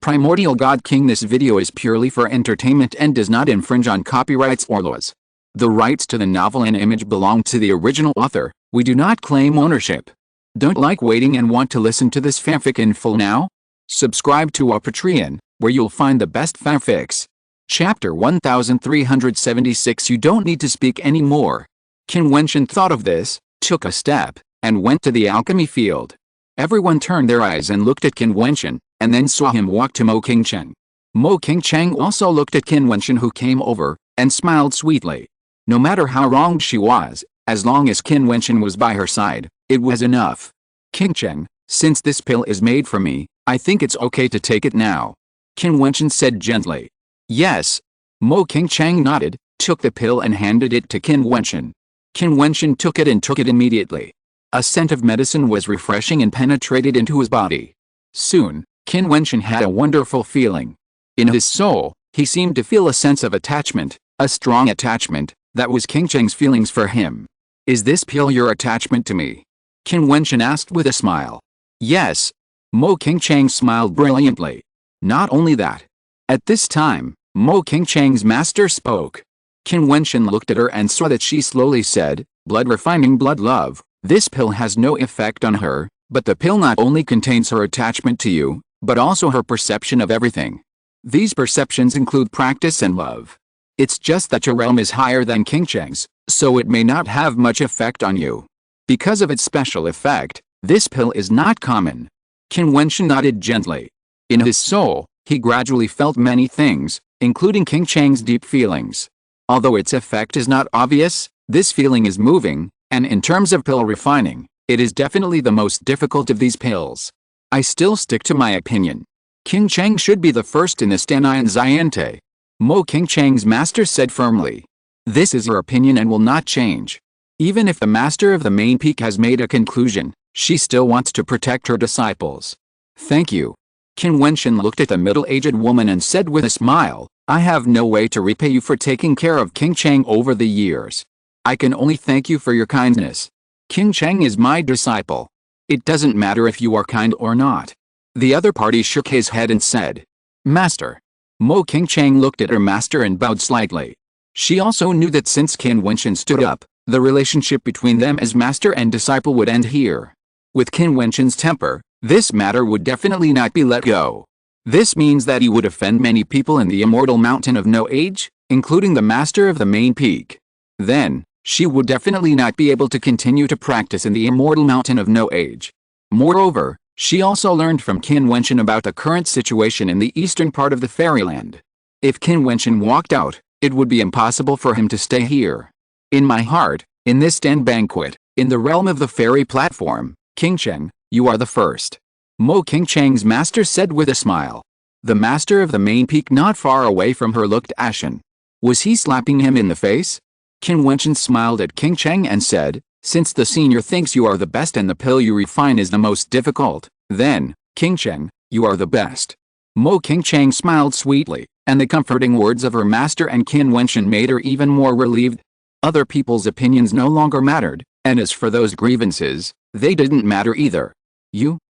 Primordial God-King. This video is purely for entertainment and does not infringe on copyrights or laws. The rights to the novel and image belong to the original author. We do not claim ownership. Don't like waiting and want to listen to this fanfic in full now? Subscribe to our Patreon, where you'll find the best fanfics. Chapter 1376. You don't need to speak anymore. Qin Wentian thought of this, took a step, and went to the alchemy field. Everyone turned their eyes and looked at Qin Wentian, and then saw him walk to Mo Qingcheng. Mo Qingcheng also looked at Qin Wentian, who came over, and smiled sweetly. No matter how wronged she was, as long as Qin Wentian was by her side, it was enough. Qingcheng, since this pill is made for me, I think it's okay to take it now. Qin Wentian said gently. Yes. Mo Qingcheng nodded, took the pill and handed it to Qin Wentian. Qin Wentian took it immediately. A scent of medicine was refreshing and penetrated into his body. Soon, Qin Wentian had a wonderful feeling. In his soul, he seemed to feel a sense of attachment, a strong attachment, that was Qingcheng's feelings for him. Is this pill your attachment to me? Qin Wentian asked with a smile. Yes. Mo Qingcheng smiled brilliantly. Not only that. At this time, Mo Qingcheng's master spoke. Qin Wentian looked at her and saw that she slowly said, blood refining blood love, this pill has no effect on her, but the pill not only contains her attachment to you, but also her perception of everything. These perceptions include practice and love. It's just that your realm is higher than Qingcheng's, so it may not have much effect on you. Because of its special effect, this pill is not common. Qin Wentian nodded gently. In his soul, he gradually felt many things, including Qingcheng's deep feelings. Although its effect is not obvious, this feeling is moving, and in terms of pill refining, it is definitely the most difficult of these pills. I still stick to my opinion. Qingcheng should be the first in the Stanian Xiante. Mo Qingcheng's master said firmly. This is her opinion and will not change. Even if the master of the main peak has made a conclusion, she still wants to protect her disciples. Thank you. Qin Wentian looked at the middle-aged woman and said with a smile, I have no way to repay you for taking care of Qingcheng over the years. I can only thank you for your kindness. Qingcheng is my disciple. It doesn't matter if you are kind or not. The other party shook his head and said, Master. Mo Qingcheng looked at her master and bowed slightly. She also knew that since Qin Wentian stood up, the relationship between them as master and disciple would end here. With Qin Wentian's temper, this matter would definitely not be let go. This means that he would offend many people in the immortal mountain of no age, including the master of the main peak. Then, she would definitely not be able to continue to practice in the immortal mountain of no age. Moreover, she also learned from Qin Wentian about the current situation in the eastern part of the fairyland. If Qin Wentian walked out, it would be impossible for him to stay here. In my heart, in this stand banquet, in the realm of the fairy platform, Qingcheng, you are the first. Mo Qingcheng's master said with a smile. The master of the main peak not far away from her looked ashen. Was he slapping him in the face? Qin Wentian smiled at Qingcheng and said, since the senior thinks you are the best and the pill you refine is the most difficult, then, Qingcheng, you are the best. Mo Qingcheng smiled sweetly, and the comforting words of her master and Qin Wentian made her even more relieved. Other people's opinions no longer mattered, and as for those grievances, they didn't matter either.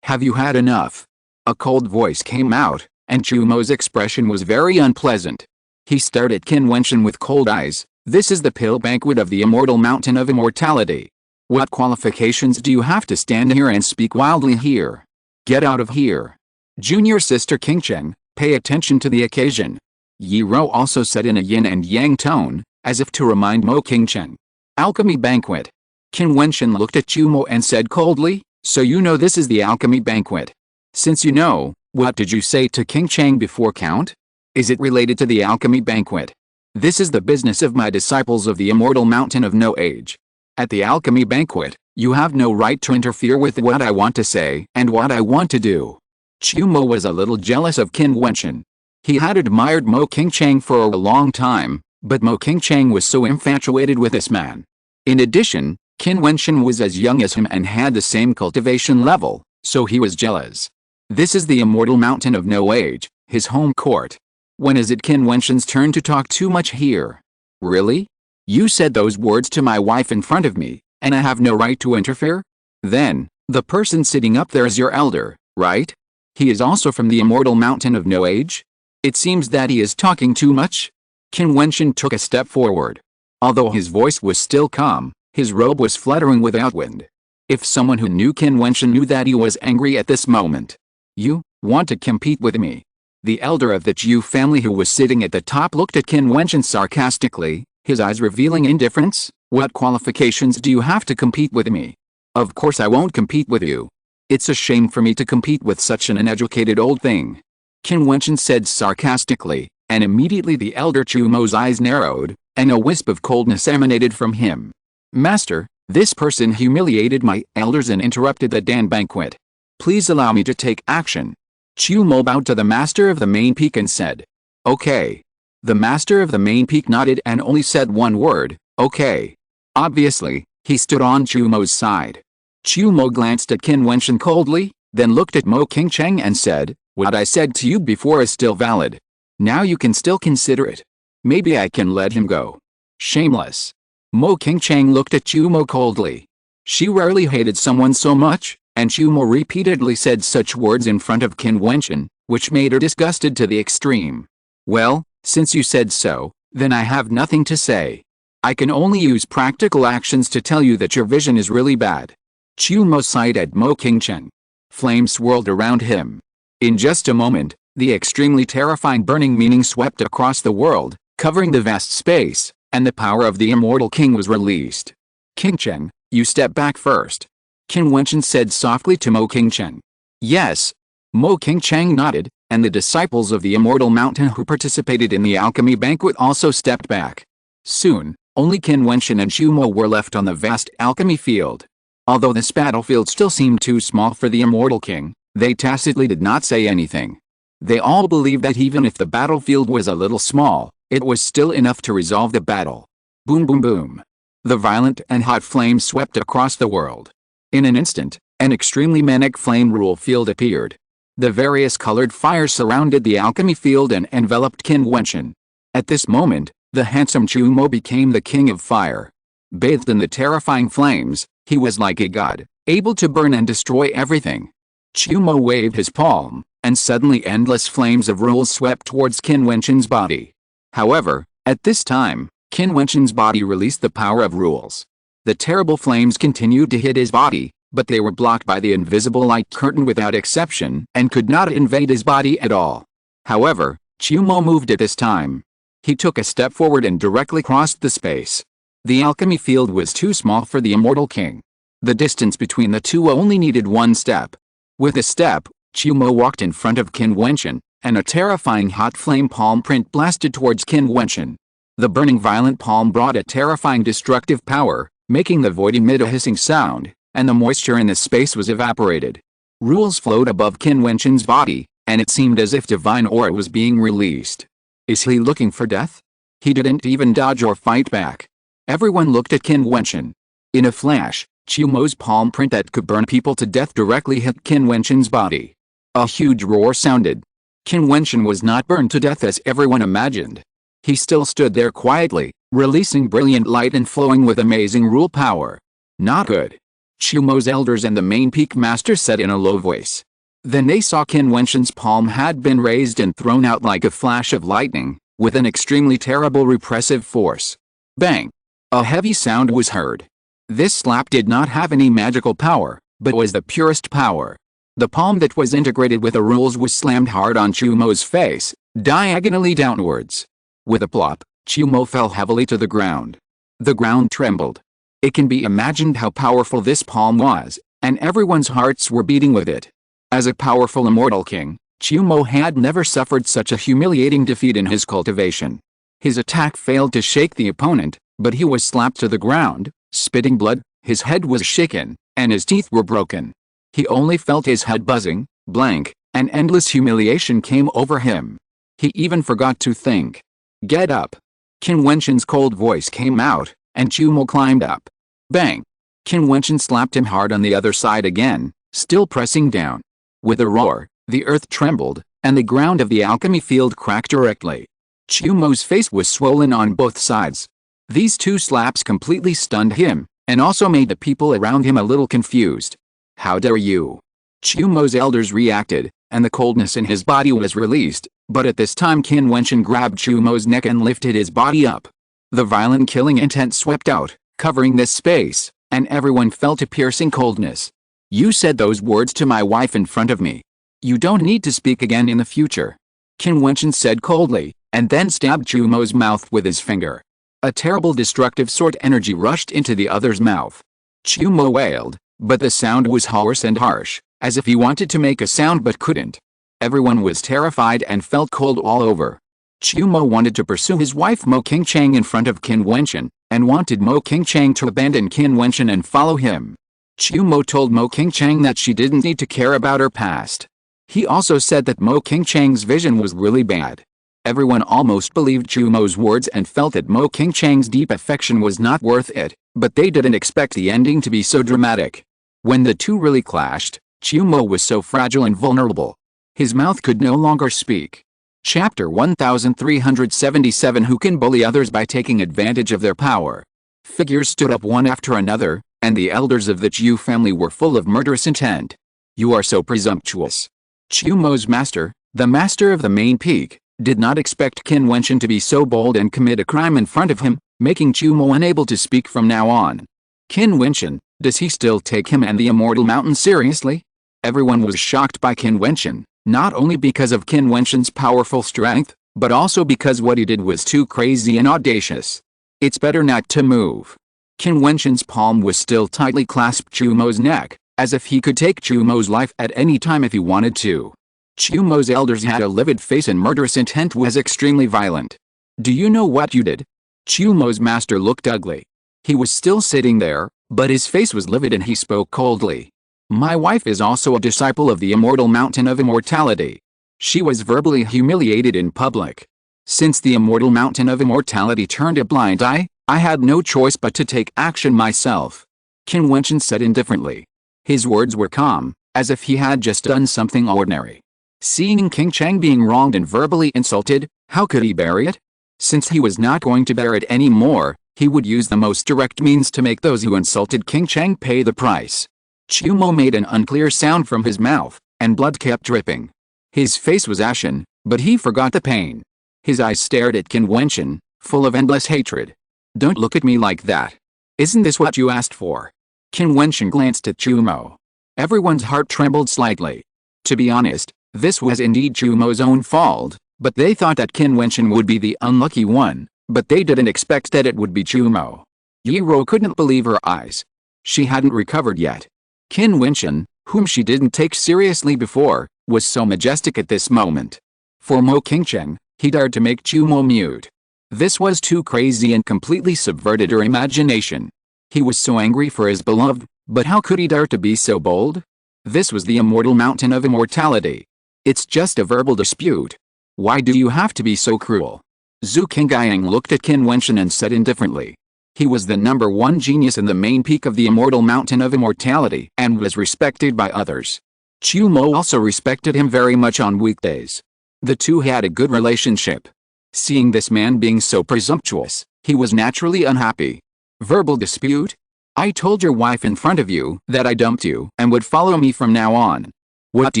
Have you had enough? A cold voice came out, and Chumo's expression was very unpleasant. He stared at Qin Wentian with cold eyes. This is the pill banquet of the immortal mountain of immortality. What qualifications do you have to stand here and speak wildly here? Get out of here. Junior sister Qingcheng, pay attention to the occasion. Yi Ro also said in a yin and yang tone, as if to remind Mo Qingcheng. Alchemy banquet. Qin Wentian looked at Chumo and said coldly, so you know this is the alchemy banquet. Since you know, what did you say to Qingcheng before count? Is it related to the alchemy banquet? This is the business of my disciples of the immortal mountain of no age. At the alchemy banquet, you have no right to interfere with what I want to say and what I want to do. Chumo was a little jealous of Qin Wentian. He had admired Mo Qingcheng for a long time, but Mo Qingcheng was so infatuated with this man. In addition, Qin Wentian was as young as him and had the same cultivation level, so he was jealous. This is the immortal mountain of no age, his home court. When is it Qin Wentian's turn to talk too much here? Really? You said those words to my wife in front of me, and I have no right to interfere? Then, the person sitting up there is your elder, right? He is also from the immortal mountain of no age? It seems that he is talking too much. Qin Wentian took a step forward. Although his voice was still calm, his robe was fluttering without wind. If someone who knew Qin Wentian knew that he was angry at this moment. You want to compete with me? The elder of the Jiu family who was sitting at the top looked at Qin Wentian sarcastically, his eyes revealing indifference. What qualifications do you have to compete with me? Of course I won't compete with you. It's a shame for me to compete with such an uneducated old thing. Qin Wentian said sarcastically, and immediately the elder Chumo's eyes narrowed, and a wisp of coldness emanated from him. Master, this person humiliated my elders and interrupted the Dan banquet. Please allow me to take action. Chumo bowed to the master of the main peak and said, Okay. The master of the main peak nodded and only said one word, okay. Obviously, he stood on Chumo's side. Chumo glanced at Qin Wentian coldly, then looked at Mo Qingcheng and said, What I said to you before is still valid. Now you can still consider it. Maybe I can let him go. Shameless. Mo Qingcheng looked at Chumo coldly. She rarely hated someone so much, and Chumo repeatedly said such words in front of Qin Wentian, which made her disgusted to the extreme. Well, since you said so, then I have nothing to say. I can only use practical actions to tell you that your vision is really bad. Chumo sighed at Mo Qingcheng. Flames swirled around him. In just a moment, the extremely terrifying burning meaning swept across the world, covering the vast space, and the power of the immortal king was released. Qingcheng, you step back first. Qin Wentian said softly to Mo Qingcheng. Yes. Mo Qingcheng nodded, and the disciples of the immortal mountain who participated in the alchemy banquet also stepped back. Soon, only Qin Wentian and Chumo were left on the vast alchemy field. Although this battlefield still seemed too small for the immortal king, they tacitly did not say anything. They all believed that even if the battlefield was a little small, it was still enough to resolve the battle. Boom boom boom. The violent and hot flames swept across the world. In an instant, an extremely manic flame rule field appeared. The various colored fires surrounded the alchemy field and enveloped Qin Wentian. At this moment, the handsome Chumo became the king of fire. Bathed in the terrifying flames, he was like a god, able to burn and destroy everything. Chumo waved his palm, and suddenly endless flames of rules swept towards Qin Wentian's body. However, at this time, Qin Wentian's body released the power of rules. The terrible flames continued to hit his body, but they were blocked by the invisible light curtain without exception and could not invade his body at all. However, Chumo moved at this time. He took a step forward and directly crossed the space. The alchemy field was too small for the immortal king. The distance between the two only needed one step. With a step, Chumo walked in front of Qin Wentian, and a terrifying hot flame palm print blasted towards Qin Wentian. The burning violent palm brought a terrifying destructive power, making the void emit a hissing sound, and the moisture in the space was evaporated. Rules flowed above Qin Wentian's body, and it seemed as if divine aura was being released. Is he looking for death? He didn't even dodge or fight back. Everyone looked at Qin Wentian. In a flash, Chumo's palm print that could burn people to death directly hit Qin Wentian's body. A huge roar sounded. Qin Wentian was not burned to death as everyone imagined. He still stood there quietly, releasing brilliant light and flowing with amazing rule power. Not good. Chumo's elders and the main peak master said in a low voice. Then they saw Qin Wentian's palm had been raised and thrown out like a flash of lightning, with an extremely terrible repressive force. Bang! A heavy sound was heard. This slap did not have any magical power, but was the purest power. The palm that was integrated with the rules was slammed hard on Chumo's face, diagonally downwards. With a plop, Chumo fell heavily to the ground. The ground trembled. It can be imagined how powerful this palm was, and everyone's hearts were beating with it. As a powerful immortal king, Chumo had never suffered such a humiliating defeat in his cultivation. His attack failed to shake the opponent, but he was slapped to the ground, spitting blood, his head was shaken, and his teeth were broken. He only felt his head buzzing, blank, and endless humiliation came over him. He even forgot to think. Get up. Qin Wentian's cold voice came out, and Chumo climbed up. Bang! Qin Wentian slapped him hard on the other side again, still pressing down. With a roar, the earth trembled, and the ground of the alchemy field cracked directly. Chumo's face was swollen on both sides. These two slaps completely stunned him, and also made the people around him a little confused. How dare you? Chumo's elders reacted, and the coldness in his body was released, but at this time Qin Wentian grabbed Chumo's neck and lifted his body up. The violent killing intent swept out, covering this space, and everyone felt a piercing coldness. You said those words to my wife in front of me. You don't need to speak again in the future. Qin Wentian said coldly, and then stabbed Chumo's mouth with his finger. A terrible destructive sword energy rushed into the other's mouth. Chumo wailed, but the sound was hoarse and harsh, as if he wanted to make a sound but couldn't. Everyone was terrified and felt cold all over. Chumo wanted to pursue his wife Mo Qingchang in front of Qin Wentian, and wanted Mo Qingchang to abandon Qin Wentian and follow him. Chumo told Mo Qingchang that she didn't need to care about her past. He also said that Mo Qingchang's vision was really bad. Everyone almost believed Chumo's words and felt that Mo Qingchang's deep affection was not worth it, but they didn't expect the ending to be so dramatic. When the two really clashed, Chumo was so fragile and vulnerable. His mouth could no longer speak. Chapter 1377 Who can bully others by taking advantage of their power? Figures stood up one after another, and the elders of the Jiu family were full of murderous intent. You are so presumptuous. Chumo's master, the master of the main peak, did not expect Qin Wentian to be so bold and commit a crime in front of him, making Chumo unable to speak from now on. Qin Wentian, does he still take him and the Immortal Mountain seriously? Everyone was shocked by Qin Wentian, not only because of Qin Wentian's powerful strength, but also because what he did was too crazy and audacious. It's better not to move. Qin Wentian's palm was still tightly clasped Chumo's neck, as if he could take Chumo's life at any time if he wanted to. Chumo's elders had a livid face and murderous intent was extremely violent. Do you know what you did? Chumo's master looked ugly. He was still sitting there, but his face was livid and he spoke coldly. My wife is also a disciple of the Immortal Mountain of Immortality. She was verbally humiliated in public. Since the Immortal Mountain of Immortality turned a blind eye, I had no choice but to take action myself. Qin Wentian said indifferently. His words were calm, as if he had just done something ordinary. Seeing Qingchang being wronged and verbally insulted, how could he bear it? Since he was not going to bear it anymore, he would use the most direct means to make those who insulted Qingchang pay the price. Chumo made an unclear sound from his mouth, and blood kept dripping. His face was ashen, but he forgot the pain. His eyes stared at Qin Wentian, full of endless hatred. Don't look at me like that. Isn't this what you asked for? Qin Wentian glanced at Chumo. Everyone's heart trembled slightly. To be honest, this was indeed Chumo's own fault, but they thought that Qin Wentian would be the unlucky one, but they didn't expect that it would be Chumo. Yiro couldn't believe her eyes. She hadn't recovered yet. Qin Wentian, whom she didn't take seriously before, was so majestic at this moment. For Mo Qingchang, he dared to make Chumo mute. This was too crazy and completely subverted her imagination. He was so angry for his beloved, but how could he dare to be so bold? This was the Immortal Mountain of Immortality. It's just a verbal dispute. Why do you have to be so cruel? Zhu Qingyang looked at Qin Wentian and said indifferently. He was the #1 genius in the main peak of the Immortal Mountain of Immortality and was respected by others. Chumo also respected him very much on weekdays. The two had a good relationship. Seeing this man being so presumptuous, he was naturally unhappy. Verbal dispute? I told your wife in front of you that I dumped you and would follow me from now on. What do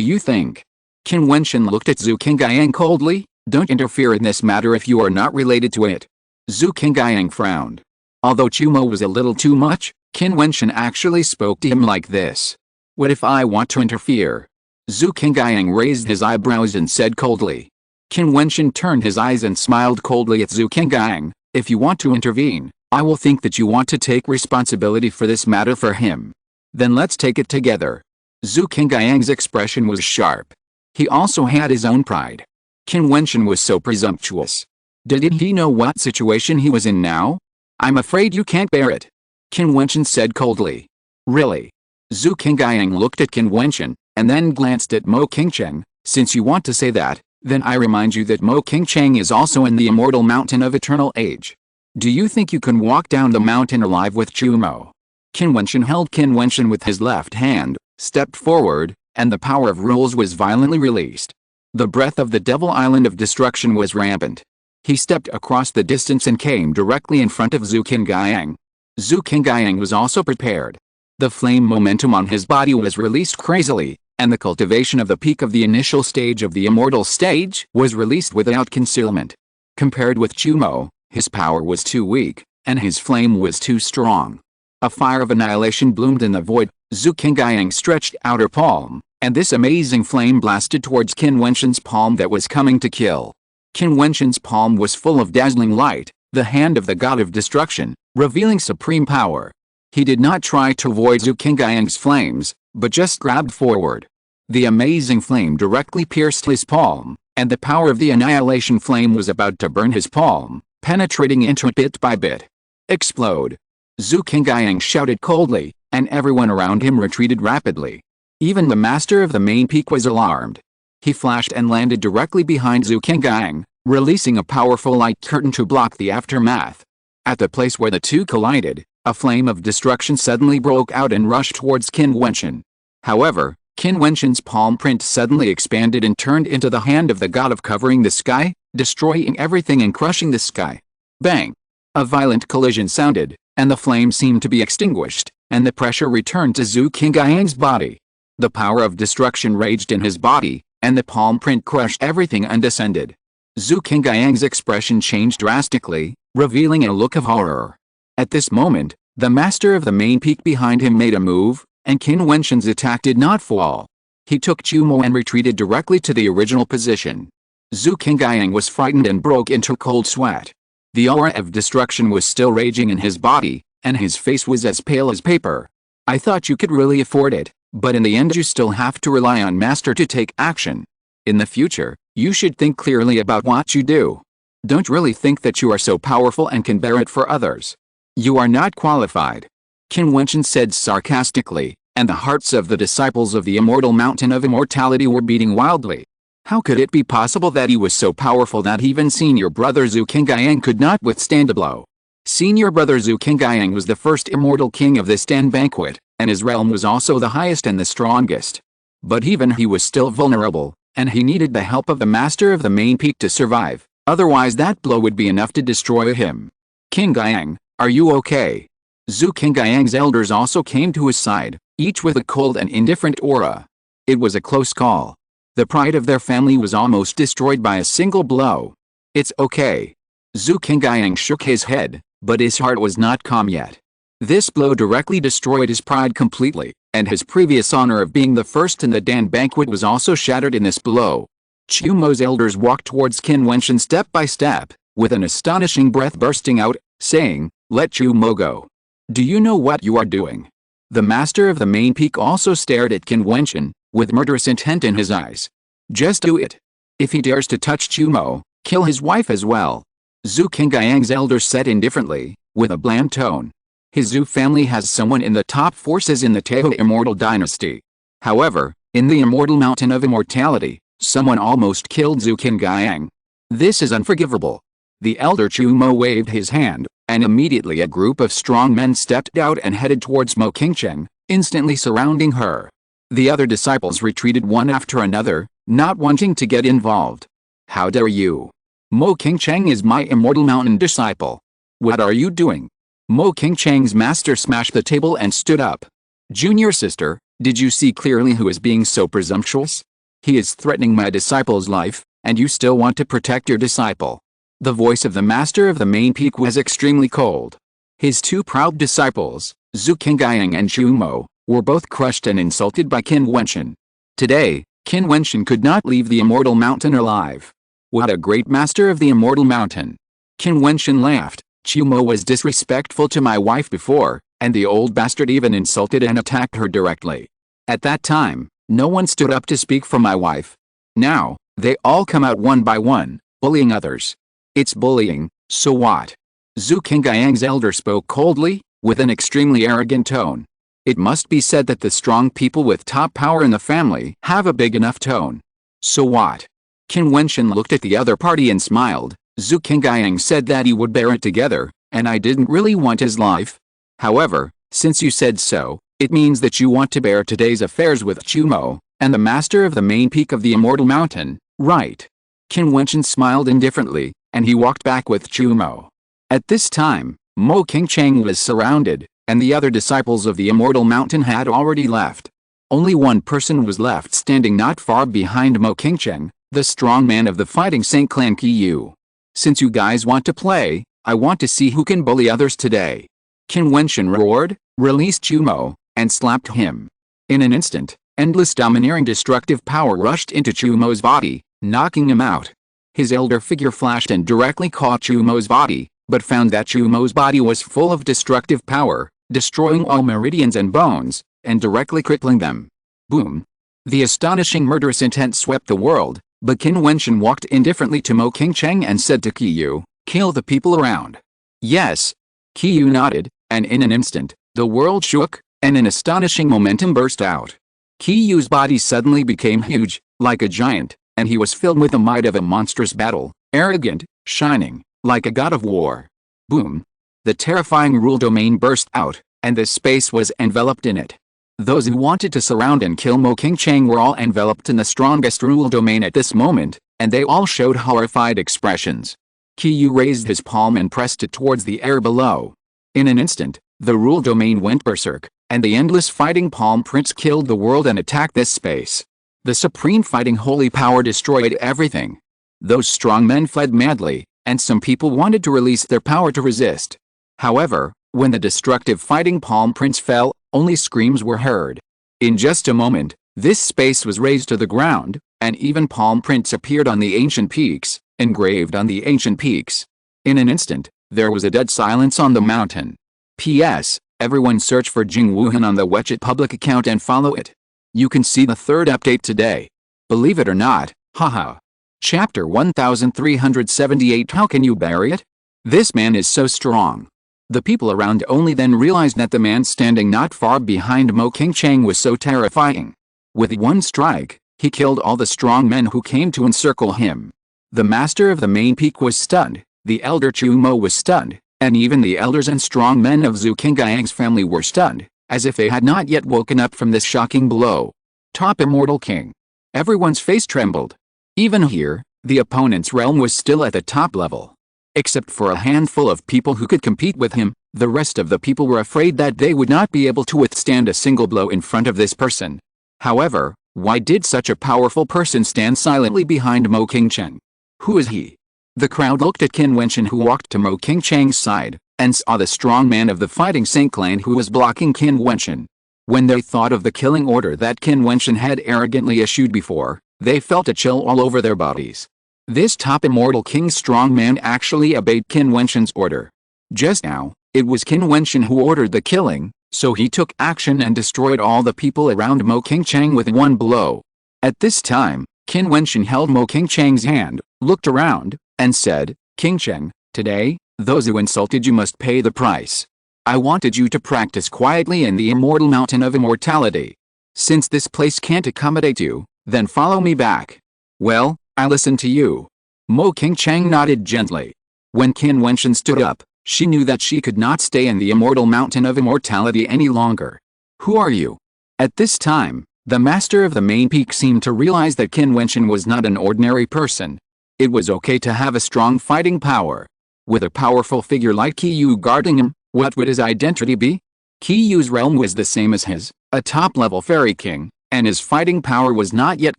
you think? Qin Wentian looked at Zhu Qingyang coldly. Don't interfere in this matter if you are not related to it. Zhu Qingyang frowned. Although Chumo was a little too much, Qin Wentian actually spoke to him like this. What if I want to interfere? Zhu Qingyang raised his eyebrows and said coldly. Qin Wentian turned his eyes and smiled coldly at Zhu Qingyang. If you want to intervene, I will think that you want to take responsibility for this matter for him. Then let's take it together. Zhu Qingyang's expression was sharp. He also had his own pride. Qin Wentian was so presumptuous. Didn't he know what situation he was in now? I'm afraid you can't bear it. Qin Wentian said coldly. Really? Zhu Qingyang looked at Qin Wentian, and then glanced at Mo Qingchang. Since you want to say that, then I remind you that Mo Qingchang is also in the Immortal Mountain of Eternal Age. Do you think you can walk down the mountain alive with Chumo? Qin Wentian held Qin Wentian with his left hand, stepped forward, and the power of rules was violently released. The breath of the Devil Island of Destruction was rampant. He stepped across the distance and came directly in front of Zhu Qingyang. Zhu Qingyang was also prepared. The flame momentum on his body was released crazily, and the cultivation of the peak of the initial stage of the immortal stage was released without concealment. Compared with Chumo, his power was too weak, and his flame was too strong. A fire of annihilation bloomed in the void. Zhu Qingyang stretched out her palm, and this amazing flame blasted towards Qin Wentian's palm that was coming to kill. Qin Wentian's palm was full of dazzling light, the hand of the god of destruction, revealing supreme power. He did not try to avoid Zhu Qingyang's flames, but just grabbed forward. The amazing flame directly pierced his palm, and the power of the annihilation flame was about to burn his palm, penetrating into it bit by bit. Explode! Zhu Qingyang shouted coldly, and everyone around him retreated rapidly. Even the master of the main peak was alarmed. He flashed and landed directly behind Zhu Qingyang, releasing a powerful light curtain to block the aftermath. At the place where the two collided, a flame of destruction suddenly broke out and rushed towards Qin Wentian. However, Qin Wentian's palm print suddenly expanded and turned into the hand of the god of covering the sky, destroying everything and crushing the sky. Bang! A violent collision sounded, and the flame seemed to be extinguished, and the pressure returned to Zhu Qingyang's body. The power of destruction raged in his body, and the palm print crushed everything and descended. Zhu Qingyang's expression changed drastically, revealing a look of horror. At this moment, the master of the main peak behind him made a move, and Qin Wentian's attack did not fall. He took Chumo and retreated directly to the original position. Zhu Qingyang was frightened and broke into cold sweat. The aura of destruction was still raging in his body, and his face was as pale as paper. I thought you could really afford it, but in the end you still have to rely on Master to take action. In the future, you should think clearly about what you do. Don't really think that you are so powerful and can bear it for others. You are not qualified. Qin Wentian said sarcastically, and the hearts of the disciples of the immortal mountain of immortality were beating wildly. How could it be possible that he was so powerful that even senior brother Zhu Qingyang could not withstand a blow? Senior brother Zhu Qingyang was the first immortal king of this Dan banquet, and his realm was also the highest and the strongest. But even he was still vulnerable, and he needed the help of the master of the main peak to survive, otherwise that blow would be enough to destroy him. Qingyang, are you okay? Zhu Qingyang's elders also came to his side, each with a cold and indifferent aura. It was a close call. The pride of their family was almost destroyed by a single blow. It's okay. Zhu Qingyang shook his head, but his heart was not calm yet. This blow directly destroyed his pride completely, and his previous honor of being the first in the Dan banquet was also shattered in this blow. Chumo's elders walked towards Qin Wentian step by step, with an astonishing breath bursting out, saying, "Let Chumo go. Do you know what you are doing?" The master of the main peak also stared at Qin Wentian, with murderous intent in his eyes. "Just do it. If he dares to touch Chumo, kill his wife as well." Zhu Qingyang's elders said indifferently, with a bland tone. His Zhu family has someone in the top forces in the Tao immortal dynasty. However, in the immortal mountain of immortality, someone almost killed Zhu Qingyang. This is unforgivable. The elder Chumo waved his hand, and immediately a group of strong men stepped out and headed towards Mo Qingcheng, instantly surrounding her. The other disciples retreated one after another, not wanting to get involved. "How dare you? Mo Qingcheng is my immortal mountain disciple. What are you doing?" Mo Qingcheng's master smashed the table and stood up. "Junior sister, did you see clearly who is being so presumptuous? He is threatening my disciple's life, and you still want to protect your disciple." The voice of the master of the main peak was extremely cold. His two proud disciples, Zhu Qingyang and Chumo, were both crushed and insulted by Qin Wentian. Today, Qin Wentian could not leave the immortal mountain alive. What a great master of the immortal mountain! Qin Wentian laughed. "Chumo was disrespectful to my wife before, and the old bastard even insulted and attacked her directly. At that time, no one stood up to speak for my wife. Now, they all come out one by one, bullying others. It's bullying, so what?" Zhu Qingyang's elder spoke coldly, with an extremely arrogant tone. It must be said that the strong people with top power in the family have a big enough tone. So what? Qin Wentian looked at the other party and smiled. Zhu Qingyang said that he would bear it together, and I didn't really want his life. However, since you said so, it means that you want to bear today's affairs with Chumo, and the master of the main peak of the immortal mountain, right? Qin Wentian smiled indifferently, and he walked back with Chumo. At this time, Mo Qingcheng was surrounded, and the other disciples of the immortal mountain had already left. Only one person was left standing not far behind Mo Qingcheng, the strong man of the fighting Saint clan Qiyu. Since you guys want to play, I want to see who can bully others today. Qin Wentian roared, released Chumo, and slapped him. In an instant, endless domineering destructive power rushed into Chumo's body, knocking him out. His elder figure flashed and directly caught Chumo's body, but found that Chumo's body was full of destructive power, destroying all meridians and bones, and directly crippling them. Boom! The astonishing murderous intent swept the world, but Qin Wentian walked indifferently to Mo Qingcheng and said to Qiyu, "Kill the people around." "Yes." Qiyu nodded, and in an instant, the world shook, and an astonishing momentum burst out. Qiyu's body suddenly became huge, like a giant, and he was filled with the might of a monstrous battle, arrogant, shining, like a god of war. Boom! The terrifying rule domain burst out, and the space was enveloped in it. Those who wanted to surround and kill Mo Qingcheng were all enveloped in the strongest rule domain at this moment, and they all showed horrified expressions. Qiyu raised his palm and pressed it towards the air below. In an instant, the rule domain went berserk, and the endless fighting palm prince killed the world and attacked this space. The supreme fighting holy power destroyed everything. Those strong men fled madly, and some people wanted to release their power to resist. However, when the destructive fighting palm prince fell, only screams were heard. In just a moment, this space was razed to the ground, and even palm prints appeared on the ancient peaks, engraved on the ancient peaks. In an instant, there was a dead silence on the mountain. P.S. Everyone search for Jing Wuhan on the WeChat public account and follow it. You can see the third update today. Believe it or not, haha. Chapter 1378. How can you bury it? This man is so strong. The people around only then realized that the man standing not far behind Mo Qingcheng was so terrifying. With one strike, he killed all the strong men who came to encircle him. The master of the main peak was stunned, the elder Chumo was stunned, and even the elders and strong men of Zhu Qingyang's family were stunned, as if they had not yet woken up from this shocking blow. Top Immortal King. Everyone's face trembled. Even here, the opponent's realm was still at the top level. Except for a handful of people who could compete with him, the rest of the people were afraid that they would not be able to withstand a single blow in front of this person. However, why did such a powerful person stand silently behind Mo Qingcheng? Who is he? The crowd looked at Qin Wentian, who walked to Mo Qingcheng's side, and saw the strong man of the fighting Saint clan who was blocking Qin Wentian. When they thought of the killing order that Qin Wentian had arrogantly issued before, they felt a chill all over their bodies. This top Immortal King strong man actually obeyed Qin Wentian's order. Just now, it was Qin Wentian who ordered the killing, so he took action and destroyed all the people around Mo Qingcheng with one blow. At this time, Qin Wentian held Mo Qingcheng's hand, looked around, and said, "Qingcheng, today, those who insulted you must pay the price. I wanted you to practice quietly in the immortal mountain of immortality. Since this place can't accommodate you, then follow me back." "Well, I listen to you." Mo Qingcheng nodded gently. When Qin Wentian stood up, she knew that she could not stay in the immortal mountain of immortality any longer. "Who are you?" At this time, the master of the main peak seemed to realize that Qin Wentian was not an ordinary person. It was okay to have a strong fighting power. With a powerful figure like Qiyu guarding him, what would his identity be? Qiyu's realm was the same as his, a top-level fairy king, and his fighting power was not yet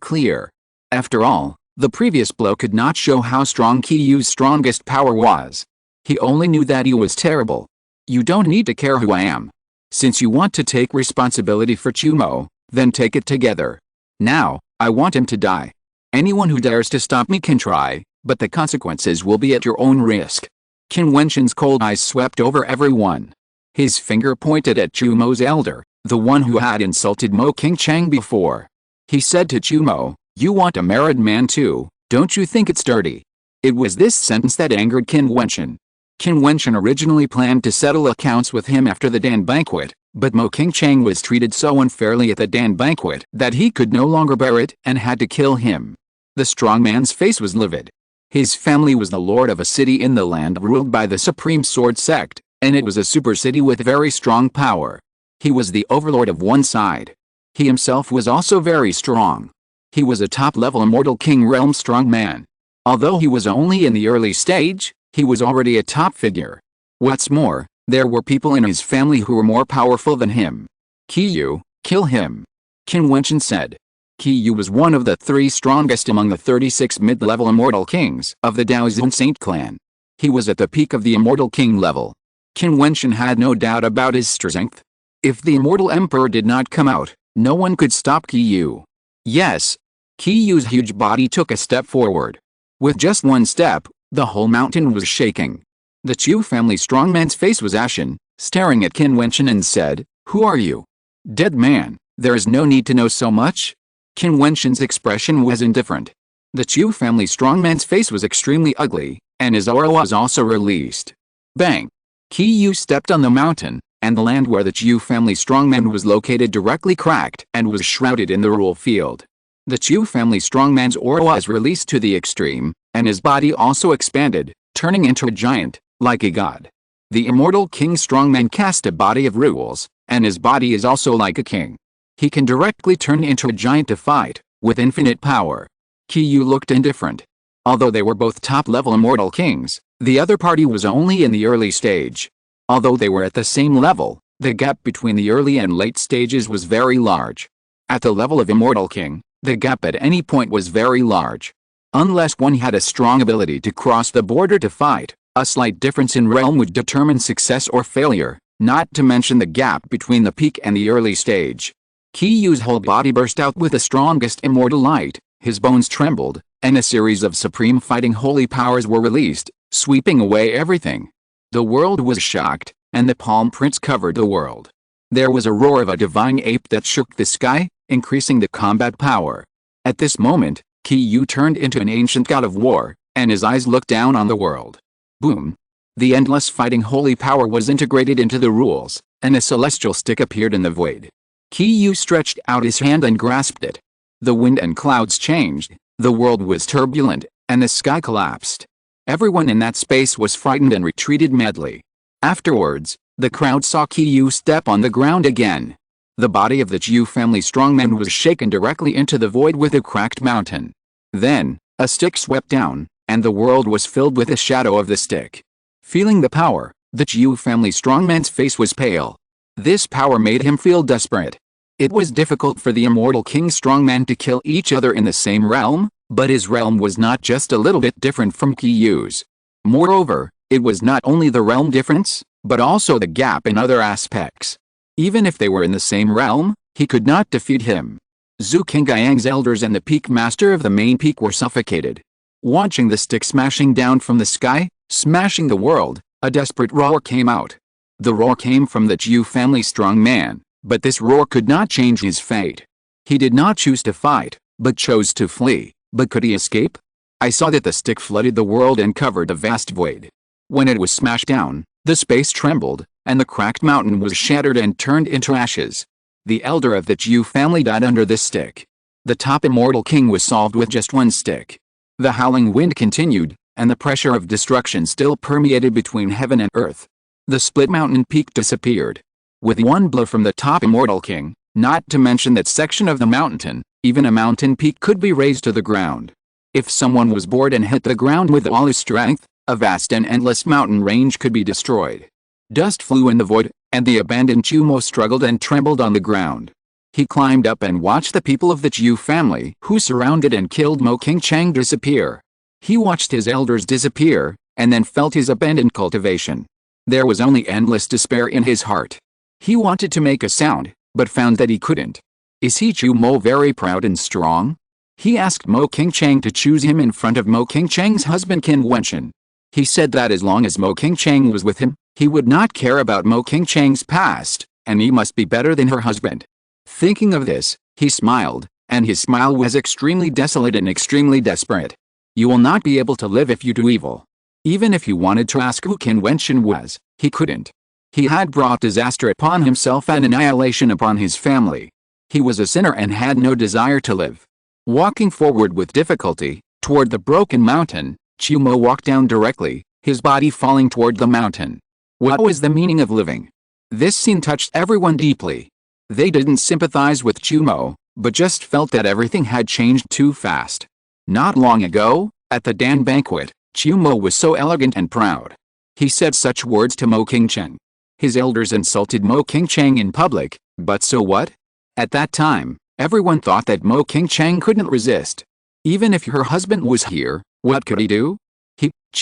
clear. After all, the previous blow could not show how strong Qiyu's strongest power was. He only knew that he was terrible. "You don't need to care who I am. Since you want to take responsibility for Chumo, then take it together. Now, I want him to die. Anyone who dares to stop me can try, but the consequences will be at your own risk." Qin Wentian's cold eyes swept over everyone. His finger pointed at Chumo's elder, the one who had insulted Mo Qingcheng before. He said to Chumo, "You want a married man too, don't you think it's dirty?" It was this sentence that angered Qin Wentian. Qin Wentian originally planned to settle accounts with him after the Dan banquet, but Mo Qingcheng was treated so unfairly at the Dan banquet that he could no longer bear it and had to kill him. The strong man's face was livid. His family was the lord of a city in the land ruled by the Supreme Sword Sect, and it was a super city with very strong power. He was the overlord of one side. He himself was also very strong. He was a top-level Immortal King realm strong man. Although he was only in the early stage, he was already a top figure. What's more, there were people in his family who were more powerful than him. "Qiyu, kill him." Qin Wentian said. Qi Yu was one of the 3 strongest among the 36 mid-level immortal kings of the Daozian Saint clan. He was at the peak of the immortal king level. Qin Wentian had no doubt about his strength. If the immortal emperor did not come out, no one could stop Qi Yu. Yes. Qi Yu's huge body took a step forward. With just one step, the whole mountain was shaking. The Chu family strongman's face was ashen, staring at Qin Wentian and said, "Who are you?" "Dead man, there is no need to know so much." Qin Wentian's expression was indifferent. The Chu family strongman's face was extremely ugly, and his aura was also released. Bang! Qi Yu stepped on the mountain, and the land where the Chu family strongman was located directly cracked and was shrouded in the rule field. The Chu family strongman's aura was released to the extreme, and his body also expanded, turning into a giant, like a god. The immortal king strongman cast a body of rules, and his body is also like a king. He can directly turn into a giant to fight, with infinite power. Qi Yu looked indifferent. Although they were both top-level immortal kings, the other party was only in the early stage. Although they were at the same level, the gap between the early and late stages was very large. At the level of immortal king, the gap at any point was very large. Unless one had a strong ability to cross the border to fight, a slight difference in realm would determine success or failure, not to mention the gap between the peak and the early stage. Qi Yu's whole body burst out with the strongest immortal light, his bones trembled, and a series of supreme fighting holy powers were released, sweeping away everything. The world was shocked, and the palm prints covered the world. There was a roar of a divine ape that shook the sky, increasing the combat power. At this moment, Qi Yu turned into an ancient god of war, and his eyes looked down on the world. Boom! The endless fighting holy power was integrated into the rules, and a celestial stick appeared in the void. Qi Yu stretched out his hand and grasped it. The wind and clouds changed, the world was turbulent, and the sky collapsed. Everyone in that space was frightened and retreated madly. Afterwards, the crowd saw Qi Yu step on the ground again. The body of the Chu family strongman was shaken directly into the void with a cracked mountain. Then, a stick swept down, and the world was filled with the shadow of the stick. Feeling the power, the Chu family strongman's face was pale. This power made him feel desperate. It was difficult for the immortal king strongman to kill each other in the same realm, but his realm was not just a little bit different from Qi Yu's. Moreover, it was not only the realm difference, but also the gap in other aspects. Even if they were in the same realm, he could not defeat him. Zhu Qingyang's elders and the peak master of the main peak were suffocated. Watching the stick smashing down from the sky, smashing the world, a desperate roar came out. The roar came from the Chu family strongman, but this roar could not change his fate. He did not choose to fight, but chose to flee. But could he escape? I saw that the stick flooded the world and covered a vast void. When it was smashed down, the space trembled, and the cracked mountain was shattered and turned into ashes. The elder of the Chu family died under this stick. The top immortal king was solved with just one stick. The howling wind continued, and the pressure of destruction still permeated between heaven and earth. The split mountain peak disappeared. With one blow from the top immortal king, not to mention that section of the mountain, even a mountain peak could be razed to the ground. If someone was bored and hit the ground with all his strength, a vast and endless mountain range could be destroyed. Dust flew in the void, and the abandoned Chumo struggled and trembled on the ground. He climbed up and watched the people of the Chu family who surrounded and killed Mo Qingchang disappear. He watched his elders disappear, and then felt his abandoned cultivation. There was only endless despair in his heart. He wanted to make a sound, but found that he couldn't. Is he Chu Mo very proud and strong? He asked Mo Qingchang to choose him in front of Mo Qingchang's husband Qin Wentian. He said that as long as Mo Qingchang was with him, he would not care about Mo Qingchang's past, and he must be better than her husband. Thinking of this, he smiled, and his smile was extremely desolate and extremely desperate. You will not be able to live if you do evil. Even if he wanted to ask who Qin Wentian was, he couldn't. He had brought disaster upon himself and annihilation upon his family. He was a sinner and had no desire to live. Walking forward with difficulty, toward the broken mountain, Chumo walked down directly, his body falling toward the mountain. What was the meaning of living? This scene touched everyone deeply. They didn't sympathize with Chumo, but just felt that everything had changed too fast. Not long ago, at the Dan banquet, Chumo was so elegant and proud. He said such words to Mo Qingchang. His elders insulted Mo Qingchang in public, but so what? At that time, Everyone thought that Mo Qingchang couldn't resist. Even if her husband was here, what could he do?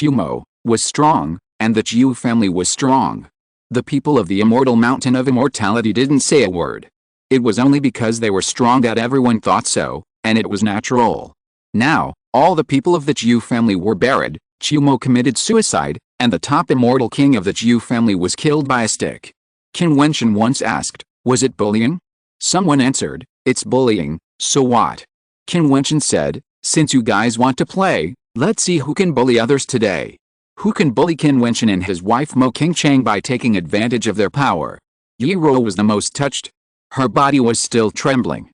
Mo, was strong, and the Jiu family was strong. The people of the immortal mountain of immortality didn't say a word. It was only because they were strong that everyone thought so, and it was natural. Now, all the people of the Jiu family were buried, Mo committed suicide, and the top immortal king of the Jiu family was killed by a stick. Qin Wentian once asked, was it bullying? Someone answered, it's bullying, so what? Qin Wentian said, since you guys want to play, let's see who can bully others today. Who can bully Qin Wentian and his wife Mo Qingchang by taking advantage of their power? Yi Ro was the most touched. Her body was still trembling.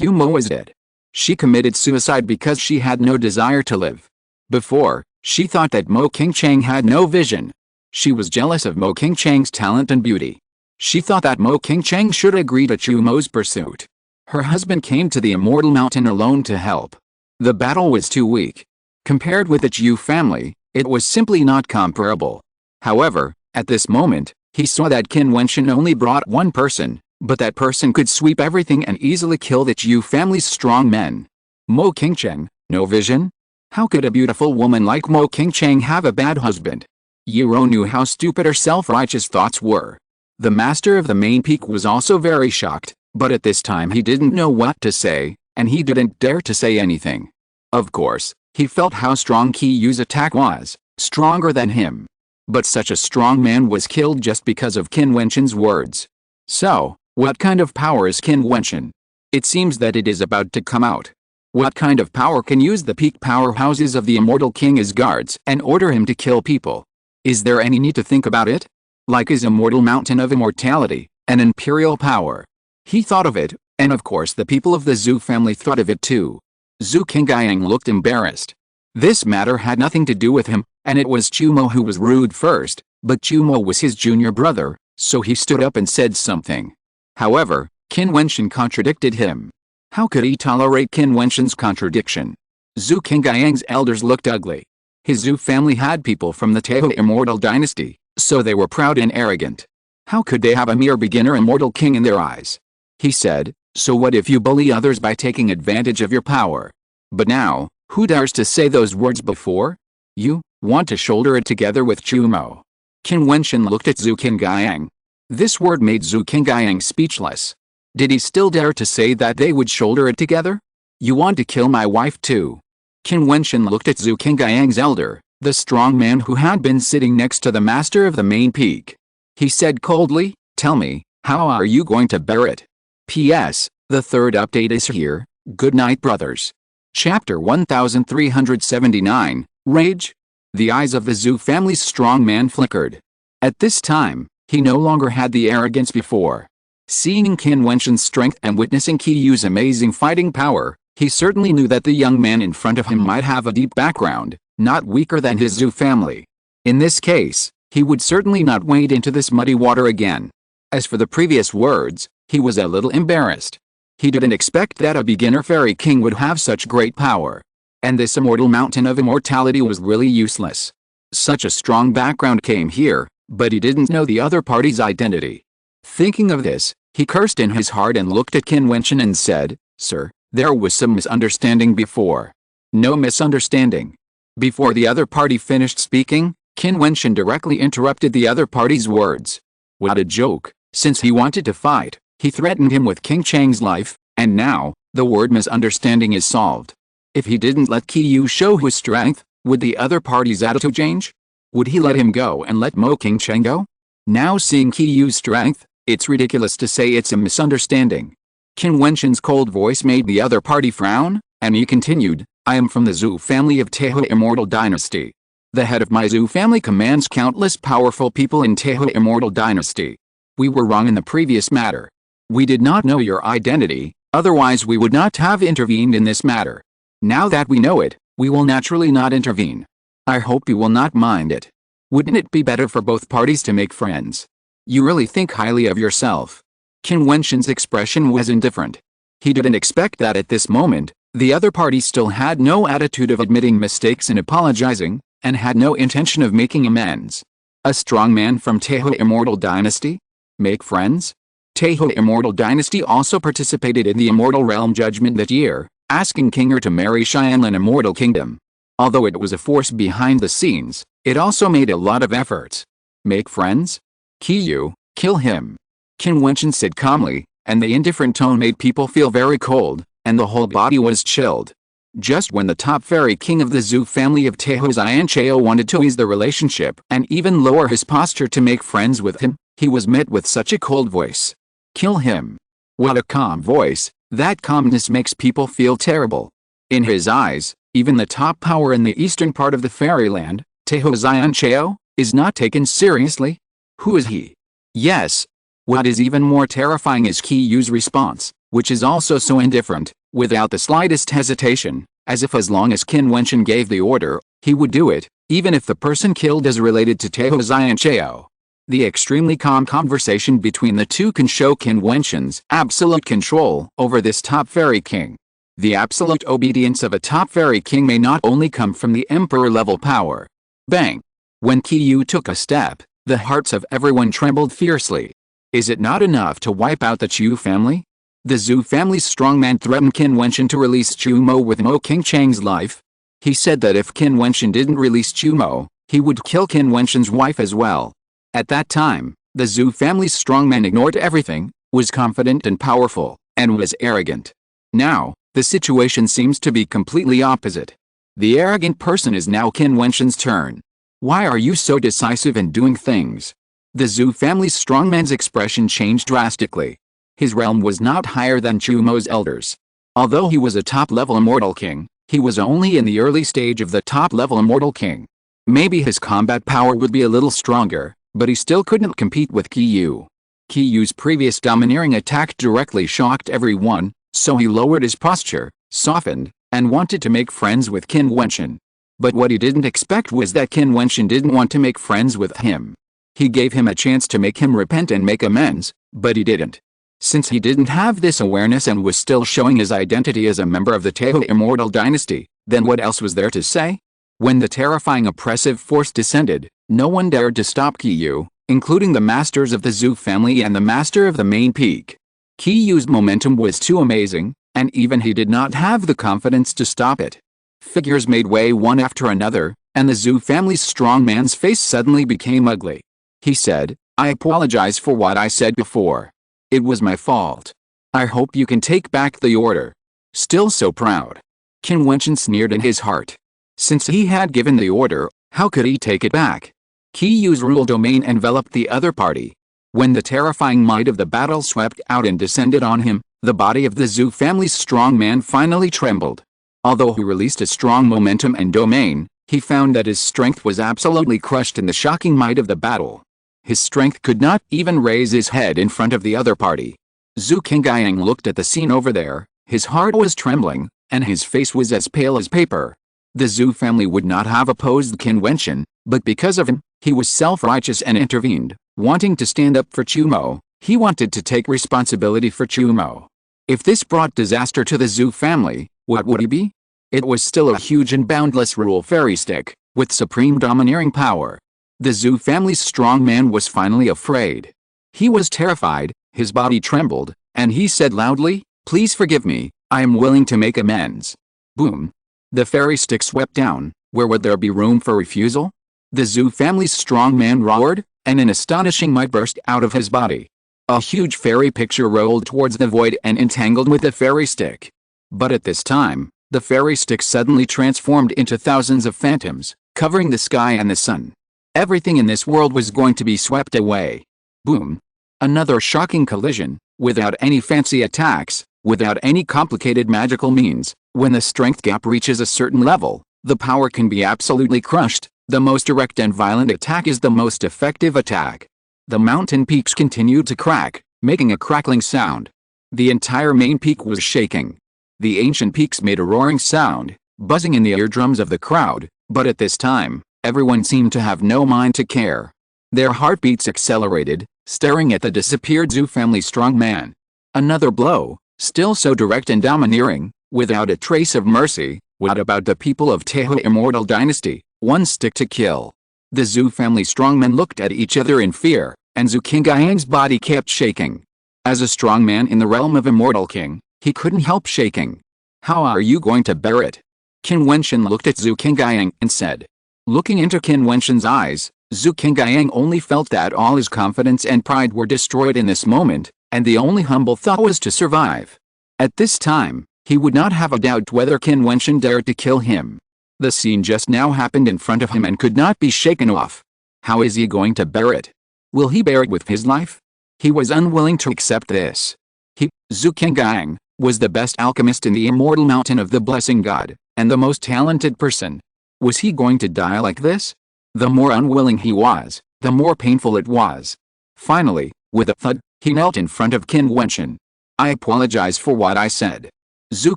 Mo was dead. She committed suicide because she had no desire to live. Before, she thought that Mo Qingchang had no vision. She was jealous of Mo Qingchang's talent and beauty. She thought that Mo Qingchang should agree to Mo's pursuit. Her husband came to the immortal mountain alone to help. The battle was too weak. Compared with the Jiu family, it was simply not comparable. However, at this moment, he saw that Qin Wentian only brought one person, but that person could sweep everything and easily kill the Jiu family's strong men. Mo Qingchang, no vision? How could a beautiful woman like Mo Qingchang have a bad husband? Yi Ro knew how stupid her self-righteous thoughts were. The master of the main peak was also very shocked, but at this time he didn't know what to say, and he didn't dare to say anything. Of course, he felt how strong Qi Yu's attack was, stronger than him. But such a strong man was killed just because of Qin Wentian's words. So, what kind of power is Qin Wentian? It seems that it is about to come out. What kind of power can use the peak powerhouses of the immortal king as guards and order him to kill people? Is there any need to think about it? Like his immortal mountain of immortality, an imperial power. He thought of it, and of course the people of the Zhu family thought of it too. Zhu Qingyang looked embarrassed. This matter had nothing to do with him, and it was Mo who was rude first, but Mo was his junior brother, so he stood up and said something. However, Qin Wentian contradicted him. How could he tolerate Qin Wentian's contradiction? Zhu Qingyang's elders looked ugly. His Zhu family had people from the Tehu immortal dynasty, so they were proud and arrogant. How could they have a mere beginner immortal king in their eyes? He said, so what if you bully others by taking advantage of your power? But now, who dares to say those words before? You want to shoulder it together with Mo? Qin Wentian looked at Zhu Qingyang. This word made Zhu Qingyang speechless. Did he still dare to say that they would shoulder it together? You want to kill my wife too? Qin Wentian looked at Zhu Qingyang's elder, the strong man who had been sitting next to the master of the main peak. He said coldly, tell me, how are you going to bear it? P.S. The third update is here. Good night, brothers. Chapter 1379, Rage. The eyes of the Zhu family's strong man flickered. At this time, he no longer had the arrogance before. Seeing Qin Wentian's strength and witnessing Qi Yu's amazing fighting power, he certainly knew that the young man in front of him might have a deep background, not weaker than his Zhu family. In this case, he would certainly not wade into this muddy water again. As for the previous words, he was a little embarrassed. He didn't expect that a beginner fairy king would have such great power. And this immortal mountain of immortality was really useless. Such a strong background came here, but he didn't know the other party's identity. Thinking of this, he cursed in his heart and looked at Qin Wentian and said, Sir, there was some misunderstanding before. No misunderstanding. Before the other party finished speaking, Qin Wentian directly interrupted the other party's words. What a joke. Since he wanted to fight, he threatened him with Qingchang's life, and now, the word misunderstanding is solved. If he didn't let Qi Yu show his strength, would the other party's attitude change? Would he let him go and let Mo Qingchang go? Now seeing Qi Yu's strength, it's ridiculous to say it's a misunderstanding. Qin Wentian's cold voice made the other party frown, and he continued, I am from the Zhu family of Tehu Immortal Dynasty. The head of my Zhu family commands countless powerful people in Tehu Immortal Dynasty. We were wrong in the previous matter. We did not know your identity, otherwise we would not have intervened in this matter. Now that we know it, we will naturally not intervene. I hope you will not mind it. Wouldn't it be better for both parties to make friends? You really think highly of yourself. Qin Wentian's expression was indifferent. He didn't expect that at this moment, the other party still had no attitude of admitting mistakes and apologizing, and had no intention of making amends. A strong man from Tehu Immortal Dynasty? Make friends? Tehu Immortal Dynasty also participated in the Immortal Realm Judgment that year, asking King Er to marry Xianlin Immortal Kingdom. Although it was a force behind the scenes, it also made a lot of efforts. Make friends? Qiyu, kill him. Qin Wentian said calmly, and the indifferent tone made people feel very cold, and the whole body was chilled. Just when the top fairy king of the Zhu family of Tehu Xianchao wanted to ease the relationship and even lower his posture to make friends with him, he was met with such a cold voice. Kill him. What a calm voice, that calmness makes people feel terrible. In his eyes, even the top power in the eastern part of the fairyland, Tehu Xianchao, is not taken seriously. Who is he? Yes. What is even more terrifying is Qiyu's response, which is also so indifferent, without the slightest hesitation, as if as long as Qin Wentian gave the order, he would do it, even if the person killed is related to Tehu Xianchao. The extremely calm conversation between the two can show Qin Wentian's absolute control over this top fairy king. The absolute obedience of a top fairy king may not only come from the emperor-level power. Bang! When Qiyu took a step, the hearts of everyone trembled fiercely. Is it not enough to wipe out the Chu family? The Zhu family's strongman threatened Qin Wentian to release Chu Mo with Mo King Chang's life. He said that if Qin Wentian didn't release Chu Mo, he would kill Qin Wentian's wife as well. At that time, the Zhu family's strongman ignored everything, was confident and powerful, and was arrogant. Now, the situation seems to be completely opposite. The arrogant person is now Qin Wentian's turn. Why are you so decisive in doing things? The Zhu family's strongman's expression changed drastically. His realm was not higher than Chu Mo's elders. Although he was a top-level immortal king, he was only in the early stage of the top-level immortal king. Maybe his combat power would be a little stronger, but he still couldn't compete with Qiyu. Qiyu's previous domineering attack directly shocked everyone, so he lowered his posture, softened, and wanted to make friends with Qin Wentian. But what he didn't expect was that Qin Wentian didn't want to make friends with him. He gave him a chance to make him repent and make amends, but he didn't. Since he didn't have this awareness and was still showing his identity as a member of the Tehu Immortal Dynasty, then what else was there to say? When the terrifying oppressive force descended, no one dared to stop Qiyu, including the masters of the Zhu family and the master of the main peak. Qiyu's momentum was too amazing, and even he did not have the confidence to stop it. Figures made way one after another, and the Zhu family's strongman's face suddenly became ugly. He said, "I apologize for what I said before. It was my fault. I hope you can take back the order." Still so proud. Qin Wentian sneered in his heart. Since he had given the order, how could he take it back? Qiyu's rule domain enveloped the other party. When the terrifying might of the battle swept out and descended on him, the body of the Zhu family's strong man finally trembled. Although he released a strong momentum and domain, he found that his strength was absolutely crushed in the shocking might of the battle. His strength could not even raise his head in front of the other party. Zhu Qingyang looked at the scene over there, his heart was trembling, and his face was as pale as paper. The Zhu family would not have opposed Qin Wentian, but because of him, he was self-righteous and intervened, wanting to stand up for Chu Mo. He wanted to take responsibility for Chu Mo. If this brought disaster to the Zhu family, what would he be? It was still a huge and boundless rule fairy stick, with supreme domineering power. The Zhu family's strong man was finally afraid. He was terrified, his body trembled, and he said loudly, "Please forgive me, I am willing to make amends." Boom. The fairy stick swept down. Where would there be room for refusal? The Zhu family's strong man roared, and an astonishing might burst out of his body. A huge fairy picture rolled towards the void and entangled with the fairy stick. But at this time, the fairy stick suddenly transformed into thousands of phantoms, covering the sky and the sun. Everything in this world was going to be swept away. Boom. Another shocking collision, without any fancy attacks, without any complicated magical means. When the strength gap reaches a certain level, the power can be absolutely crushed. The most direct and violent attack is the most effective attack. The mountain peaks continued to crack, making a crackling sound. The entire main peak was shaking. The ancient peaks made a roaring sound, buzzing in the eardrums of the crowd, but at this time, everyone seemed to have no mind to care. Their heartbeats accelerated, staring at the disappeared Zhu family strongman. Another blow, still so direct and domineering, without a trace of mercy. What about the people of Tehu Immortal Dynasty? One stick to kill. The Zhu family strongmen looked at each other in fear, and Zhu Qingyang's body kept shaking. As a strong man in the realm of Immortal King, he couldn't help shaking. How are you going to bear it? Qin Wentian looked at Zhu Qingyang and said. Looking into Qin Wentian's eyes, Zhu Qingyang only felt that all his confidence and pride were destroyed in this moment, and the only humble thought was to survive. At this time, he would not have a doubt whether Qin Wentian dared to kill him. The scene just now happened in front of him and could not be shaken off. How is he going to bear it? Will he bear it with his life? He was unwilling to accept this. He, Zhu Qingyang, was the best alchemist in the immortal mountain of the blessing god, and the most talented person. Was he going to die like this? The more unwilling he was, the more painful it was. Finally, with a thud, he knelt in front of Qin Wentian. I apologize for what I said. Zhu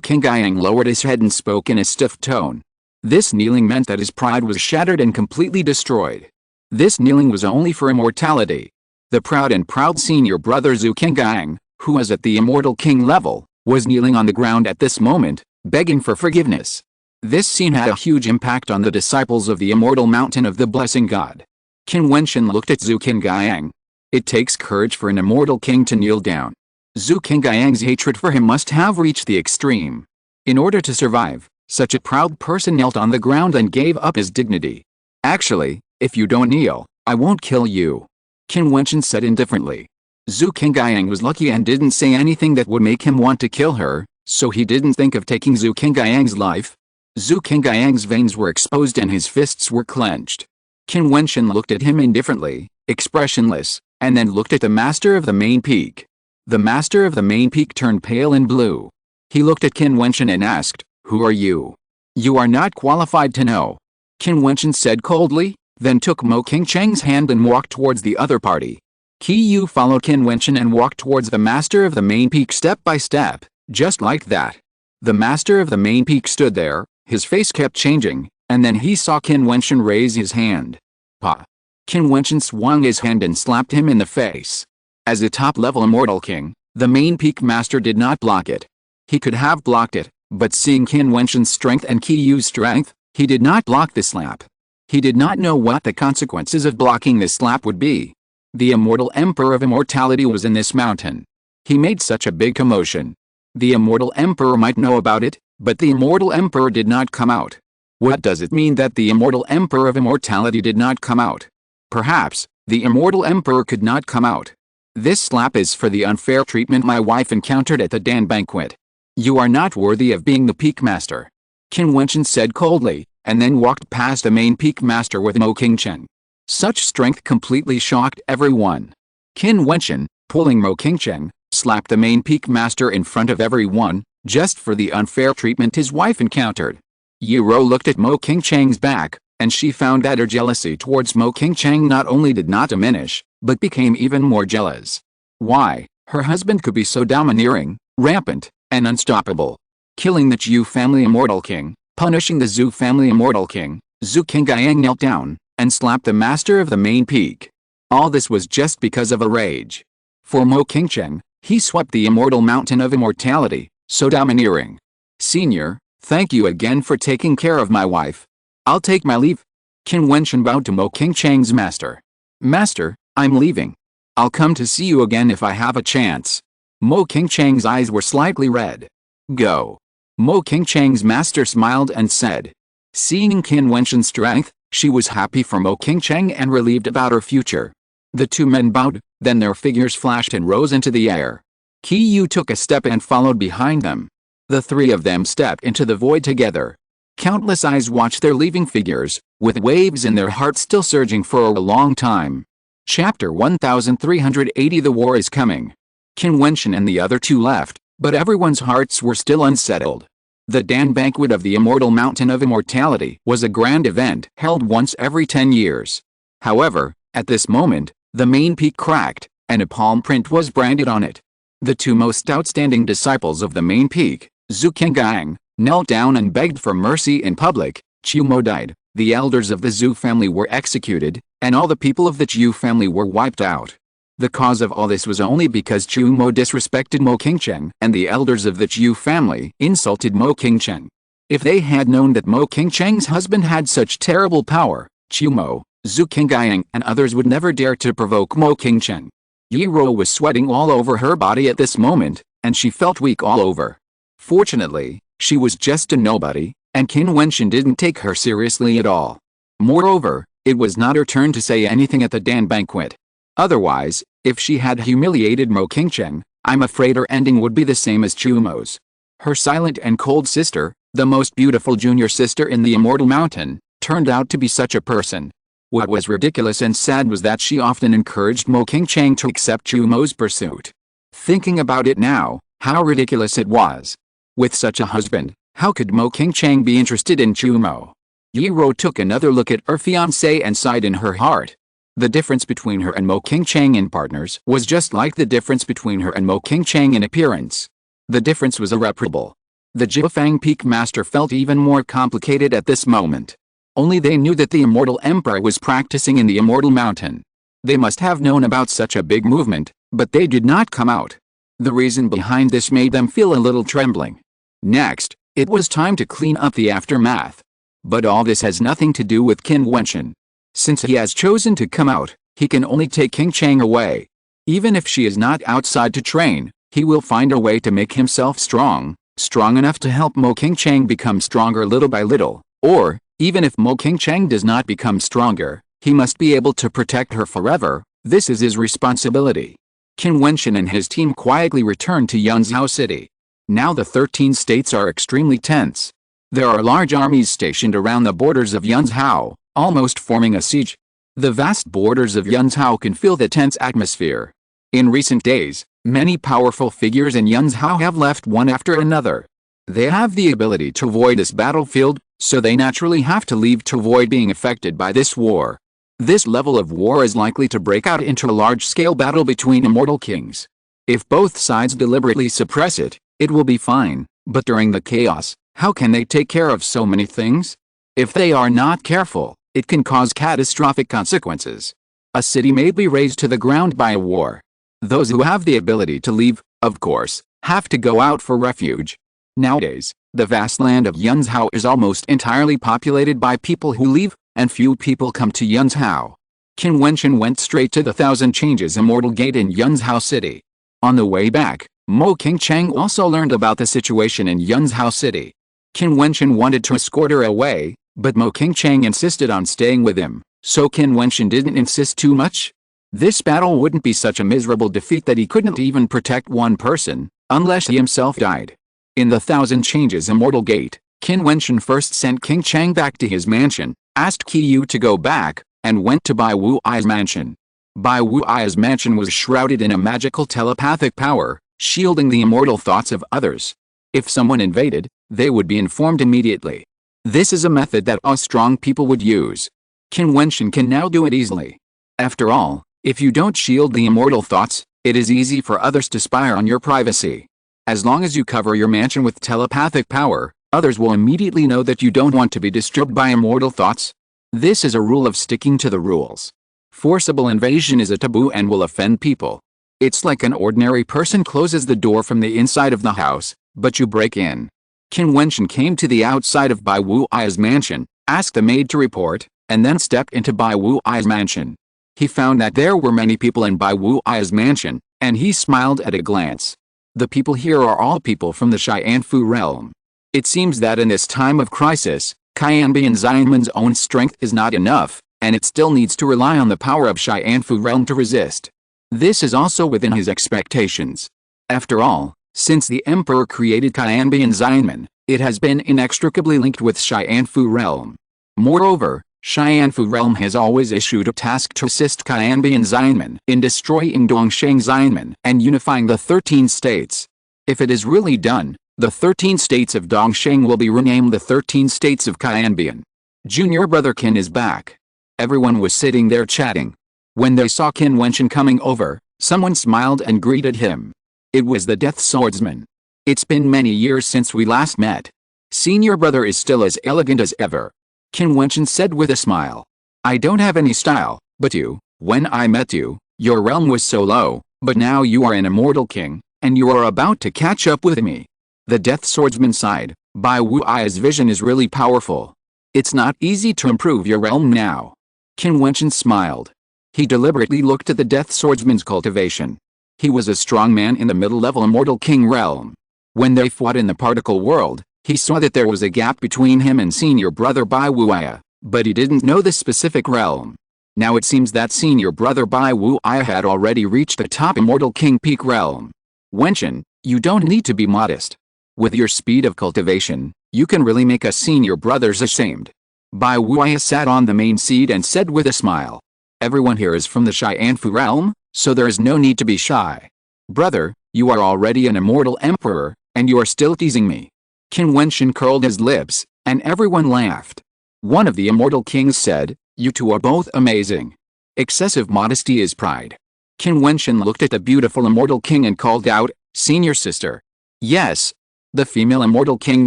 Qingyang lowered his head and spoke in a stiff tone. This kneeling meant that his pride was shattered and completely destroyed. This kneeling was only for immortality. The proud senior brother Zhu Qingyang, who was at the Immortal King level, was kneeling on the ground at this moment, begging for forgiveness. This scene had a huge impact on the disciples of the Immortal Mountain of the Blessing God. Qin Wentian looked at Zhu Qingyang. It takes courage for an Immortal King to kneel down. Zhu Qingyang's hatred for him must have reached the extreme. In order to survive, such a proud person knelt on the ground and gave up his dignity. Actually, if you don't kneel, I won't kill you. Qin Wentian said indifferently. Zhu Qingyang was lucky and didn't say anything that would make him want to kill her, so he didn't think of taking Zhu Qingyang's life. Zhu Qingyang's veins were exposed and his fists were clenched. Qin Wentian looked at him indifferently, expressionless, and then looked at the master of the main peak. The master of the main peak turned pale and blue. He looked at Qin Wentian and asked, "Who are you?" "You are not qualified to know," Qin Wentian said coldly, then took Mo Qingcheng's hand and walked towards the other party. Qi Yu followed Qin Wentian and walked towards the master of the main peak step by step, just like that. The master of the main peak stood there, his face kept changing, and then he saw Qin Wentian raise his hand. Pa! Qin Wentian swung his hand and slapped him in the face. As a top-level Immortal King, the main peak master did not block it. He could have blocked it, but seeing Qin Wentian's strength and Qi Yu's strength, he did not block the slap. He did not know what the consequences of blocking this slap would be. The Immortal Emperor of Immortality was in this mountain. He made such a big commotion. The Immortal Emperor might know about it, but the Immortal Emperor did not come out. What does it mean that the Immortal Emperor of Immortality did not come out? Perhaps, the Immortal Emperor could not come out. This slap is for the unfair treatment my wife encountered at the Dan banquet. You are not worthy of being the Peak Master, Qin Wentian said coldly, and then walked past the main Peak Master with Mo Qingcheng. Such strength completely shocked everyone. Qin Wentian, pulling Mo Qingcheng, slapped the main Peak Master in front of everyone, just for the unfair treatment his wife encountered. Yiro looked at Mo Qingcheng's back, and she found that her jealousy towards Mo Qingcheng not only did not diminish, but became even more jealous. Why, her husband could be so domineering, rampant, and unstoppable. Killing the Jiu family Immortal King, punishing the Zhu family Immortal King, Zhu Qingyang knelt down, and slapped the master of the main peak. All this was just because of a rage. For Mo Qingcheng, he swept the Immortal Mountain of Immortality, so domineering. Senior, thank you again for taking care of my wife. I'll take my leave. Qin Wentian bowed to Mo Qingcheng's master. Master, I'm leaving. I'll come to see you again if I have a chance. Mo Qingcheng's eyes were slightly red. Go. Mo Qingcheng's master smiled and said. Seeing Qin Wentian's strength, she was happy for Mo Qingcheng and relieved about her future. The two men bowed, then their figures flashed and rose into the air. Qi Yu took a step and followed behind them. The three of them stepped into the void together. Countless eyes watched their leaving figures, with waves in their hearts still surging for a long time. Chapter 1380 The War is Coming. Qin Wentian and the other two left, but everyone's hearts were still unsettled. The Dan Banquet of the Immortal Mountain of Immortality was a grand event held once every 10 years. However, at this moment, the main peak cracked, and a palm print was branded on it. The two most outstanding disciples of the main peak, Zhu Qingyang, knelt down and begged for mercy in public. Qiumo died, the elders of the Zhu family were executed, and all the people of the Jiu family were wiped out. The cause of all this was only because Qiumo disrespected Mo Qingcheng, and the elders of the Jiu family insulted Mo Qingcheng. If they had known that Mo Qingcheng's husband had such terrible power, Qiumo, Zhu Qingyang and others would never dare to provoke Mo Qingcheng. Yi-Ro was sweating all over her body at this moment, and she felt weak all over. Fortunately, she was just a nobody, and Qin Wentian didn't take her seriously at all. Moreover, it was not her turn to say anything at the Dan banquet. Otherwise, if she had humiliated Mo Qingcheng, I'm afraid her ending would be the same as Chumo's. Her silent and cold sister, the most beautiful junior sister in the Immortal Mountain, turned out to be such a person. What was ridiculous and sad was that she often encouraged Mo Qingcheng to accept Chumo's pursuit. Thinking about it now, how ridiculous it was. With such a husband, how could Mo Qingcheng be interested in Chumo? Yi-Ro took another look at her fiancé and sighed in her heart. The difference between her and Mo Qingcheng in partners was just like the difference between her and Mo Qingcheng in appearance. The difference was irreparable. The Jiufang Peak Master felt even more complicated at this moment. Only they knew that the Immortal Emperor was practicing in the Immortal Mountain. They must have known about such a big movement, but they did not come out. The reason behind this made them feel a little trembling. Next, it was time to clean up the aftermath. But all this has nothing to do with Qin Wentian. Since he has chosen to come out, he can only take Qingcheng away. Even if she is not outside to train, he will find a way to make himself strong enough to help Mo Qingcheng become stronger little by little. Or, even if Mo Qingcheng does not become stronger, he must be able to protect her forever. This is his responsibility. Qin Wentian and his team quietly returned to Yunzhou City. Now the 13 states are extremely tense. There are large armies stationed around the borders of Yunzhou, almost forming a siege. The vast borders of Yunzhou can feel the tense atmosphere. In recent days, many powerful figures in Yunzhou have left one after another. They have the ability to avoid this battlefield, so they naturally have to leave to avoid being affected by this war. This level of war is likely to break out into a large-scale battle between immortal kings. If both sides deliberately suppress it, it will be fine, but during the chaos, how can they take care of so many things? If they are not careful, it can cause catastrophic consequences. A city may be razed to the ground by a war. Those who have the ability to leave, of course, have to go out for refuge. Nowadays, the vast land of Yunzhou is almost entirely populated by people who leave, and few people come to Yunzhou. Qin Wentian went straight to the Thousand Changes Immortal Gate in Yunzhou City. On the way back, Mo Qingcheng also learned about the situation in Yunzhou City. Qin Wentian wanted to escort her away, but Mo Qingcheng insisted on staying with him, so Qin Wentian didn't insist too much. This battle wouldn't be such a miserable defeat that he couldn't even protect one person, unless he himself died. In the Thousand Changes Immortal Gate, Qin Wentian first sent Qingcheng back to his mansion, asked Qiyu to go back, and went to Bai Wuai's mansion. Bai Wuai's mansion was shrouded in a magical telepathic power, shielding the immortal thoughts of others. If someone invaded, they would be informed immediately. This is a method that us strong people would use. Qin Wentian can now do it easily. After all, if you don't shield the immortal thoughts, it is easy for others to spy on your privacy. As long as you cover your mansion with telepathic power, others will immediately know that you don't want to be disturbed by immortal thoughts. This is a rule of sticking to the rules. Forcible invasion is a taboo and will offend people. It's like an ordinary person closes the door from the inside of the house, but you break in. Qin Wentian came to the outside of Bai Wuai's mansion, asked the maid to report, and then stepped into Bai Wuai's mansion. He found that there were many people in Bai Wuai's mansion, and he smiled at a glance. The people here are all people from the Xianfu realm. It seems that in this time of crisis, Qianbian Xianmen's own strength is not enough, and it still needs to rely on the power of Xianfu realm to resist. This is also within his expectations. After all, since the Emperor created Qianbian Xianmen, it has been inextricably linked with Xianfu realm. Moreover, Xianfu realm has always issued a task to assist Qianbian Xianmen in destroying Dongsheng Xianmen and unifying the 13 states. If it is really done, the 13 states of Dongsheng will be renamed the 13 states of Qianbian. Junior brother Qin is back. Everyone was sitting there chatting. When they saw Qin Wentian coming over, someone smiled and greeted him. It was the Death Swordsman. It's been many years since we last met. Senior brother is still as elegant as ever. Qin Wentian said with a smile. I don't have any style, but when I met you, your realm was so low, but now you are an immortal king, and you are about to catch up with me. The Death Swordsman sighed. Bai Wuai's vision is really powerful. It's not easy to improve your realm now. Qin Wentian smiled. He deliberately looked at the Death Swordsman's cultivation. He was a strong man in the middle-level Immortal King realm. When they fought in the particle world, he saw that there was a gap between him and senior brother Bai Wuya, but he didn't know the specific realm. Now it seems that senior brother Bai Wuya had already reached the top Immortal King peak realm. Wentian, you don't need to be modest. With your speed of cultivation, you can really make us senior brothers ashamed. Bai Wuya sat on the main seat and said with a smile. Everyone here is from the Xianfu realm, so there is no need to be shy. Brother, you are already an immortal emperor, and you are still teasing me. Qin Wentian curled his lips, and everyone laughed. One of the immortal kings said, you two are both amazing. Excessive modesty is pride. Qin Wentian looked at the beautiful immortal king and called out, senior sister. Yes. The female immortal king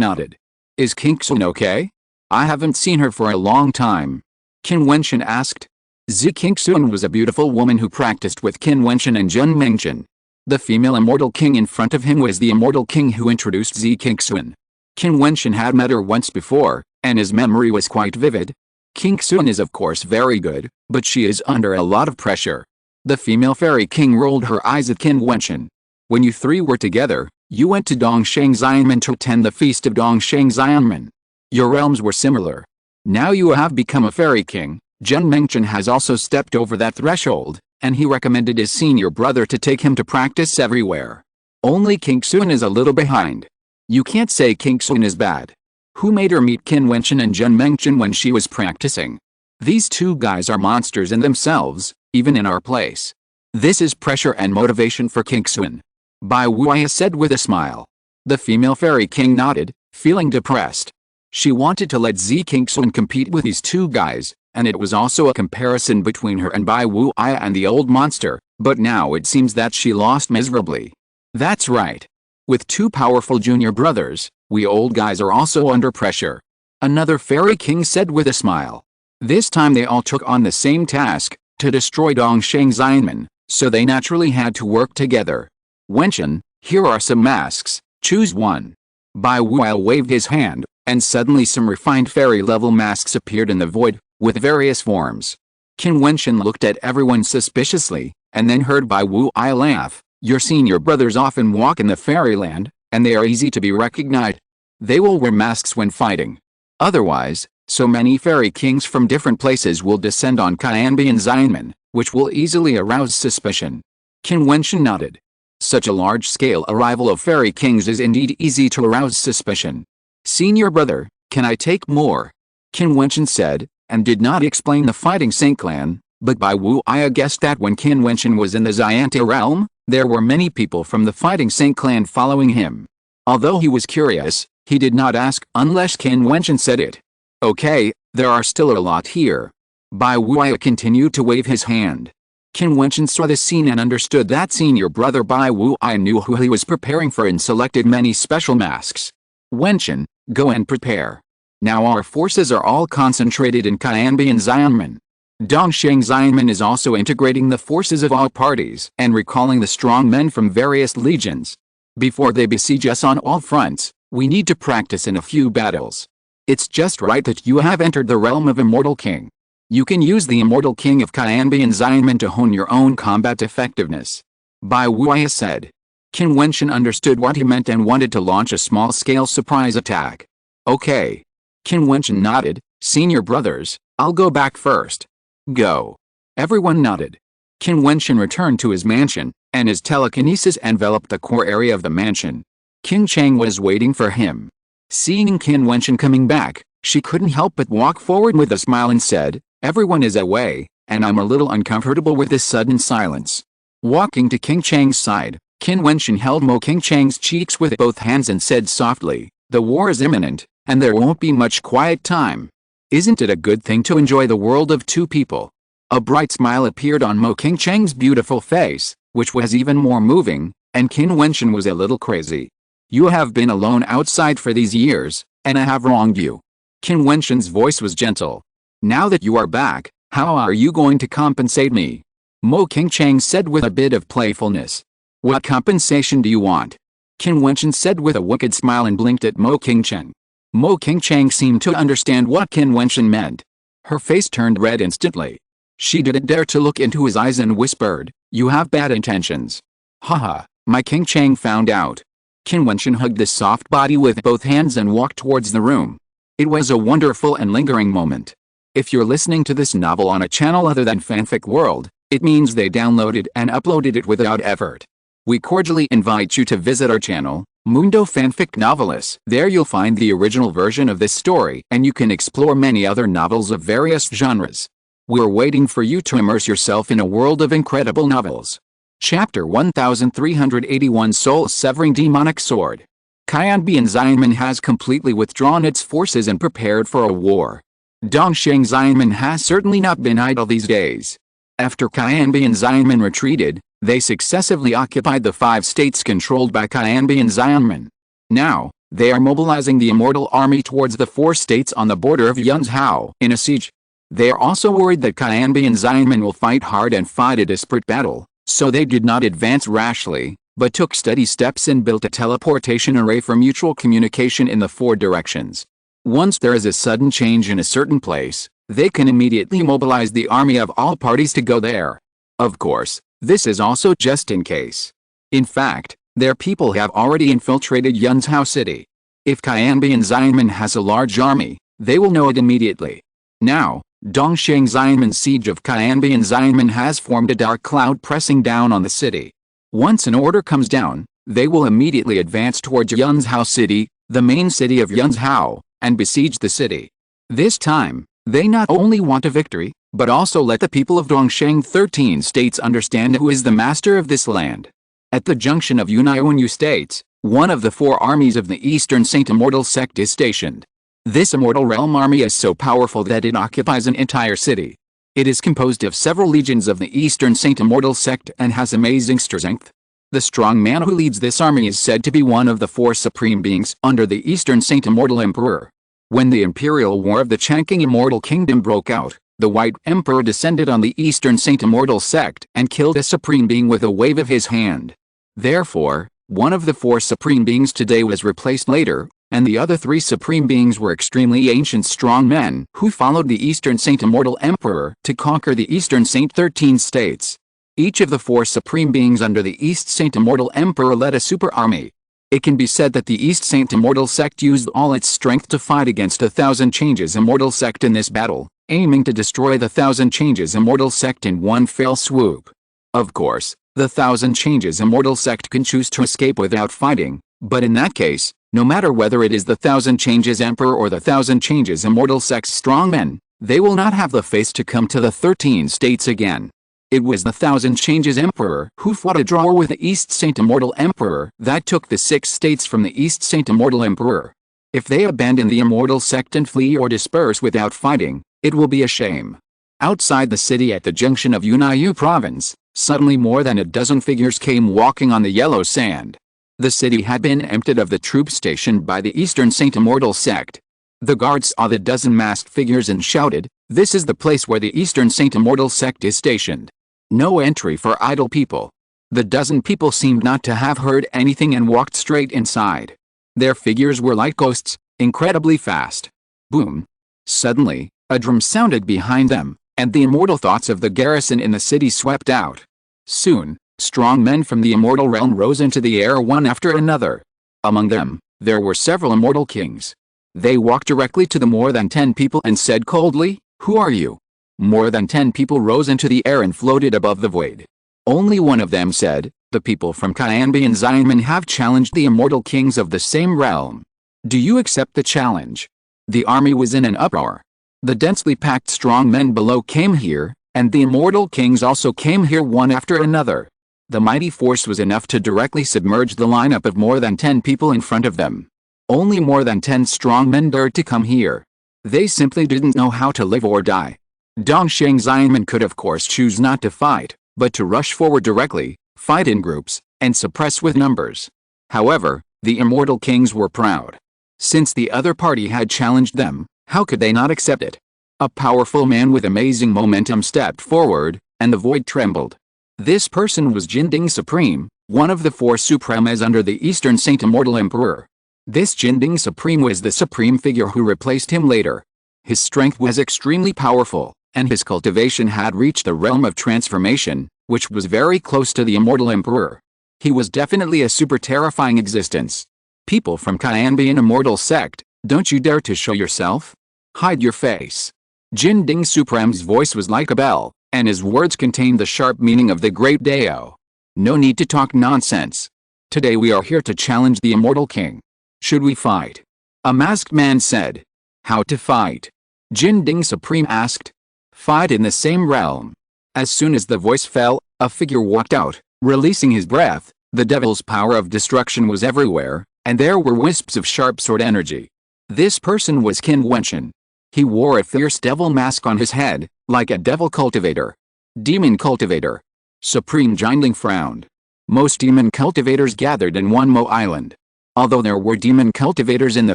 nodded. Is Qingxun okay? I haven't seen her for a long time. Qin Wentian asked. Qingxun was a beautiful woman who practiced with Qin Wentian and Zhen Mengchen. The female immortal king in front of him was the immortal king who introduced Qingxun. Qin Wentian had met her once before, and his memory was quite vivid. Qingxun is of course very good, but she is under a lot of pressure. The female fairy king rolled her eyes at Qin Wentian. When you three were together, you went to Dongsheng Xianmen to attend the feast of Dongsheng Xianmen. Your realms were similar. Now you have become a fairy king. Zhen Mengchen has also stepped over that threshold, and he recommended his senior brother to take him to practice everywhere. Only Qingxun is a little behind. You can't say Qingxun is bad. Who made her meet Qin Wentian and Zhen Mengchen when she was practicing? These two guys are monsters in themselves, even in our place. This is pressure and motivation for Qingxun. Bai Wuya said with a smile. The female fairy king nodded, feeling depressed. She wanted to let Qingxun compete with these two guys, and it was also a comparison between her and Bai Wuya and the old monster, but now it seems that she lost miserably. That's right. With two powerful junior brothers, we old guys are also under pressure. Another fairy king said with a smile. This time they all took on the same task, to destroy Dongsheng Xianmen, so they naturally had to work together. Wentian, here are some masks, choose one. Bai Wuya waved his hand, and suddenly some refined fairy-level masks appeared in the void, with various forms. Qin Wentian looked at everyone suspiciously, and then heard Bai Wuya laugh. Your senior brothers often walk in the fairyland, and they are easy to be recognized. They will wear masks when fighting. Otherwise, so many fairy kings from different places will descend on Qianbian Xianmen, which will easily arouse suspicion. Qin Wentian nodded. Such a large-scale arrival of fairy kings is indeed easy to arouse suspicion. Senior brother, can I take more? Qin Wentian said, and did not explain the Fighting Saint clan, but Bai Wuya guessed that when Qin Wentian was in the Xianta realm, there were many people from the Fighting Saint clan following him. Although he was curious, he did not ask unless Qin Wentian said it. Okay, there are still a lot here. Bai Wuya continued to wave his hand. Qin Wentian saw the scene and understood that senior brother Bai Wuya knew who he was preparing for and selected many special masks. Wentian, go and prepare. Now our forces are all concentrated in Qianbian Xianmen. Dongsheng Xianmen is also integrating the forces of all parties and recalling the strong men from various legions. Before they besiege us on all fronts, we need to practice in a few battles. It's just right that you have entered the realm of Immortal King. You can use the Immortal King of Qianbian Xianmen to hone your own combat effectiveness. Bai Wuya said. Qin Wentian understood what he meant and wanted to launch a small-scale surprise attack. Okay. Qin Wentian nodded. Senior brothers, I'll go back first. Go. Everyone nodded. Qin Wentian returned to his mansion, and his telekinesis enveloped the core area of the mansion. Qin Chang was waiting for him. Seeing Qin Wentian coming back, she couldn't help but walk forward with a smile and said, everyone is away, and I'm a little uncomfortable with this sudden silence. Walking to Qin Chang's side, Qin Wentian held Mo Qin Chang's cheeks with both hands and said softly, the war is imminent, and there won't be much quiet time. Isn't it a good thing to enjoy the world of two people? A bright smile appeared on Mo Qin Chang's beautiful face, which was even more moving, and Qin Wentian was a little crazy. You have been alone outside for these years, and I have wronged you. Qin Wentian's voice was gentle. Now that you are back, how are you going to compensate me? Mo Qin Chang said with a bit of playfulness. What compensation do you want? Qin Wentian said with a wicked smile and blinked at Mo Qin Chang. Mo Qin Chang seemed to understand what Qin Wentian meant. Her face turned red instantly. She didn't dare to look into his eyes and whispered, "You have bad intentions." Haha, my King Chang found out. Qin Wentian hugged the soft body with both hands and walked towards the room. It was a wonderful and lingering moment. If you're listening to this novel on a channel other than Fanfic World, it means they downloaded and uploaded it without effort. We cordially invite you to visit our channel, Mundo Fanfic Novelis. There you'll find the original version of this story and you can explore many other novels of various genres. We're waiting for you to immerse yourself in a world of incredible novels. Chapter 1381 Soul-Severing Demonic Sword. Qian Wentian has completely withdrawn its forces and prepared for a war. Dongsheng Xianmen has certainly not been idle these days. After Qian Wentian retreated, they successively occupied the 5 states controlled by Qian Wentian. Now, they are mobilizing the immortal army towards the 4 states on the border of Yunzhou in a siege. They are also worried that Qian Wentian will fight hard and fight a desperate battle, so they did not advance rashly, but took steady steps and built a teleportation array for mutual communication in the 4 directions. Once there is a sudden change in a certain place, they can immediately mobilize the army of all parties to go there. Of course, this is also just in case. In fact, their people have already infiltrated Yunzhou city. If Qian Wentian has a large army, they will know it immediately. Now, Dongsheng Xianmen's siege of Qian Wentian has formed a dark cloud pressing down on the city. Once an order comes down, they will immediately advance towards Yunzhou city, the main city of Yunzhou, and besiege the city. This time, they not only want a victory, but also let the people of Dongsheng 13 states understand who is the master of this land. At the junction of Yunaiyu states, one of the 4 armies of the Eastern Saint Immortal sect is stationed. This Immortal Realm army is so powerful that it occupies an entire city. It is composed of several legions of the Eastern Saint Immortal sect and has amazing strength. The strong man who leads this army is said to be one of the 4 supreme beings under the Eastern Saint Immortal Emperor. When the Imperial War of the Changqing Immortal Kingdom broke out, the White Emperor descended on the Eastern Saint Immortal sect and killed a supreme being with a wave of his hand. Therefore, one of the 4 supreme beings today was replaced later, and the other 3 supreme beings were extremely ancient strong men who followed the Eastern Saint Immortal Emperor to conquer the Eastern Saint 13 states. Each of the 4 supreme beings under the East Saint Immortal Emperor led a super army. It can be said that the East Saint Immortal sect used all its strength to fight against the 1000 Changes Immortal sect in this battle, aiming to destroy the 1000 Changes Immortal sect in one fell swoop. Of course, the 1000 Changes Immortal sect can choose to escape without fighting, but in that case, no matter whether it is the 1000 Changes Emperor or the 1000 Changes Immortal sect's strong men, they will not have the face to come to the 13 states again. It was the 1000 Changes Emperor who fought a draw with the East Saint Immortal Emperor that took the 6 states from the East Saint Immortal Emperor. If they abandon the Immortal sect and flee or disperse without fighting, it will be a shame. Outside the city at the junction of Yunaiyu province, suddenly more than a dozen figures came walking on the yellow sand. The city had been emptied of the troops stationed by the Eastern Saint Immortal sect. The guards saw the dozen masked figures and shouted, "This is the place where the Eastern Saint Immortal sect is stationed. No entry for idle people." The dozen people seemed not to have heard anything and walked straight inside. Their figures were like ghosts, incredibly fast. Boom! Suddenly, a drum sounded behind them, and the immortal thoughts of the garrison in the city swept out. Soon, strong men from the immortal realm rose into the air one after another. Among them, there were several immortal kings. They walked directly to the more than 10 people and said coldly, "Who are you?" More than 10 people rose into the air and floated above the void. Only one of them said, "The people from Qian Wentian have challenged the immortal kings of the same realm. Do you accept the challenge?" The army was in an uproar. The densely packed strong men below came here, and the immortal kings also came here one after another. The mighty force was enough to directly submerge the lineup of more than 10 people in front of them. Only more than 10 strong men dared to come here. They simply didn't know how to live or die. Dongsheng Xianmen could of course choose not to fight, but to rush forward directly, fight in groups, and suppress with numbers. However, the immortal kings were proud. Since the other party had challenged them, how could they not accept it? A powerful man with amazing momentum stepped forward, and the void trembled. This person was Jinding Supreme, one of the 4 Supremes under the Eastern Saint Immortal Emperor. This Jinding Supreme was the supreme figure who replaced him later. His strength was extremely powerful, and his cultivation had reached the realm of transformation, which was very close to the immortal emperor. He was definitely a super terrifying existence. People from Qianbian immortal sect, don't you dare to show yourself? Hide your face. Jin Ding Supreme's voice was like a bell, and his words contained the sharp meaning of the great Dao. No need to talk nonsense. Today we are here to challenge the immortal king. Should we fight? A masked man said. How to fight? Jin Ding Supreme asked. Fight in the same realm. As soon as the voice fell, a figure walked out, releasing his breath. The devil's power of destruction was everywhere, and there were wisps of sharp sword energy. This person was Qin Wentian. He wore a fierce devil mask on his head, like a devil cultivator. Demon cultivator. Supreme Jiangling frowned. Most demon cultivators gathered in one Mo Island. Although there were demon cultivators in the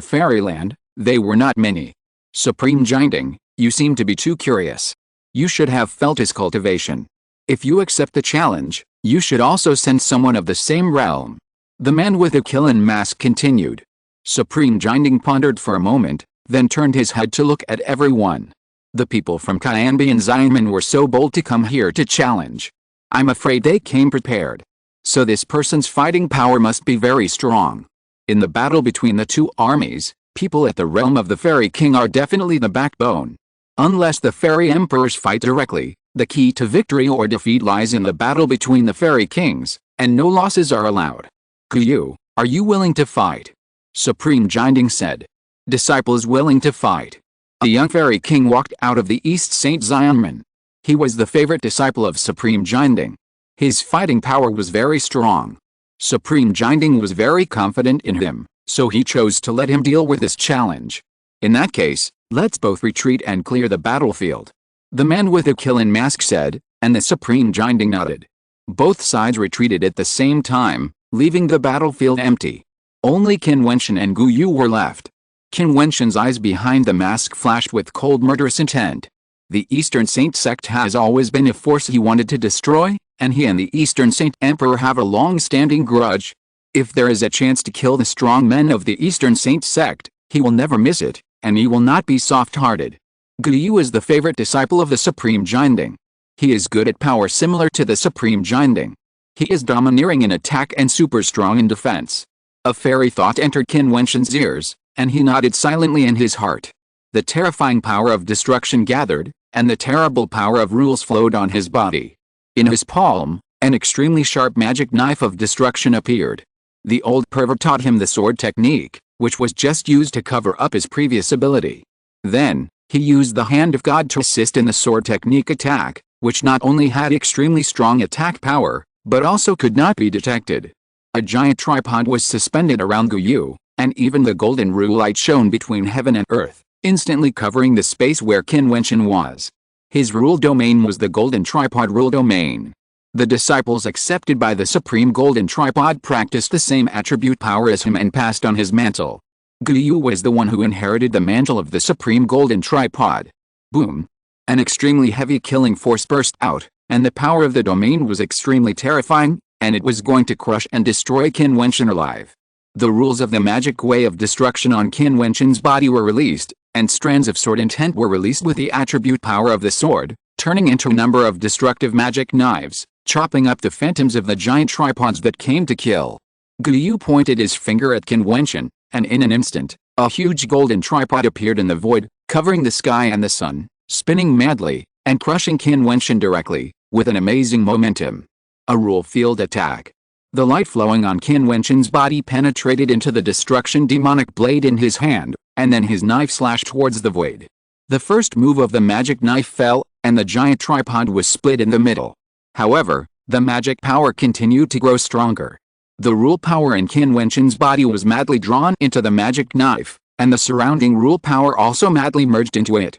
fairyland, they were not many. Supreme Jiangling, you seem to be too curious. You should have felt his cultivation. If you accept the challenge, you should also send someone of the same realm. The man with the Qin mask continued. Supreme Jiangling pondered for a moment, then turned his head to look at everyone. The people from Qianbian Xianmen were so bold to come here to challenge. I'm afraid they came prepared. So this person's fighting power must be very strong. In the battle between the two armies, people at the realm of the Fairy King are definitely the backbone. Unless the Fairy Emperors fight directly, the key to victory or defeat lies in the battle between the Fairy Kings, and no losses are allowed. Guyu, are you willing to fight? Supreme Jiangling said. Disciple is willing to fight. A young Fairy King walked out of the East Saint Xianmen. He was the favorite disciple of Supreme Jiangling. His fighting power was very strong. Supreme Jiangling was very confident in him, so he chose to let him deal with this challenge. In that case, let's both retreat and clear the battlefield. The man with the Qin mask said, and the Supreme Jiangling nodded. Both sides retreated at the same time, leaving the battlefield empty. Only Qin Wentian and Guyu were left. Qin Wentian's eyes behind the mask flashed with cold murderous intent. The Eastern Saint sect has always been a force he wanted to destroy, and he and the Eastern Saint Emperor have a long-standing grudge. If there is a chance to kill the strong men of the Eastern Saint sect, he will never miss it, and he will not be soft-hearted. Guyu is the favorite disciple of the Supreme Jiangling. He is good at power similar to the Supreme Jiangling. He is domineering in attack and super strong in defense. A fairy thought entered Qin Wentian's ears, and he nodded silently in his heart. The terrifying power of destruction gathered, and the terrible power of rules flowed on his body. In his palm, an extremely sharp magic knife of destruction appeared. The old pervert taught him the sword technique, which was just used to cover up his previous ability. Then, he used the hand of God to assist in the sword technique attack, which not only had extremely strong attack power, but also could not be detected. A giant tripod was suspended around Guyu, and even the golden rule light shone between heaven and earth, instantly covering the space where Qin Wentian was. His rule domain was the golden tripod rule domain. The disciples accepted by the supreme golden tripod practiced the same attribute power as him and passed on his mantle. Guyu was the one who inherited the mantle of the supreme golden tripod. Boom! An extremely heavy killing force burst out, and the power of the domain was extremely terrifying, and it was going to crush and destroy Qin Wentian alive. The rules of the magic way of destruction on Qin Wentian's body were released, and strands of sword intent were released with the attribute power of the sword, turning into a number of destructive magic knives, chopping up the phantoms of the giant tripods that came to kill. Guyu pointed his finger at Qin Wentian, and in an instant, a huge golden tripod appeared in the void, covering the sky and the sun, spinning madly, and crushing Qin Wentian directly, with an amazing momentum. A rule field attack. The light flowing on Qin Wentian's body penetrated into the destruction demonic blade in his hand, and then his knife slashed towards the void. The first move of the magic knife fell, and the giant tripod was split in the middle. However, the magic power continued to grow stronger. The rule power in Qin Wentian's body was madly drawn into the magic knife, and the surrounding rule power also madly merged into it.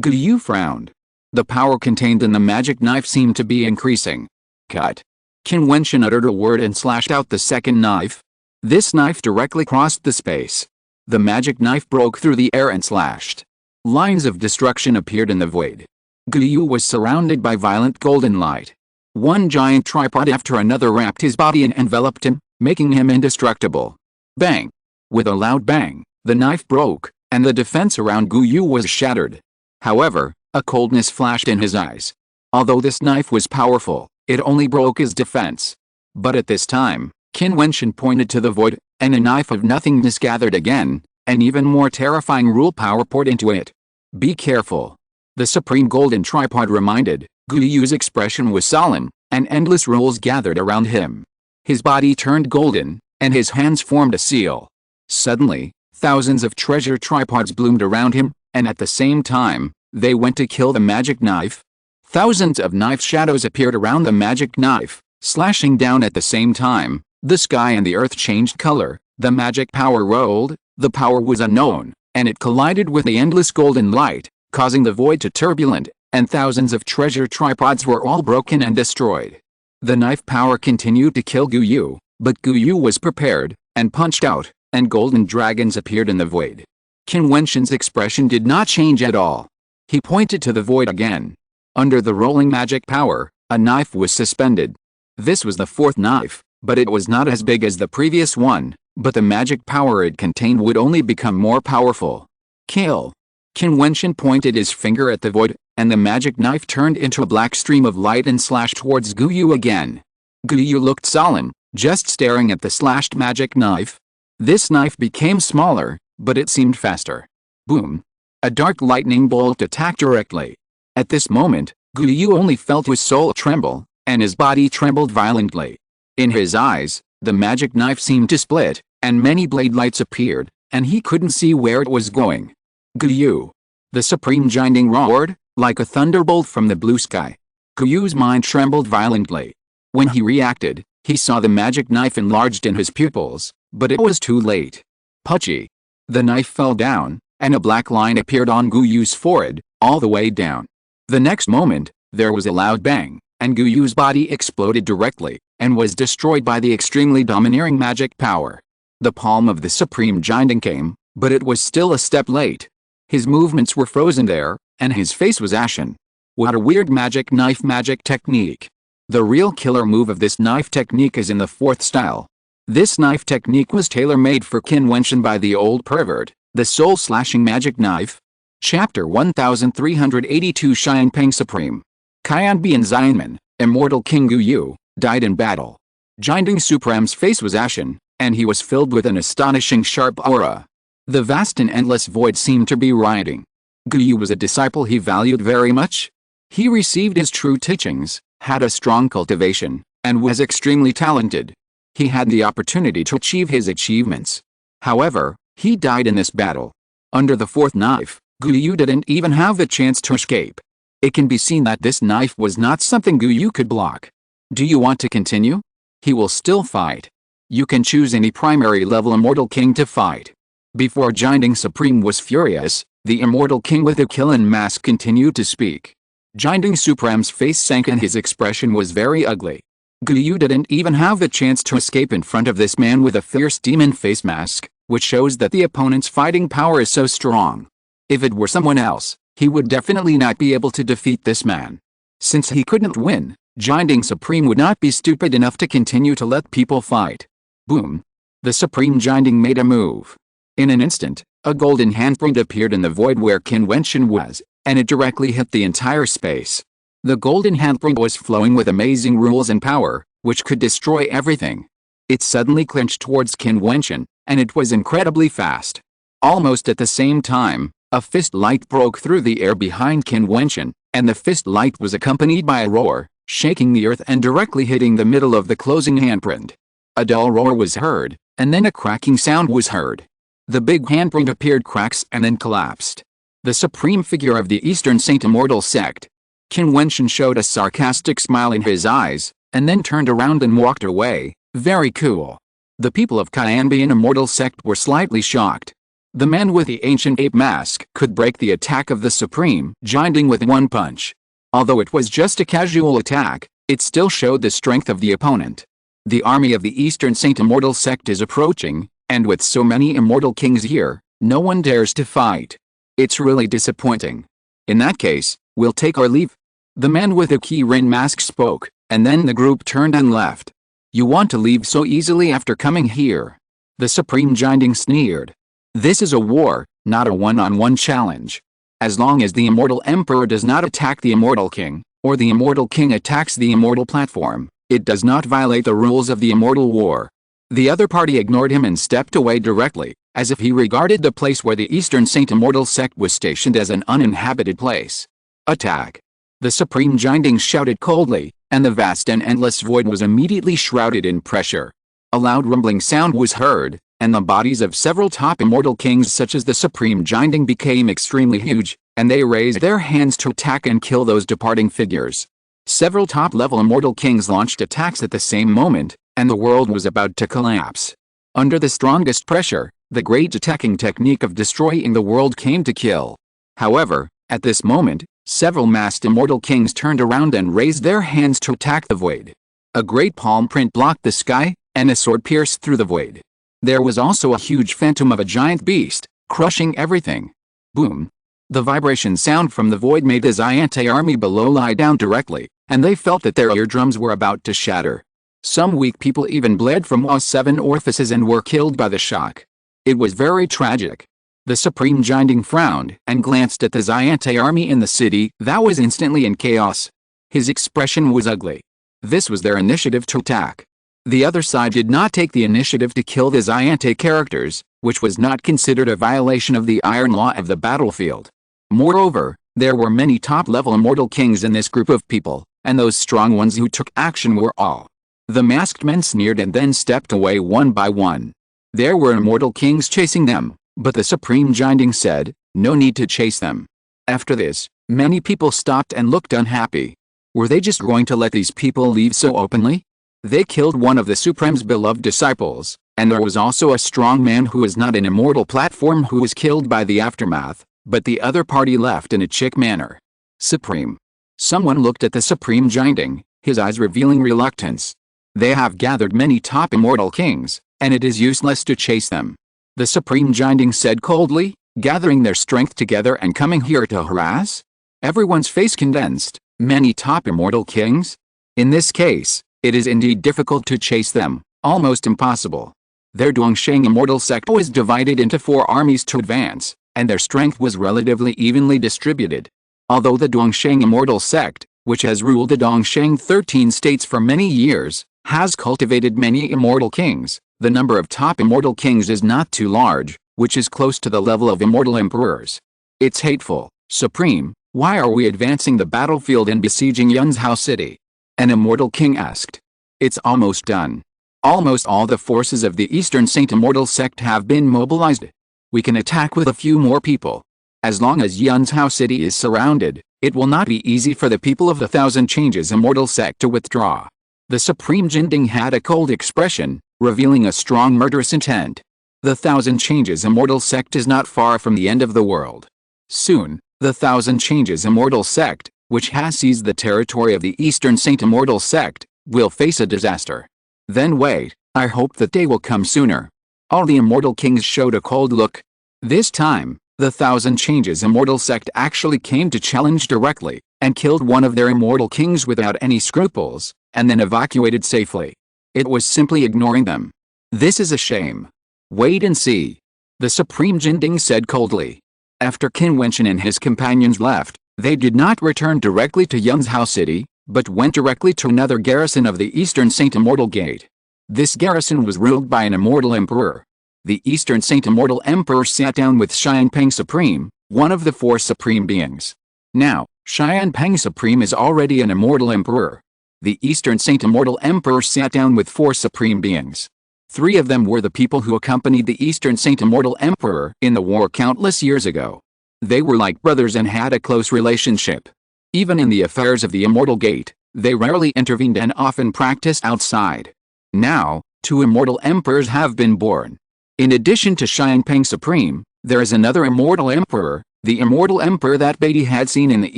Guyu frowned. The power contained in the magic knife seemed to be increasing. Cut. Qin Wentian uttered a word and slashed out the second knife. This knife directly crossed the space. The magic knife broke through the air and slashed. Lines of destruction appeared in the void. Guyu was surrounded by violent golden light. One giant tripod after another wrapped his body and enveloped him, making him indestructible. Bang! With a loud bang, the knife broke, and the defense around Guyu was shattered. However, A coldness flashed in his eyes. Although this knife was powerful, it only broke his defense. But at this time, Qin Wentian pointed to the void, and a knife of nothingness gathered again, an even more terrifying rule power poured into it. Be careful. The supreme golden tripod reminded. Guyu's expression was solemn, and endless rules gathered around him. His body turned golden, and his hands formed a seal. Suddenly, thousands of treasure tripods bloomed around him, and at the same time, they went to kill the magic knife. Thousands of knife shadows appeared around the magic knife, slashing down at the same time. The sky and the earth changed color, the magic power rolled, the power was unknown, and it collided with the endless golden light, causing the void to turbulent, and thousands of treasure tripods were all broken and destroyed. The knife power continued to kill Guyu, but Guyu was prepared, and punched out, and golden dragons appeared in the void. Qin Wentian's expression did not change at all. He pointed to the void again. Under the rolling magic power, a knife was suspended. This was the fourth knife, but it was not as big as the previous one, but the magic power it contained would only become more powerful. Kill. Qin Wentian pointed his finger at the void, and the magic knife turned into a black stream of light and slashed towards Guyu again. Guyu looked solemn, just staring at the slashed magic knife. This knife became smaller, but it seemed faster. Boom. A dark lightning bolt attacked directly. At this moment, Guyu only felt his soul tremble, and his body trembled violently. In his eyes, the magic knife seemed to split, and many blade lights appeared, and he couldn't see where it was going. Guyu. The supreme giant roared, like a thunderbolt from the blue sky. Guyu's mind trembled violently. When he reacted, he saw the magic knife enlarged in his pupils, but it was too late. Pucci. The knife fell down, and a black line appeared on Guyu's forehead, all the way down. The next moment, there was a loud bang, and Guyu's body exploded directly, and was destroyed by the extremely domineering magic power. The palm of the supreme giant came, but it was still a step late. His movements were frozen there, and his face was ashen. What a weird magic knife magic technique. The real killer move of this knife technique is in the fourth style. This knife technique was tailor-made for Qin Wentian by the old pervert, the soul-slashing magic knife. Chapter 1382 Xiangpeng Supreme. Qianbian Xianmen, immortal King Guyu, died in battle. Jiang Supreme's face was ashen, and he was filled with an astonishing sharp aura. The vast and endless void seemed to be rioting. Guyu was a disciple he valued very much. He received his true teachings, had a strong cultivation, and was extremely talented. He had the opportunity to achieve his achievements. However, he died in this battle. Under the fourth knife, Guyu didn't even have the chance to escape. It can be seen that this knife was not something Guyu could block. Do you want to continue? He will still fight. You can choose any primary level immortal king to fight. Before Jiang Supreme was furious, the immortal king with the Qin mask continued to speak. Jiang Supreme's face sank and his expression was very ugly. Guyu didn't even have the chance to escape in front of this man with a fierce demon face mask, which shows that the opponent's fighting power is so strong. If it were someone else, he would definitely not be able to defeat this man. Since he couldn't win, Jiang Supreme would not be stupid enough to continue to let people fight. Boom. The Supreme Jiang made a move. In an instant, a golden handprint appeared in the void where Qin Wentian was, and it directly hit the entire space. The golden handprint was flowing with amazing rules and power, which could destroy everything. It suddenly clinched towards Qin Wentian, and it was incredibly fast. Almost at the same time, a fist light broke through the air behind Qin Wentian, and the fist light was accompanied by a roar, shaking the earth and directly hitting the middle of the closing handprint. A dull roar was heard, and then a cracking sound was heard. The big handprint appeared cracks and then collapsed. The supreme figure of the Eastern Saint Immortal Sect. Qin Wentian showed a sarcastic smile in his eyes, and then turned around and walked away. Very cool. The people of Qianbian Immortal Sect were slightly shocked. The man with the ancient ape mask could break the attack of the supreme Jiang with one punch. Although it was just a casual attack, it still showed the strength of the opponent. The army of the Eastern Saint Immortal Sect is approaching, and with so many immortal kings here, no one dares to fight. It's really disappointing. In that case, we'll take our leave. The man with the Qin mask spoke, and then the group turned and left. You want to leave so easily after coming here? The Supreme Jiang sneered. This is a war, not a one-on-one challenge. As long as the Immortal Emperor does not attack the Immortal King, or the Immortal King attacks the Immortal Platform, it does not violate the rules of the Immortal War. The other party ignored him and stepped away directly, as if he regarded the place where the Eastern Saint Immortal sect was stationed as an uninhabited place. Attack! The Supreme Jiutian shouted coldly, and the vast and endless void was immediately shrouded in pressure. A loud rumbling sound was heard, and the bodies of several top immortal kings such as the Supreme Jiutian became extremely huge, and they raised their hands to attack and kill those departing figures. Several top-level immortal kings launched attacks at the same moment, and the world was about to collapse. Under the strongest pressure, the great attacking technique of destroying the world came to kill. However, at this moment, several masked immortal kings turned around and raised their hands to attack the void. A great palm print blocked the sky, and a sword pierced through the void. There was also a huge phantom of a giant beast, crushing everything. Boom! The vibration sound from the void made the Jiutian army below lie down directly, and they felt that their eardrums were about to shatter. Some weak people even bled from all 7 orifices and were killed by the shock. It was very tragic. The Supreme Jiutian frowned and glanced at the Jiutian army in the city that was instantly in chaos. His expression was ugly. This was their initiative to attack. The other side did not take the initiative to kill the Jiutian characters, which was not considered a violation of the iron law of the battlefield. Moreover, there were many top-level immortal kings in this group of people, and those strong ones who took action were all. The masked men sneered and then stepped away one by one. There were immortal kings chasing them, but the Supreme Jiutian said, no need to chase them. After this, many people stopped and looked unhappy. Were they just going to let these people leave so openly? They killed one of the Supreme's beloved disciples, and there was also a strong man who was not an immortal platform who was killed by the aftermath, but the other party left in a chic manner. Supreme. Someone looked at the Supreme Jiutian, his eyes revealing reluctance. They have gathered many top immortal kings, and it is useless to chase them. The Supreme Jiutian said coldly, gathering their strength together and coming here to harass? Everyone's face condensed. Many top immortal kings? In this case, it is indeed difficult to chase them, almost impossible. Their Dongsheng immortal sect was divided into 4 armies to advance, and their strength was relatively evenly distributed. Although the Dongsheng immortal sect, which has ruled the Dongsheng 13 states for many years, has cultivated many immortal kings, the number of top immortal kings is not too large, which is close to the level of immortal emperors. It's hateful, Supreme, why are we advancing the battlefield and besieging Yunzhou city? An immortal king asked. It's almost done. Almost all the forces of the Eastern Saint Immortal sect have been mobilized. We can attack with a few more people. As long as Yunzhou city is surrounded, it will not be easy for the people of the Thousand Changes Immortal sect to withdraw. The Supreme Jiutian had a cold expression, revealing a strong murderous intent. The Thousand Changes Immortal sect is not far from the end of the world. Soon, the Thousand Changes Immortal sect, which has seized the territory of the Eastern Saint Immortal sect, will face a disaster. Then wait, I hope that day will come sooner. All the immortal kings showed a cold look. This time, the Thousand Changes Immortal sect actually came to challenge directly, and killed one of their immortal kings without any scruples, and then evacuated safely. It was simply ignoring them. This is a shame. Wait and see. The Supreme Jiutian said coldly. After Qin Wentian and his companions left, they did not return directly to Yunzhou city, but went directly to another garrison of the Eastern Saint Immortal Gate. This garrison was ruled by an immortal emperor. The Eastern Saint Immortal Emperor sat down with Xianpeng Supreme, one of the 4 supreme beings. Now, Xianpeng Supreme is already an immortal emperor. The Eastern Saint Immortal Emperor sat down with 4 supreme beings. 3 of them were the people who accompanied the Eastern Saint Immortal Emperor in the war countless years ago. They were like brothers and had a close relationship. Even in the affairs of the Immortal Gate, they rarely intervened and often practiced outside. Now, 2 immortal emperors have been born. In addition to Xianpeng Supreme, there is another immortal emperor, the immortal emperor that Beatty had seen in the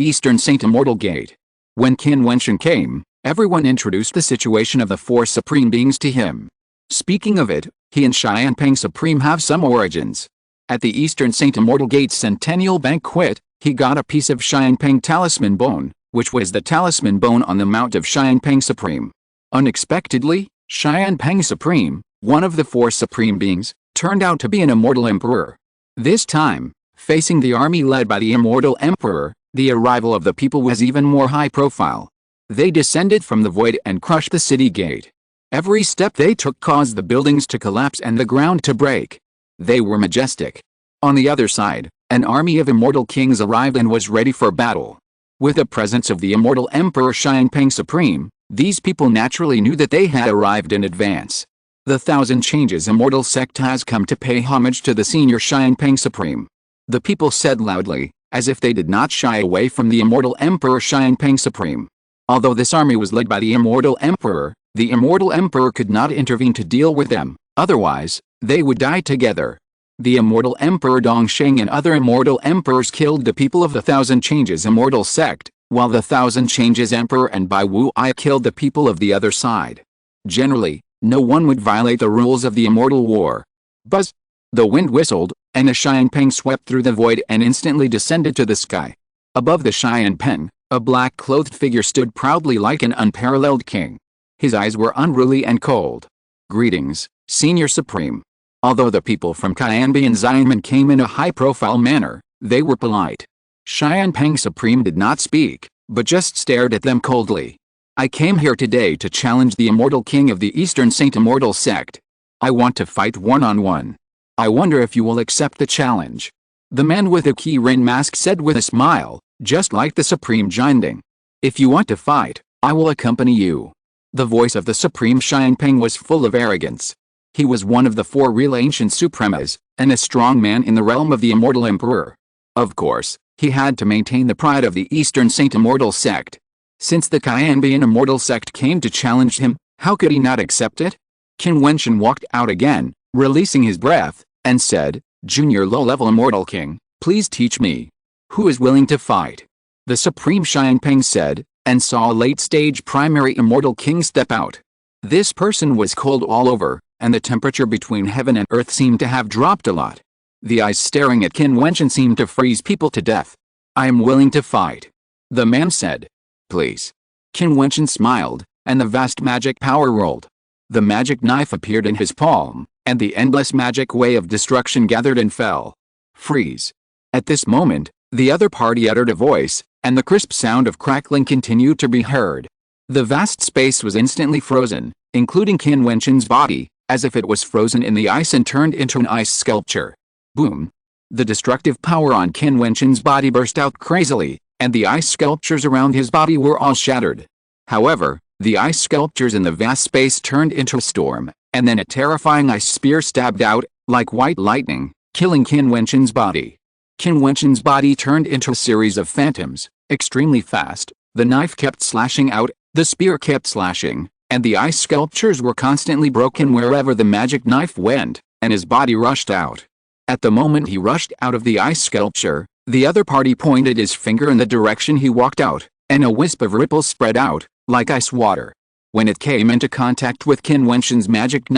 Eastern Saint Immortal Gate. When Qin Wentian came, everyone introduced the situation of the 4 supreme beings to him. Speaking of it, he and Xianpeng Supreme have some origins. At the Eastern Saint Immortal Gate's centennial banquet, he got a piece of Xianpeng talisman bone, which was the talisman bone on the mount of Xianpeng Supreme. Unexpectedly, Xianpeng Supreme, one of the 4 supreme beings, turned out to be an immortal emperor. This time, Facing the army led by the immortal emperor, the arrival of the people was even more high profile. They descended from the void and crushed the city gate. Every step they took caused the buildings to collapse and the ground to break. They were majestic. On the other side, an army of immortal kings arrived and was ready for battle. With the presence of the immortal Emperor Xianpeng Supreme, these people naturally knew that they had arrived in advance. The Thousand Changes immortal sect has come to pay homage to the senior Xianpeng Supreme. The people said loudly, as if they did not shy away from the immortal Emperor Xianpeng Supreme. Although this army was led by the immortal Emperor could not intervene to deal with them, otherwise, they would die together. The immortal Emperor Dongsheng and other immortal emperors killed the people of the Thousand Changes immortal sect, while the Thousand Changes Emperor and Bai Wuai killed the people of the other side. Generally, no one would violate the rules of the immortal war. Buzz! The wind whistled, and a Xianpeng swept through the void and instantly descended to the sky. Above the Xianpeng, a black-clothed figure stood proudly like an unparalleled king. His eyes were unruly and cold. Greetings, Senior Supreme. Although the people from Qianbi and Xianmen came in a high-profile manner, they were polite. Xianpeng Supreme did not speak, but just stared at them coldly. I came here today to challenge the immortal king of the Eastern Saint Immortal sect. I want to fight one-on-one. I wonder if you will accept the challenge. The man with the Qin mask said with a smile, just like the Supreme Jianding. If you want to fight, I will accompany you. The voice of the Supreme Xianpeng was full of arrogance. He was one of the four real ancient Supremas, and a strong man in the realm of the Immortal Emperor. Of course, he had to maintain the pride of the Eastern Saint Immortal sect. Since the Qianbian Immortal sect came to challenge him, how could he not accept it? Qin Wentian walked out again, releasing his breath, and said, Junior low-level Immortal King, please teach me. Who is willing to fight? The Supreme Xianpeng said, and saw a late-stage primary Immortal King step out. This person was cold all over, and the temperature between heaven and earth seemed to have dropped a lot. The eyes staring at Qin Wentian seemed to freeze people to death. I am willing to fight. The man said. Please. Qin Wentian smiled, and the vast magic power rolled. The magic knife appeared in his palm, and the endless magic wave of destruction gathered and fell. Freeze. At this moment, the other party uttered a voice, and the crisp sound of crackling continued to be heard. The vast space was instantly frozen, including Qin Wentian's body, as if it was frozen in the ice and turned into an ice sculpture. Boom! The destructive power on Qin Wentian's body burst out crazily, and the ice sculptures around his body were all shattered. However, the ice sculptures in the vast space turned into a storm, and then a terrifying ice spear stabbed out, like white lightning, killing Qin Wentian's body. Qin Wentian's body turned into a series of phantoms, extremely fast. The knife kept slashing out, the spear kept slashing, and the ice sculptures were constantly broken wherever the magic knife went, and his body rushed out. At the moment he rushed out of the ice sculpture, the other party pointed his finger in the direction he walked out, and a wisp of ripples spread out, like ice water. When it came into contact with Qin Wentian's magic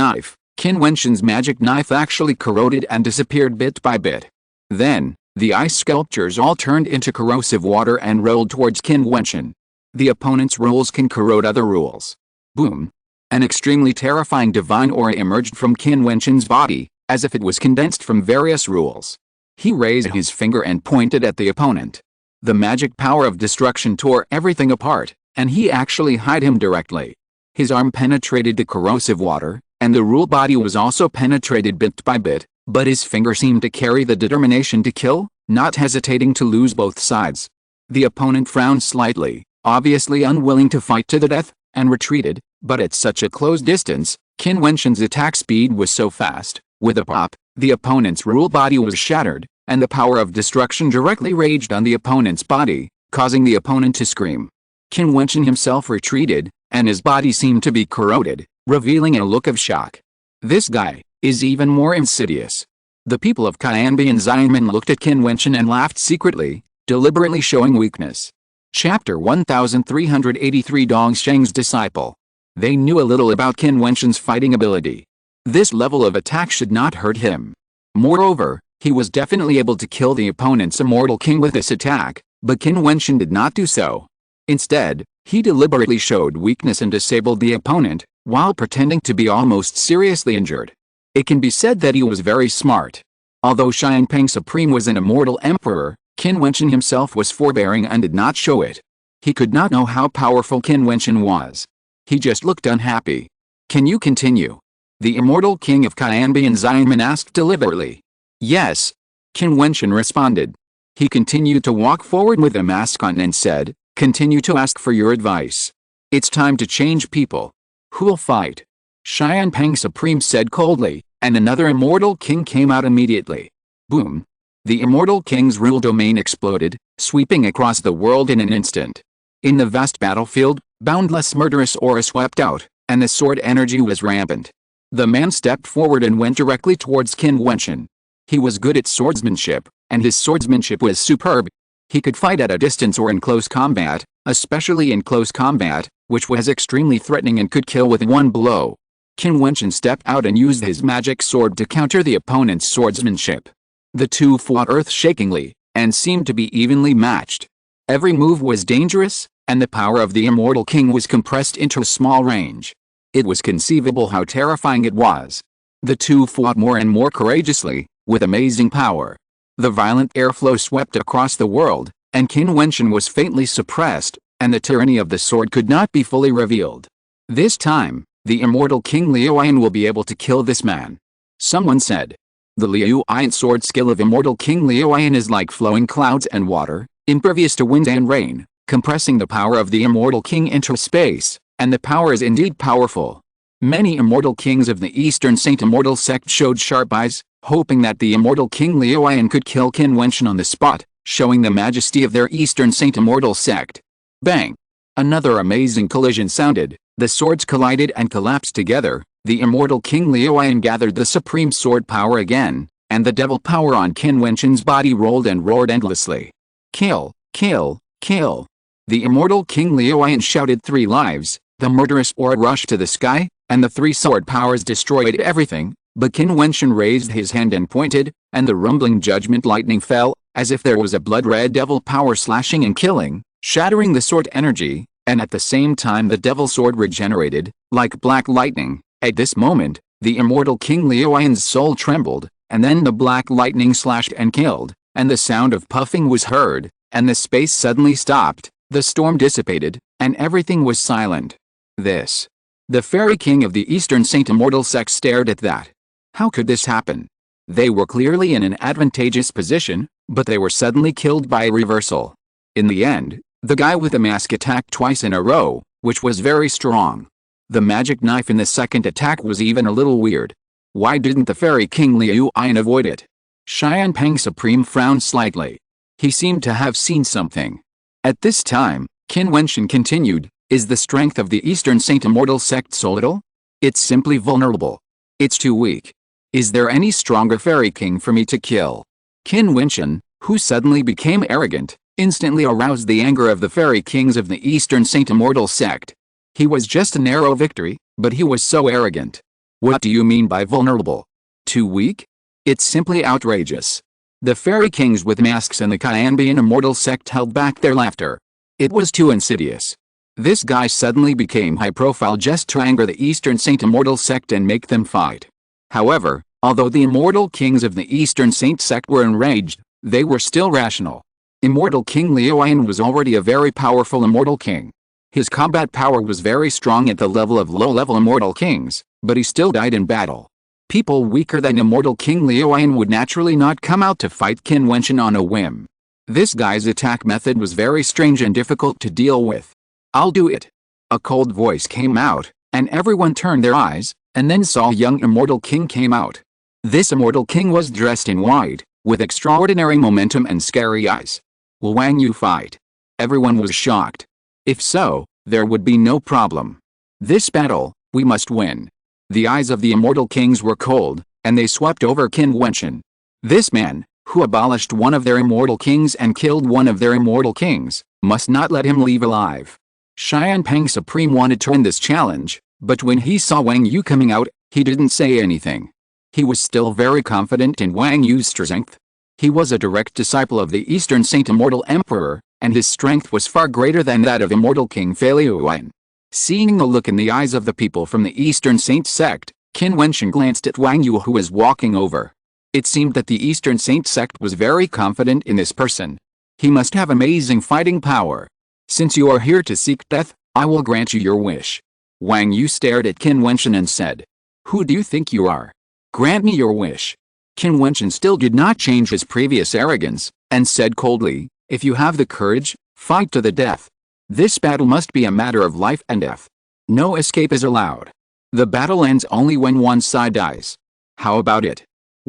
knife actually corroded and disappeared bit by bit. Then, the ice sculptures all turned into corrosive water and rolled towards Qin Wentian. The opponent's rules can corrode other rules. Boom! An extremely terrifying divine aura emerged from Qin Wentian's body, as if it was condensed from various rules. He raised his finger and pointed at the opponent. The magic power of destruction tore everything apart, and he actually hit him directly. His arm penetrated the corrosive water, and the rule body was also penetrated bit by bit, but his finger seemed to carry the determination to kill, not hesitating to lose both sides. The opponent frowned slightly, obviously unwilling to fight to the death, and retreated, but at such a close distance, Qin Wentian's attack speed was so fast. With a pop, the opponent's rule body was shattered, and the power of destruction directly raged on the opponent's body, causing the opponent to scream. Qin Wentian himself retreated, and his body seemed to be corroded, revealing a look of shock. This guy is even more insidious. The people of Qianbi and Xianmen looked at Qin Wentian and laughed secretly, deliberately showing weakness. Chapter 1383 Dongsheng's Disciple. They knew a little about Qin Wentian's fighting ability. This level of attack should not hurt him. Moreover, he was definitely able to kill the opponent's immortal king with this attack, but Qin Wentian did not do so. Instead, he deliberately showed weakness and disabled the opponent, while pretending to be almost seriously injured. It can be said that he was very smart. Although Xianpeng Supreme was an immortal emperor, Qin Wentian himself was forbearing and did not show it. He could not know how powerful Qin Wentian was. He just looked unhappy. "Can you continue?" the immortal king of Qianbian Xianmen asked deliberately. "Yes," Qin Wentian responded. He continued to walk forward with a mask on and said, "Continue to ask for your advice. It's time to change people. Who'll fight?" Xianpeng Supreme said coldly, and another immortal king came out immediately. Boom! The immortal king's rule domain exploded, sweeping across the world in an instant. In the vast battlefield, boundless murderous aura swept out, and the sword energy was rampant. The man stepped forward and went directly towards Qin Wentian. He was good at swordsmanship, and his swordsmanship was superb. He could fight at a distance or in close combat, especially in close combat, which was extremely threatening and could kill with one blow. Qin Wentian stepped out and used his magic sword to counter the opponent's swordsmanship. The two fought earth-shakingly, and seemed to be evenly matched. Every move was dangerous, and the power of the immortal king was compressed into a small range. It was conceivable how terrifying it was. The two fought more and more courageously, with amazing power. The violent airflow swept across the world, and Qin Wentian was faintly suppressed, and the tyranny of the sword could not be fully revealed. "This time, the immortal King Liuyan will be able to kill this man," someone said. The Liuyan sword skill of immortal King Liuyan is like flowing clouds and water, impervious to wind and rain, compressing the power of the immortal king into space, and the power is indeed powerful. Many immortal kings of the Eastern Saint Immortal sect showed sharp eyes, hoping that the immortal King Liuyan could kill Qin Wentian on the spot, showing the majesty of their Eastern Saint Immortal sect. Bang! Another amazing collision sounded, the swords collided and collapsed together. The immortal King Liuyan gathered the supreme sword power again, and the devil power on Qin Wentian's body rolled and roared endlessly. "Kill! Kill! Kill!" The immortal King Liuyan shouted 3 lives, the murderous aura rushed to the sky, and the 3 sword powers destroyed everything, but Qin Wentian raised his hand and pointed, and the rumbling judgment lightning fell, as if there was a blood-red devil power slashing and killing, shattering the sword energy, and at the same time the devil sword regenerated, like black lightning. At this moment, the immortal King Liuyan's soul trembled, and then the black lightning slashed and killed, and the sound of puffing was heard, and the space suddenly stopped, the storm dissipated, and everything was silent. This. The fairy king of the Eastern Saint Immortal sect stared at that. How could this happen? They were clearly in an advantageous position, but they were suddenly killed by a reversal. In the end, the guy with the mask attacked twice in a row, which was very strong. The magic knife in the second attack was even a little weird. Why didn't the fairy king Liuyan avoid it? Xianpeng Supreme frowned slightly. He seemed to have seen something. At this time, Qin Wentian continued, "Is the strength of the Eastern Saint Immortal sect so little? It's simply vulnerable. It's too weak. Is there any stronger fairy king for me to kill?" Qin Wentian, who suddenly became arrogant, instantly aroused the anger of the fairy kings of the Eastern Saint Immortal sect. He was just a narrow victory, but he was so arrogant. "What do you mean by vulnerable? Too weak? It's simply outrageous." The fairy kings with masks and the Qianbian Immortal sect held back their laughter. It was too insidious. This guy suddenly became high profile just to anger the Eastern Saint Immortal sect and make them fight. However, although the immortal kings of the Eastern Saint sect were enraged, they were still rational. Immortal King Liuyan was already a very powerful immortal king. His combat power was very strong at the level of low-level immortal kings, but he still died in battle. People weaker than immortal King Liuyan would naturally not come out to fight Qin Wentian on a whim. This guy's attack method was very strange and difficult to deal with. "I'll do it." A cold voice came out, and everyone turned their eyes, and then saw a young immortal king came out. This immortal king was dressed in white, with extraordinary momentum and scary eyes. "Will Wang Yu fight?" Everyone was shocked. If so, there would be no problem. "This battle, we must win." The eyes of the immortal kings were cold, and they swept over Qin Wentian. This man, who abolished one of their immortal kings and killed one of their immortal kings, must not let him leave alive. Xianpeng Supreme wanted to end this challenge, but when he saw Wang Yu coming out, he didn't say anything. He was still very confident in Wang Yu's strength. He was a direct disciple of the Eastern Saint Immortal Emperor, and his strength was far greater than that of immortal King Liuyan. Seeing the look in the eyes of the people from the Eastern Saint sect, Qin Wentian glanced at Wang Yu who was walking over. It seemed that the Eastern Saint sect was very confident in this person. He must have amazing fighting power. Since you are here to seek death, I will grant you your wish. Wang Yu stared at Qin Wentian and said, "Who do you think you are? Grant me your wish." Qin Wentian still did not change his previous arrogance, and said coldly, "If you have the courage, fight to the death. This battle must be a matter of life and death. No escape is allowed. The battle ends only when one side dies. How about it?"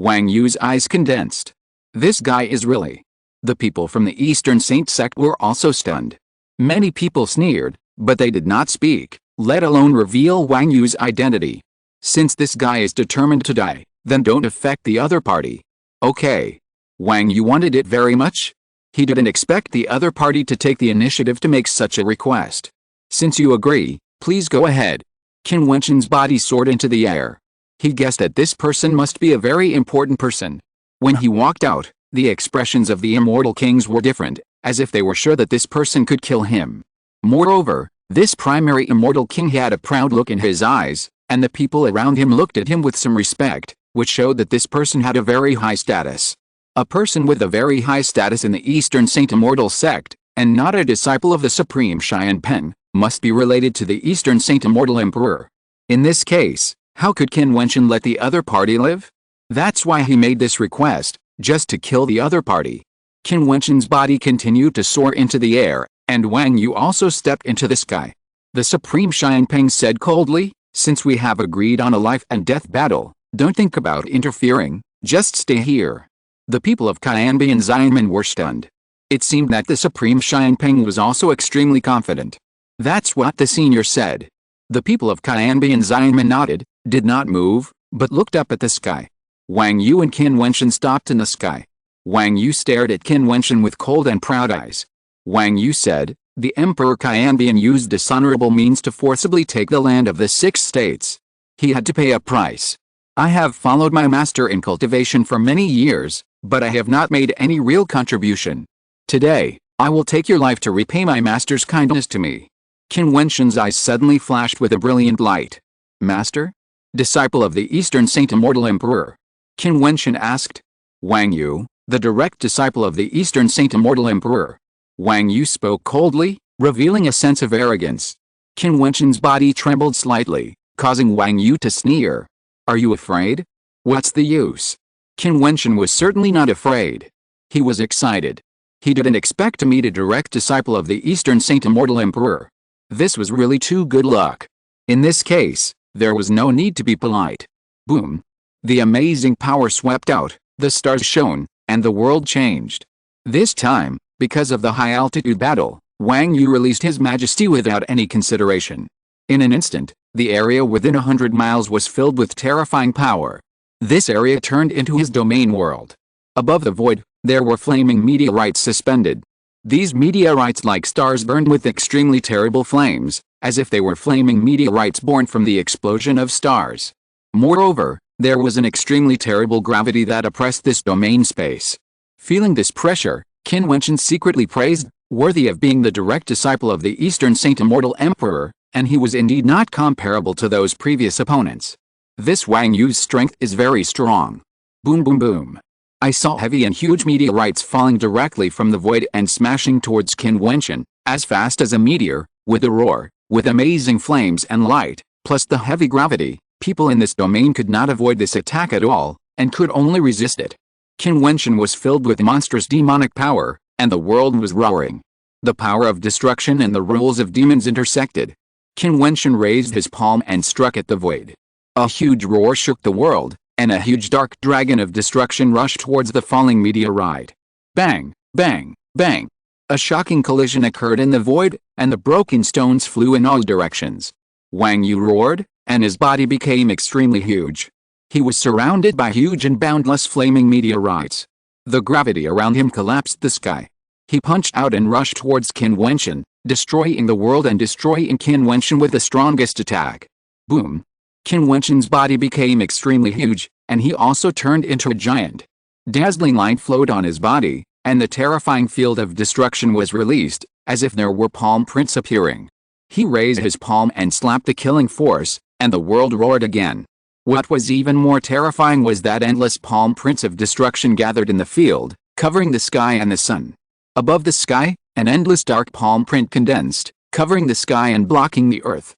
Wang Yu's eyes condensed. This guy is really. The people from the Eastern Saint sect were also stunned. Many people sneered, but they did not speak, let alone reveal Wang Yu's identity. Since this guy is determined to die, then don't affect the other party. Okay. Wang Yu wanted it very much. He didn't expect the other party to take the initiative to make such a request. Since you agree, please go ahead. Qin Wentian's body soared into the air. He guessed that this person must be a very important person. When he walked out, the expressions of the immortal kings were different, as if they were sure that this person could kill him. Moreover, this primary immortal king had a proud look in his eyes, and the people around him looked at him with some respect, which showed that this person had a very high status. A person with a very high status in the Eastern Saint Immortal sect, and not a disciple of the Supreme Xianpeng, must be related to the Eastern Saint Immortal Emperor. In this case, how could Qin Wentian let the other party live? That's why he made this request, just to kill the other party. Qin Wentian's body continued to soar into the air, and Wang Yu also stepped into the sky. The Supreme Xianpeng said coldly, "Since we have agreed on a life and death battle, don't think about interfering, just stay here." The people of Qianbian Xianmen were stunned. It seemed that the Supreme Xianpeng was also extremely confident. That's what the senior said. The people of Qianbian Xianmen nodded, did not move, but looked up at the sky. Wang Yu and Qin Wentian stopped in the sky. Wang Yu stared at Qin Wentian with cold and proud eyes. Wang Yu said, "The Emperor Qianbian used dishonorable means to forcibly take the land of the 6 states. He had to pay a price. I have followed my master in cultivation for many years, but I have not made any real contribution. Today, I will take your life to repay my master's kindness to me." Qin Wentian's eyes suddenly flashed with a brilliant light. "Master? Disciple of the Eastern Saint Immortal Emperor?" Qin Wentian asked. "Wang Yu, the direct disciple of the Eastern Saint Immortal Emperor." Wang Yu spoke coldly, revealing a sense of arrogance. Qin Wentian's body trembled slightly, causing Wang Yu to sneer. "Are you afraid? What's the use?" Qin Wentian was certainly not afraid. He was excited. He didn't expect to meet a direct disciple of the Eastern Saint Immortal Emperor. This was really too good luck. In this case, there was no need to be polite. Boom. The amazing power swept out, the stars shone, and the world changed. This time, because of the high-altitude battle, Wang Yu released his majesty without any consideration. In an instant, the area within 100 miles was filled with terrifying power. This area turned into his domain world. Above the void, there were flaming meteorites suspended. These meteorites like stars burned with extremely terrible flames, as if they were flaming meteorites born from the explosion of stars. Moreover, there was an extremely terrible gravity that oppressed this domain space. Feeling this pressure, Qin Wentian secretly praised, worthy of being the direct disciple of the Eastern Saint Immortal Emperor, and he was indeed not comparable to those previous opponents. This Wang Yu's strength is very strong. Boom boom boom. I saw heavy and huge meteorites falling directly from the void and smashing towards Qin Wentian, as fast as a meteor, with a roar, with amazing flames and light, plus the heavy gravity. People in this domain could not avoid this attack at all, and could only resist it. Qin Wentian was filled with monstrous demonic power, and the world was roaring. The power of destruction and the rules of demons intersected. Qin Wentian raised his palm and struck at the void. A huge roar shook the world, and a huge dark dragon of destruction rushed towards the falling meteorite. Bang, bang, bang. A shocking collision occurred in the void, and the broken stones flew in all directions. Wang Yu roared, and his body became extremely huge. He was surrounded by huge and boundless flaming meteorites. The gravity around him collapsed the sky. He punched out and rushed towards Qin Wentian, destroying the world and destroying Qin Wentian with the strongest attack. Boom. Qin Wentian's body became extremely huge, and he also turned into a giant. Dazzling light flowed on his body, and the terrifying field of destruction was released, as if there were palm prints appearing. He raised his palm and slapped the killing force, and the world roared again. What was even more terrifying was that endless palm prints of destruction gathered in the field, covering the sky and the sun. Above the sky, an endless dark palm print condensed, covering the sky and blocking the earth.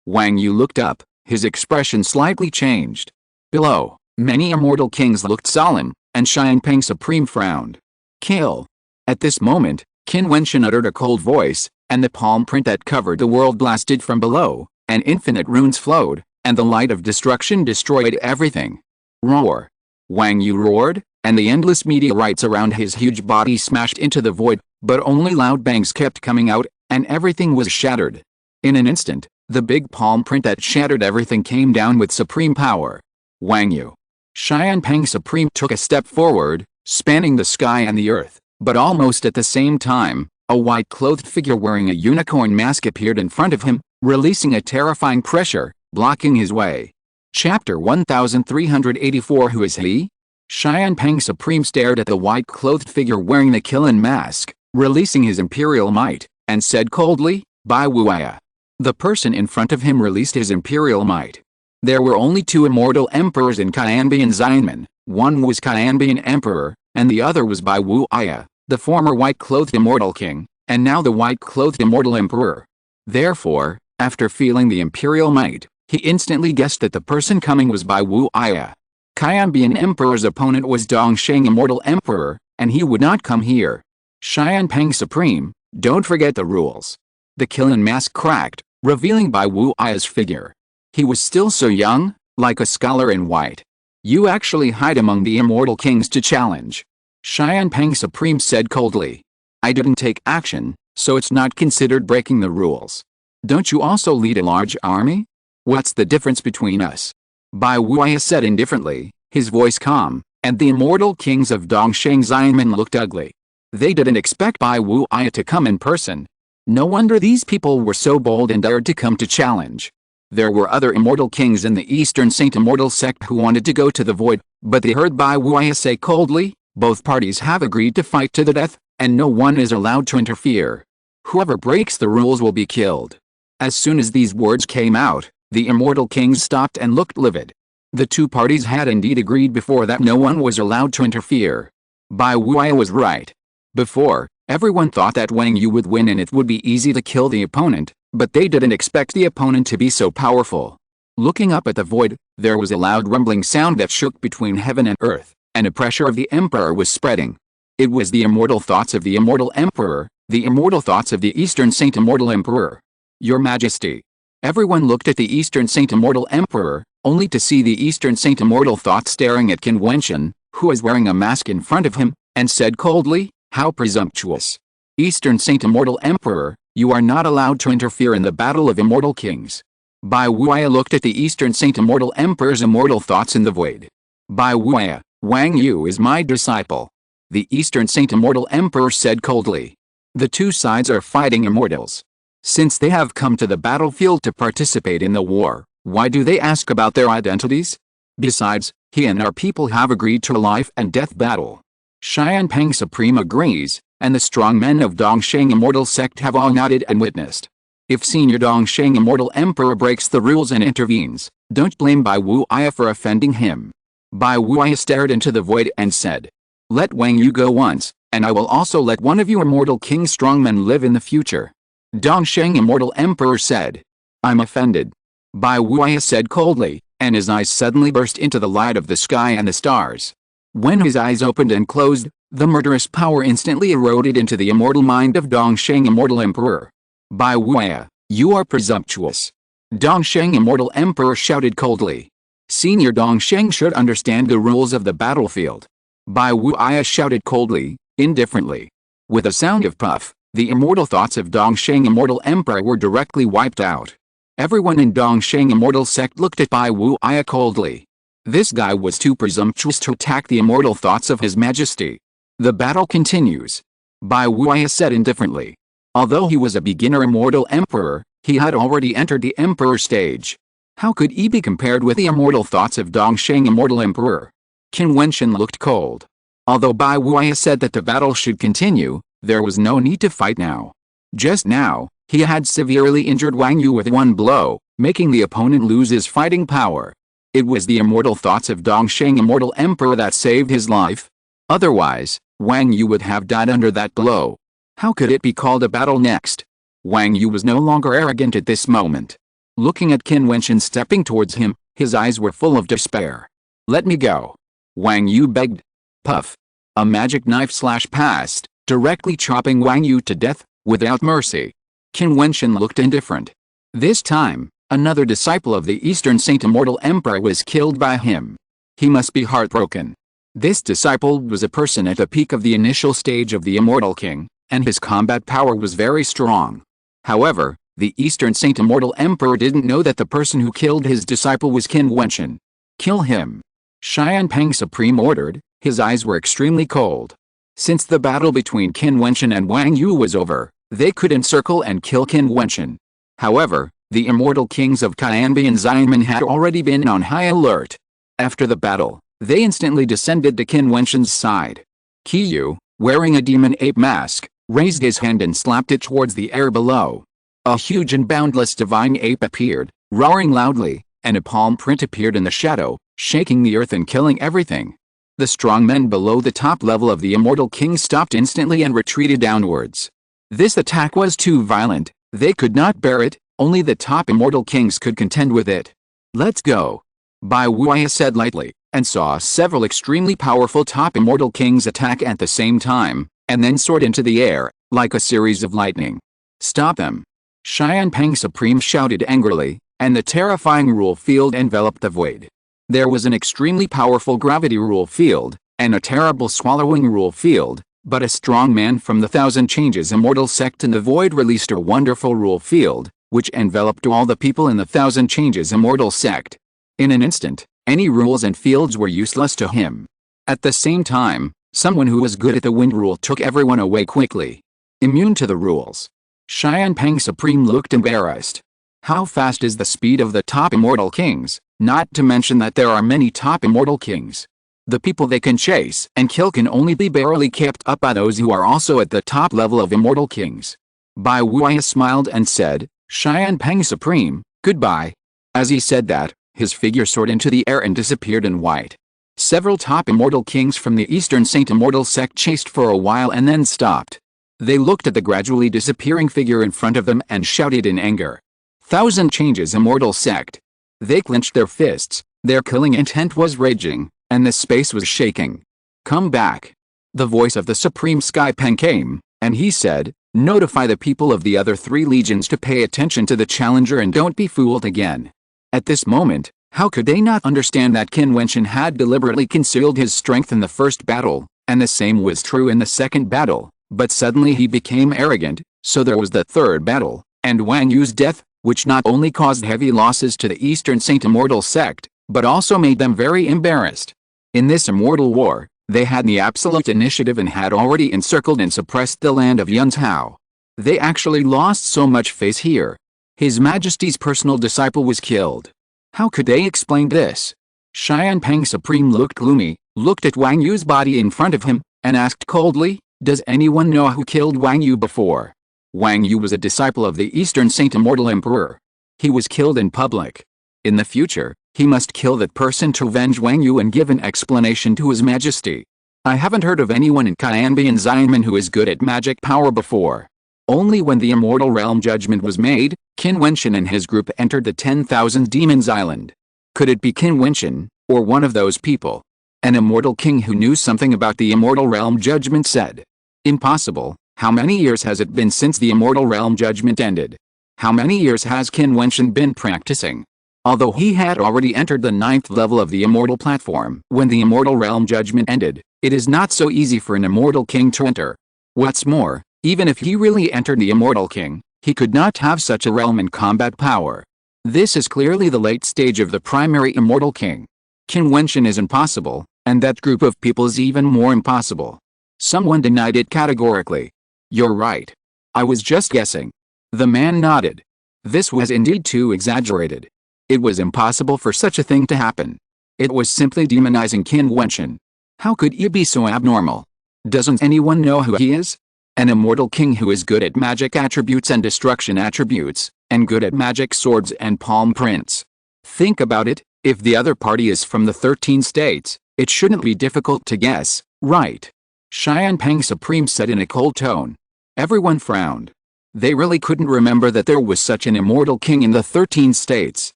Wang Yu looked up, his expression slightly changed. Below, many immortal kings looked solemn, and Xianpeng Supreme frowned. Kill. At this moment, Qin Wentian uttered a cold voice, and the palm print that covered the world blasted from below, and infinite runes flowed, and the light of destruction destroyed everything. Roar. Wang Yu roared, and the endless meteorites around his huge body smashed into the void, but only loud bangs kept coming out, and everything was shattered. In an instant, the big palm print that shattered everything came down with supreme power. Wang Yu. Xianpeng Supreme took a step forward, spanning the sky and the earth, but almost at the same time, a white-clothed figure wearing a unicorn mask appeared in front of him, releasing a terrifying pressure, blocking his way. Chapter 1384. Who is he? Xianpeng Supreme stared at the white-clothed figure wearing the Qin mask, releasing his imperial might, and said coldly, "Bai Wuya." The person in front of him released his imperial might. There were only two immortal emperors in Qianbian Xianmen. One was Qianbian Emperor, and the other was Bai Wuya, the former white-clothed immortal king, and now the white-clothed immortal emperor. Therefore, after feeling the imperial might, he instantly guessed that the person coming was Bai Wuya. Qianbian Emperor's opponent was Dongsheng Immortal Emperor, and he would not come here. Xianpeng Supreme, don't forget the rules. The Qin mask cracked, revealing Bai Wuya's figure. He was still so young, like a scholar in white. You actually hide among the immortal kings to challenge. Xianpeng Supreme said coldly. I didn't take action, so it's not considered breaking the rules. Don't you also lead a large army? What's the difference between us? Bai Wuya said indifferently, his voice calm, and the immortal kings of Dongsheng Xianmen looked ugly. They didn't expect Bai Wuya to come in person. No wonder these people were so bold and dared to come to challenge. There were other immortal kings in the Eastern Saint Immortal sect who wanted to go to the void, but they heard Bai Wuya say coldly, both parties have agreed to fight to the death, and no one is allowed to interfere. Whoever breaks the rules will be killed. As soon as these words came out, the immortal kings stopped and looked livid. The two parties had indeed agreed before that no one was allowed to interfere. Bai Wuya was right. Before, everyone thought that Wang Yu would win and it would be easy to kill the opponent, but they didn't expect the opponent to be so powerful. Looking up at the void, there was a loud rumbling sound that shook between heaven and earth, and a pressure of the Emperor was spreading. It was the immortal thoughts of the Immortal Emperor, the immortal thoughts of the Eastern Saint Immortal Emperor. Your Majesty. Everyone looked at the Eastern Saint Immortal Emperor, only to see the Eastern Saint Immortal Thought staring at Qin Wentian, who was wearing a mask in front of him, and said coldly, how presumptuous. Eastern Saint Immortal Emperor, you are not allowed to interfere in the battle of immortal kings. Bai Wuya looked at the Eastern Saint Immortal Emperor's immortal thoughts in the void. Bai Wuya, Wang Yu is my disciple. The Eastern Saint Immortal Emperor said coldly. The two sides are fighting immortals. Since they have come to the battlefield to participate in the war, why do they ask about their identities? Besides, he and our people have agreed to a life-and-death battle. Xianpeng Supreme agrees, and the strong men of Dongsheng Immortal Sect have all nodded and witnessed. If Senior Dongsheng Immortal Emperor breaks the rules and intervenes, don't blame Bai Wuya for offending him. Bai Wuya stared into the void and said, let Wang Yu go once, and I will also let one of you immortal king strongmen live in the future. Dongsheng Immortal Emperor said. I'm offended. Bai Wuya said coldly, and his eyes suddenly burst into the light of the sky and the stars. When his eyes opened and closed, the murderous power instantly eroded into the immortal mind of Dongsheng Immortal Emperor. Bai Wuya, you are presumptuous. Dongsheng Immortal Emperor shouted coldly. Senior Dongsheng should understand the rules of the battlefield. Bai Wuya shouted coldly, indifferently. With a sound of puff, the immortal thoughts of Dongsheng Immortal Emperor were directly wiped out. Everyone in Dongsheng Immortal Sect looked at Bai Wuya coldly. This guy was too presumptuous to attack the immortal thoughts of His Majesty. The battle continues. Bai Wuya said indifferently. Although he was a beginner immortal emperor, he had already entered the emperor stage. How could he be compared with the immortal thoughts of Dongsheng Immortal Emperor? Qin Wentian looked cold. Although Bai Wuya said that the battle should continue, there was no need to fight now. Just now, he had severely injured Wang Yu with one blow, making the opponent lose his fighting power. It was the immortal thoughts of Dongsheng, immortal emperor, that saved his life. Otherwise, Wang Yu would have died under that blow. How could it be called a battle next? Wang Yu was no longer arrogant at this moment. Looking at Qin Wentian stepping towards him, his eyes were full of despair. "Let me go," Wang Yu begged. Puff. A magic knife passed, directly chopping Wang Yu to death, without mercy. Qin Wentian looked indifferent. This time, another disciple of the Eastern Saint Immortal Emperor was killed by him. He must be heartbroken. This disciple was a person at the peak of the initial stage of the Immortal King, and his combat power was very strong. However, the Eastern Saint Immortal Emperor didn't know that the person who killed his disciple was Qin Wentian. "Kill him," Xianpeng Supreme ordered. His eyes were extremely cold. Since the battle between Qin Wentian and Wang Yu was over, they could encircle and kill Qin Wentian. However, the immortal kings of Qianbi and Xianmen had already been on high alert. After the battle, they instantly descended to Qin Wentian's side. Qiyu, wearing a demon ape mask, raised his hand and slapped it towards the air below. A huge and boundless divine ape appeared, roaring loudly, and a palm print appeared in the shadow, shaking the earth and killing everything. The strong men below the top level of the Immortal King stopped instantly and retreated downwards. This attack was too violent, they could not bear it, only the top Immortal Kings could contend with it. "Let's go," Bai Wuya said lightly, and saw several extremely powerful top Immortal Kings attack at the same time, and then soared into the air, like a series of lightning. "Stop them!" Xianpeng Supreme shouted angrily, and the terrifying rule field enveloped the void. There was an extremely powerful gravity rule field, and a terrible swallowing rule field, but a strong man from the Thousand Changes Immortal sect in the void released a wonderful rule field, which enveloped all the people in the Thousand Changes Immortal sect. In an instant, any rules and fields were useless to him. At the same time, someone who was good at the wind rule took everyone away quickly. Immune to the rules. Xianpeng Supreme looked embarrassed. How fast is the speed of the top Immortal Kings, not to mention that there are many top Immortal Kings. The people they can chase and kill can only be barely kept up by those who are also at the top level of Immortal Kings. Bai Wuya smiled and said, "Xianpeng Supreme, goodbye." As he said that, his figure soared into the air and disappeared in white. Several top Immortal Kings from the Eastern Saint Immortal sect chased for a while and then stopped. They looked at the gradually disappearing figure in front of them and shouted in anger. Thousand Changes Immortal sect. They clenched their fists, their killing intent was raging, and the space was shaking. "Come back." The voice of the Supreme Sky Pen came, and he said, "Notify the people of the other 3 legions to pay attention to the challenger and don't be fooled again." At this moment, how could they not understand that Qin Wentian had deliberately concealed his strength in the first battle, and the same was true in the second battle, but suddenly he became arrogant, so there was the third battle, and Wang Yu's death, which not only caused heavy losses to the Eastern Saint Immortal sect, but also made them very embarrassed. In this immortal war, they had the absolute initiative and had already encircled and suppressed the land of Yuntao. They actually lost so much face here. His Majesty's personal disciple was killed. How could they explain this? Xianpeng Supreme looked gloomy, looked at Wang Yu's body in front of him, and asked coldly, "Does anyone know who killed Wang Yu before?" Wang Yu was a disciple of the Eastern Saint Immortal Emperor. He was killed in public. In the future, he must kill that person to avenge Wang Yu and give an explanation to His Majesty. I haven't heard of anyone in Qianbi and Xianmen who is good at magic power before. Only when the Immortal Realm Judgment was made, Qin Wentian and his group entered the 10,000 Demons Island. Could it be Qin Wentian, or one of those people? An immortal king who knew something about the Immortal Realm Judgment said. Impossible. How many years has it been since the Immortal Realm Judgment ended? How many years has Qin Wentian been practicing? Although he had already entered the 9th level of the Immortal Platform when the Immortal Realm Judgment ended, it is not so easy for an Immortal King to enter. What's more, even if he really entered the Immortal King, he could not have such a realm and combat power. This is clearly the late stage of the primary Immortal King. Qin Wentian is impossible, and that group of people is even more impossible. Someone denied it categorically. You're right. I was just guessing. The man nodded. This was indeed too exaggerated. It was impossible for such a thing to happen. It was simply demonizing Qin Wentian. How could he be so abnormal? Doesn't anyone know who he is? An immortal king who is good at magic attributes and destruction attributes, and good at magic swords and palm prints. Think about it, If the other party is from the 13 states, it shouldn't be difficult to guess, right? Xianpeng Supreme said in a cold tone. Everyone frowned. They really couldn't remember that there was such an immortal king in the 13 states.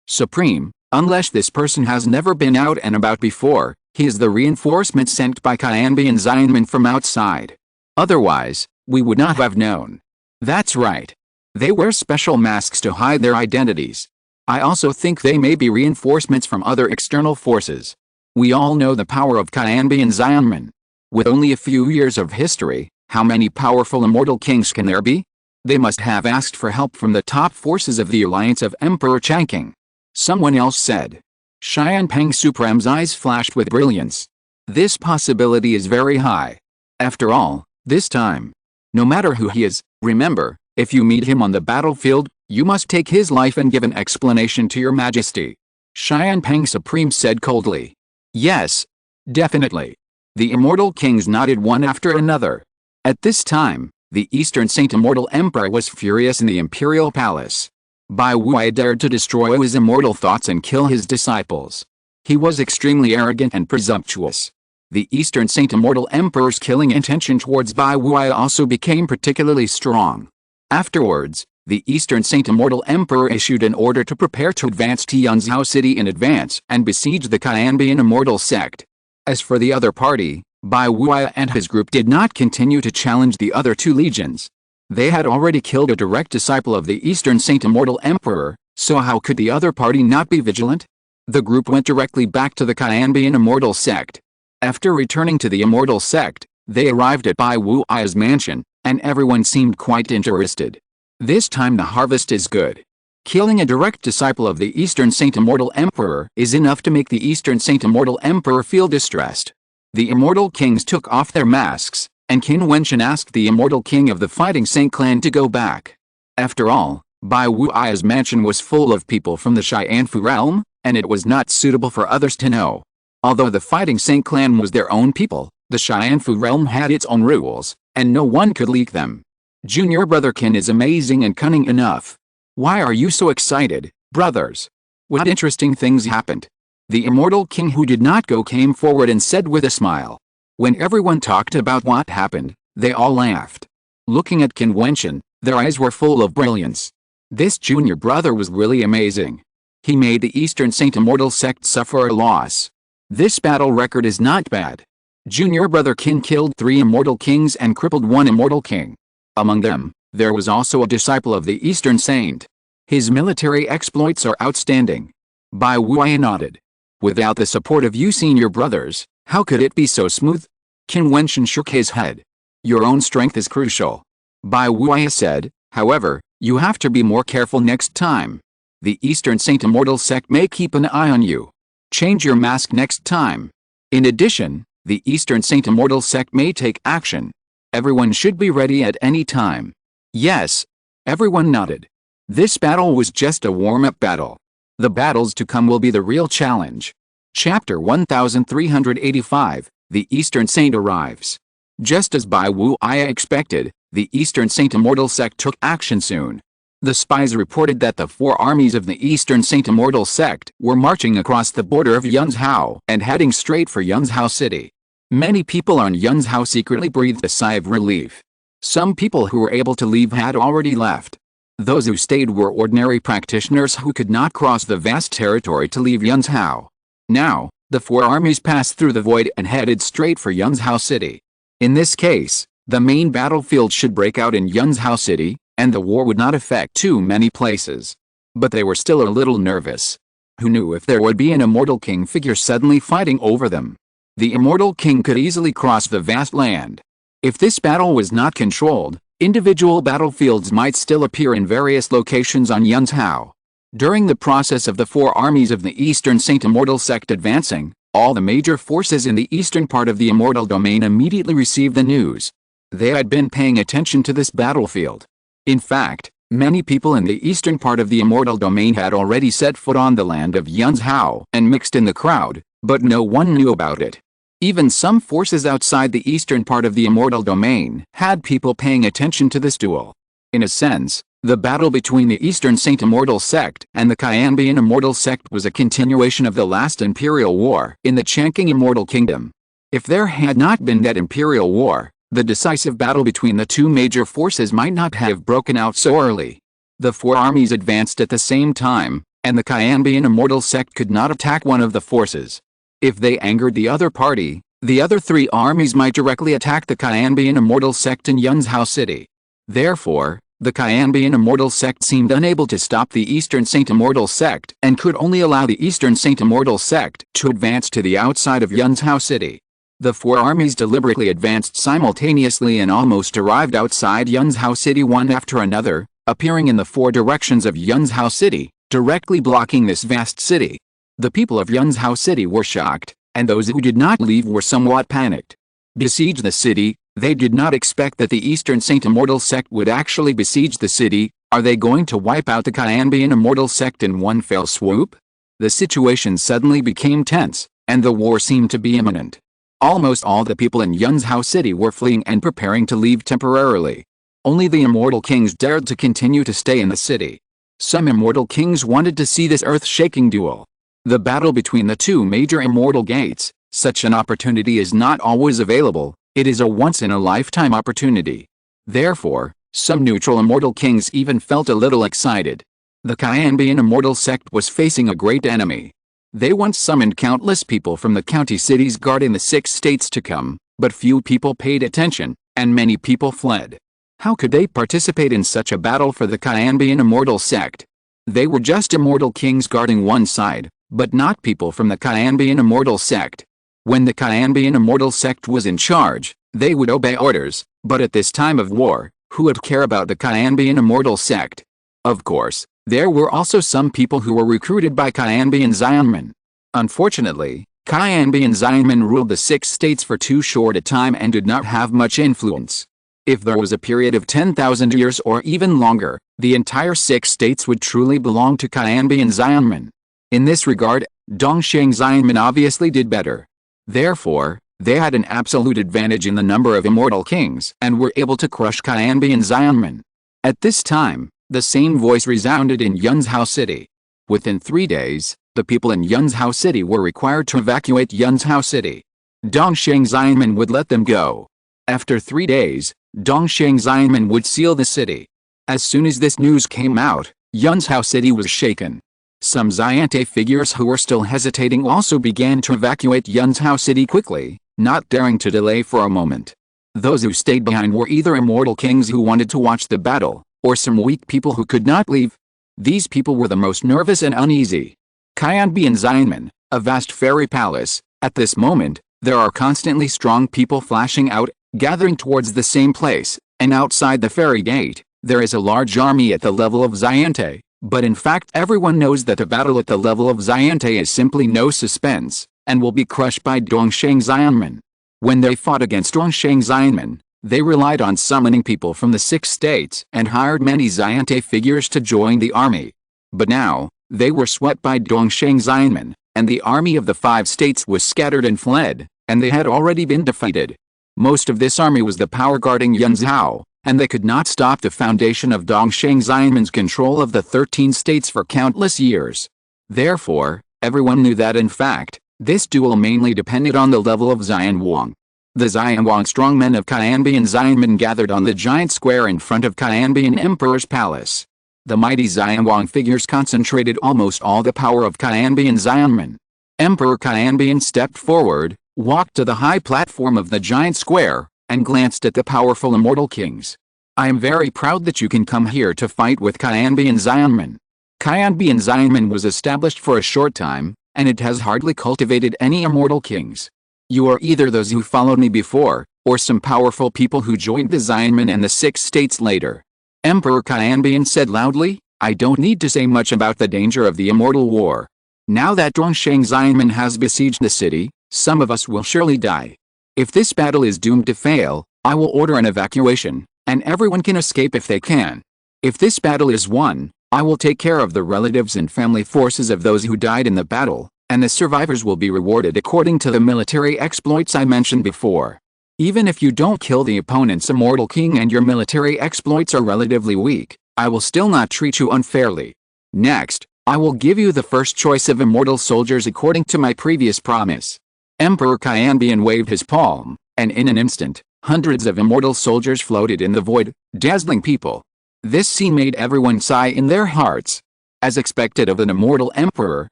Supreme, unless this person has never been out and about before, he is the reinforcement sent by Qin Wentian from outside. Otherwise, we would not have known. That's right. They wear special masks to hide their identities. I also think they may be reinforcements from other external forces. We all know the power of Qin Wentian. With only a few years of history, how many powerful immortal kings can there be? They must have asked for help from the top forces of the alliance of Emperor Changqing. Someone else said. Xianpeng Supreme's eyes flashed with brilliance. This possibility is very high. After all, this time, no matter who he is, remember, if you meet him on the battlefield, you must take his life and give an explanation to your majesty. Xianpeng Supreme said coldly. Yes. Definitely. The immortal kings nodded one after another. At this time, the Eastern Saint Immortal Emperor was furious in the imperial palace. Bai Wuai dared to destroy his immortal thoughts and kill his disciples. He was extremely arrogant and presumptuous. The Eastern Saint Immortal Emperor's killing intention towards Bai Wuai also became particularly strong. Afterwards, the Eastern Saint Immortal Emperor issued an order to prepare to advance to Yunzhou City in advance and besiege the Qin Immortal sect. As for the other party, Bai Wuai and his group did not continue to challenge the other two legions. They had already killed a direct disciple of the Eastern Saint Immortal Emperor, so how could the other party not be vigilant? The group went directly back to the Qin Immortal sect. After returning to the Immortal sect, they arrived at Bai Wuai's mansion, and everyone seemed quite interested. This time the harvest is good. Killing a direct disciple of the Eastern Saint Immortal Emperor is enough to make the Eastern Saint Immortal Emperor feel distressed. The Immortal Kings took off their masks, and Qin Wentian asked the Immortal King of the Fighting Saint clan to go back. After all, Bai Wuai's mansion was full of people from the Xianfu realm, and it was not suitable for others to know. Although the Fighting Saint clan was their own people, the Xianfu realm had its own rules, and no one could leak them. Junior brother Qin is amazing and cunning enough. Why are you so excited, brothers? What interesting things happened? The Immortal King who did not go came forward and said with a smile. When everyone talked about what happened, they all laughed. Looking at Qin Wentian, their eyes were full of brilliance. This junior brother was really amazing. He made the Eastern Saint Immortal sect suffer a loss. This battle record is not bad. Junior brother Qin killed 3 immortal kings and crippled 1 immortal king. Among them, there was also a disciple of the Eastern Saint. His military exploits are outstanding. Bai Wuai nodded. Without the support of you senior brothers, how could it be so smooth? Qin Wentian shook his head. Your own strength is crucial. Bai Wuai said, however, you have to be more careful next time. The Eastern Saint Immortal sect may keep an eye on you. Change your mask next time. In addition, the Eastern Saint Immortal sect may take action. Everyone should be ready at any time. Yes. Everyone nodded. This battle was just a warm-up battle. The battles to come will be the real challenge. Chapter 1385, The Eastern Saint Arrives. Just as Bai Wuai expected, the Eastern Saint Immortal sect took action soon. The spies reported that the 4 armies of the Eastern Saint Immortal sect were marching across the border of Yunzhou and heading straight for Yunzhou City. Many people on Yunzhou secretly breathed a sigh of relief. Some people who were able to leave had already left. Those who stayed were ordinary practitioners who could not cross the vast territory to leave Yunzhou. Now, the 4 armies passed through the void and headed straight for Yunzhou City. In this case, the main battlefield should break out in Yunzhou City, and the war would not affect too many places. But they were still a little nervous. Who knew if there would be an immortal king figure suddenly fighting over them? The immortal king could easily cross the vast land. If this battle was not controlled, individual battlefields might still appear in various locations on Yunzhou. During the process of the 4 armies of the Eastern Saint Immortal sect advancing, all the major forces in the eastern part of the Immortal Domain immediately received the news. They had been paying attention to this battlefield. In fact, many people in the eastern part of the Immortal Domain had already set foot on the land of Yunzhou and mixed in the crowd, but no one knew about it. Even some forces outside the eastern part of the Immortal Domain had people paying attention to this duel. In a sense, The battle between the Eastern Saint Immortal Sect and the Qianbian Immortal Sect was a continuation of the last Imperial War in the Changqing Immortal Kingdom. If there had not been that Imperial War, the decisive battle between the two major forces might not have broken out so early. The four armies advanced at the same time, and the Qianbian Immortal Sect could not attack one of the forces. If they angered the other party, the other three armies might directly attack the Qianbian Immortal Sect in Yunzhao City. Therefore, the Qianbian Immortal Sect seemed unable to stop the Eastern Saint Immortal Sect and could only allow the Eastern Saint Immortal Sect to advance to the outside of Yunzhao City. The four armies deliberately advanced simultaneously and almost arrived outside Yunzhao City one after another, appearing in the four directions of Yunzhao City, directly blocking this vast city. The people of Yunzhao City were shocked, and those who did not leave were somewhat panicked. Besiege the city? They did not expect that the Eastern Saint Immortal Sect would actually besiege the city. Are they going to wipe out the Qianbian Immortal Sect in one fell swoop? The situation suddenly became tense, and the war seemed to be imminent. Almost all the people in Yunzhao City were fleeing and preparing to leave temporarily. Only the Immortal Kings dared to continue to stay in the city. Some Immortal Kings wanted to see this earth-shaking duel. The battle between the two major Immortal Gates. Such an opportunity is not always available. It is a once-in-a-lifetime opportunity. Therefore, some neutral Immortal Kings even felt a little excited. The Qianbian Immortal Sect was facing a great enemy. They once summoned countless people from the county cities guarding the 6 states to come, but few people paid attention, and many people fled. How could they participate in such a battle for the Qianbian Immortal Sect? They were just Immortal Kings guarding one side, but not people from the Qianbian Immortal Sect. When the Qianbian Immortal Sect was in charge, they would obey orders, but at this time of war, who would care about the Qianbian Immortal Sect? Of course, there were also some people who were recruited by Qianbian Xianmen. Unfortunately, Qianbian Xianmen ruled the 6 states for too short a time and did not have much influence. If there was a period of 10,000 years or even longer, the entire 6 states would truly belong to Qianbian Xianmen. In this regard, Dongsheng Xianmen obviously did better. Therefore, they had an absolute advantage in the number of Immortal Kings and were able to crush Qianbian Xianmen. At this time, the same voice resounded in Yunzhao City. Within 3 days, the people in Yunzhao City were required to evacuate Yunzhao City. Dongsheng Xianmen would let them go. After 3 days, Dongsheng Xianmen would seal the city. As soon as this news came out, Yunzhao City was shaken. Some Xiante figures who were still hesitating also began to evacuate Yunzhao City quickly, not daring to delay for a moment. Those who stayed behind were either Immortal Kings who wanted to watch the battle, or some weak people who could not leave. These people were the most nervous and uneasy. Qianbian Xianmen, a vast fairy palace. At this moment, there are constantly strong people flashing out, gathering towards the same place, and outside the fairy gate, there is a large army at the level of Xiante. But in fact everyone knows that the battle at the level of Xiante is simply no suspense, and will be crushed by Dongsheng Xianmen. When they fought against Dongsheng Xianmen, they relied on summoning people from the 6 states and hired many Xiante figures to join the army. But now, they were swept by Dongsheng Xianmen, and the army of the 5 states was scattered and fled, and they had already been defeated. Most of this army was the power guarding Yunzhao, and they could not stop the foundation of Dongsheng Xianmen's control of the 13 states for countless years. Therefore, everyone knew that in fact, this duel mainly depended on the level of Xianwang. The Xianwang strongmen of Qianbian Xianmen gathered on the giant square in front of Qianbian Emperor's palace. The mighty Xianwang figures concentrated almost all the power of Qianbian Xianmen. Emperor Qianbian stepped forward, walked to the high platform of the giant square, and glanced at the powerful Immortal Kings. I am very proud that you can come here to fight with Qianbian Xianmen. Qianbian Xianmen was established for a short time, and it has hardly cultivated any Immortal Kings. You are either those who followed me before, or some powerful people who joined the Xianmen and the 6 states later. Emperor Qianbian said loudly, I don't need to say much about the danger of the Immortal War. Now that Dongsheng Xianmen has besieged the city, some of us will surely die. If this battle is doomed to fail, I will order an evacuation, and everyone can escape if they can. If this battle is won, I will take care of the relatives and family forces of those who died in the battle, and the survivors will be rewarded according to the military exploits I mentioned before. Even if you don't kill the opponent's Immortal King and your military exploits are relatively weak, I will still not treat you unfairly. Next, I will give you the first choice of immortal soldiers according to my previous promise." Emperor Qianbian waved his palm, and in an instant, hundreds of immortal soldiers floated in the void, dazzling people. This scene made everyone sigh in their hearts. As expected of an immortal emperor,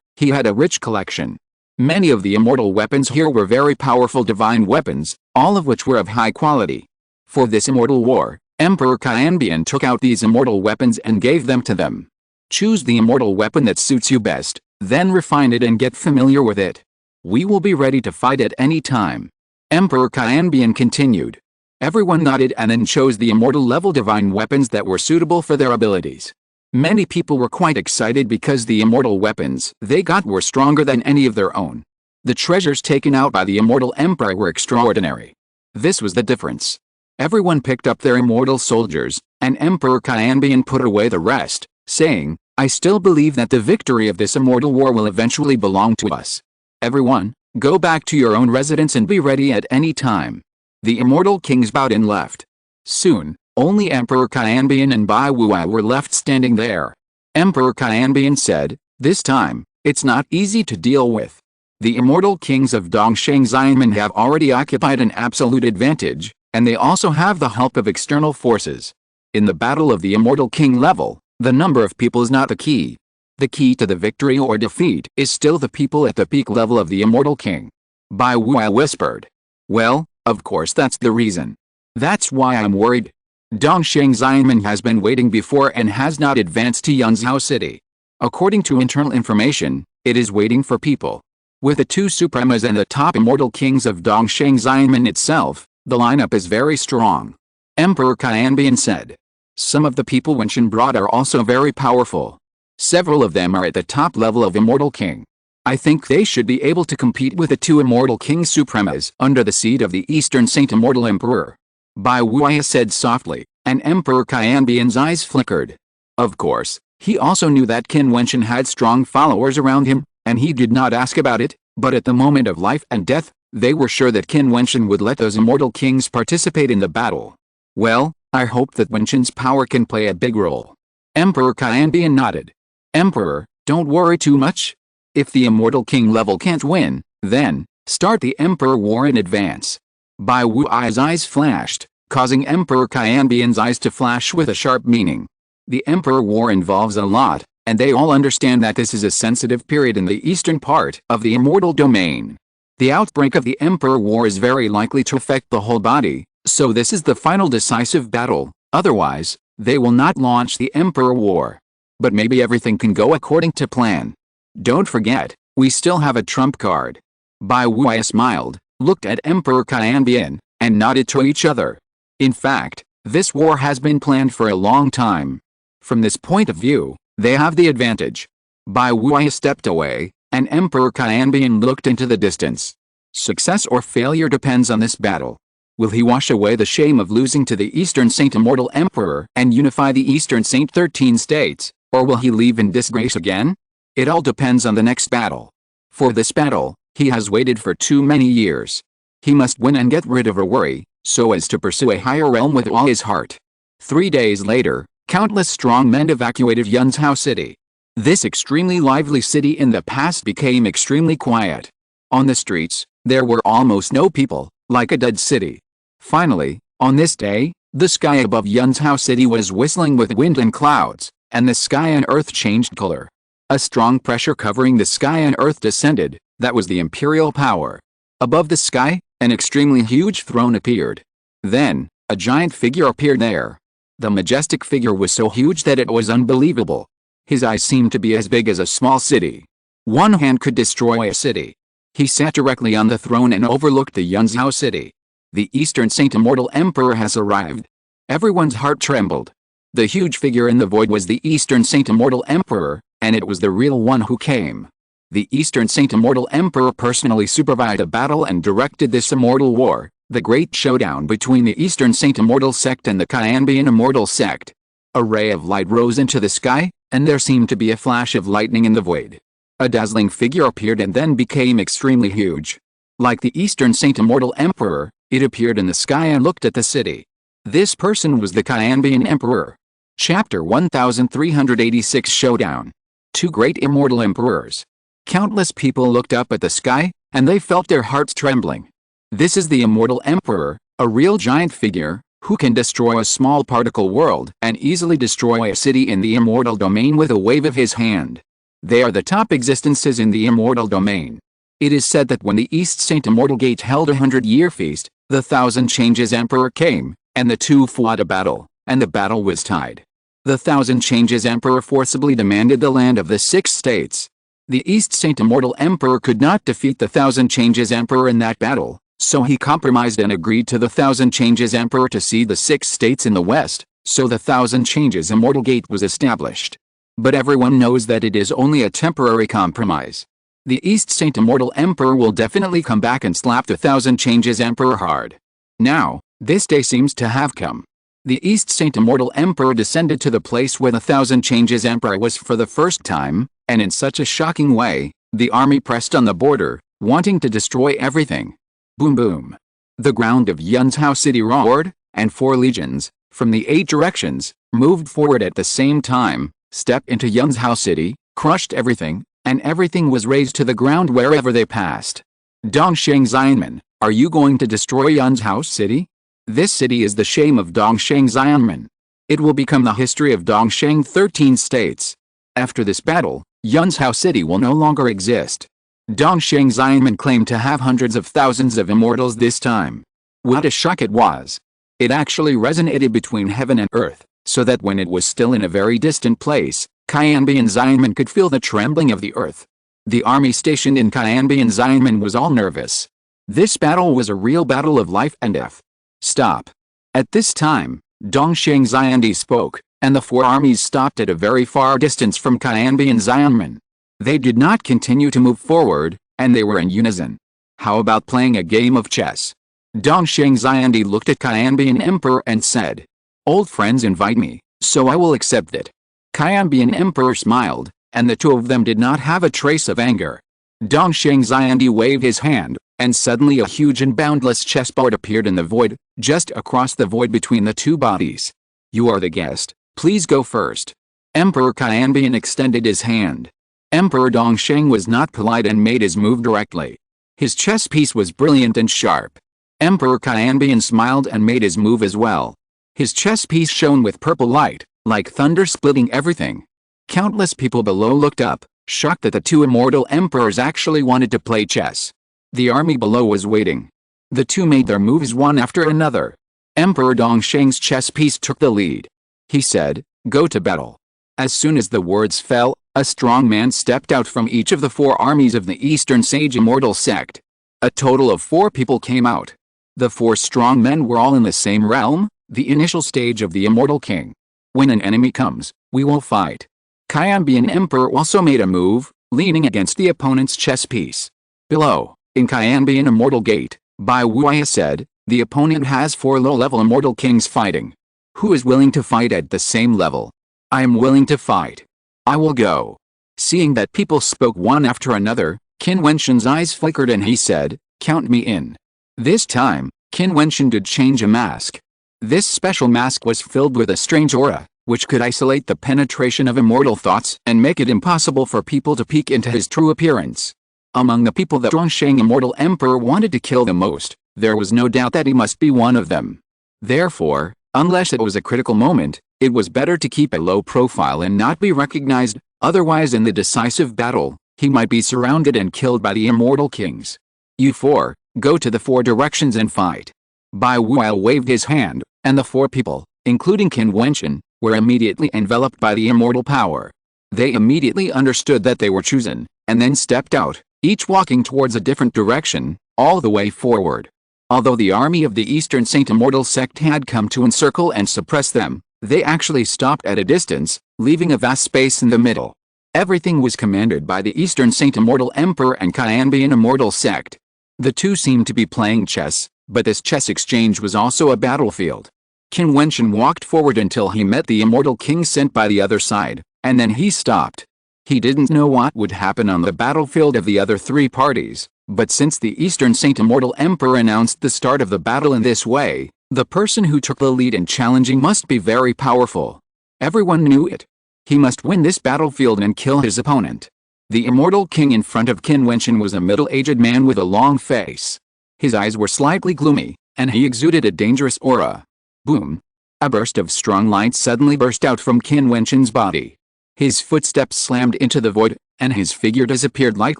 he had a rich collection. Many of the immortal weapons here were very powerful divine weapons, all of which were of high quality. For this immortal war, Emperor Qianbian took out these immortal weapons and gave them to them. Choose the immortal weapon that suits you best, then refine it and get familiar with it. We will be ready to fight at any time. Emperor Qianbian continued. Everyone nodded and then chose the immortal level divine weapons that were suitable for their abilities. Many people were quite excited because the immortal weapons they got were stronger than any of their own. The treasures taken out by the immortal emperor were extraordinary. This was the difference. Everyone picked up their immortal soldiers, and Emperor Qianbian put away the rest, saying, "I still believe that the victory of this immortal war will eventually belong to us. Everyone, go back to your own residence and be ready at any time." The immortal kings bowed and left. Soon, only Emperor Qianbian and Bai Wuai were left standing there. Emperor Qianbian said, "This time, it's not easy to deal with. The immortal kings of Dongsheng Xianmen have already occupied an absolute advantage, and they also have the help of external forces. In the battle of the immortal king level, the number of people is not the key. The key to the victory or defeat is still the people at the peak level of the immortal king." Bai Wuai whispered. "Well, of course that's the reason. That's why I'm worried. Dongsheng Xianmen has been waiting before and has not advanced to Yunzhou City. According to internal information, it is waiting for people. With the two Supremas and the top immortal kings of Dongsheng Xianmen itself, the lineup is very strong." Emperor Qianbian said. "Some of the people Wentian brought are also very powerful. Several of them are at the top level of Immortal King. I think they should be able to compete with the two Immortal King Supremas under the seat of the Eastern Saint Immortal Emperor." Bai Wuai said softly, and Emperor Qianbian's eyes flickered. Of course, he also knew that Qin Wentian had strong followers around him, and he did not ask about it, but at the moment of life and death, they were sure that Qin Wentian would let those Immortal Kings participate in the battle. "Well, I hope that Wentian's power can play a big role." Emperor Qianbian nodded. "Emperor, don't worry too much. If the Immortal King level can't win, then, start the Emperor War in advance." Bai Wuai's eyes flashed, causing Emperor Qianbian's eyes to flash with a sharp meaning. The Emperor War involves a lot, and they all understand that this is a sensitive period in the eastern part of the Immortal Domain. The outbreak of the Emperor War is very likely to affect the whole body, so this is the final decisive battle, otherwise, they will not launch the Emperor War. But maybe everything can go according to plan. Don't forget, we still have a trump card. Bai Wuai smiled, looked at Emperor Qianbian, and nodded to each other. In fact, this war has been planned for a long time. From this point of view, they have the advantage. Bai Wuai stepped away, and Emperor Qianbian looked into the distance. Success or failure depends on this battle. Will he wash away the shame of losing to the Eastern Saint Immortal Emperor and unify the Eastern Saint 13 states, or will he leave in disgrace again? It all depends on the next battle. For this battle, he has waited for too many years. He must win and get rid of a worry, so as to pursue a higher realm with all his heart. 3 days later, countless strong men evacuated Yunzhou City. This extremely lively city in the past became extremely quiet. On the streets, there were almost no people, like a dead city. Finally, on this day, the sky above Yunzhou City was whistling with wind and clouds, and the sky and earth changed color. A strong pressure covering the sky and earth descended, that was the imperial power. Above the sky, an extremely huge throne appeared. Then, a giant figure appeared there. The majestic figure was so huge that it was unbelievable. His eyes seemed to be as big as a small city. One hand could destroy a city. He sat directly on the throne and overlooked the Yunzhou City. The Eastern Saint Immortal Emperor has arrived. Everyone's heart trembled. The huge figure in the void was the Eastern Saint Immortal Emperor, and it was the real one who came. The Eastern Saint Immortal Emperor personally supervised a battle and directed this immortal war, the great showdown between the Eastern Saint Immortal sect and the Qianbian Immortal sect. A ray of light rose into the sky, and there seemed to be a flash of lightning in the void. A dazzling figure appeared and then became extremely huge. Like the Eastern Saint Immortal Emperor, it appeared in the sky and looked at the city. This person was the Qianbian Emperor. Chapter 1386 Showdown. Two great immortal emperors. Countless people looked up at the sky, and they felt their hearts trembling. This is the immortal emperor, a real giant figure, who can destroy a small particle world and easily destroy a city in the immortal domain with a wave of his hand. They are the top existences in the immortal domain. It is said that when the East Saint Immortal Gate held a 100-year feast, the Thousand Changes Emperor came, and the two fought a battle, and the battle was tied. The Thousand Changes Emperor forcibly demanded the land of the 6 states. The East Saint Immortal Emperor could not defeat the Thousand Changes Emperor in that battle, so he compromised and agreed to the Thousand Changes Emperor to cede the 6 states in the West, so the Thousand Changes Immortal Gate was established. But everyone knows that it is only a temporary compromise. The East Saint Immortal Emperor will definitely come back and slap the Thousand Changes Emperor hard. Now, this day seems to have come. The East Saint Immortal Emperor descended to the place where the Thousand Changes Emperor was for the first time, and in such a shocking way, the army pressed on the border, wanting to destroy everything. Boom boom. The ground of Yunzhou City roared, and 4 legions, from the 8 directions, moved forward at the same time, stepped into Yunzhou City, crushed everything, and everything was razed to the ground wherever they passed. Dongsheng Xianmen, are you going to destroy Yunzhou City? This city is the shame of Dongsheng Xianmen. It will become the history of Dongsheng 13 states. After this battle, Yunzhou City will no longer exist. Dongsheng Xianmen claimed to have hundreds of thousands of immortals this time. What a shock it was! It actually resonated between heaven and earth, so that when it was still in a very distant place, Qianbian Xianmen could feel the trembling of the earth. The army stationed in Qianbian Xianmen was all nervous. This battle was a real battle of life and death. Stop. At this time, Dongsheng Xiandi spoke, and the 4 armies stopped at a very far distance from Qianbian Xianmen. They did not continue to move forward, and they were in unison. How about playing a game of chess? Dongsheng Xiandi looked at Qianbian Emperor and said, "Old friends invite me, so I will accept it." Qianbian Emperor smiled, and the two of them did not have a trace of anger. Dongsheng Xiandi waved his hand, and suddenly a huge and boundless chessboard appeared in the void, just across the void between the 2 bodies. "You are the guest, please go first." Emperor Qianbian extended his hand. Emperor Dongsheng was not polite and made his move directly. His chess piece was brilliant and sharp. Emperor Qianbian smiled and made his move as well. His chess piece shone with purple light, like thunder splitting everything. Countless people below looked up, shocked that the 2 immortal emperors actually wanted to play chess. The army below was waiting. The 2 made their moves one after another. Emperor Dongsheng's chess piece took the lead. He said, "Go to battle." As soon as the words fell, a strong man stepped out from each of the 4 armies of the Eastern Sage Immortal Sect. A total of 4 people came out. The 4 strong men were all in the same realm, the initial stage of the Immortal King. When an enemy comes, we will fight. Qianbian Emperor also made a move, leaning against the opponent's chess piece. Below, in Qianbian Immortal Gate, Bai Wuya said, "The opponent has 4 low-level Immortal Kings fighting. Who is willing to fight at the same level? I am willing to fight. I will go." Seeing that people spoke one after another, Qin Wentian's eyes flickered and he said, "Count me in." This time, Qin Wentian did change a mask. This special mask was filled with a strange aura, which could isolate the penetration of immortal thoughts and make it impossible for people to peek into his true appearance. Among the people that Dongsheng Immortal Emperor wanted to kill the most, there was no doubt that he must be one of them. Therefore, unless it was a critical moment, it was better to keep a low profile and not be recognized, otherwise in the decisive battle, he might be surrounded and killed by the Immortal Kings. "You 4, go to the 4 directions and fight." Bai Wuya waved his hand, and the 4 people, including Qin Wentian, were immediately enveloped by the immortal power. They immediately understood that they were chosen, and then stepped out, each walking towards a different direction, all the way forward. Although the army of the Eastern Saint Immortal Sect had come to encircle and suppress them, they actually stopped at a distance, leaving a vast space in the middle. Everything was commanded by the Eastern Saint Immortal Emperor and Qianbian Immortal Sect. The two seemed to be playing chess, but this chess exchange was also a battlefield. Qin Wentian walked forward until he met the Immortal King sent by the other side, and then he stopped. He didn't know what would happen on the battlefield of the other 3 parties, but since the Eastern Saint Immortal Emperor announced the start of the battle in this way, the person who took the lead in challenging must be very powerful. Everyone knew it. He must win this battlefield and kill his opponent. The immortal king in front of Qin Wentian was a middle-aged man with a long face. His eyes were slightly gloomy, and he exuded a dangerous aura. Boom! A burst of strong light suddenly burst out from Qin Wentian's body. His footsteps slammed into the void, and his figure disappeared like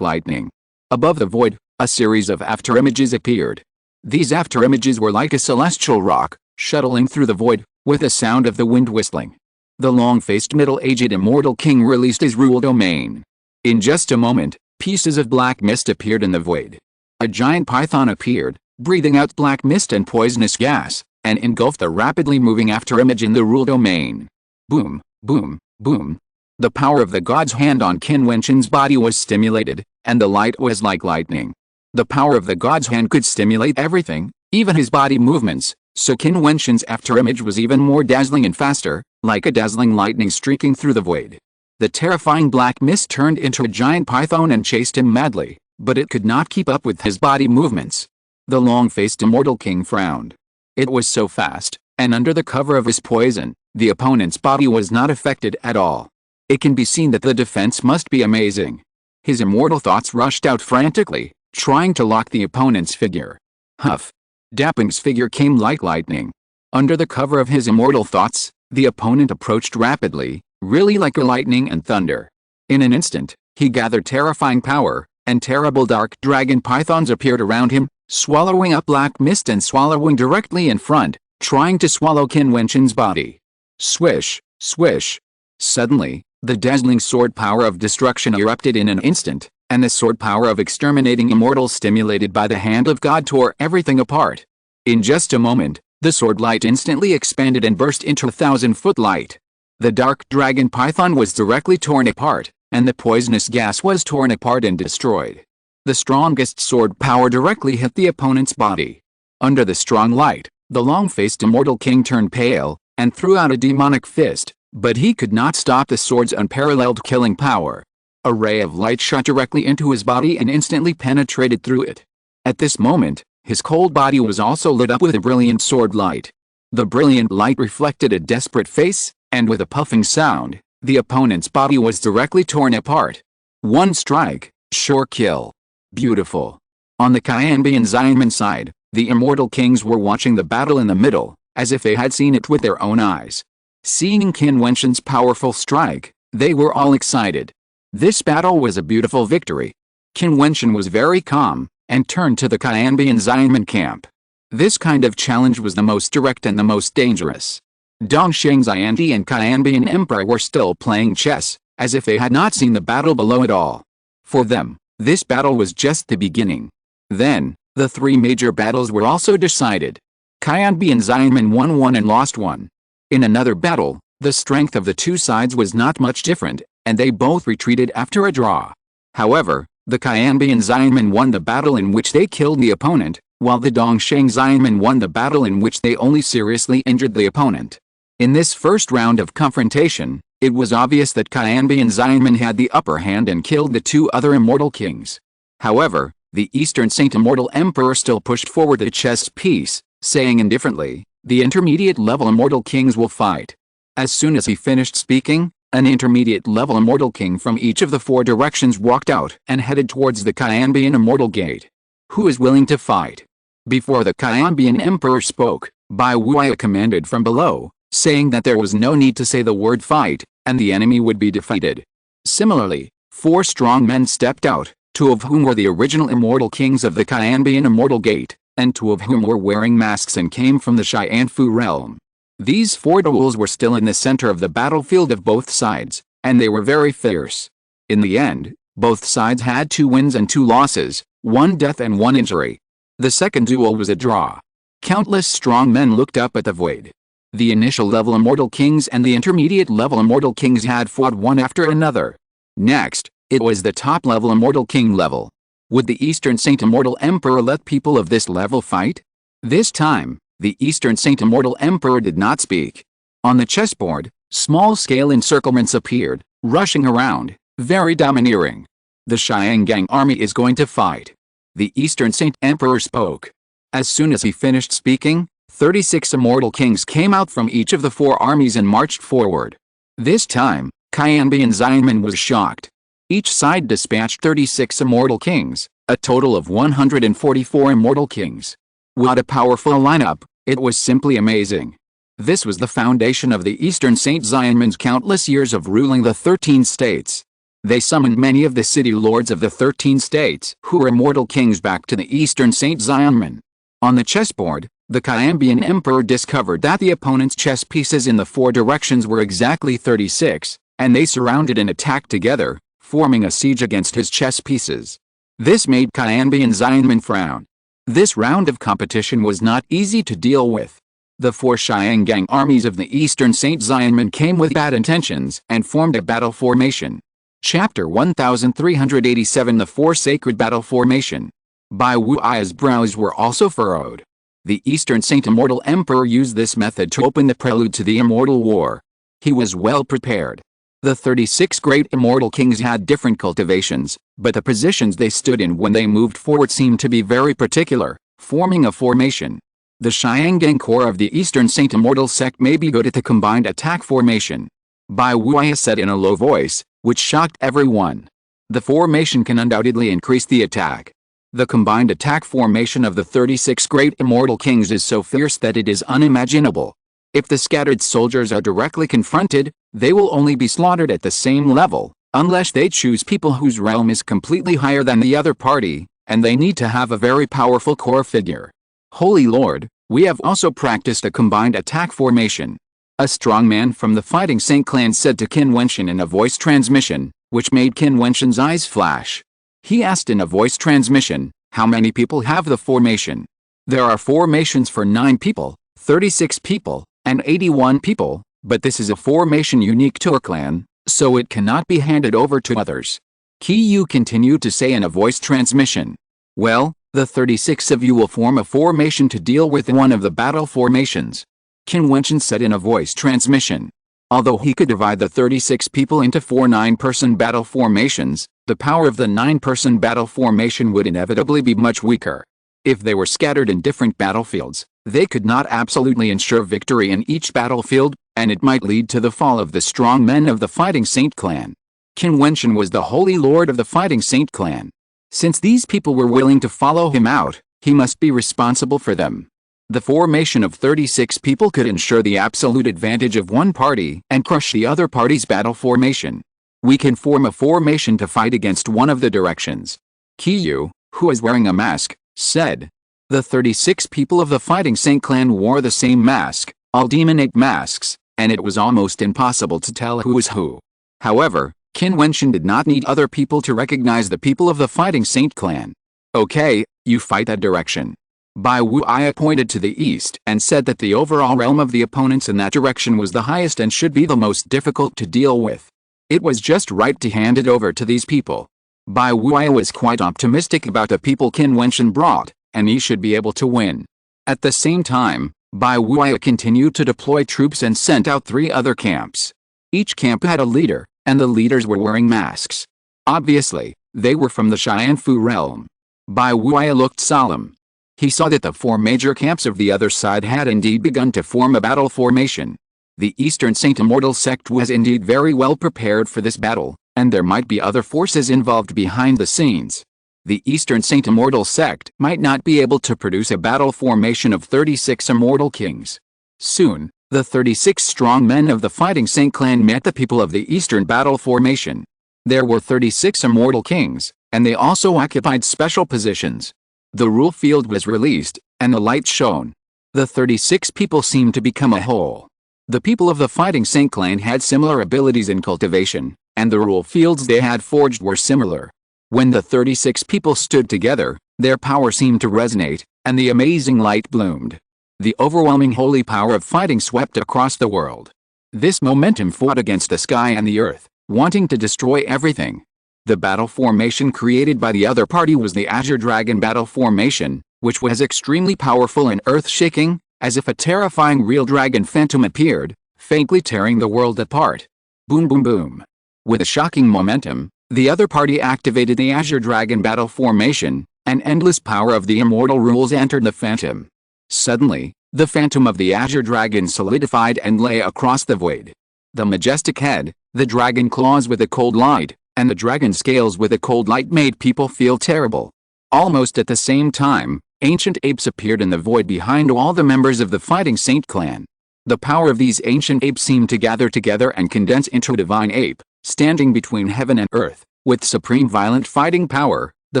lightning. Above the void, a series of afterimages appeared. These afterimages were like a celestial rock, shuttling through the void, with the sound of the wind whistling. The long-faced middle-aged immortal king released his rule domain. In just a moment, pieces of black mist appeared in the void. A giant python appeared, breathing out black mist and poisonous gas, and engulfed the rapidly moving afterimage in the rule domain. Boom, boom, boom. The power of the god's hand on Qin Wentian's body was stimulated, and the light was like lightning. The power of the god's hand could stimulate everything, even his body movements, so Qin Wentian's afterimage was even more dazzling and faster, like a dazzling lightning streaking through the void. The terrifying black mist turned into a giant python and chased him madly, but it could not keep up with his body movements. The long-faced immortal king frowned. It was so fast, and under the cover of his poison, the opponent's body was not affected at all. It can be seen that the defense must be amazing. His immortal thoughts rushed out frantically, trying to lock the opponent's figure. Huff! Dapping's figure came like lightning. Under the cover of his immortal thoughts, the opponent approached rapidly, really like a lightning and thunder. In an instant, he gathered terrifying power, and terrible dark dragon pythons appeared around him, swallowing up black mist and swallowing directly in front, trying to swallow Qin Wentian's body. Swish, swish. Suddenly, the dazzling sword power of destruction erupted in an instant, and the sword power of exterminating immortals stimulated by the hand of God tore everything apart. In just a moment, the sword light instantly expanded and burst into a 1,000-foot light. The dark dragon python was directly torn apart, and the poisonous gas was torn apart and destroyed. The strongest sword power directly hit the opponent's body. Under the strong light, the long-faced immortal king turned pale, and threw out a demonic fist, but he could not stop the sword's unparalleled killing power. A ray of light shot directly into his body and instantly penetrated through it. At this moment, his cold body was also lit up with a brilliant sword light. The brilliant light reflected a desperate face, and with a puffing sound, the opponent's body was directly torn apart. One strike, sure kill. Beautiful. On the Qin Wentian side, the immortal kings were watching the battle in the middle, as if they had seen it with their own eyes. Seeing Qin Wentian's powerful strike, they were all excited. This battle was a beautiful victory. Qin Wentian was very calm, and turned to the Qin Wentian camp. This kind of challenge was the most direct and the most dangerous. Dongsheng Xianti and Qin Wentian Emperor were still playing chess, as if they had not seen the battle below at all. For them, this battle was just the beginning. Then, the three major battles were also decided. Qin Wentian won one and lost one. In another battle, the strength of the two sides was not much different, and they both retreated after a draw. However, the Qin Wentian won the battle in which they killed the opponent, while the Dongsheng Xianti won the battle in which they only seriously injured the opponent. In this first round of confrontation, it was obvious that Qin Wentian had the upper hand and killed the two other immortal kings. However, the Eastern Saint Immortal Emperor still pushed forward the chess piece, saying indifferently, "The intermediate-level immortal kings will fight." As soon as he finished speaking, an intermediate-level immortal king from each of the four directions walked out and headed towards the Qin Wentian Immortal Gate. "Who is willing to fight?" Before the Qin Wentian Emperor spoke, Bai Wuya commanded from below, saying that there was no need to say the word fight, and the enemy would be defeated. Similarly, four strong men stepped out, two of whom were the original immortal kings of the Qin Wentian Immortal Gate, and two of whom were wearing masks and came from the Xianfu realm. These four duels were still in the center of the battlefield of both sides, and they were very fierce. In the end, both sides had 2 wins and 2 losses, 1 death and 1 injury. The second duel was a draw. Countless strong men looked up at the void. The initial level immortal kings and the intermediate level immortal kings had fought one after another. Next, it was the top level immortal king level. Would the Eastern Saint Immortal Emperor let people of this level fight? This time, the Eastern Saint Immortal Emperor did not speak. On the chessboard, small-scale encirclements appeared, rushing around, very domineering. The Xiangang army is going to fight. The Eastern Saint Emperor spoke. As soon as he finished speaking, 36 immortal kings came out from each of the 4 armies and marched forward. This time, Qin Wentian was shocked. Each side dispatched 36 immortal kings, a total of 144 immortal kings. What a powerful lineup, it was simply amazing. This was the foundation of the Eastern Saint Xianmen's countless years of ruling the 13 states. They summoned many of the city lords of the 13 states who were immortal kings back to the Eastern Saint Xianmen. On the chessboard, the Qin Emperor discovered that the opponent's chess pieces in the 4 directions were exactly 36, and they surrounded and attacked together, forming a siege against his chess pieces. This made Qin Wentian frown. This round of competition was not easy to deal with. The 4 Xiangang armies of the Eastern Saint Xianmen came with bad intentions and formed a battle formation. Chapter 1387 The 4 Sacred Battle Formation. Bai Wuai's brows were also furrowed. The Eastern Saint Immortal Emperor used this method to open the prelude to the Immortal War. He was well prepared. The 36 great immortal kings had different cultivations, but the positions they stood in when they moved forward seemed to be very particular, forming a formation. The Xiangang core of the Eastern Saint Immortal sect may be good at the combined attack formation. Bai Wuai said in a low voice, which shocked everyone. The formation can undoubtedly increase the attack. The combined attack formation of the 36 great immortal kings is so fierce that it is unimaginable. If the scattered soldiers are directly confronted, they will only be slaughtered at the same level, unless they choose people whose realm is completely higher than the other party, and they need to have a very powerful core figure. Holy Lord, we have also practiced a combined attack formation. A strong man from the Fighting Saint clan said to Qin Wentian in a voice transmission, which made Qin Wentian's eyes flash. He asked in a voice transmission, how many people have the formation? There are formations for 9 people, 36 people, and 81 people, but this is a formation unique to our clan, so it cannot be handed over to others. Qiyu continued to say in a voice transmission. Well, the 36 of you will form a formation to deal with one of the battle formations. Qin Wentian said in a voice transmission. Although he could divide the 36 people into 4 9-person battle formations, the power of the 9-person battle formation would inevitably be much weaker. If they were scattered in different battlefields, they could not absolutely ensure victory in each battlefield, and it might lead to the fall of the strong men of the Fighting Saint clan. Qin Wentian was the Holy Lord of the Fighting Saint clan. Since these people were willing to follow him out, he must be responsible for them. The formation of 36 people could ensure the absolute advantage of one party and crush the other party's battle formation. We can form a formation to fight against one of the directions. Qiyu, who is wearing a mask, said. The 36 people of the Fighting Saint clan wore the same mask, all demonic masks, and it was almost impossible to tell who was who. However, Qin Wentian did not need other people to recognize the people of the Fighting Saint clan. Okay, you fight that direction. Bai Wuai pointed to the east and said that the overall realm of the opponents in that direction was the highest and should be the most difficult to deal with. It was just right to hand it over to these people. Bai Wuai was quite optimistic about the people Qin Wentian brought, and he should be able to win. At the same time, Bai Wuai continued to deploy troops and sent out 3 other camps. Each camp had a leader, and the leaders were wearing masks. Obviously, they were from the Xianfu realm. Bai Wuai looked solemn. He saw that the 4 major camps of the other side had indeed begun to form a battle formation. The Eastern Saint Immortal sect was indeed very well prepared for this battle, and there might be other forces involved behind the scenes. The Eastern Saint Immortal sect might not be able to produce a battle formation of 36 immortal kings. Soon, the 36 strong men of the Fighting Saint clan met the people of the Eastern battle formation. There were 36 immortal kings, and they also occupied special positions. The rule field was released, and the light shone. The 36 people seemed to become a whole. The people of the Fighting Saint clan had similar abilities in cultivation, and the rule fields they had forged were similar. When the 36 people stood together, their power seemed to resonate, and the amazing light bloomed. The overwhelming holy power of fighting swept across the world. This momentum fought against the sky and the earth, wanting to destroy everything. The battle formation created by the other party was the Azure Dragon battle formation, which was extremely powerful and earth-shaking, as if a terrifying real dragon phantom appeared, faintly tearing the world apart. Boom boom boom. With a shocking momentum, the other party activated the Azure Dragon battle formation, and endless power of the immortal rules entered the phantom. Suddenly, the phantom of the Azure Dragon solidified and lay across the void. The majestic head, the dragon claws with a cold light, and the dragon scales with a cold light made people feel terrible. Almost at the same time, ancient apes appeared in the void behind all the members of the Fighting Saint clan. The power of these ancient apes seemed to gather together and condense into a divine ape, standing between heaven and earth, with supreme violent fighting power, the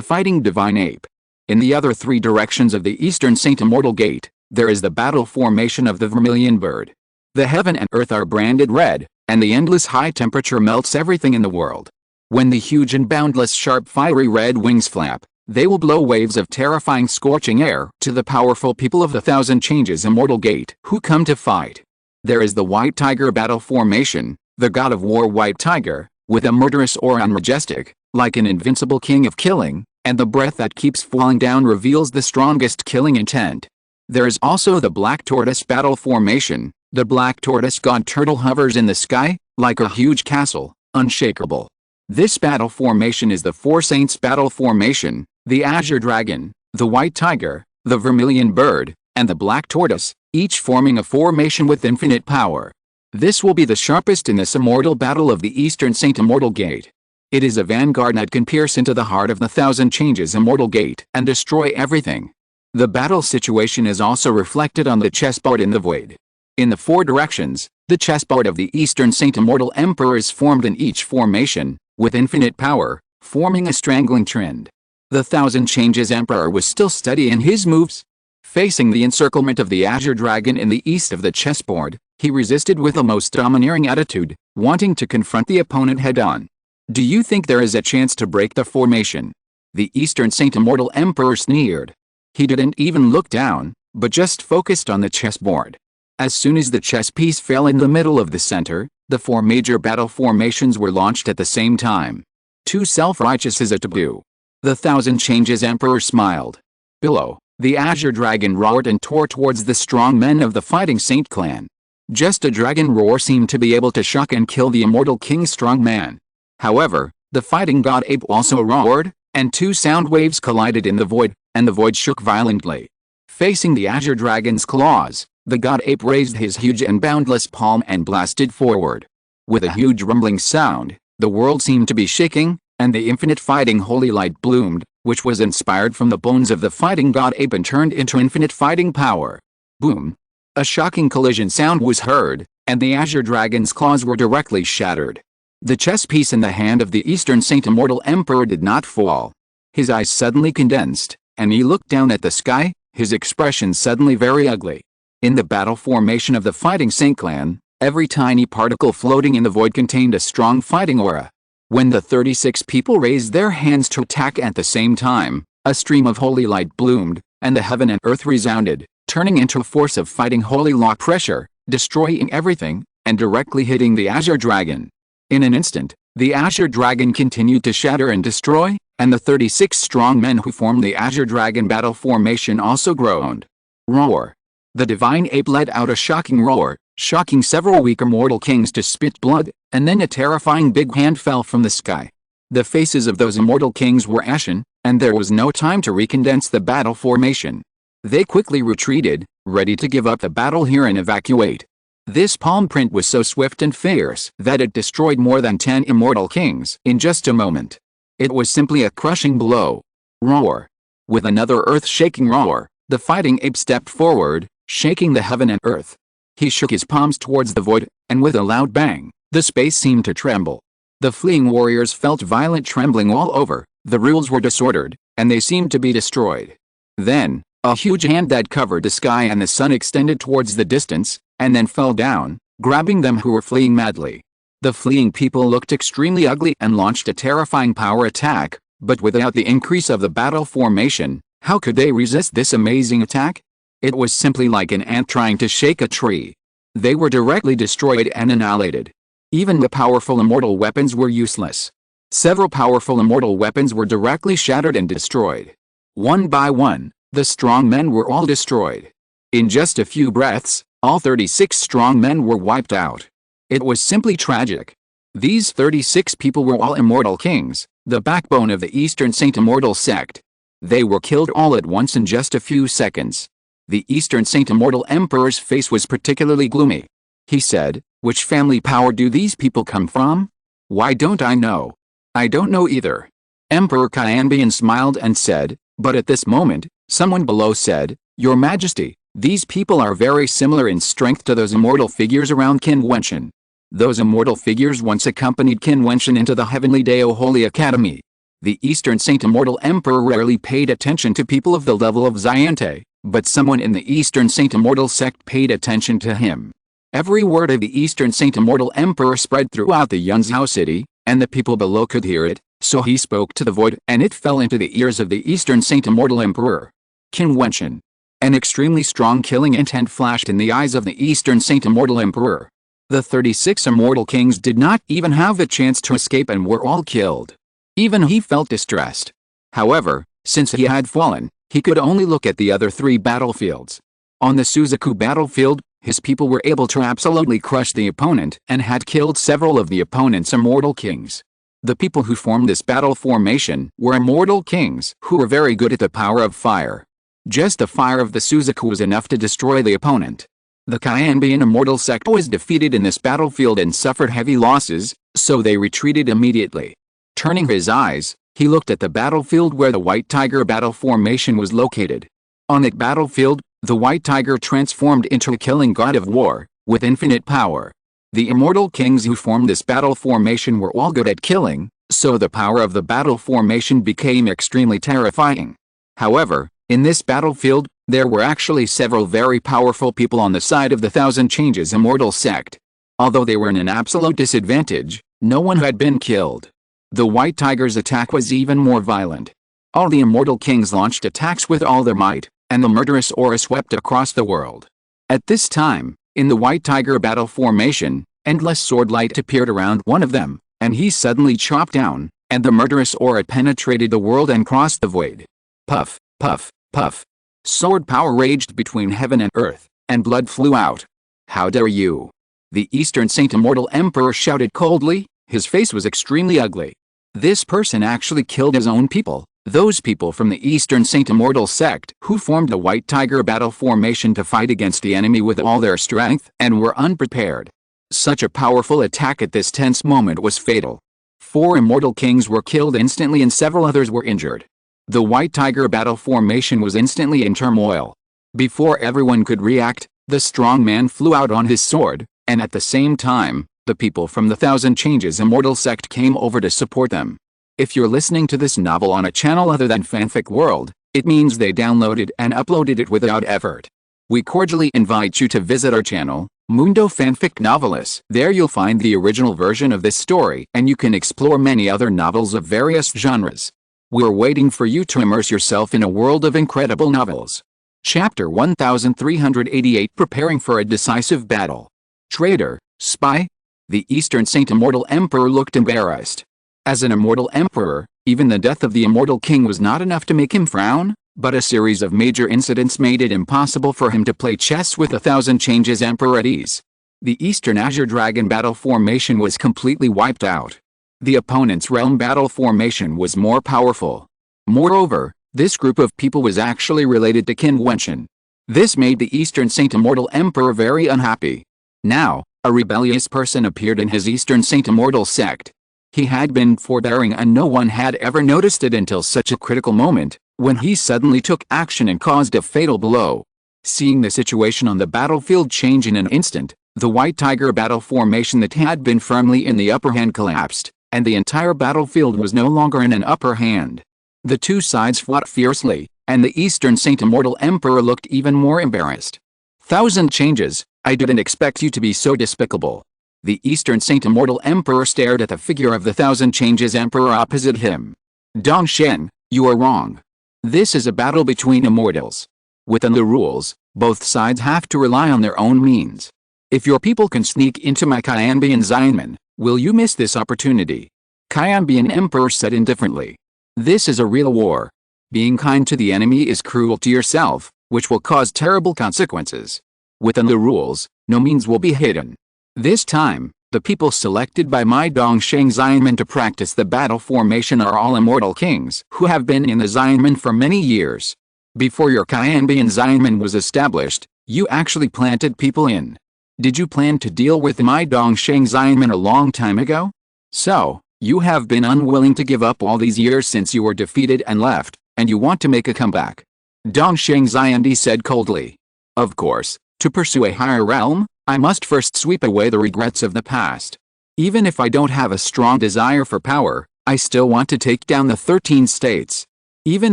fighting divine ape. In the other three directions of the Eastern Saint Immortal Gate, there is the battle formation of the vermilion bird. The heaven and earth are branded red, and the endless high temperature melts everything in the world. When the huge and boundless sharp fiery red wings flap, they will blow waves of terrifying scorching air to the powerful people of the Thousand Changes Immortal Gate who come to fight. There is the White Tiger battle formation, the god of war White Tiger, with a murderous aura and majestic, like an invincible king of killing, and the breath that keeps falling down reveals the strongest killing intent. There is also the Black Tortoise battle formation. The black tortoise god turtle hovers in the sky, like a huge castle, unshakable. This battle formation is the Four Saints battle formation, the Azure Dragon, the White Tiger, the Vermilion Bird, and the Black Tortoise, each forming a formation with infinite power. This will be the sharpest in this immortal battle of the Eastern Saint Immortal Gate. It is a vanguard that can pierce into the heart of the Thousand Changes Immortal Gate and destroy everything. The battle situation is also reflected on the chessboard in the void. In the four directions, the chessboard of the Eastern Saint Immortal Emperor is formed in each formation, with infinite power, forming a strangling trend. The Thousand Changes Emperor was still steady in his moves. Facing the encirclement of the Azure Dragon in the east of the chessboard, he resisted with a most domineering attitude, wanting to confront the opponent head-on. Do you think there is a chance to break the formation? The Eastern Saint Immortal Emperor sneered. He didn't even look down, but just focused on the chessboard. As soon as the chess piece fell in the middle of the center, the four major battle formations were launched at the same time. Too self-righteous is a taboo. The Thousand Changes Emperor smiled. Below, the Azure Dragon roared and tore towards the strong men of the Fighting Saint clan. Just a dragon roar seemed to be able to shock and kill the Immortal King's strong man. However, the Fighting God Ape also roared, and two sound waves collided in the void, and the void shook violently. Facing the Azure Dragon's claws, the God Ape raised his huge and boundless palm and blasted forward. With a huge rumbling sound, the world seemed to be shaking, and the infinite fighting holy light bloomed, which was inspired from the bones of the Fighting God Ape and turned into infinite fighting power. Boom! A shocking collision sound was heard, and the Azure Dragon's claws were directly shattered. The chess piece in the hand of the Eastern Saint Immortal Emperor did not fall. His eyes suddenly condensed, and he looked down at the sky, his expression suddenly very ugly. In the battle formation of the Fighting Saint clan, every tiny particle floating in the void contained a strong fighting aura. When the 36 people raised their hands to attack at the same time, a stream of holy light bloomed, and the heaven and earth resounded, turning into a force of fighting holy law pressure, destroying everything, and directly hitting the Azure Dragon. In an instant, the Azure Dragon continued to shatter and destroy, and the 36 strong men who formed the Azure Dragon battle formation also groaned. Roar! The divine ape let out a shocking roar, shocking several weaker mortal kings to spit blood, and then a terrifying big hand fell from the sky. The faces of those immortal kings were ashen, and there was no time to recondense the battle formation. They quickly retreated, ready to give up the battle here and evacuate. This palm print was so swift and fierce that it destroyed more than 10 immortal kings in just a moment. It was simply a crushing blow. Roar! With another earth-shaking roar, the fighting ape stepped forward, shaking the heaven and earth. He shook his palms towards the void, and with a loud bang, the space seemed to tremble. The fleeing warriors felt violent trembling all over, the rules were disordered, and they seemed to be destroyed. Then, a huge hand that covered the sky and the sun extended towards the distance, and then fell down, grabbing them who were fleeing madly. The fleeing people looked extremely ugly and launched a terrifying power attack, but without the increase of the battle formation, how could they resist this amazing attack? It was simply like an ant trying to shake a tree. They were directly destroyed and annihilated. Even the powerful immortal weapons were useless. Several powerful immortal weapons were directly shattered and destroyed. One by one, the strong men were all destroyed. In just a few breaths, all 36 strong men were wiped out. It was simply tragic. These 36 people were all immortal kings, the backbone of the Eastern Saint Immortal sect. They were killed all at once in just a few seconds. The Eastern Saint Immortal Emperor's face was particularly gloomy. He said, "Which family power do these people come from? Why don't I know?" "I don't know either." Emperor Qianbian smiled and said, but at this moment, someone below said, "Your Majesty, these people are very similar in strength to those immortal figures around Qin Wentian. Those immortal figures once accompanied Qin Wentian into the Heavenly Dao Holy Academy." The Eastern Saint Immortal Emperor rarely paid attention to people of the level of Xiante, but someone in the Eastern Saint Immortal sect paid attention to him. Every word of the Eastern Saint Immortal Emperor spread throughout the Yunzhou city, and the people below could hear it, so he spoke to the void and it fell into the ears of the Eastern Saint Immortal Emperor. Qin Wentian. An extremely strong killing intent flashed in the eyes of the Eastern Saint Immortal Emperor. The 36 immortal kings did not even have the chance to escape and were all killed. Even he felt distressed. However, since he had fallen, he could only look at the other 3 battlefields. On the Suzaku battlefield, his people were able to absolutely crush the opponent and had killed several of the opponent's immortal kings. The people who formed this battle formation were immortal kings who were very good at the power of fire. Just the fire of the Suzaku was enough to destroy the opponent. The Qianbian immortal sect was defeated in this battlefield and suffered heavy losses, so they retreated immediately. Turning his eyes, he looked at the battlefield where the White Tiger battle formation was located. On that battlefield, the White Tiger transformed into a killing god of war, with infinite power. The immortal kings who formed this battle formation were all good at killing, so the power of the battle formation became extremely terrifying. However, in this battlefield, there were actually several very powerful people on the side of the Thousand Changes immortal sect. Although they were in an absolute disadvantage, no one had been killed. The White Tiger's attack was even more violent. All the immortal kings launched attacks with all their might, and the murderous aura swept across the world. At this time, in the White Tiger battle formation, endless sword light appeared around one of them, and he suddenly chopped down, and the murderous aura penetrated the world and crossed the void. Puff, puff, puff. Sword power raged between heaven and earth, and blood flew out. "How dare you!" The Eastern Saint Immortal Emperor shouted coldly. His face was extremely ugly. This person actually killed his own people, those people from the Eastern Saint Immortal sect who formed the White Tiger battle formation to fight against the enemy with all their strength and were unprepared. Such a powerful attack at this tense moment was fatal. 4 immortal kings were killed instantly and several others were injured. The White Tiger battle formation was instantly in turmoil. Before everyone could react, the strong man flew out on his sword, and at the same time, the people from the Thousand Changes immortal sect came over to support them. If you're listening to this novel on a channel other than Fanfic World, it means they downloaded and uploaded it without effort. We cordially invite you to visit our channel, Mundo Fanfic Novelis. There you'll find the original version of this story and you can explore many other novels of various genres. We're waiting for you to immerse yourself in a world of incredible novels. Chapter 1388 Preparing for a Decisive Battle. Traitor, spy? The Eastern Saint Immortal Emperor looked embarrassed. As an immortal emperor, even the death of the immortal king was not enough to make him frown, but a series of major incidents made it impossible for him to play chess with the Thousand Changes Emperor at ease. The Eastern Azure Dragon battle formation was completely wiped out. The opponent's realm battle formation was more powerful. Moreover, this group of people was actually related to Qin Wentian. This made the Eastern Saint Immortal Emperor very unhappy. Now, a rebellious person appeared in his Eastern Saint Immortal sect. He had been forbearing and no one had ever noticed it until such a critical moment, when he suddenly took action and caused a fatal blow. Seeing the situation on the battlefield change in an instant, the White Tiger battle formation that had been firmly in the upper hand collapsed, and the entire battlefield was no longer in an upper hand. The two sides fought fiercely, and the Eastern Saint Immortal Emperor looked even more embarrassed. Thousand Changes, I didn't expect you to be so despicable. The Eastern Saint Immortal Emperor stared at the figure of the Thousand Changes Emperor opposite him. Dongshen, you are wrong. This is a battle between immortals. Within the rules, both sides have to rely on their own means. If your people can sneak into my Qianbian Xianmen, will you miss this opportunity? Qianbian Emperor said indifferently. This is a real war. Being kind to the enemy is cruel to yourself, which will cause terrible consequences. Within the rules, no means will be hidden. This time, the people selected by my Dongsheng Xianmen to practice the battle formation are all immortal kings who have been in the Xianmen for many years. Before your Qianbian Xianmen was established, you actually planted people in Did you plan to deal with my Dongsheng Xianmen a long time ago? So, you have been unwilling to give up all these years since you were defeated and left, and you want to make a comeback. Dongsheng Xiandi said coldly. Of course, to pursue a higher realm, I must first sweep away the regrets of the past. Even if I don't have a strong desire for power, I still want to take down the 13 states. Even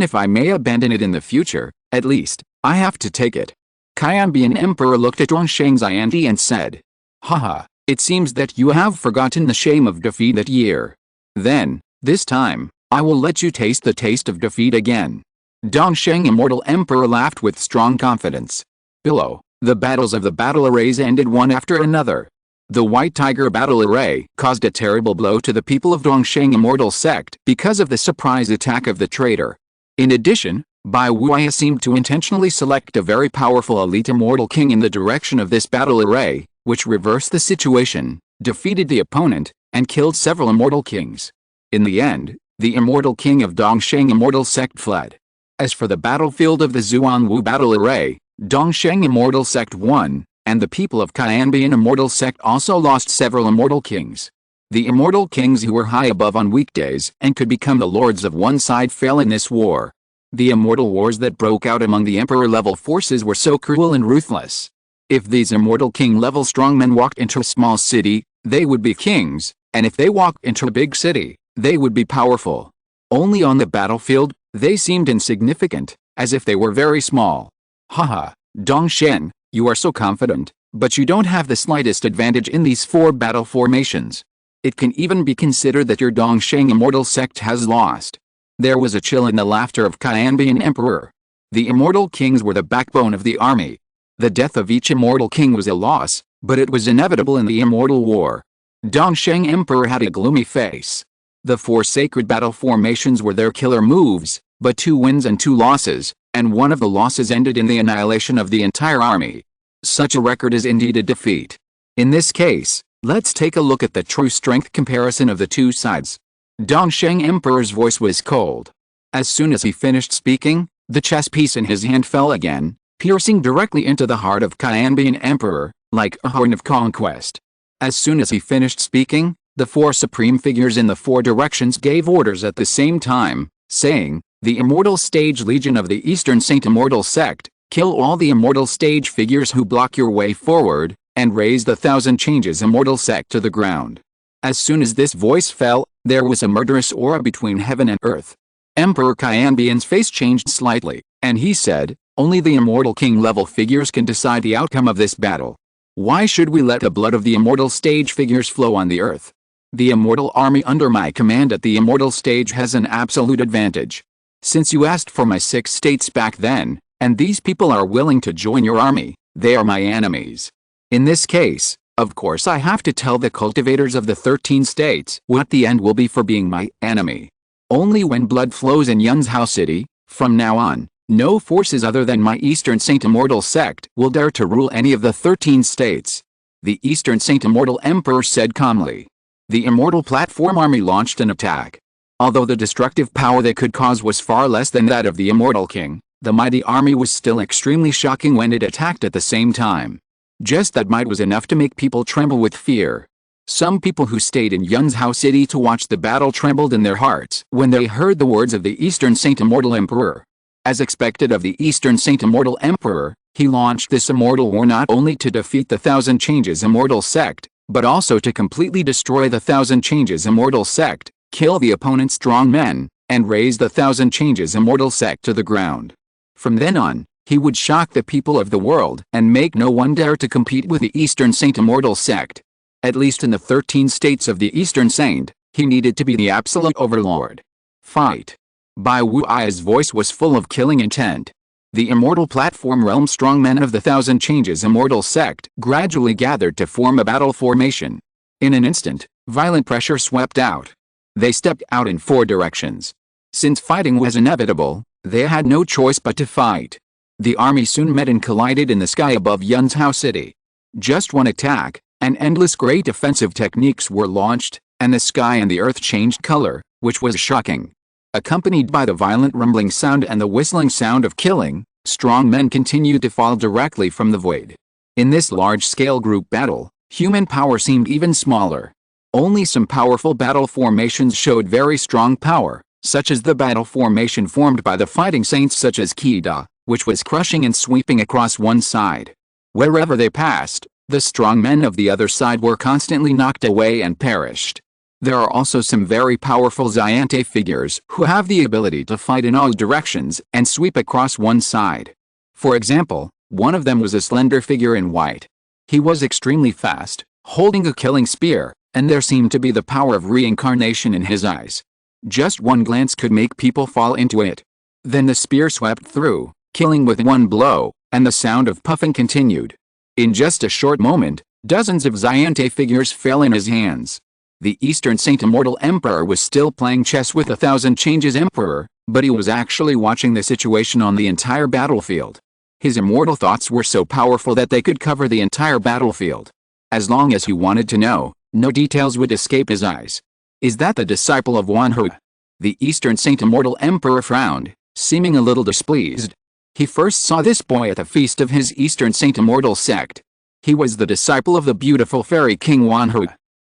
if I may abandon it in the future, at least, I have to take it. Qianbian Emperor looked at Dongsheng Xiandi and said, Haha, it seems that you have forgotten the shame of defeat that year. Then, this time, I will let you taste the taste of defeat again. Dongsheng Immortal Emperor laughed with strong confidence. Below, the battles of the battle arrays ended one after another. The White Tiger battle array caused a terrible blow to the people of Dongsheng Immortal Sect because of the surprise attack of the traitor. In addition, Bai Wuya seemed to intentionally select a very powerful elite Immortal King in the direction of this battle array, which reversed the situation, defeated the opponent, and killed several Immortal Kings. In the end, the Immortal King of Dongsheng Immortal Sect fled. As for the battlefield of the Zuanwu battle array, Dongsheng Immortal Sect won, and the people of Qianbian Immortal Sect also lost several Immortal Kings. The Immortal Kings who were high above on weekdays and could become the lords of one side fell in this war. The immortal wars that broke out among the Emperor-level forces were so cruel and ruthless. If these Immortal King-level strongmen walked into a small city, they would be kings, and if they walked into a big city, they would be powerful. Only on the battlefield, they seemed insignificant, as if they were very small. Haha, Dongshen, you are so confident, but you don't have the slightest advantage in these 4 battle formations. It can even be considered that your Dongsheng Immortal Sect has lost. There was a chill in the laughter of Qianbian Emperor. The Immortal Kings were the backbone of the army. The death of each Immortal King was a loss, but it was inevitable in the Immortal War. Dongsheng Emperor had a gloomy face. The 4 sacred battle formations were their killer moves, but 2 wins and 2 losses, and one of the losses ended in the annihilation of the entire army. Such a record is indeed a defeat. In this case, let's take a look at the true strength comparison of the 2 sides. Dongsheng Emperor's voice was cold. As soon as he finished speaking, the chess piece in his hand fell again, piercing directly into the heart of Qianbian Emperor, like a horn of conquest. As soon as he finished speaking, the 4 supreme figures in the 4 directions gave orders at the same time, saying, "The Immortal Stage Legion of the Eastern Saint Immortal Sect, kill all the Immortal Stage figures who block your way forward, and raise the 1,000 Changes Immortal Sect to the ground." As soon as this voice fell, there was a murderous aura between heaven and earth. Emperor Qianbian's face changed slightly, and he said, "Only the Immortal King level figures can decide the outcome of this battle. Why should we let the blood of the Immortal Stage figures flow on the earth? The Immortal Army under my command at the Immortal Stage has an absolute advantage. Since you asked for my 6 states back then, and these people are willing to join your army, they are my enemies. In this case, of course I have to tell the cultivators of the 13 states what the end will be for being my enemy. Only when blood flows in Yunzhao City, from now on, no forces other than my Eastern Saint Immortal Sect will dare to rule any of the 13 states." The Eastern Saint Immortal Emperor said calmly. The Immortal Platform Army launched an attack. Although the destructive power they could cause was far less than that of the Immortal King, the mighty army was still extremely shocking when it attacked at the same time. Just that might was enough to make people tremble with fear. Some people who stayed in Yunzhao City to watch the battle trembled in their hearts when they heard the words of the Eastern Saint Immortal Emperor. As expected of the Eastern Saint Immortal Emperor, he launched this immortal war not only to defeat the 1,000 Changes Immortal Sect, but also to completely destroy the 1,000 Changes Immortal Sect, kill the opponent's strong men, and raise the 1,000 Changes Immortal Sect to the ground. From then on, he would shock the people of the world and make no one dare to compete with the Eastern Saint Immortal Sect. At least in the 13 states of the Eastern Saint, he needed to be the absolute overlord. Fight. Bai Wui's voice was full of killing intent. The Immortal Platform Realm strongmen of the 1,000 Changes Immortal Sect gradually gathered to form a battle formation. In an instant, violent pressure swept out. They stepped out in 4 directions. Since fighting was inevitable, they had no choice but to fight. The army soon met and collided in the sky above Yunzhao City. Just one attack, and endless great offensive techniques were launched, and the sky and the earth changed color, which was shocking. Accompanied by the violent rumbling sound and the whistling sound of killing, strong men continued to fall directly from the void. In this large-scale group battle, human power seemed even smaller. Only some powerful battle formations showed very strong power, such as the battle formation formed by the fighting saints such as Qida, which was crushing and sweeping across one side. Wherever they passed, the strong men of the other side were constantly knocked away and perished. There are also some very powerful Xiante figures who have the ability to fight in all directions and sweep across one side. For example, one of them was a slender figure in white. He was extremely fast, holding a killing spear, and there seemed to be the power of reincarnation in his eyes. Just one glance could make people fall into it. Then the spear swept through, killing with one blow, and the sound of puffing continued. In just a short moment, dozens of Xiante figures fell in his hands. The Eastern Saint Immortal Emperor was still playing chess with 1,000 Changes Emperor, but he was actually watching the situation on the entire battlefield. His immortal thoughts were so powerful that they could cover the entire battlefield. As long as he wanted to know, no details would escape his eyes. Is that the disciple of Wan Hu? The Eastern Saint Immortal Emperor frowned, seeming a little displeased. He first saw this boy at the feast of his Eastern Saint Immortal sect. He was the disciple of the beautiful fairy King Wan Hu.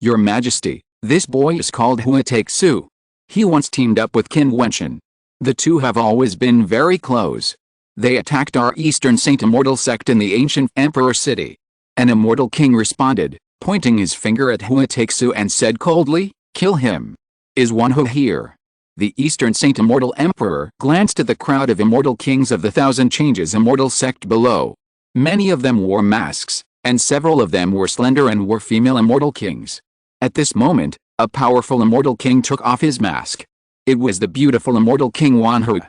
Your Majesty, this boy is called Huateksu. He once teamed up with Qin Wentian. The two have always been very close. They attacked our Eastern Saint Immortal sect in the ancient Emperor city. An immortal king responded, pointing his finger at Huateksu and said coldly, "Kill him." Is Wan Hu here? The Eastern Saint Immortal Emperor glanced at the crowd of immortal kings of the 1,000 Changes Immortal sect below. Many of them wore masks, and several of them were slender and were female immortal kings. At this moment, a powerful immortal king took off his mask. It was the beautiful immortal King Wan Hu.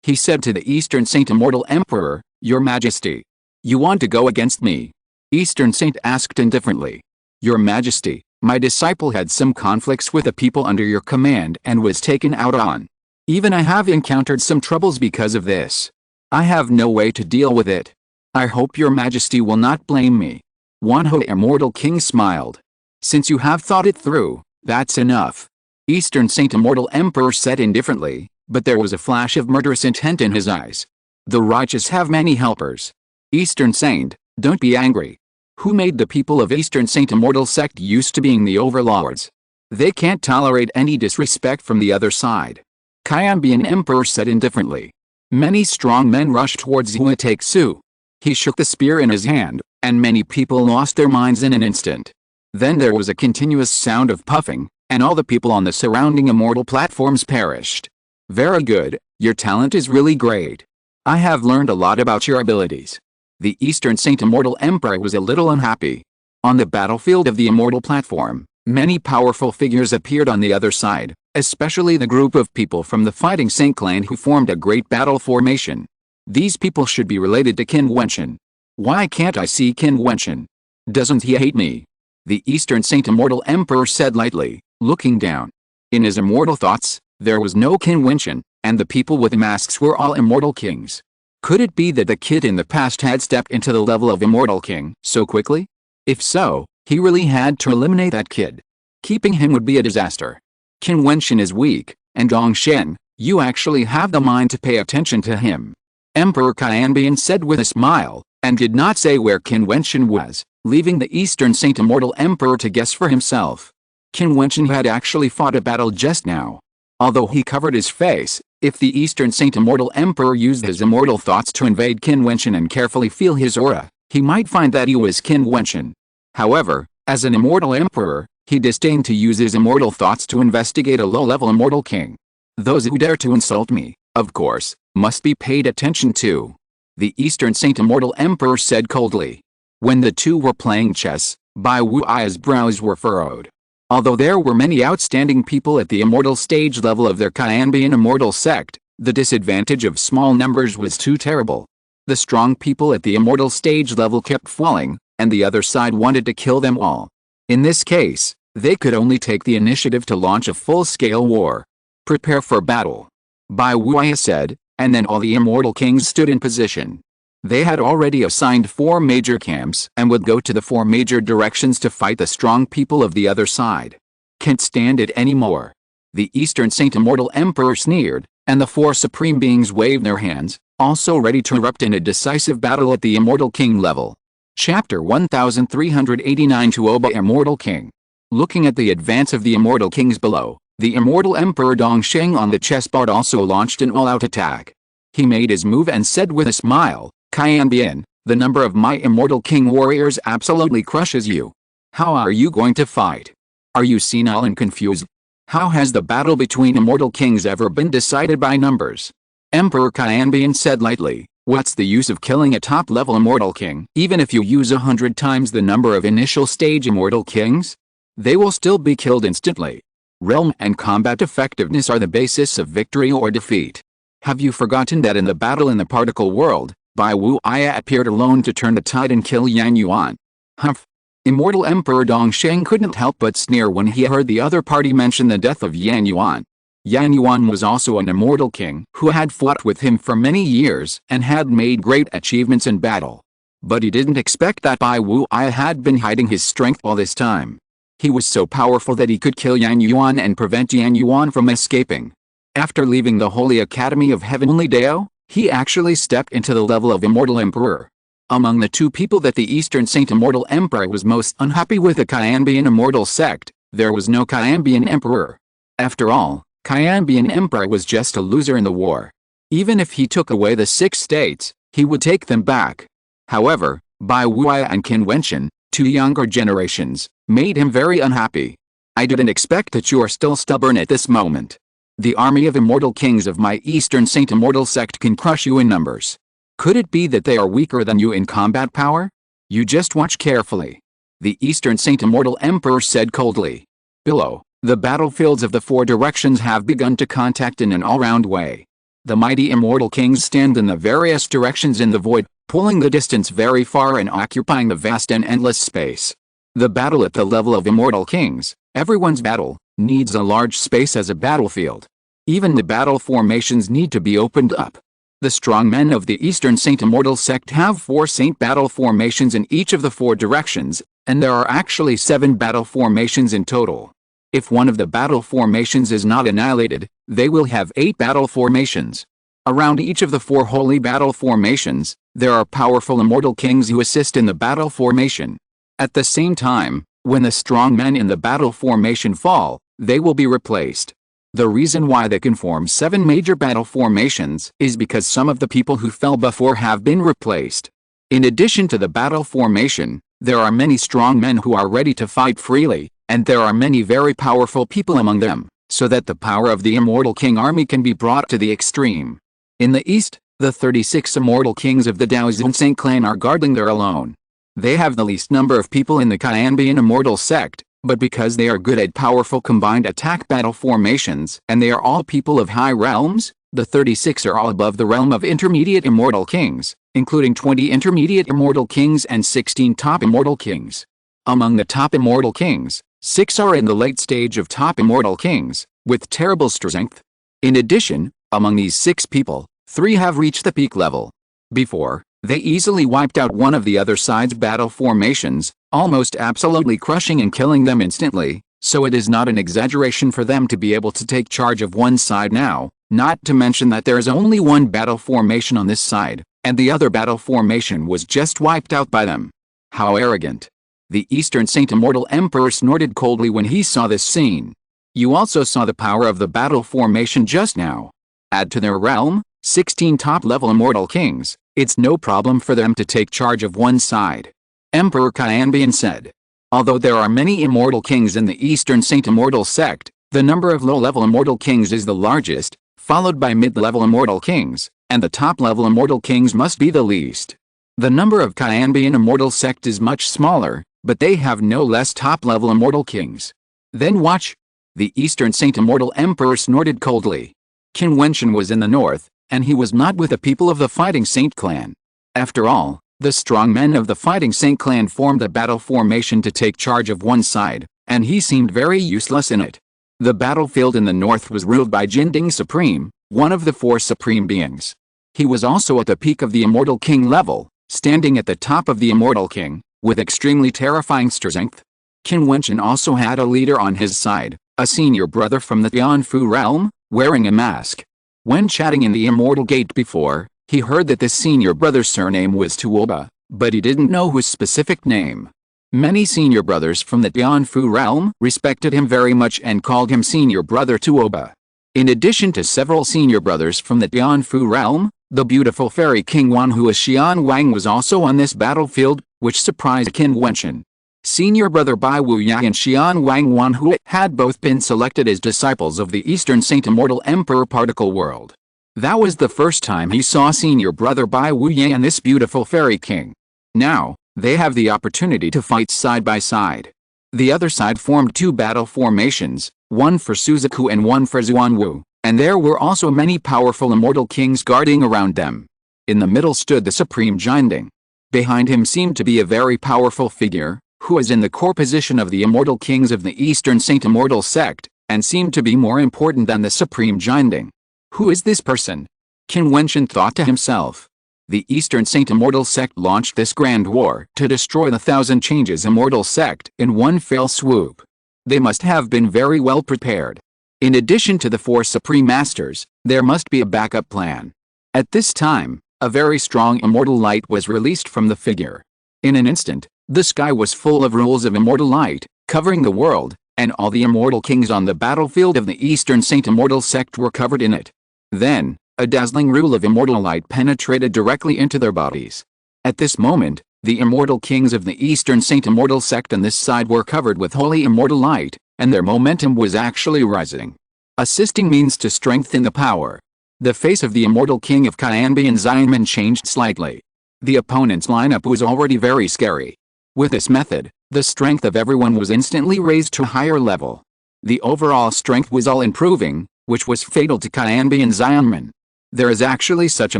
He said to the Eastern Saint Immortal Emperor, "Your Majesty, you want to go against me?" Eastern Saint asked indifferently. "Your Majesty, my disciple had some conflicts with the people under your command and was taken out on. Even I have encountered some troubles because of this. I have no way to deal with it. I hope your Majesty will not blame me." Wan Hu Immortal King smiled. "Since you have thought it through, that's enough." Eastern Saint Immortal Emperor said indifferently, but there was a flash of murderous intent in his eyes. "The righteous have many helpers. Eastern Saint, don't be angry. Who made the people of Eastern Saint Immortal sect used to being the overlords? They can't tolerate any disrespect from the other side." Qianbian Emperor said indifferently. Many strong men rushed towards Huateksu. He shook the spear in his hand, and many people lost their minds in an instant. Then there was a continuous sound of puffing, and all the people on the surrounding immortal platforms perished. "Very good, your talent is really great. I have learned a lot about your abilities." The Eastern Saint Immortal Emperor was a little unhappy. On the battlefield of the immortal platform, many powerful figures appeared on the other side, especially the group of people from the Fighting Saint clan who formed a great battle formation. These people should be related to Qin Wentian. Why can't I see Qin Wentian? Doesn't he hate me? The Eastern Saint Immortal Emperor said lightly, looking down. In his immortal thoughts, there was no Qin Wentian, and the people with masks were all immortal kings. Could it be that the kid in the past had stepped into the level of immortal king so quickly? If so, he really had to eliminate that kid. Keeping him would be a disaster. Qin Wentian is weak, and Dongshen, you actually have the mind to pay attention to him. Emperor Qianbian said with a smile, and did not say where Qin Wentian was, leaving the Eastern Saint Immortal Emperor to guess for himself. Qin Wentian had actually fought a battle just now. Although he covered his face, if the Eastern Saint Immortal Emperor used his immortal thoughts to invade Qin Wentian and carefully feel his aura, he might find that he was Qin Wentian. However, as an immortal emperor, he disdained to use his immortal thoughts to investigate a low-level immortal king. Those who dare to insult me, of course, must be paid attention to. The Eastern Saint Immortal Emperor said coldly. When the two were playing chess, Bai Wuai's brows were furrowed. Although there were many outstanding people at the immortal stage level of their Qianbian immortal sect, the disadvantage of small numbers was too terrible. The strong people at the immortal stage level kept falling, and the other side wanted to kill them all. In this case, they could only take the initiative to launch a full-scale war. Prepare for battle. Bai Wuai said, and then all the immortal kings stood in position. They had already assigned 4 major camps and would go to the 4 major directions to fight the strong people of the other side. Can't stand it anymore. The Eastern Saint Immortal Emperor sneered, and the 4 supreme beings waved their hands, also ready to erupt in a decisive battle at the immortal king level. Chapter 1389 Tuoba Immortal King. Looking at the advance of the immortal kings below, the immortal Emperor Dongsheng on the chessboard also launched an all-out attack. He made his move and said with a smile, Qianbian, the number of my immortal king warriors absolutely crushes you. How are you going to fight? Are you senile and confused? How has the battle between immortal kings ever been decided by numbers? Emperor Qianbian said lightly, what's the use of killing a top-level immortal king? Even if you use 100 times the number of initial stage immortal kings, they will still be killed instantly. Realm and combat effectiveness are the basis of victory or defeat. Have you forgotten that in the battle in the particle world, Bai Wuya appeared alone to turn the tide and kill Yan Yuan? Humph! Immortal Emperor Dongsheng couldn't help but sneer when he heard the other party mention the death of Yan Yuan. Yan Yuan was also an immortal king who had fought with him for many years and had made great achievements in battle. But he didn't expect that Bai Wuya had been hiding his strength all this time. He was so powerful that he could kill Yan Yuan and prevent Yan Yuan from escaping. After leaving the Holy Academy of Heavenly Dao, he actually stepped into the level of Immortal Emperor. Among the two people that the Eastern Saint Immortal Emperor was most unhappy with, the Qianbian Immortal Sect, there was no Qianbian Emperor. After all, Qianbian Emperor was just a loser in the war. Even if he took away the 6 states, he would take them back. However, Bai Wuya and Qin Wentian, 2 younger generations, made him very unhappy. I didn't expect that you are still stubborn at this moment. The army of immortal kings of my Eastern Saint Immortal Sect can crush you in numbers. Could it be that they are weaker than you in combat power? You just watch carefully. The Eastern Saint Immortal Emperor said coldly. Below, the battlefields of the 4 directions have begun to contact in an all-round way. The mighty immortal kings stand in the various directions in the void, pulling the distance very far and occupying the vast and endless space. The battle at the level of immortal kings, everyone's battle, needs a large space as a battlefield. Even the battle formations need to be opened up. The strong men of the Eastern Saint Immortal Sect have 4 saint battle formations in each of the 4 directions, and there are actually 7 battle formations in total. If one of the battle formations is not annihilated, they will have 8 battle formations. Around each of the 4 holy battle formations, there are powerful immortal kings who assist in the battle formation. At the same time, when the strong men in the battle formation fall, they will be replaced. The reason why they can form 7 major battle formations is because some of the people who fell before have been replaced. In addition to the battle formation, there are many strong men who are ready to fight freely, and there are many very powerful people among them, so that the power of the Immortal King army can be brought to the extreme. In the east, the 36 immortal kings of the Jiutian clan are guarding there alone. They have the least number of people in the Qianbian Immortal Sect, but because they are good at powerful combined attack battle formations and they are all people of high realms, the 36 are all above the realm of intermediate immortal kings, including 20 intermediate immortal kings and 16 top immortal kings. Among the top immortal kings, 6 are in the late stage of top immortal kings, with terrible strength. In addition, among these 6 people, 3 have reached the peak level. Before, they easily wiped out one of the other side's battle formations, almost absolutely crushing and killing them instantly, so it is not an exaggeration for them to be able to take charge of one side now, not to mention that there is only one battle formation on this side, and the other battle formation was just wiped out by them. How arrogant! The Eastern Saint Immortal Emperor snorted coldly when he saw this scene. You also saw the power of the battle formation just now. Add to their realm, 16 top-level immortal kings, it's no problem for them to take charge of one side. Emperor Qianbian said. Although there are many immortal kings in the Eastern Saint Immortal Sect, the number of low-level immortal kings is the largest, followed by mid-level immortal kings, and the top-level immortal kings must be the least. The number of Qianbian Immortal Sect is much smaller, but they have no less top-level immortal kings. Then watch. The Eastern Saint Immortal Emperor snorted coldly. Qin Wentian was in the north, and he was not with the people of the Fighting Saint clan. After all, the strong men of the Fighting Saint clan formed a battle formation to take charge of one side, and he seemed very useless in it. The battlefield in the north was ruled by Jinding Supreme, one of the 4 supreme beings. He was also at the peak of the Immortal King level, standing at the top of the Immortal King, with extremely terrifying strength. Qin Wentian also had a leader on his side, a senior brother from the Tianfu realm, wearing a mask. When chatting in the Immortal Gate before, he heard that this senior brother's surname was Tuoba, but he didn't know his specific name. Many senior brothers from the Tianfu realm respected him very much and called him senior brother Tuoba. In addition to several senior brothers from the Tianfu realm, the beautiful fairy King Wanhu Xian Wang was also on this battlefield, which surprised Qin Wentian. Senior brother Bai Wuya and Xian Wang Wanhu had both been selected as disciples of the Eastern Saint Immortal Emperor Particle World. That was the first time he saw senior brother Bai Wuya and this beautiful fairy king. Now, they have the opportunity to fight side by side. The other side formed two battle formations, one for Suzaku and one for Xuanwu, and there were also many powerful immortal kings guarding around them. In the middle stood the supreme Jianding. Behind him seemed to be a very powerful figure, who was in the core position of the immortal kings of the Eastern Saint Immortal sect, and seemed to be more important than the supreme Jianding. Who is this person? Qin Wentian thought to himself. The Eastern Saint Immortal sect launched this grand war to destroy the Thousand Changes Immortal sect in one fell swoop. They must have been very well prepared. In addition to the four supreme masters, there must be a backup plan. At this time, a very strong immortal light was released from the figure. In an instant, the sky was full of rules of immortal light, covering the world, and all the immortal kings on the battlefield of the Eastern Saint Immortal sect were covered in it. Then, a dazzling rule of immortal light penetrated directly into their bodies. At this moment, the immortal kings of the Eastern Saint Immortal sect on this side were covered with holy immortal light, and their momentum was actually rising. Assisting means to strengthen the power. The face of the immortal king of Qin Wentian changed slightly. The opponent's lineup was already very scary. With this method, the strength of everyone was instantly raised to a higher level. The overall strength was all improving, which was fatal to Qin Wentian. There is actually such a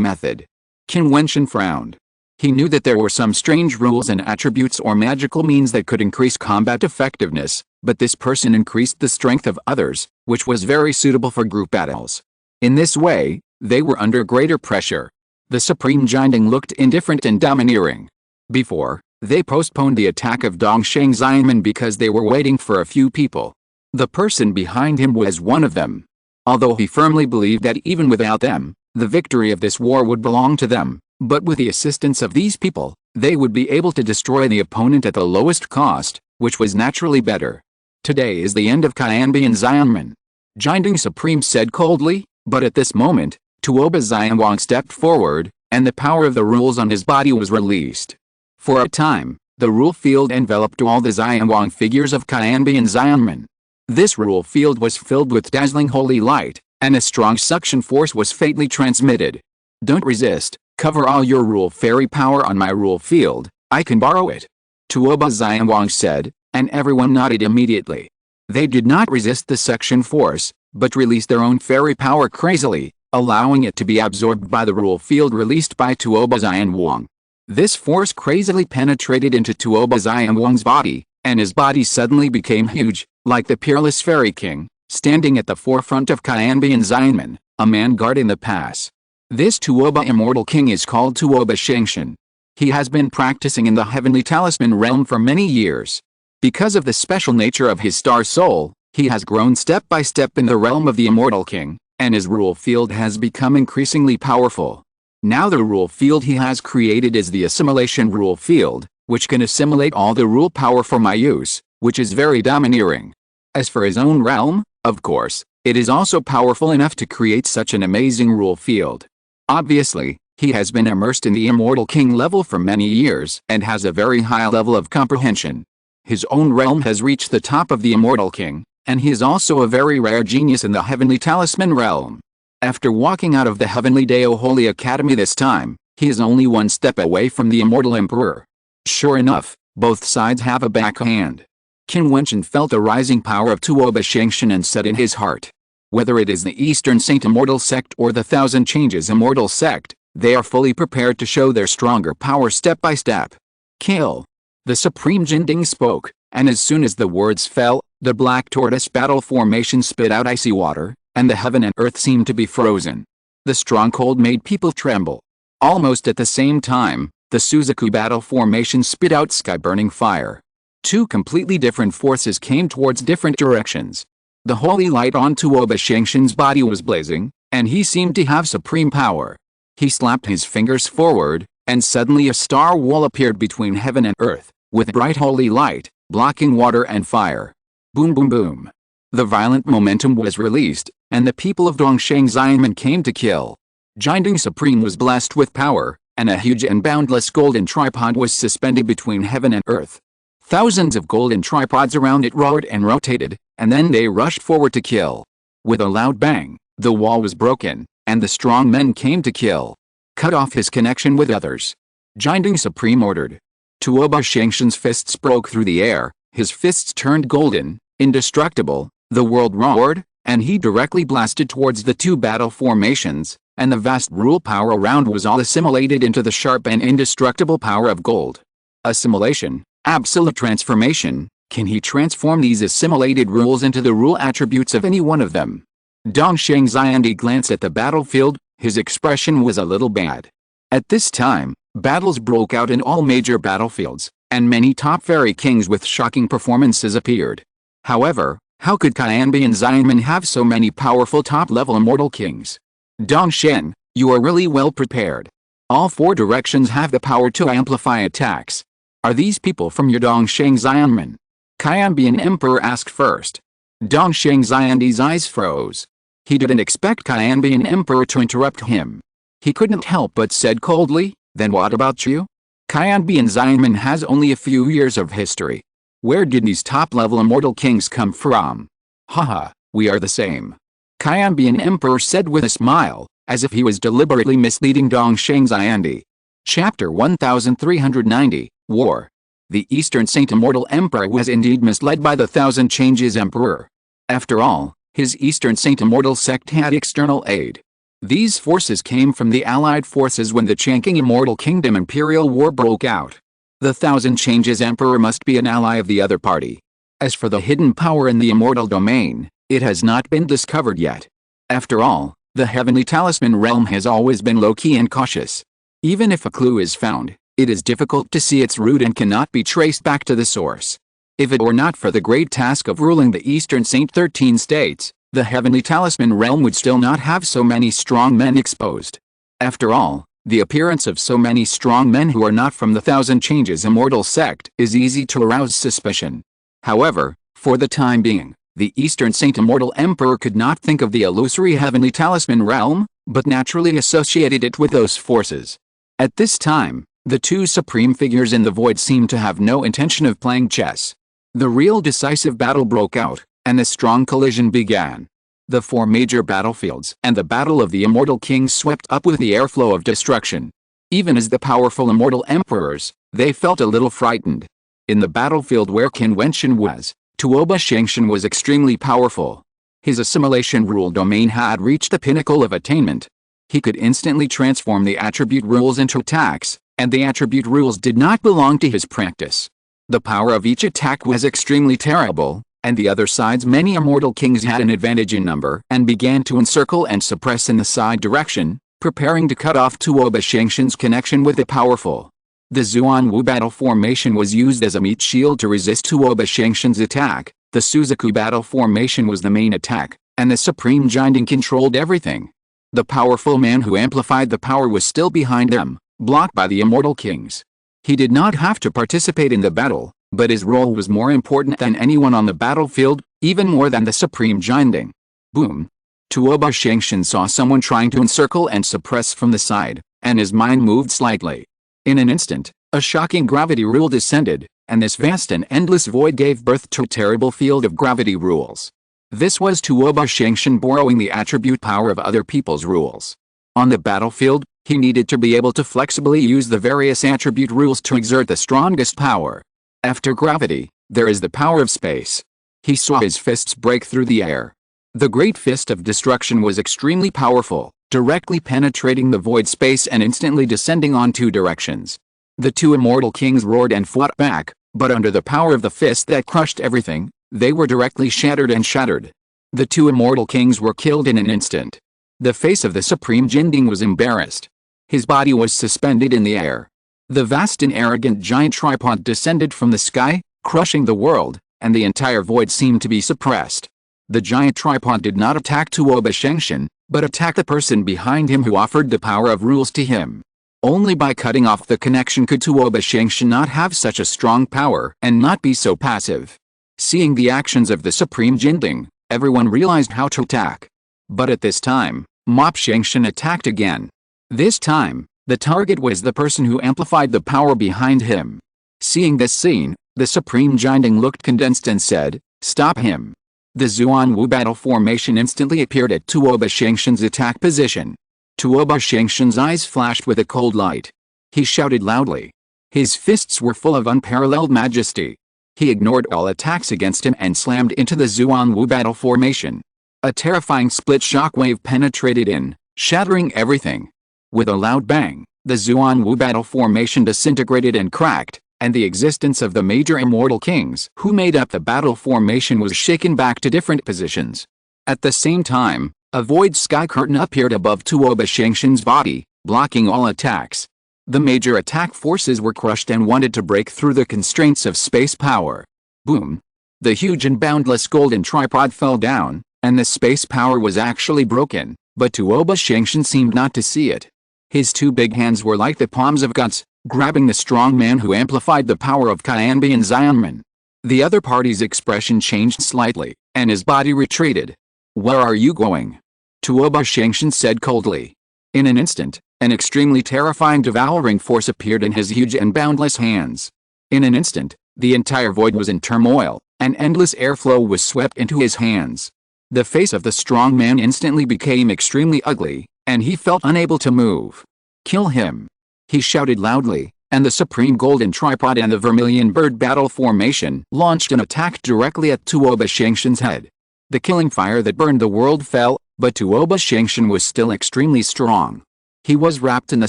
method. Qin Wentian frowned. He knew that there were some strange rules and attributes or magical means that could increase combat effectiveness, but this person increased the strength of others, which was very suitable for group battles. In this way, they were under greater pressure. The Supreme Jianding looked indifferent and domineering. Before, they postponed the attack of Dongsheng Xianmen because they were waiting for a few people. The person behind him was one of them. Although he firmly believed that even without them, the victory of this war would belong to them, but with the assistance of these people, they would be able to destroy the opponent at the lowest cost, which was naturally better. Today is the end of Qin Wentian. Jianding Supreme said coldly, but at this moment, Tuoba Xianwang stepped forward, and the power of the rules on his body was released. For a time, the rule field enveloped all the Xianwang figures of Qin Wentian. This rule field was filled with dazzling holy light, and a strong suction force was fatally transmitted. Don't resist, cover all your rule fairy power on my rule field, I can borrow it. Tuoba Xianwang said, and everyone nodded immediately. They did not resist the suction force, but released their own fairy power crazily, allowing it to be absorbed by the rule field released by Tuoba Xianwang. This force crazily penetrated into Tuoba Xianwang's body, and his body suddenly became huge, like the peerless fairy king, standing at the forefront of Qin Wentian, a man guarding the pass. This Tuoba immortal king is called Tuoba Shengshan. He has been practicing in the heavenly talisman realm for many years. Because of the special nature of his star soul, he has grown step by step in the realm of the immortal king, and his rule field has become increasingly powerful. Now the rule field he has created is the assimilation rule field, which can assimilate all the rule power for my use, which is very domineering. As for his own realm, of course, it is also powerful enough to create such an amazing rule field. Obviously, he has been immersed in the immortal king level for many years and has a very high level of comprehension. His own realm has reached the top of the immortal king, and he is also a very rare genius in the heavenly talisman realm. After walking out of the heavenly Dao Holy Academy this time, he is only one step away from the immortal emperor. Sure enough, both sides have a backhand. Qin Wentian felt the rising power of Tuoba Shengshan and said in his heart, whether it is the Eastern Saint Immortal sect or the Thousand Changes Immortal sect, they are fully prepared to show their stronger power step by step. Kill. The Supreme Jianding spoke, and as soon as the words fell, the black tortoise battle formation spit out icy water, and the heaven and earth seemed to be frozen. The strong cold made people tremble. Almost at the same time, the Suzaku battle formation spit out sky-burning fire. Two completely different forces came towards different directions. The holy light on Tuoba Shengshan's body was blazing, and he seemed to have supreme power. He slapped his fingers forward, and suddenly a star wall appeared between heaven and earth, with bright holy light, blocking water and fire. Boom boom boom. The violent momentum was released, and the people of Dongsheng Xianmen came to kill. Jianding Supreme was blessed with power, and a huge and boundless golden tripod was suspended between heaven and earth. Thousands of golden tripods around it roared and rotated, and then they rushed forward to kill. With a loud bang, the wall was broken, and the strong men came to kill. Cut off his connection with others. Jianding Supreme ordered. Tuoba Shengshen's fists broke through the air, his fists turned golden, indestructible, the world roared, and he directly blasted towards the two battle formations, and the vast rule power around was all assimilated into the sharp and indestructible power of gold. Assimilation, absolute transformation. Can he transform these assimilated rules into the rule attributes of any one of them? Dongsheng Xiandi glanced at the battlefield, his expression was a little bad. At this time, battles broke out in all major battlefields, and many top fairy kings with shocking performances appeared. However, how could Qianbi and Xianmen have so many powerful top-level immortal kings? Dongshen, you are really well prepared. All four directions have the power to amplify attacks. Are these people from your Dongsheng Xianmen? Qianbian Emperor asked first. Dongsheng Xiandi's eyes froze. He didn't expect Qianbian Emperor to interrupt him. He couldn't help but said coldly, then what about you? Qianbian Xianmen has only a few years of history. Where did these top-level immortal kings come from? Haha, we are the same. Qianbian Emperor said with a smile, as if he was deliberately misleading Dongsheng Xiandi. Chapter 1390, War. The Eastern Saint Immortal Emperor was indeed misled by the Thousand Changes Emperor. After all, his Eastern Saint Immortal sect had external aid. These forces came from the allied forces when the Changqing Immortal Kingdom Imperial War broke out. The Thousand Changes Emperor must be an ally of the other party. As for the hidden power in the immortal domain, it has not been discovered yet. After all, the Heavenly Talisman realm has always been low-key and cautious. Even if a clue is found, it is difficult to see its root and cannot be traced back to the source. If it were not for the great task of ruling the Eastern Saint 13 states, the Heavenly Talisman realm would still not have so many strong men exposed. After all, the appearance of so many strong men who are not from the Thousand Changes Immortal sect is easy to arouse suspicion. However, for the time being, the Eastern Saint Immortal Emperor could not think of the illusory Heavenly Talisman realm, but naturally associated it with those forces. At this time, the two supreme figures in the void seemed to have no intention of playing chess. The real decisive battle broke out, and the strong collision began. The four major battlefields and the Battle of the Immortal Kings swept up with the airflow of destruction. Even as the powerful immortal emperors, they felt a little frightened. In the battlefield where Qin Wentian was, Tuoba Shengshen was extremely powerful. His assimilation rule domain had reached the pinnacle of attainment. He could instantly transform the attribute rules into attacks, and the attribute rules did not belong to his practice. The power of each attack was extremely terrible, and the other side's many immortal kings had an advantage in number and began to encircle and suppress in the side direction, preparing to cut off Tuoba Shengshen's connection with the powerful. The Zuanwu battle formation was used as a meat shield to resist Tuoba Shengshen's attack, the Suzaku battle formation was the main attack, and the Supreme Jianding controlled everything. The powerful man who amplified the power was still behind them, blocked by the immortal kings. He did not have to participate in the battle, but his role was more important than anyone on the battlefield, even more than the Supreme Jianding. Boom! Tuoba Shengshen saw someone trying to encircle and suppress from the side, and his mind moved slightly. In an instant, a shocking gravity rule descended, and this vast and endless void gave birth to a terrible field of gravity rules. This was Tuoba Shengshen borrowing the attribute power of other people's rules. On the battlefield, he needed to be able to flexibly use the various attribute rules to exert the strongest power. After gravity, there is the power of space. He saw his fists break through the air. The Great Fist of Destruction was extremely powerful, directly penetrating the void space and instantly descending on two directions. The two immortal kings roared and fought back, but under the power of the fist that crushed everything, they were directly shattered and shattered. The two immortal kings were killed in an instant. The face of the Supreme Jianding was embarrassed. His body was suspended in the air. The vast and arrogant giant tripod descended from the sky, crushing the world, and the entire void seemed to be suppressed. The giant tripod did not attack Tuoba Shengshen, but attacked the person behind him who offered the power of rules to him. Only by cutting off the connection could Tuoba Shangshan not have such a strong power and not be so passive. Seeing the actions of the Supreme Jinding, everyone realized how to attack. But at this time, Mop Shangshan attacked again. This time, the target was the person who amplified the power behind him. Seeing this scene, the Supreme Jinding looked condensed and said, "Stop him." The Zuan Wu battle formation instantly appeared at Tuoba Shangshan's attack position. Tuoba Shangshan's eyes flashed with a cold light. He shouted loudly. His fists were full of unparalleled majesty. He ignored all attacks against him and slammed into the Zuan Wu battle formation. A terrifying split shockwave penetrated in, shattering everything. With a loud bang, the Zuan Wu battle formation disintegrated and cracked, and the existence of the major immortal kings who made up the battle formation was shaken back to different positions. At the same time, a void sky curtain appeared above Tuoba Shangshan's body, blocking all attacks. The major attack forces were crushed and wanted to break through the constraints of space power. Boom! The huge and boundless golden tripod fell down, and the space power was actually broken, but Tuoba Shangshan seemed not to see it. His two big hands were like the palms of gods, grabbing the strong man who amplified the power of Qianbian Xianmen. The other party's expression changed slightly, and his body retreated. "Where are you going?" Tuoba Shangshan said coldly. In an instant, an extremely terrifying devouring force appeared in his huge and boundless hands. In an instant, the entire void was in turmoil, and endless airflow was swept into his hands. The face of the strong man instantly became extremely ugly, and he felt unable to move. "Kill him!" he shouted loudly, and the Supreme Golden Tripod and the Vermilion Bird battle formation launched an attack directly at Tuoba Shangshan's head. The killing fire that burned the world fell, but Tuoba Shangshan was still extremely strong. He was wrapped in the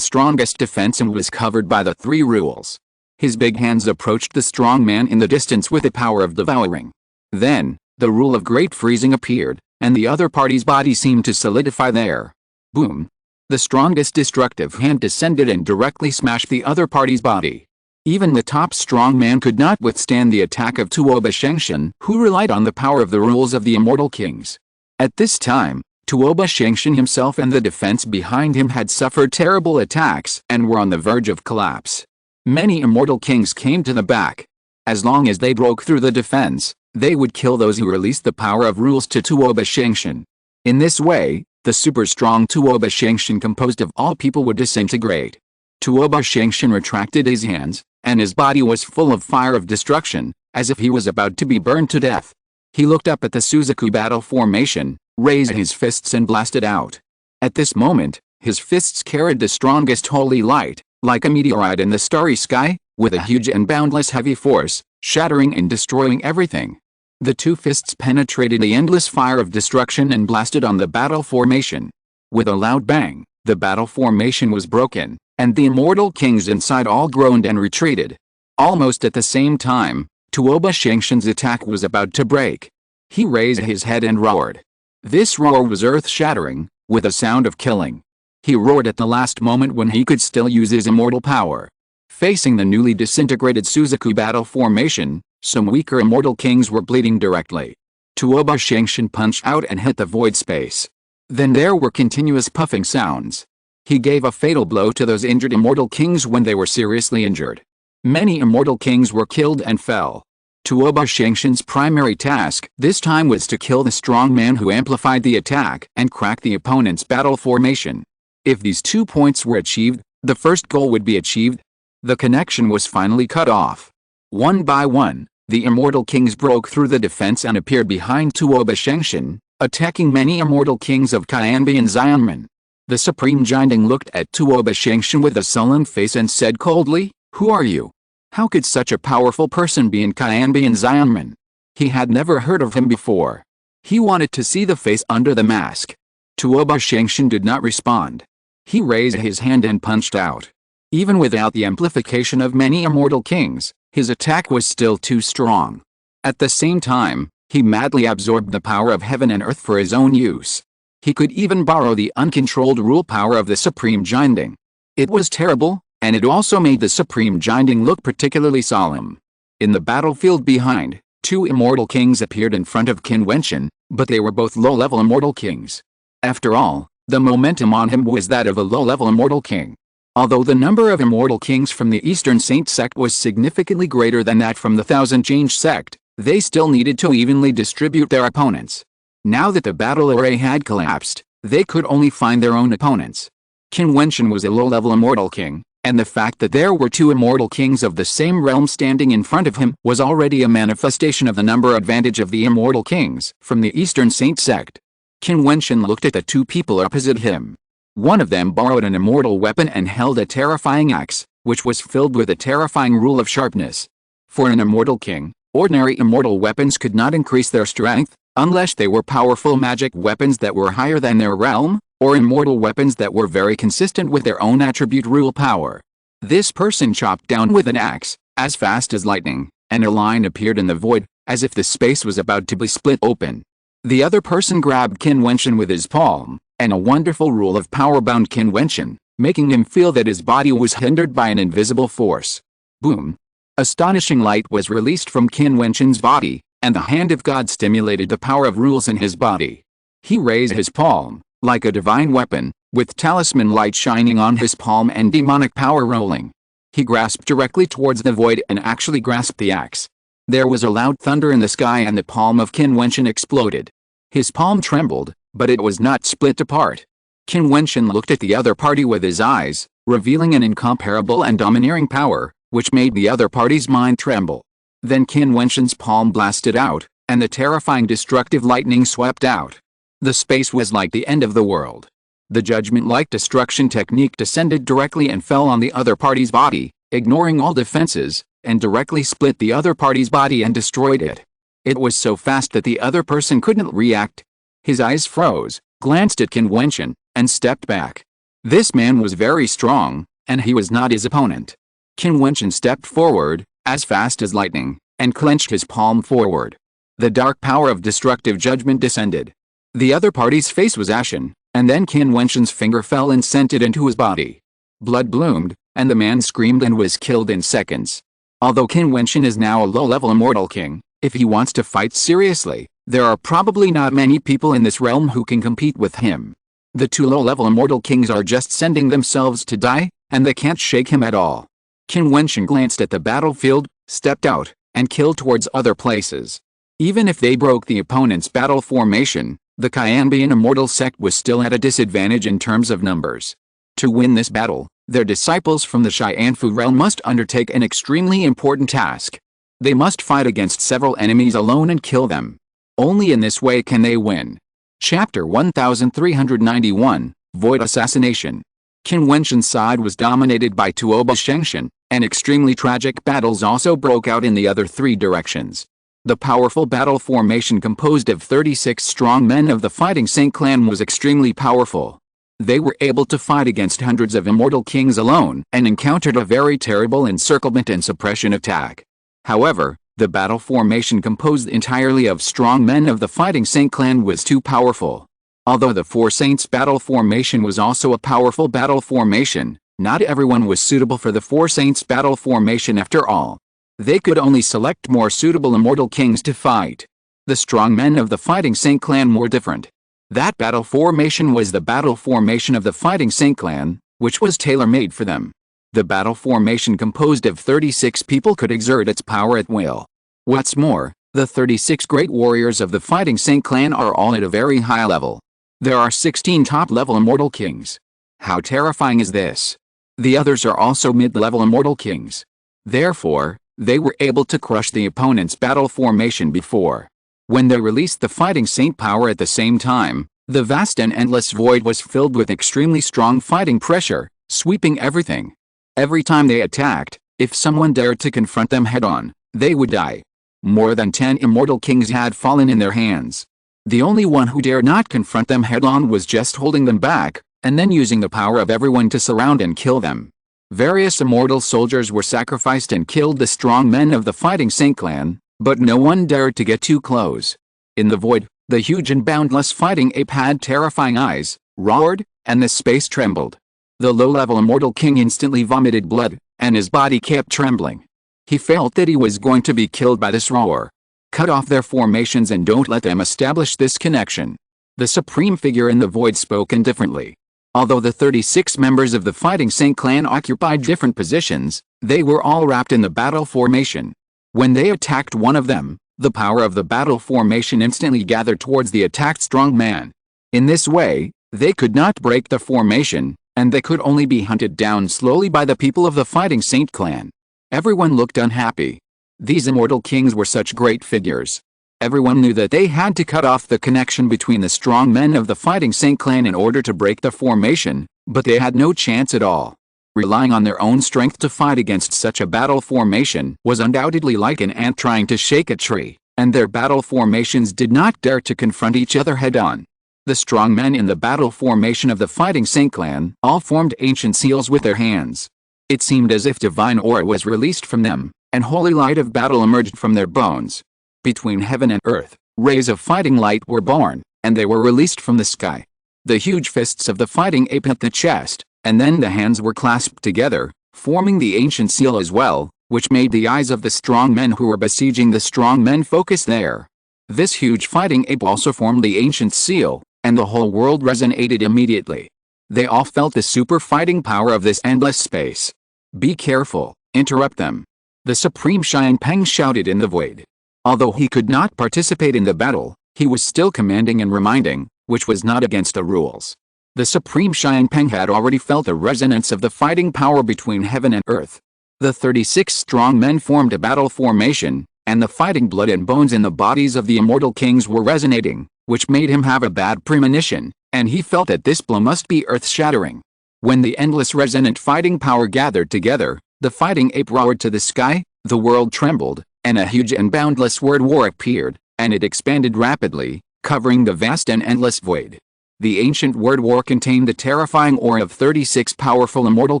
strongest defense and was covered by the three rules. His big hands approached the strong man in the distance with the power of devouring. Then, the rule of great freezing appeared, and the other party's body seemed to solidify there. Boom! The strongest destructive hand descended and directly smashed the other party's body. Even the top strong man could not withstand the attack of Tuoba Shangshan, who relied on the power of the rules of the immortal kings. At this time, Tuoba Shangshan himself and the defense behind him had suffered terrible attacks and were on the verge of collapse. Many immortal kings came to the back. As long as they broke through the defense, they would kill those who released the power of rules to Tuoba Shangshan. In this way, the super-strong Tuoba Shangshan composed of all people would disintegrate. Tuoba Shangshan retracted his hands, and his body was full of fire of destruction, as if he was about to be burned to death. He looked up at the Suzaku battle formation, raised his fists and blasted out. At this moment, his fists carried the strongest holy light, like a meteorite in the starry sky, with a huge and boundless heavy force, shattering and destroying everything. The two fists penetrated the endless fire of destruction and blasted on the battle formation. With a loud bang, the battle formation was broken, and the immortal kings inside all groaned and retreated. Almost at the same time, Tuoba Shangshan's attack was about to break. He raised his head and roared. This roar was earth-shattering, with a sound of killing. He roared at the last moment when he could still use his immortal power. Facing the newly disintegrated Suzaku battle formation, some weaker immortal kings were bleeding directly. Tuoba Shangshan punched out and hit the void space. Then there were continuous puffing sounds. He gave a fatal blow to those injured immortal kings when they were seriously injured. Many immortal kings were killed and fell. Tuoba Shangshan's primary task this time was to kill the strong man who amplified the attack and crack the opponent's battle formation. If these 2 points were achieved, the first goal would be achieved. The connection was finally cut off. One by one, the immortal kings broke through the defense and appeared behind Tuoba Shangshan, attacking many immortal kings of Qianbian Xianmen. The Supreme Jinding looked at Tuoba Shangshan with a sullen face and said coldly, "Who are you? How could such a powerful person be in Qianbian Xianmen?" He had never heard of him before. He wanted to see the face under the mask. Tuoba Shangshan did not respond. He raised his hand and punched out. Even without the amplification of many immortal kings, his attack was still too strong. At the same time, he madly absorbed the power of heaven and earth for his own use. He could even borrow the uncontrolled rule power of the Supreme Jinding. It was terrible, and it also made the Supreme Jinding look particularly solemn. In the battlefield behind, 2 immortal kings appeared in front of Qin Wentian, but they were both low-level immortal kings. After all, the momentum on him was that of a low-level immortal king. Although the number of immortal kings from the Eastern Saint sect was significantly greater than that from the Thousand Change sect, they still needed to evenly distribute their opponents. Now that the battle array had collapsed, they could only find their own opponents. Qin Wentian was a low-level immortal king, and the fact that there were two immortal kings of the same realm standing in front of him was already a manifestation of the number advantage of the immortal kings from the Eastern Saint sect. Qin Wentian looked at the two people opposite him. One of them borrowed an immortal weapon and held a terrifying axe, which was filled with a terrifying rule of sharpness. For an immortal king, ordinary immortal weapons could not increase their strength, unless they were powerful magic weapons that were higher than their realm, or immortal weapons that were very consistent with their own attribute rule power. This person chopped down with an axe, as fast as lightning, and a line appeared in the void, as if the space was about to be split open. The other person grabbed Qin Wentian with his palm, and a wonderful rule of power bound Qin Wentian, making him feel that his body was hindered by an invisible force. Boom! Astonishing light was released from Qin Wentian's body, and the hand of God stimulated the power of rules in his body. He raised his palm, like a divine weapon, with talisman light shining on his palm and demonic power rolling. He grasped directly towards the void and actually grasped the axe. There was a loud thunder in the sky and the palm of Qin Wentian exploded. His palm trembled, but it was not split apart. Qin Wentian looked at the other party with his eyes, revealing an incomparable and domineering power, which made the other party's mind tremble. Then Qin Wentian's palm blasted out, and the terrifying destructive lightning swept out. The space was like the end of the world. The judgment-like destruction technique descended directly and fell on the other party's body, ignoring all defenses, and directly split the other party's body and destroyed it. It was so fast that the other person couldn't react. His eyes froze, glanced at Qin Wentian, and stepped back. This man was very strong, and he was not his opponent. Qin Wentian stepped forward, as fast as lightning, and clenched his palm forward. The dark power of destructive judgment descended. The other party's face was ashen, and then Qin Wentian's finger fell and sent it into his body. Blood bloomed, and the man screamed and was killed in seconds. Although Qin Wentian is now a low-level immortal king, if he wants to fight seriously, there are probably not many people in this realm who can compete with him. The two low-level immortal kings are just sending themselves to die, and they can't shake him at all. Qin Wentian glanced at the battlefield, stepped out, and killed towards other places. Even if they broke the opponent's battle formation, the Qianbian immortal sect was still at a disadvantage in terms of numbers. To win this battle, their disciples from the Qianfu realm must undertake an extremely important task. They must fight against several enemies alone and kill them. Only in this way can they win. Chapter 1391, Void Assassination. Qin Wentian's side was dominated by Tuoba Shengshan, and extremely tragic battles also broke out in the other three directions. The powerful battle formation composed of 36 strong men of the Fighting Saint clan was extremely powerful. They were able to fight against hundreds of immortal kings alone and encountered a very terrible encirclement and suppression attack. However, the battle formation composed entirely of strong men of the Fighting Saint clan was too powerful. Although the Four Saints battle formation was also a powerful battle formation, not everyone was suitable for the Four Saints battle formation after all. They could only select more suitable immortal kings to fight. The strong men of the Fighting Saint clan were different. That battle formation was the battle formation of the Fighting Saint clan, which was tailor-made for them. The battle formation composed of 36 people could exert its power at will. What's more, the 36 great warriors of the Fighting Saint clan are all at a very high level. There are 16 top-level immortal kings. How terrifying is this? The others are also mid-level immortal kings. Therefore, they were able to crush the opponent's battle formation before. When they released the Fighting Saint power at the same time, the vast and endless void was filled with extremely strong fighting pressure, sweeping everything. Every time they attacked, if someone dared to confront them head-on, they would die. More than 10 immortal kings had fallen in their hands. The only one who dared not confront them head-on was just holding them back, and then using the power of everyone to surround and kill them. Various immortal soldiers were sacrificed and killed the strong men of the Fighting Saint clan, but no one dared to get too close. In the void, the huge and boundless fighting ape had terrifying eyes, roared, and the space trembled. The low-level immortal king instantly vomited blood, and his body kept trembling. He felt that he was going to be killed by this roar. Cut off their formations and don't let them establish this connection. The supreme figure in the void spoke indifferently. Although the 36 members of the Fighting Saint clan occupied different positions, they were all wrapped in the battle formation. When they attacked one of them, the power of the battle formation instantly gathered towards the attacked strong man. In this way, they could not break the formation, and they could only be hunted down slowly by the people of the Fighting Saint clan. Everyone looked unhappy. These immortal kings were such great figures. Everyone knew that they had to cut off the connection between the strong men of the Fighting Saint clan in order to break the formation, but they had no chance at all. Relying on their own strength to fight against such a battle formation was undoubtedly like an ant trying to shake a tree, and their battle formations did not dare to confront each other head-on. The strong men in the battle formation of the Fighting Saint clan all formed ancient seals with their hands. It seemed as if divine aura was released from them, and holy light of battle emerged from their bones. Between heaven and earth, rays of fighting light were born, and they were released from the sky. The huge fists of the fighting ape hit the chest, and then the hands were clasped together, forming the ancient seal as well, which made the eyes of the strong men who were besieging the strong men focus there. This huge fighting ape also formed the ancient seal, and the whole world resonated immediately. They all felt the super fighting power of this endless space. Be careful, interrupt them. The Supreme Xianpeng shouted in the void. Although he could not participate in the battle, he was still commanding and reminding, which was not against the rules. The Supreme Xianpeng had already felt the resonance of the fighting power between heaven and earth. The 36 strong men formed a battle formation, and the fighting blood and bones in the bodies of the immortal kings were resonating, which made him have a bad premonition, and he felt that this blow must be earth-shattering. When the endless resonant fighting power gathered together, the fighting ape roared to the sky, the world trembled, and a huge and boundless word war appeared, and it expanded rapidly, covering the vast and endless void. The ancient word war contained the terrifying aura of 36 powerful immortal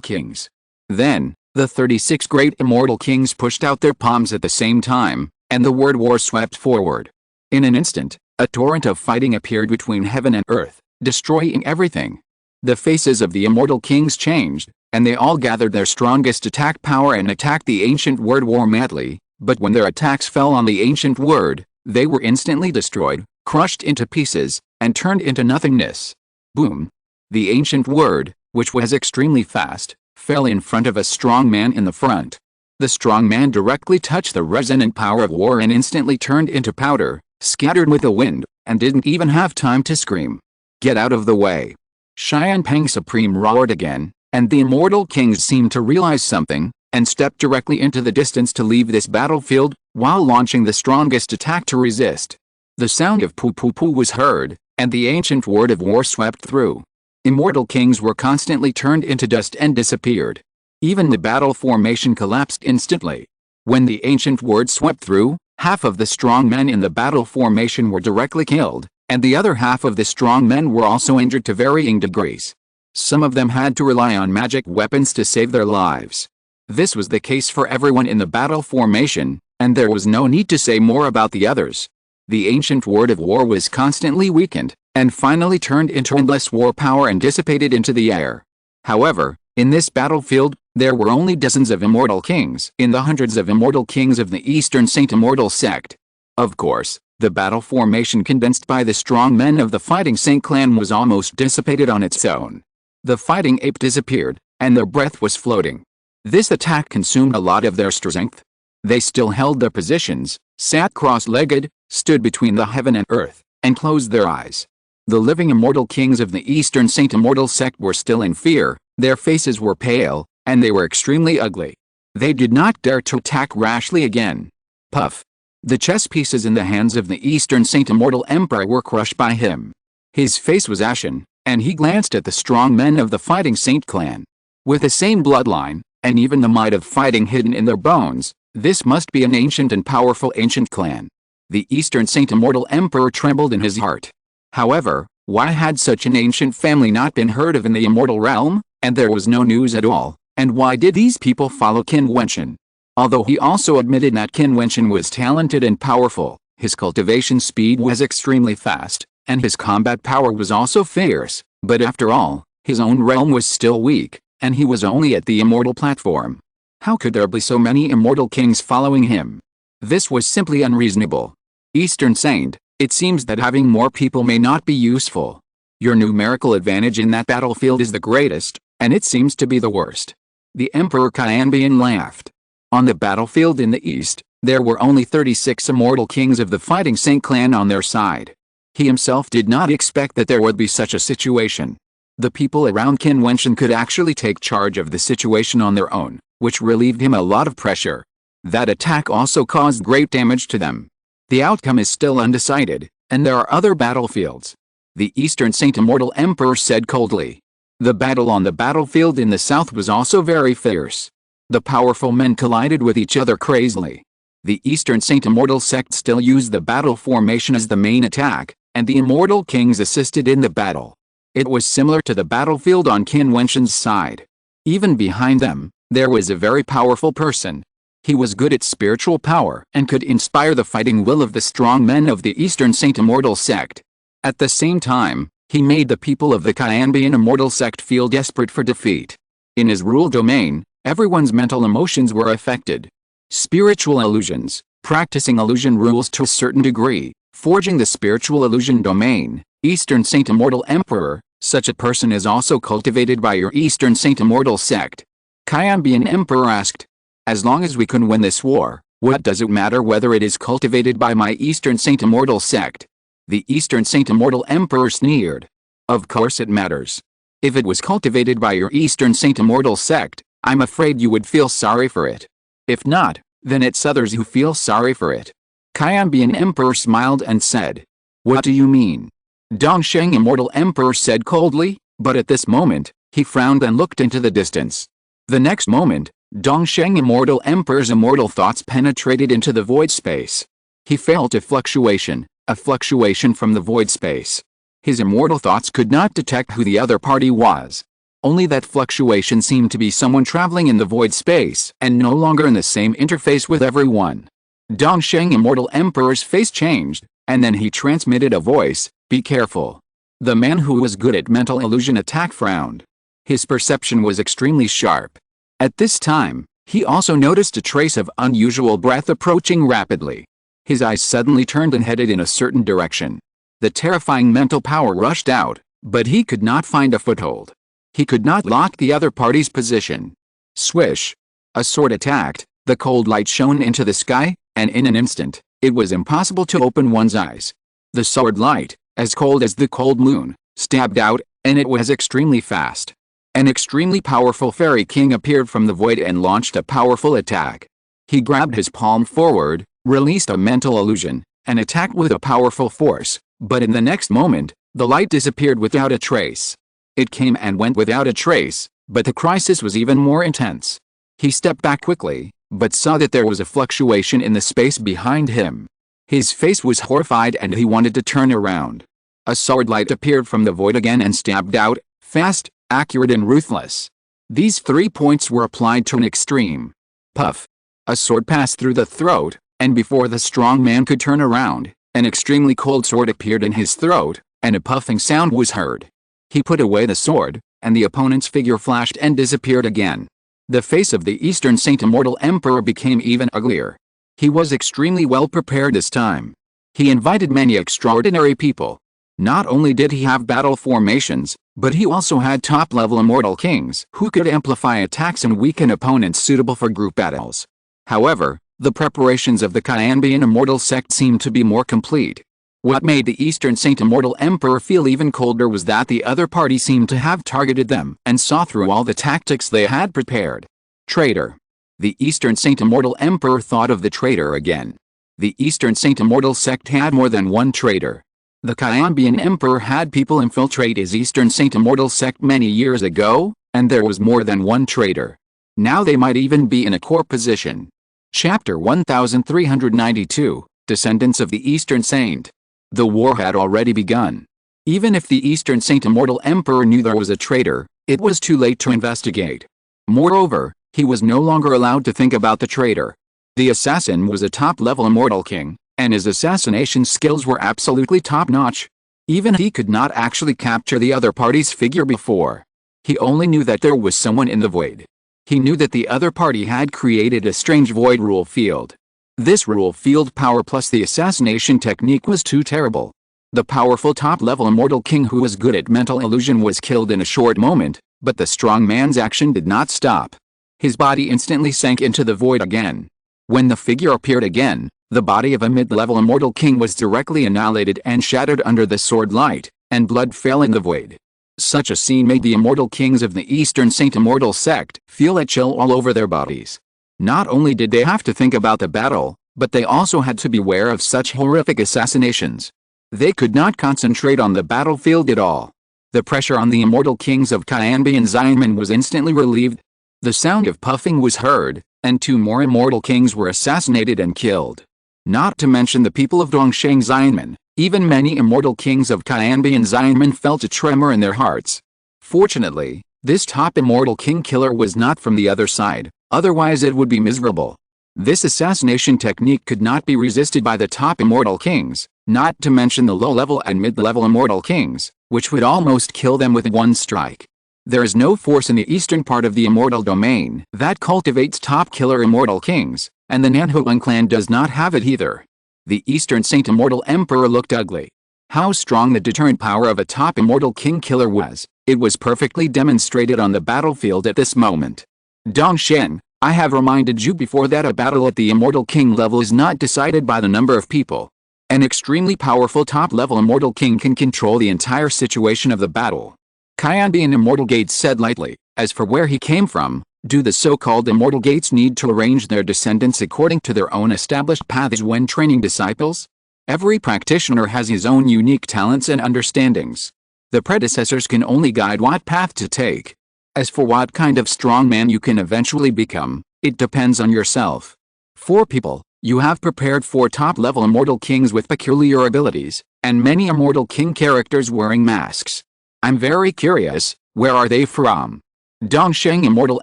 kings. Then, the 36 great immortal kings pushed out their palms at the same time, and the word war swept forward. In an instant, a torrent of fighting appeared between heaven and earth, destroying everything. The faces of the immortal kings changed, and they all gathered their strongest attack power and attacked the ancient word war madly, but when their attacks fell on the ancient word, they were instantly destroyed, crushed into pieces, and turned into nothingness. Boom! The ancient word, which was extremely fast, fell in front of a strong man in the front. The strong man directly touched the resonant power of war and instantly turned into powder, scattered with the wind, and didn't even have time to scream. Get out of the way! Xianpeng Supreme roared again, and the immortal kings seemed to realize something, and stepped directly into the distance to leave this battlefield, while launching the strongest attack to resist. The sound of poo-poo-poo was heard, and the ancient word of war swept through. Immortal kings were constantly turned into dust and disappeared. Even the battle formation collapsed instantly. When the ancient word swept through, half of the strong men in the battle formation were directly killed, and the other half of the strong men were also injured to varying degrees. Some of them had to rely on magic weapons to save their lives. This was the case for everyone in the battle formation, and there was no need to say more about the others. The ancient word of war was constantly weakened, and finally turned into endless war power and dissipated into the air. However, in this battlefield, there were only dozens of immortal kings in the hundreds of immortal kings of the Eastern Saint Immortal sect. Of course, the battle formation condensed by the strong men of the Fighting Saint clan was almost dissipated on its own. The fighting ape disappeared, and their breath was floating. This attack consumed a lot of their strength. They still held their positions, sat cross-legged, stood between the heaven and earth, and closed their eyes. The living immortal kings of the Eastern Saint Immortal sect were still in fear, their faces were pale, and they were extremely ugly. They did not dare to attack rashly again. Puff! The chess pieces in the hands of the Eastern Saint Immortal Emperor were crushed by him. His face was ashen, and he glanced at the strong men of the Fighting Saint clan. With the same bloodline, and even the might of fighting hidden in their bones, this must be an ancient and powerful ancient clan. The Eastern Saint Immortal Emperor trembled in his heart. However, why had such an ancient family not been heard of in the immortal realm, and there was no news at all, and why did these people follow Qin Wentian? Although he also admitted that Qin Wentian was talented and powerful, his cultivation speed was extremely fast, and his combat power was also fierce, but after all, his own realm was still weak, and he was only at the immortal platform. How could there be so many immortal kings following him? This was simply unreasonable. Eastern Saint, it seems that having more people may not be useful. Your numerical advantage in that battlefield is the greatest, and it seems to be the worst. The Emperor Qin laughed. On the battlefield in the east, there were only 36 immortal kings of the Fighting Saint clan on their side. He himself did not expect that there would be such a situation. The people around Qin Wentian could actually take charge of the situation on their own, which relieved him a lot of pressure. That attack also caused great damage to them. The outcome is still undecided, and there are other battlefields. The Eastern Saint Immortal Emperor said coldly. The battle on the battlefield in the south was also very fierce. The powerful men collided with each other crazily. The Eastern Saint Immortal sect still used the battle formation as the main attack, and the Immortal Kings assisted in the battle. It was similar to the battlefield on Qin Wentian's side. Even behind them, there was a very powerful person. He was good at spiritual power and could inspire the fighting will of the strong men of the Eastern Saint Immortal sect. At the same time, he made the people of the Qin Immortal sect feel desperate for defeat. In his rule domain, everyone's mental emotions were affected. Spiritual illusions, practicing illusion rules to a certain degree, forging the spiritual illusion domain. Eastern Saint Immortal Emperor, such a person is also cultivated by your Eastern Saint Immortal sect. Qin Emperor asked. As long as we can win this war, what does it matter whether it is cultivated by my Eastern Saint Immortal sect? The Eastern Saint Immortal Emperor sneered. Of course it matters. If it was cultivated by your Eastern Saint Immortal sect, I'm afraid you would feel sorry for it. If not, then it's others who feel sorry for it. Qin Emperor smiled and said. What do you mean? Dongsheng Immortal Emperor said coldly, but at this moment, he frowned and looked into the distance. The next moment, Dongsheng Immortal Emperor's immortal thoughts penetrated into the void space. He felt a fluctuation from the void space. His immortal thoughts could not detect who the other party was. Only that fluctuation seemed to be someone traveling in the void space and no longer in the same interface with everyone. Dongsheng Immortal Emperor's face changed, and then he transmitted a voice, be careful. The man who was good at mental illusion attack frowned. His perception was extremely sharp. At this time, he also noticed a trace of unusual breath approaching rapidly. His eyes suddenly turned and headed in a certain direction. The terrifying mental power rushed out, but he could not find a foothold. He could not lock the other party's position. Swish! A sword attacked, the cold light shone into the sky, and in an instant, it was impossible to open one's eyes. The sword light, as cold as the cold moon, stabbed out, and it was extremely fast. An extremely powerful fairy king appeared from the void and launched a powerful attack. He grabbed his palm forward, released a mental illusion, and attacked with a powerful force, but in the next moment, the light disappeared without a trace. It came and went without a trace, but the crisis was even more intense. He stepped back quickly, but saw that there was a fluctuation in the space behind him. His face was horrified and he wanted to turn around. A sword light appeared from the void again and stabbed out, fast, accurate and ruthless. These 3 points were applied to an extreme. Puff! A sword passed through the throat, and before the strong man could turn around, an extremely cold sword appeared in his throat, and a puffing sound was heard. He put away the sword, and the opponent's figure flashed and disappeared again. The face of the Eastern Saint Immortal Emperor became even uglier. He was extremely well prepared this time. He invited many extraordinary people. Not only did he have battle formations, but he also had top-level immortal kings who could amplify attacks and weaken opponents suitable for group battles. However, the preparations of the Qin Immortal sect seemed to be more complete. What made the Eastern Saint Immortal Emperor feel even colder was that the other party seemed to have targeted them and saw through all the tactics they had prepared. Traitor. The Eastern Saint Immortal Emperor thought of the traitor again. The Eastern Saint Immortal sect had more than one traitor. The Qin Emperor had people infiltrate his Eastern Saint Immortal sect many years ago, and there was more than one traitor. Now they might even be in a core position. Chapter 1392, Descendants of the Eastern Saint. The war had already begun. Even if the Eastern Saint Immortal Emperor knew there was a traitor, it was too late to investigate. Moreover, he was no longer allowed to think about the traitor. The assassin was a top-level immortal king, and his assassination skills were absolutely top-notch. Even he could not actually capture the other party's figure before. He only knew that there was someone in the void. He knew that the other party had created a strange void rule field. This rule field power plus the assassination technique was too terrible. The powerful top-level immortal king who was good at mental illusion was killed in a short moment, but the strong man's action did not stop. His body instantly sank into the void again. When the figure appeared again, the body of a mid-level immortal king was directly annihilated and shattered under the sword light, and blood fell in the void. Such a scene made the immortal kings of the Eastern Saint Immortal sect feel a chill all over their bodies. Not only did they have to think about the battle, but they also had to beware of such horrific assassinations. They could not concentrate on the battlefield at all. The pressure on the immortal kings of Qin and Xianmen was instantly relieved. The sound of puffing was heard, and 2 more immortal kings were assassinated and killed. Not to mention the people of Dongsheng Xianmen, even many immortal kings of Qin and Xianmen felt a tremor in their hearts. Fortunately, this top immortal king killer was not from the other side, otherwise it would be miserable. This assassination technique could not be resisted by the top immortal kings, not to mention the low-level and mid-level immortal kings, which would almost kill them with one strike. There is no force in the eastern part of the immortal domain that cultivates top killer immortal kings, and the Nanhuang clan does not have it either. The Eastern Saint Immortal Emperor looked ugly. How strong the deterrent power of a top immortal king killer was, it was perfectly demonstrated on the battlefield at this moment. Dongshen, I have reminded you before that a battle at the immortal king level is not decided by the number of people. An extremely powerful top-level immortal king can control the entire situation of the battle. Qianbian Immortal Gates said lightly. As for where he came from, do the so-called Immortal Gates need to arrange their descendants according to their own established paths when training disciples? Every practitioner has his own unique talents and understandings. The predecessors can only guide what path to take. As for what kind of strong man you can eventually become, it depends on yourself. 4 people, you have prepared 4 top-level immortal kings with peculiar abilities, and many immortal king characters wearing masks. I'm very curious, where are they from? Dongsheng Immortal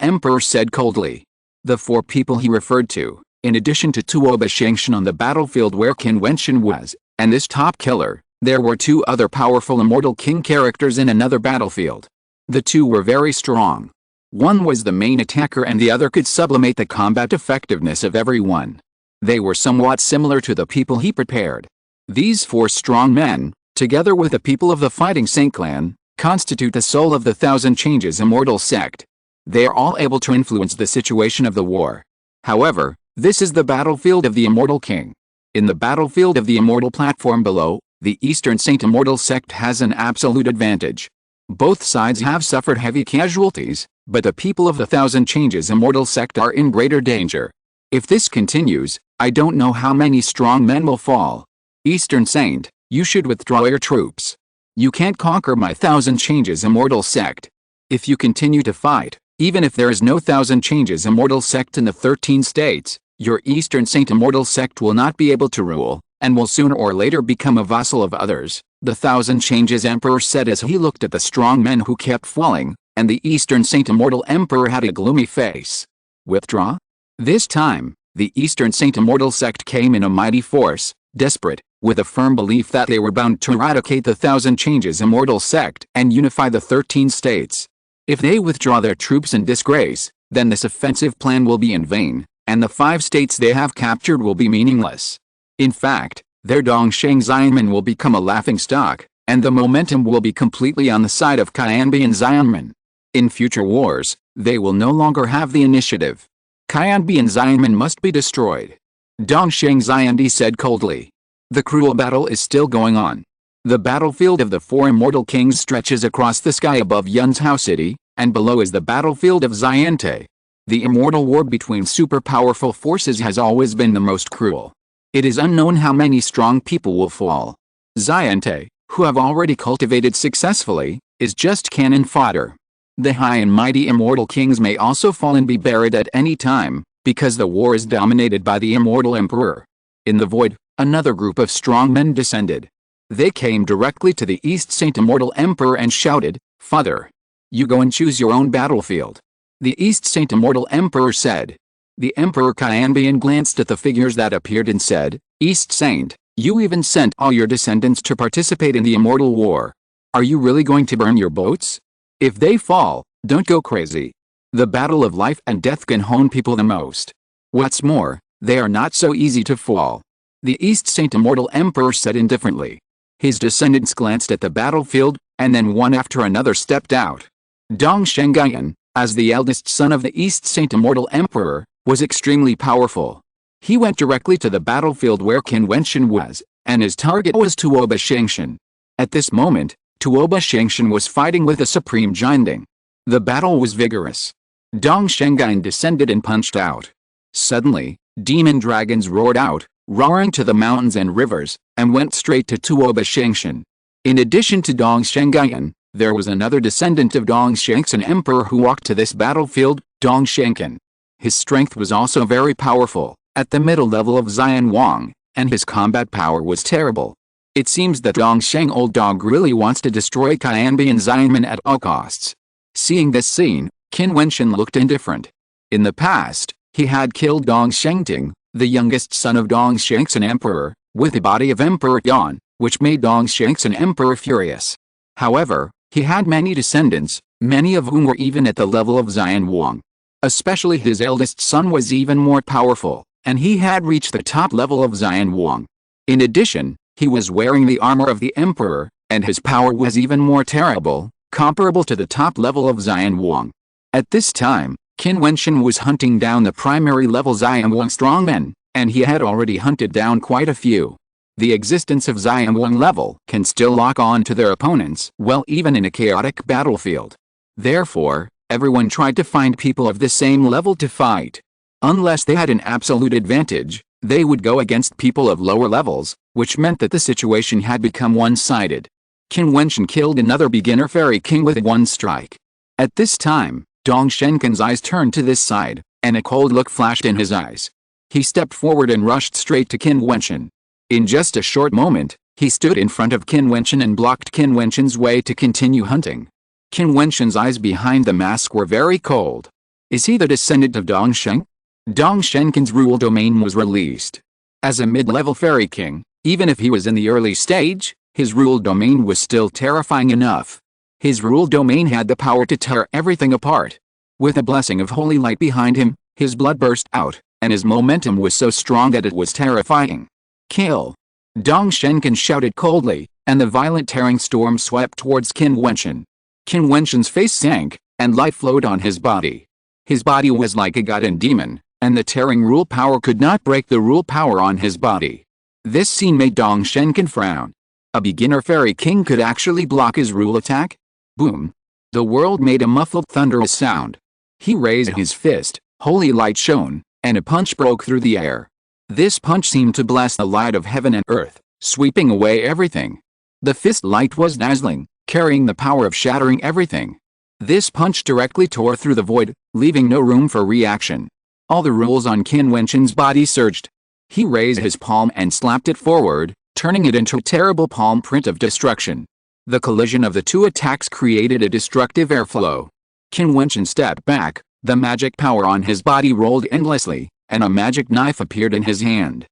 Emperor said coldly. The 4 people he referred to, in addition to Tuoba Shengshan on the battlefield where Qin Wentian was, and this top killer, there were 2 other powerful immortal king characters in another battlefield. The 2 were very strong. One was the main attacker and the other could sublimate the combat effectiveness of everyone. They were somewhat similar to the people he prepared. These 4 strong men, together with the people of the Fighting Saint clan, constitute the soul of the Thousand Changes Immortal sect. They are all able to influence the situation of the war. However, this is the battlefield of the Immortal King. In the battlefield of the Immortal platform below, the Eastern Saint Immortal sect has an absolute advantage. Both sides have suffered heavy casualties, but the people of the Thousand Changes Immortal sect are in greater danger. If this continues, I don't know how many strong men will fall. Eastern Saint, you should withdraw your troops. You can't conquer my Thousand Changes Immortal sect. If you continue to fight, even if there is no Thousand Changes Immortal sect in the 13 states, your Eastern Saint Immortal sect will not be able to rule, and will sooner or later become a vassal of others, the Thousand Changes Emperor said as he looked at the strong men who kept falling, and the Eastern Saint Immortal Emperor had a gloomy face. Withdraw? This time, the Eastern Saint Immortal sect came in a mighty force, desperate, with a firm belief that they were bound to eradicate the Thousand Changes Immortal sect and unify the 13 states. If they withdraw their troops in disgrace, then this offensive plan will be in vain, and the 5 states they have captured will be meaningless. In fact, their Dongsheng Xianmen will become a laughingstock, and the momentum will be completely on the side of Qianbian Xianmen. In future wars, they will no longer have the initiative. Qianbian Xianmen must be destroyed. Dongsheng Xiandi said coldly. The cruel battle is still going on. The battlefield of the 4 immortal kings stretches across the sky above Yunzhou City, and below is the battlefield of Xiante. The immortal war between super-powerful forces has always been the most cruel. It is unknown how many strong people will fall. Xiante, who have already cultivated successfully, is just cannon fodder. The high and mighty immortal kings may also fall and be buried at any time, because the war is dominated by the immortal emperor. In the void, another group of strong men descended. They came directly to the East Saint Immortal Emperor and shouted, "Father! You go and choose your own battlefield." The East Saint Immortal Emperor said. The Emperor Qianbian glanced at the figures that appeared and said, "East Saint, you even sent all your descendants to participate in the immortal war. Are you really going to burn your boats? If they fall, don't go crazy. The battle of life and death can hone people the most. What's more, they are not so easy to fall." The East Saint Immortal Emperor said indifferently. His descendants glanced at the battlefield, and then one after another stepped out. Dong Shengyan, as the eldest son of the East Saint Immortal Emperor, was extremely powerful. He went directly to the battlefield where Qin Wentian was, and his target was Tuoba Shengshan. At this moment, Tuoba Shengshan was fighting with the Supreme Jianding. The battle was vigorous. Dong Shengyan descended and punched out. Suddenly, demon dragons roared out, roaring to the mountains and rivers, and went straight to Tuoba Shengshan. In addition to Dong Shengyan, there was another descendant of Dong Shengshan Emperor who walked to this battlefield, Dong Shenkan. His strength was also very powerful, at the middle level of Xian Wang, and his combat power was terrible. It seems that Dong Sheng Old Dog really wants to destroy Qianbi and Xianmen at all costs. Seeing this scene, Qin Wentian looked indifferent. In the past, he had killed Dong Shengting, the youngest son of Dong Shengshan Emperor, with the body of Emperor Yan, which made Dong Shengshan Emperor furious. However, he had many descendants, many of whom were even at the level of Xian Wang. Especially his eldest son was even more powerful, and he had reached the top level of Xian Wang. In addition, he was wearing the armor of the Emperor, and his power was even more terrible, comparable to the top level of Xian Wang. At this time, Qin Wentian was hunting down the primary level Xian Wang strongmen, and he had already hunted down quite a few. The existence of Xian Wang level can still lock on to their opponents well even in a chaotic battlefield. Therefore, everyone tried to find people of the same level to fight. Unless they had an absolute advantage, they would go against people of lower levels, which meant that the situation had become one-sided. Qin Wentian killed another beginner fairy king with one strike. At this time, Dong Shenkan's eyes turned to this side, and a cold look flashed in his eyes. He stepped forward and rushed straight to Qin Wentian. In just a short moment, he stood in front of Qin Wentian and blocked Qin Wentian's way to continue hunting. Qin Wentian's eyes behind the mask were very cold. Is he the descendant of Dong Sheng? Dong Shenkan's rule domain was released. As a mid-level fairy king, even if he was in the early stage, his rule domain was still terrifying enough. His rule domain had the power to tear everything apart. With a blessing of holy light behind him, his blood burst out, and his momentum was so strong that it was terrifying. Kill! Dong Shenkan shouted coldly, and the violent tearing storm swept towards Qin Wentian. Qin Wentian's face sank, and light flowed on his body. His body was like a god and demon, and the tearing rule power could not break the rule power on his body. This scene made Dong Shenkan frown. A beginner fairy king could actually block his rule attack? Boom! The world made a muffled thunderous sound. He raised his fist, holy light shone, and a punch broke through the air. This punch seemed to bless the light of heaven and earth, sweeping away everything. The fist light was dazzling, carrying the power of shattering everything. This punch directly tore through the void, leaving no room for reaction. All the rules on Qin Wentian's body surged. He raised his palm and slapped it forward, turning it into a terrible palm print of destruction. The collision of the two attacks created a destructive airflow. Qin Wentian stepped back, the magic power on his body rolled endlessly, and a magic knife appeared in his hand.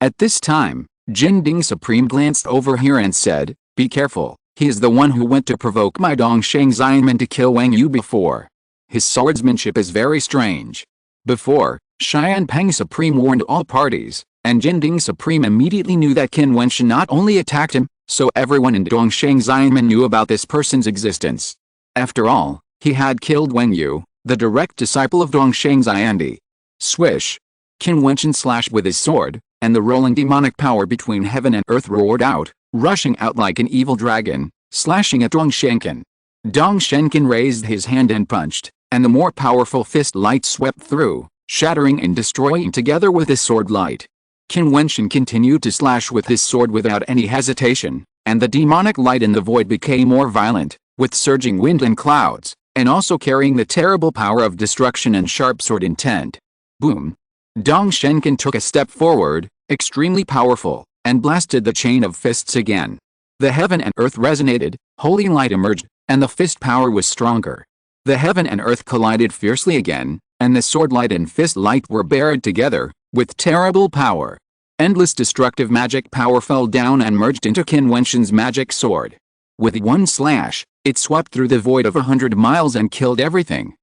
At this time, Jianding Supreme glanced over here and said, "Be careful, he is the one who went to provoke my Dong Sheng Xianmen to kill Wang Yu before. His swordsmanship is very strange." Before, Xianpeng Supreme warned all parties, and Jianding Supreme immediately knew that Qin Wentian not only attacked him, so everyone in Dong Sheng Xianmen knew about this person's existence. After all, he had killed Wang Yu, the direct disciple of Dong Sheng Xiandi. Swish! Qin Wentian slashed with his sword, and the rolling demonic power between heaven and earth roared out, rushing out like an evil dragon, slashing at Dong Shenkan. Dong Shenkan raised his hand and punched, and the more powerful fist light swept through, shattering and destroying together with his sword light. Qin Wentian continued to slash with his sword without any hesitation, and the demonic light in the void became more violent, with surging wind and clouds, and also carrying the terrible power of destruction and sharp sword intent. Boom! Dong Shenkan took a step forward, extremely powerful, and blasted the chain of fists again. The heaven and earth resonated, holy light emerged, and the fist power was stronger. The heaven and earth collided fiercely again, and the sword light and fist light were buried together, with terrible power. Endless destructive magic power fell down and merged into Qin Wentian's magic sword. With one slash, it swept through the void of 100 miles and killed everything.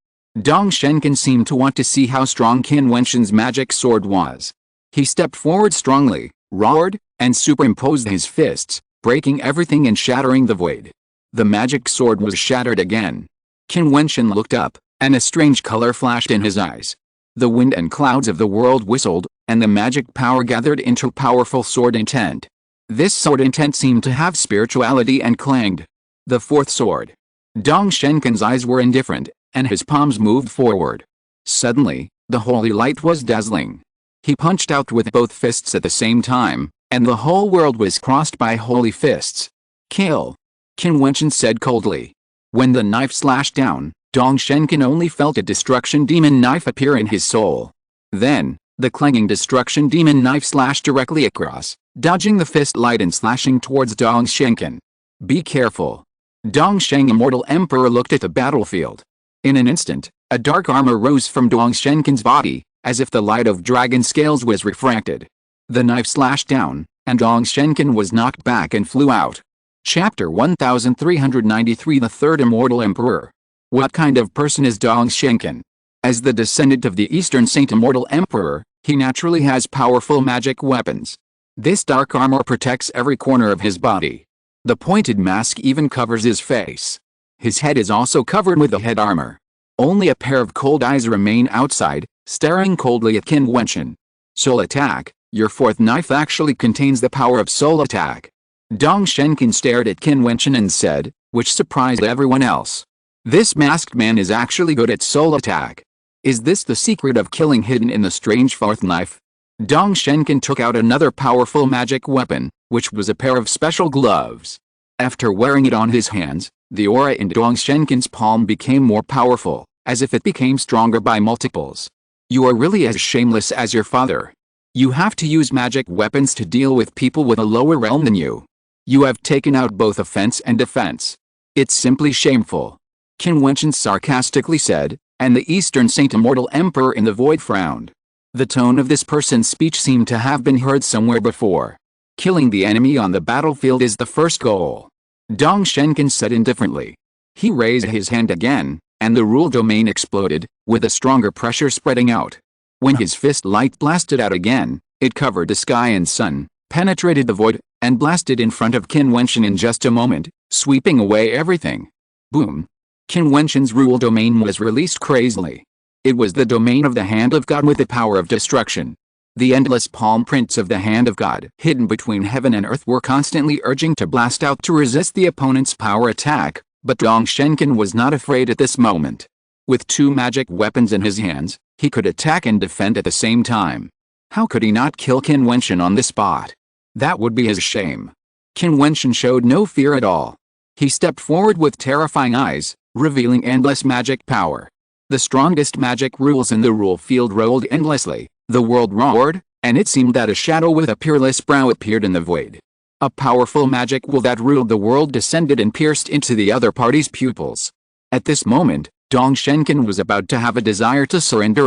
Dong Shenkan seemed to want to see how strong Qin Wentian's magic sword was. He stepped forward strongly, roared, and superimposed his fists, breaking everything and shattering the void. The magic sword was shattered again. Qin Wentian looked up, and a strange color flashed in his eyes. The wind and clouds of the world whistled, and the magic power gathered into powerful sword intent. This sword intent seemed to have spirituality and clanged. The fourth sword. Dong Shenken's eyes were indifferent, and his palms moved forward. Suddenly, the holy light was dazzling. He punched out with both fists at the same time, and the whole world was crossed by holy fists. Kill! Qin Wentian said coldly. When the knife slashed down, Dong Shenken only felt a destruction demon knife appear in his soul. Then, the clanging destruction demon knife slashed directly across, dodging the fist light and slashing towards Dong Shenken. Be careful. Dong Sheng, Immortal Emperor, looked at the battlefield. In an instant, a dark armor rose from Dong Shenken's body, as if the light of dragon scales was refracted. The knife slashed down, and Dong Shenken was knocked back and flew out. Chapter 1393. The Third Immortal Emperor. What kind of person is Dong Shenken? As the descendant of the Eastern Saint Immortal Emperor, he naturally has powerful magic weapons. This dark armor protects every corner of his body. The pointed mask even covers his face. His head is also covered with the head armor. Only a pair of cold eyes remain outside, staring coldly at Qin Wentian. Soul attack. Your fourth knife actually contains the power of soul attack. Dong Shenken stared at Qin Wentian and said, which surprised everyone else. This masked man is actually good at soul attack. Is this the secret of killing hidden in the strange fourth knife? Dong Shenken took out another powerful magic weapon, which was a pair of special gloves. After wearing it on his hands, the aura in Dong Shenken's palm became more powerful, as if it became stronger by multiples. You are really as shameless as your father. You have to use magic weapons to deal with people with a lower realm than you. You have taken out both offense and defense. It's simply shameful. Qin Wentian sarcastically said, and the Eastern Saint Immortal Emperor in the void frowned. The tone of this person's speech seemed to have been heard somewhere before. Killing the enemy on the battlefield is the first goal. Dong Shenken said indifferently. He raised his hand again, and the rule domain exploded, with a stronger pressure spreading out. When his fist light blasted out again, it covered the sky and sun, penetrated the void, and blasted in front of Qin Wentian in just a moment, sweeping away everything. Boom! Qin Wentian's rule domain was released crazily. It was the domain of the Hand of God with the power of destruction. The endless palm prints of the Hand of God hidden between heaven and earth were constantly urging to blast out to resist the opponent's power attack, but Dong Shenken was not afraid at this moment. With two magic weapons in his hands, he could attack and defend at the same time. How could he not kill Qin Wentian on the spot? That would be his shame. Qin Wentian showed no fear at all. He stepped forward with terrifying eyes, revealing endless magic power. The strongest magic rules in the rule field rolled endlessly, the world roared, and it seemed that a shadow with a peerless brow appeared in the void. A powerful magic will that ruled the world descended and pierced into the other party's pupils. At this moment, Dong Shenken was about to have a desire to surrender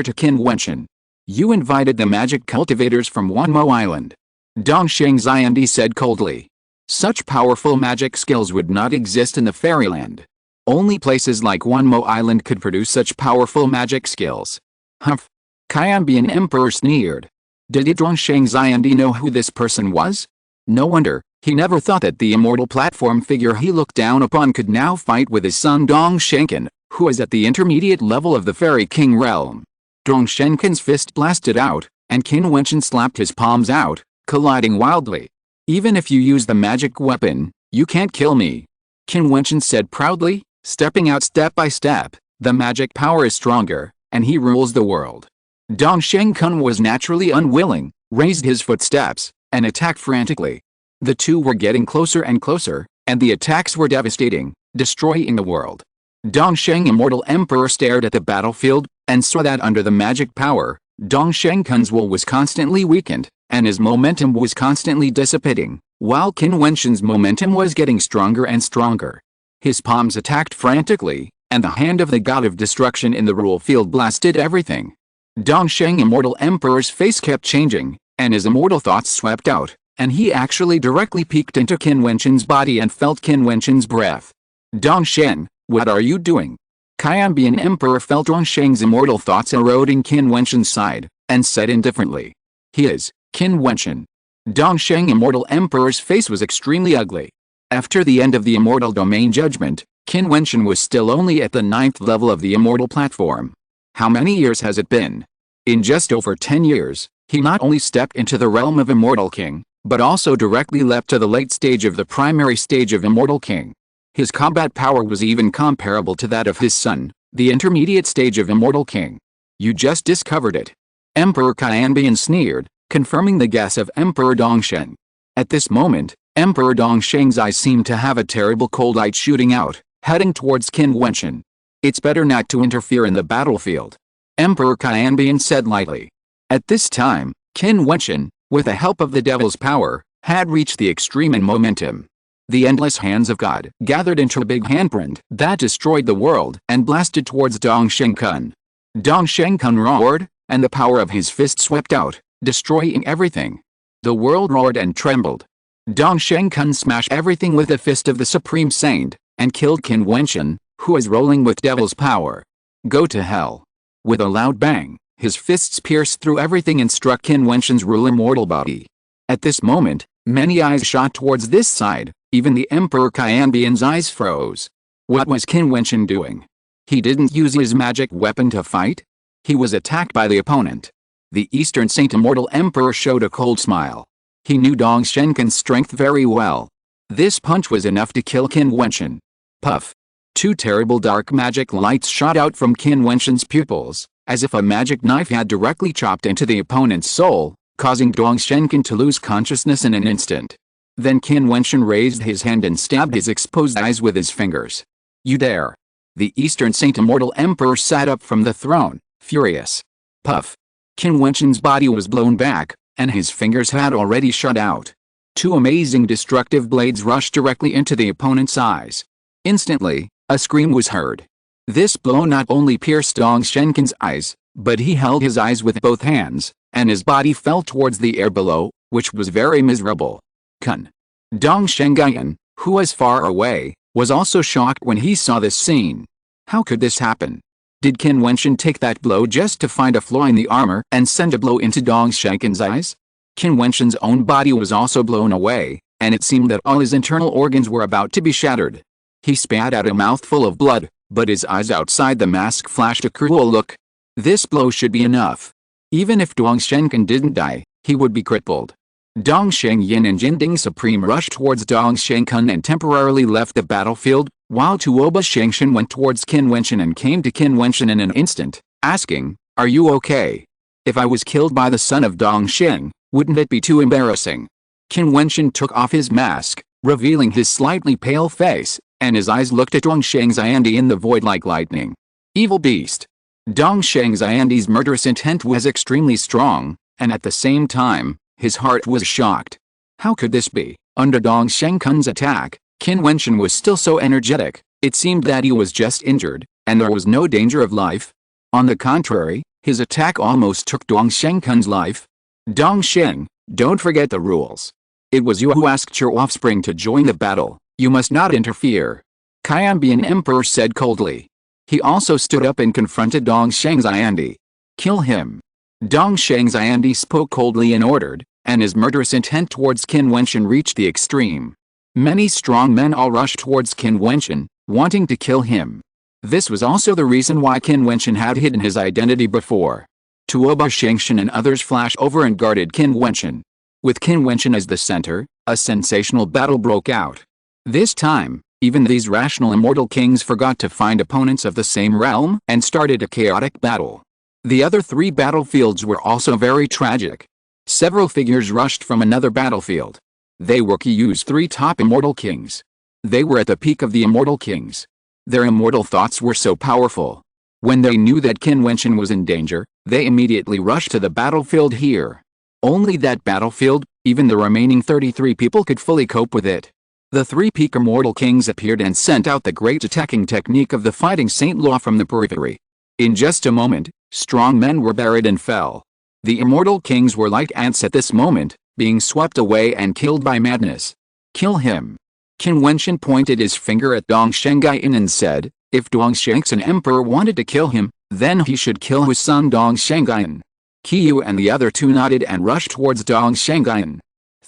to Qin Wentian. You invited the magic cultivators from Wanmo Island. Dong Shengxiandi said coldly. Such powerful magic skills would not exist in the fairyland. Only places like Wanmo Island could produce such powerful magic skills. Humph! Qianbian Emperor sneered. Did Dong Shengxiandi know who this person was? No wonder, he never thought that the immortal platform figure he looked down upon could now fight with his son Dong Shenken, who is at the intermediate level of the Fairy King realm. Dong Shenken's fist blasted out, and Qin Wentian slapped his palms out, colliding wildly. Even if you use the magic weapon, you can't kill me. Qin Wentian said proudly, stepping out step by step. The magic power is stronger, and he rules the world. Dong Shenken was naturally unwilling, raised his footsteps, and attacked frantically. The two were getting closer and closer, and the attacks were devastating, destroying the world. Dong Sheng Immortal Emperor stared at the battlefield, and saw that under the magic power, Dong Shenken's will was constantly weakened, and his momentum was constantly dissipating, while Qin Wentian's momentum was getting stronger and stronger. His palms attacked frantically, and the hand of the god of destruction in the rule field blasted everything. Dong Sheng Immortal Emperor's face kept changing, and his immortal thoughts swept out, and he actually directly peeked into Qin Wentian's body and felt Qin Wentian's breath. Dong Shen, what are you doing? Qianbian Emperor felt Dong Sheng's immortal thoughts eroding Qin Wentian's side, and said indifferently. He is, Qin Wentian. Dongsheng Immortal Emperor's face was extremely ugly. After the end of the Immortal Domain Judgment, Qin Wentian was still only at the 9th level of the Immortal Platform. How many years has it been? In just over 10 years, he not only stepped into the realm of Immortal King, but also directly leapt to the late stage of the primary stage of Immortal King. His combat power was even comparable to that of his son, the intermediate stage of Immortal King. You just discovered it. Emperor Qianbian sneered, confirming the guess of Emperor Dongsheng. At this moment, Emperor Dongsheng's eyes seemed to have a terrible cold light shooting out, heading towards Qin Wentian. It's better not to interfere in the battlefield, Emperor Qianbian said lightly. At this time, Qin Wentian, with the help of the devil's power, had reached the extreme in momentum. The endless hands of God gathered into a big handprint that destroyed the world and blasted towards Dongsheng Kun. Dongsheng Kun roared, and the power of his fist swept out, destroying everything. The world roared and trembled. Dongsheng Kun smashed everything with the fist of the Supreme Saint, and killed Qin Wentian, who was rolling with devil's power. Go to hell. With a loud bang, his fists pierced through everything and struck Qin Wentian's ruler mortal body. At this moment, many eyes shot towards this side, even the Emperor Qianbian's eyes froze. What was Qin Wentian doing? He didn't use his magic weapon to fight? He was attacked by the opponent. The Eastern Saint Immortal Emperor showed a cold smile. He knew Dongsheng Kun's strength very well. This punch was enough to kill Qin Wentian. Puff. Two terrible dark magic lights shot out from Qin Wentian's pupils, as if a magic knife had directly chopped into the opponent's soul, causing Dongsheng Kun to lose consciousness in an instant. Then Qin Wentian raised his hand and stabbed his exposed eyes with his fingers. You dare! The Eastern Saint Immortal Emperor sat up from the throne, furious. Puff. Qin Wentian's body was blown back, and his fingers had already shut out. Two amazing destructive blades rushed directly into the opponent's eyes. Instantly, a scream was heard. This blow not only pierced Dongsheng Kun's eyes, but he held his eyes with both hands, and his body fell towards the air below, which was very miserable. Kun. Dongsheng Kun, who was far away, was also shocked when he saw this scene. How could this happen? Did Qin Wentian take that blow just to find a flaw in the armor and send a blow into Dongsheng Kun's eyes? Qin Wentian's own body was also blown away, and it seemed that all his internal organs were about to be shattered. He spat out a mouthful of blood, but his eyes outside the mask flashed a cruel look. This blow should be enough. Even if Dongsheng Kun didn't die, he would be crippled. Dongsheng Yin and Jinding Supreme rushed towards Dongsheng Kun and temporarily left the battlefield, while Tuoba Shengshan went towards Qin Wentian and came to Qin Wentian in an instant, asking, "Are you okay? If I was killed by the son of Dongsheng, wouldn't it be too embarrassing?" Qin Wentian took off his mask, revealing his slightly pale face, and his eyes looked at Dongsheng Xiandi in the void like lightning. Evil beast. Dongsheng Xiandi's murderous intent was extremely strong, and at the same time, his heart was shocked. How could this be? Under Dongsheng Kun's attack, Qin Wentian was still so energetic, it seemed that he was just injured, and there was no danger of life. On the contrary, his attack almost took Dongsheng Kun's life. Dongsheng, don't forget the rules. It was you who asked your offspring to join the battle. You must not interfere. Qianbian Emperor said coldly. He also stood up and confronted Dongsheng Xiandi. Kill him. Dongsheng Xiandi spoke coldly and ordered, and his murderous intent towards Qin Wentian reached the extreme. Many strong men all rushed towards Qin Wentian, wanting to kill him. This was also the reason why Qin Wentian had hidden his identity before. Tuoba Shengshan and others flashed over and guarded Qin Wentian. With Qin Wentian as the center, a sensational battle broke out. This time, even these rational immortal kings forgot to find opponents of the same realm and started a chaotic battle. The other three battlefields were also very tragic. Several figures rushed from another battlefield. They were Qiyu's three top immortal kings. They were at the peak of the immortal kings. Their immortal thoughts were so powerful. When they knew that Qin Wentian was in danger, they immediately rushed to the battlefield here. Only that battlefield, even the remaining 33 people could fully cope with it. The three peak immortal kings appeared and sent out the great attacking technique of the fighting Saint Law from the periphery. In just a moment, strong men were buried and fell. The immortal kings were like ants at this moment, being swept away and killed by madness. Kill him. Qin Wentian pointed his finger at Dongsheng Kun and said, if Dongsheng's emperor wanted to kill him, then he should kill his son Dongsheng Kun. Qiyu and the other two nodded and rushed towards Dongsheng Kun.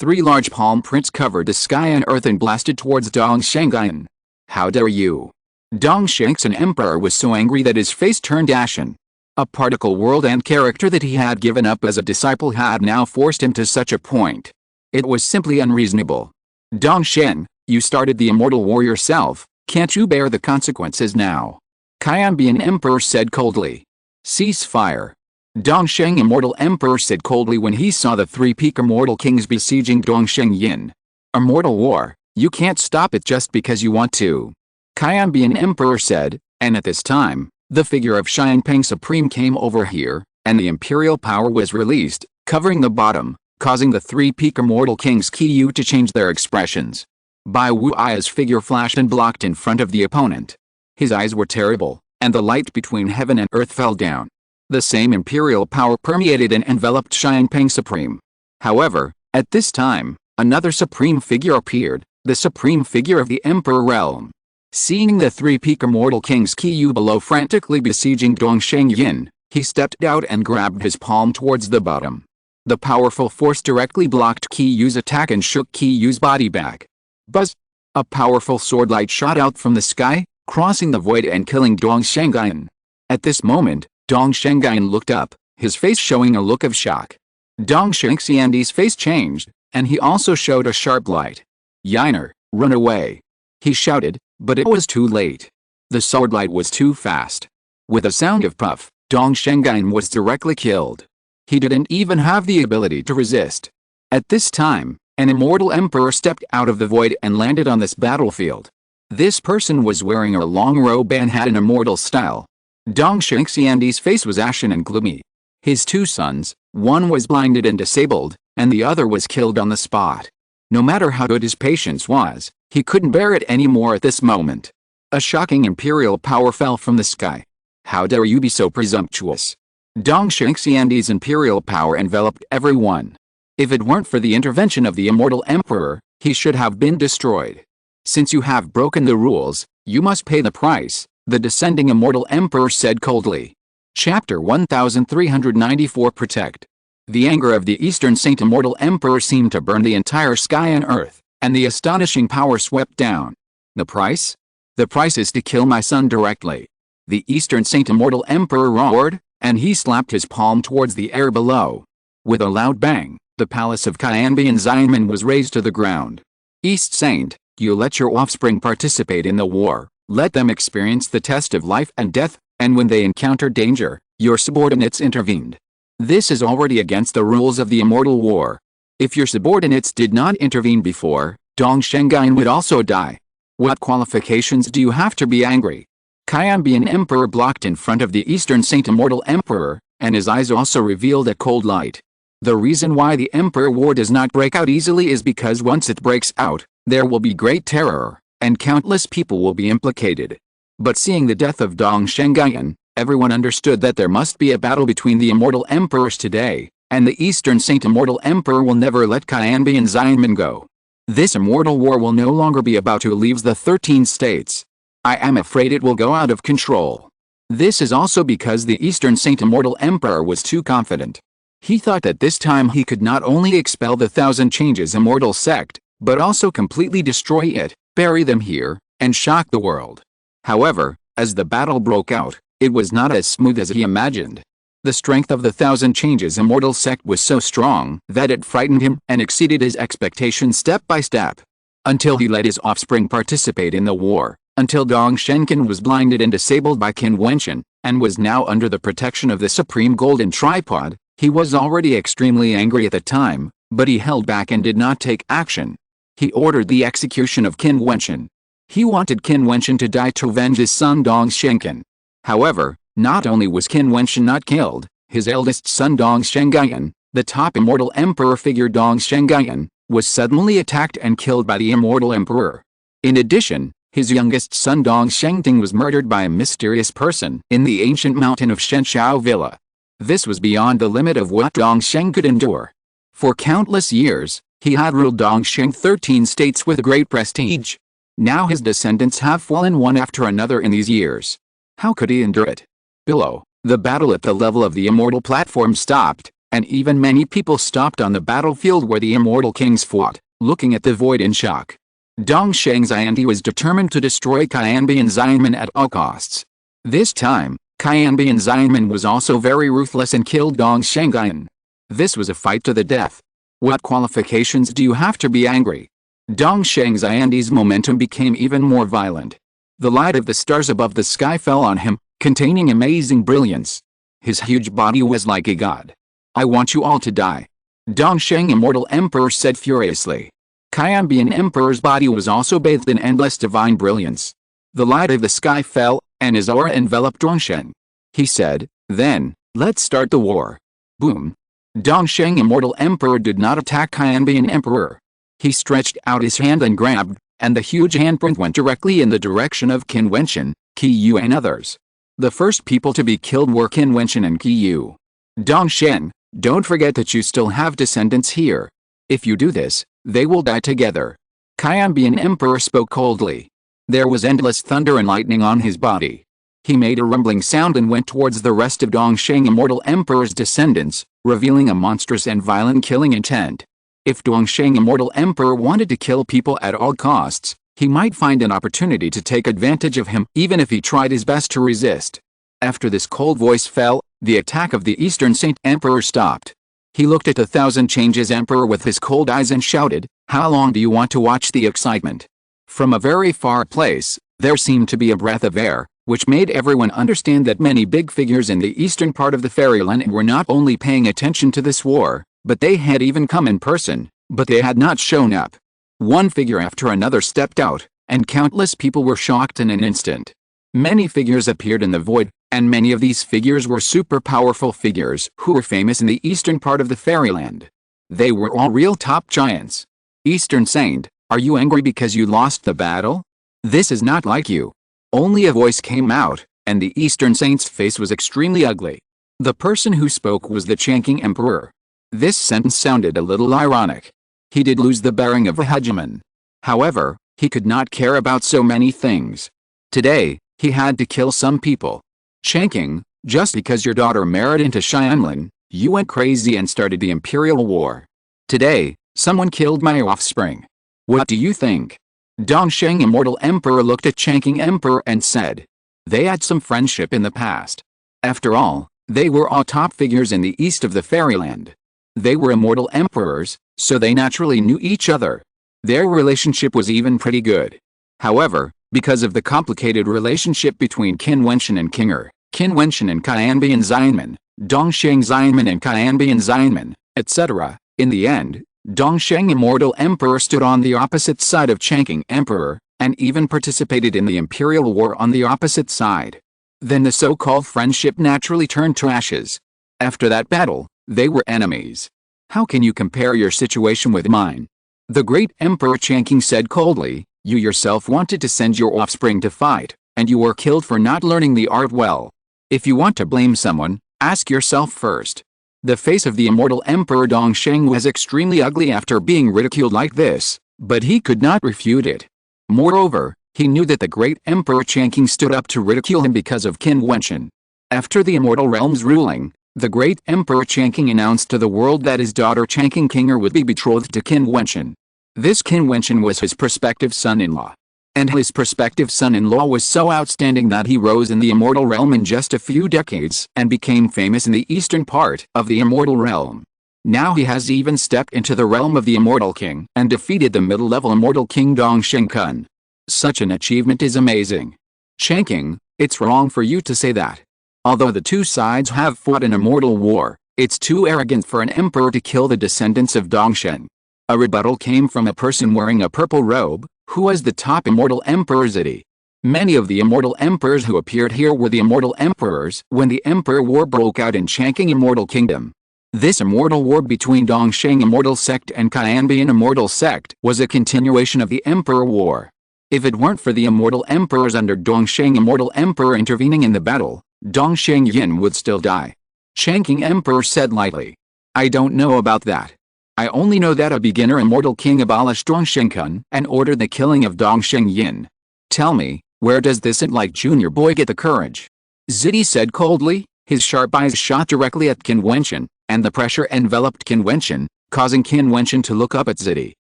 3 large palm prints covered the sky and earth and blasted towards Dong Shengyan. How dare you! Dong Shengxian Emperor was so angry that his face turned ashen. A particle world and character that he had given up as a disciple had now forced him to such a point. It was simply unreasonable. Dong Shen, you started the immortal war yourself, can't you bear the consequences now? Qin Wentian Emperor said coldly. Cease fire. Dong Sheng Immortal Emperor said coldly when he saw the 3 peak immortal kings besieging Dong Shengyin. Immortal war, you can't stop it just because you want to. Qin Wentian Emperor said, and at this time, the figure of Xianpeng Supreme came over here, and the imperial power was released, covering the bottom, causing the 3 peak immortal kings Qiyu to change their expressions. Bai Wuai's figure flashed and blocked in front of the opponent. His eyes were terrible, and the light between heaven and earth fell down. The same imperial power permeated and enveloped Xianpeng Supreme. However, at this time, another supreme figure appeared, the supreme figure of the Emperor realm. Seeing the 3 peak immortal kings Qiyu below frantically besieging Dong Shengyin, he stepped out and grabbed his palm towards the bottom. The powerful force directly blocked Qiyu's attack and shook Qiyu's body back. Buzz! A powerful sword light shot out from the sky, crossing the void and killing Dong Shengyin. At this moment, Dong Shengyin looked up, his face showing a look of shock. Dong Shengxiandi's face changed, and he also showed a sharp light. Yiner, run away! He shouted, but it was too late. The sword light was too fast. With a sound of puff, Dong Shengyin was directly killed. He didn't even have the ability to resist. At this time, an immortal emperor stepped out of the void and landed on this battlefield. This person was wearing a long robe and had an immortal style. Dong Shengxiandi's face was ashen and gloomy. His 2 sons, one was blinded and disabled, and the other was killed on the spot. No matter how good his patience was, he couldn't bear it anymore at this moment. A shocking imperial power fell from the sky. How dare you be so presumptuous? Dong Shengxiandi's imperial power enveloped everyone. If it weren't for the intervention of the immortal emperor, he should have been destroyed. Since you have broken the rules, you must pay the price, the descending immortal emperor said coldly. Chapter 1394 Protect. The anger of the Eastern Saint Immortal Emperor seemed to burn the entire sky and earth, and the astonishing power swept down. The price? The price is to kill my son directly. The Eastern Saint Immortal Emperor roared, and he slapped his palm towards the air below. With a loud bang, the palace of Qin Wentian was razed to the ground. East Saint, you let your offspring participate in the war, let them experience the test of life and death, and when they encountered danger, your subordinates intervened. This is already against the rules of the immortal war. If your subordinates did not intervene before, Dong Shengyin would also die. What qualifications do you have to be angry? Qin Wentian Emperor blocked in front of the Eastern Saint Immortal Emperor, and his eyes also revealed a cold light. The reason why the Emperor War does not break out easily is because once it breaks out, there will be great terror, and countless people will be implicated. But seeing the death of Dong Shengyin, everyone understood that there must be a battle between the immortal emperors today, and the Eastern Saint Immortal Emperor will never let Qin Wentian go. This immortal war will no longer be about who leaves the 13 states. I am afraid it will go out of control. This is also because the Eastern Saint Immortal Emperor was too confident. He thought that this time he could not only expel the Thousand Changes Immortal sect, but also completely destroy it, bury them here, and shock the world. However, as the battle broke out, it was not as smooth as he imagined. The strength of the Thousand Changes Immortal sect was so strong that it frightened him and exceeded his expectations step by step. Until he let his offspring participate in the war, until Dong Shengyin was blinded and disabled by Qin Wentian, and was now under the protection of the Supreme Golden Tripod, he was already extremely angry at the time, but he held back and did not take action. He ordered the execution of Qin Wentian. He wanted Qin Wentian to die to avenge his son Dong Shengyin. However, not only was Qin Wentian not killed, his eldest son Dong Shengyin, the top immortal emperor figure Dong Shengyin, was suddenly attacked and killed by the immortal emperor. In addition, his youngest son Dong Shengting was murdered by a mysterious person in the ancient mountain of Shenshao Villa. This was beyond the limit of what Dong Sheng could endure. For countless years, he had ruled Dong Sheng 13 states with great prestige. Now his descendants have fallen one after another in these years. How could he endure it? Below, the battle at the level of the immortal platform stopped, And even many people stopped on the battlefield where the immortal kings fought, looking at the void in shock. Dongsheng Xianti was determined to destroy Qianbian Xianmen at all costs. This time, Qianbian Xianmen was also very ruthless and killed Dongsheng Xian. This was a fight to the death. What qualifications do you have to be angry? Dongsheng Xianti's momentum became even more violent. The light of the stars above the sky fell on him, containing amazing brilliance. His huge body was like a god. I want you all to die. Dongsheng Immortal Emperor said furiously. Qianbian Emperor's body was also bathed in endless divine brilliance. The light of the sky fell, and his aura enveloped Dongsheng. He said, then, let's start the war. Boom. Dongsheng Immortal Emperor did not attack Qianbian Emperor. He stretched out his hand and grabbed, and the huge handprint went directly in the direction of Qin Wentian, Qi and others. The first people to be killed were Qin Wentian and Qi. Dongsheng, don't forget that you still have descendants here. If you do this, they will die together. Qianbian Emperor spoke coldly. There was endless thunder and lightning on his body. He made a rumbling sound and went towards the rest of Dongsheng Immortal Emperor's descendants, revealing a monstrous and violent killing intent. If Dongsheng Immortal Emperor wanted to kill people at all costs, he might find an opportunity to take advantage of him even if he tried his best to resist. After this cold voice fell, the attack of the Eastern Saint Emperor stopped. He looked at the Thousand Changes Emperor with his cold eyes and shouted, how long do you want to watch the excitement? From a very far place, there seemed to be a breath of air, which made everyone understand that many big figures in the eastern part of the fairyland were not only paying attention to this war, but they had even come in person, but they had not shown up. One figure after another stepped out, and countless people were shocked in an instant. Many figures appeared in the void, and many of these figures were super powerful figures who were famous in the eastern part of the fairyland. They were all real top giants. Eastern Saint, are you angry because you lost the battle? This is not like you. Only a voice came out, and the Eastern Saint's face was extremely ugly. The person who spoke was the Changqing Emperor. This sentence sounded a little ironic. He did lose the bearing of a hegemon. However, he could not care about so many things. Today, he had to kill some people. Changqing, just because your daughter married into Xianlin, you went crazy and started the Imperial War. Today, someone killed my offspring. What do you think? Dongsheng Immortal Emperor looked at Changqing Emperor and said. They had some friendship in the past. After all, they were all top figures in the east of the fairyland. They were immortal emperors, so they naturally knew each other. Their relationship was even pretty good. However, because of the complicated relationship between Qin Wentian and Qin Wentian and Qianbian Xianmen, Dongsheng Xianmen and Qianbian Xianmen, etc., in the end, Dongsheng Immortal Emperor stood on the opposite side of Changqing Emperor, and even participated in the Imperial War on the opposite side. Then the so-called friendship naturally turned to ashes. After that battle, they were enemies. How can you compare your situation with mine? The great Emperor Changqing said coldly, you yourself wanted to send your offspring to fight, and you were killed for not learning the art well. If you want to blame someone, ask yourself first. The face of the immortal Emperor Dongsheng was extremely ugly after being ridiculed like this, but he could not refute it. Moreover, he knew that the great Emperor Changqing stood up to ridicule him because of Qin Wentian. After the Immortal Realm's ruling, the great Emperor Changqing announced to the world that his daughter Changqing Kinger would be betrothed to Qin Wentian. This Qin Wentian was his prospective son-in-law. And his prospective son-in-law was so outstanding that he rose in the Immortal Realm in just a few decades and became famous in the eastern part of the Immortal Realm. Now he has even stepped into the realm of the Immortal King and defeated the middle-level Immortal King Dongsheng Kun. Such an achievement is amazing. Changqing, it's wrong for you to say that. Although the two sides have fought an immortal war, it's too arrogant for an emperor to kill the descendants of Dongsheng. A rebuttal came from a person wearing a purple robe, who was the top immortal emperor Ziti. Many of the immortal emperors who appeared here were the immortal emperors when the Emperor War broke out in Changqing Immortal Kingdom. This immortal war between Dongsheng Immortal Sect and Qianbian Immortal Sect was a continuation of the Emperor War. If it weren't for the immortal emperors under Dongsheng Immortal Emperor intervening in the battle, Dongsheng Yin would still die. Changqing Emperor said lightly. I don't know about that. I only know that a beginner immortal king abolished Dongsheng Kun and ordered the killing of Dongsheng Yin. Tell me, where does this like junior boy get the courage? Ziti said coldly, his sharp eyes shot directly at Qin Wentian, and the pressure enveloped Qin Wentian, causing Qin Wentian to look up at Zidi.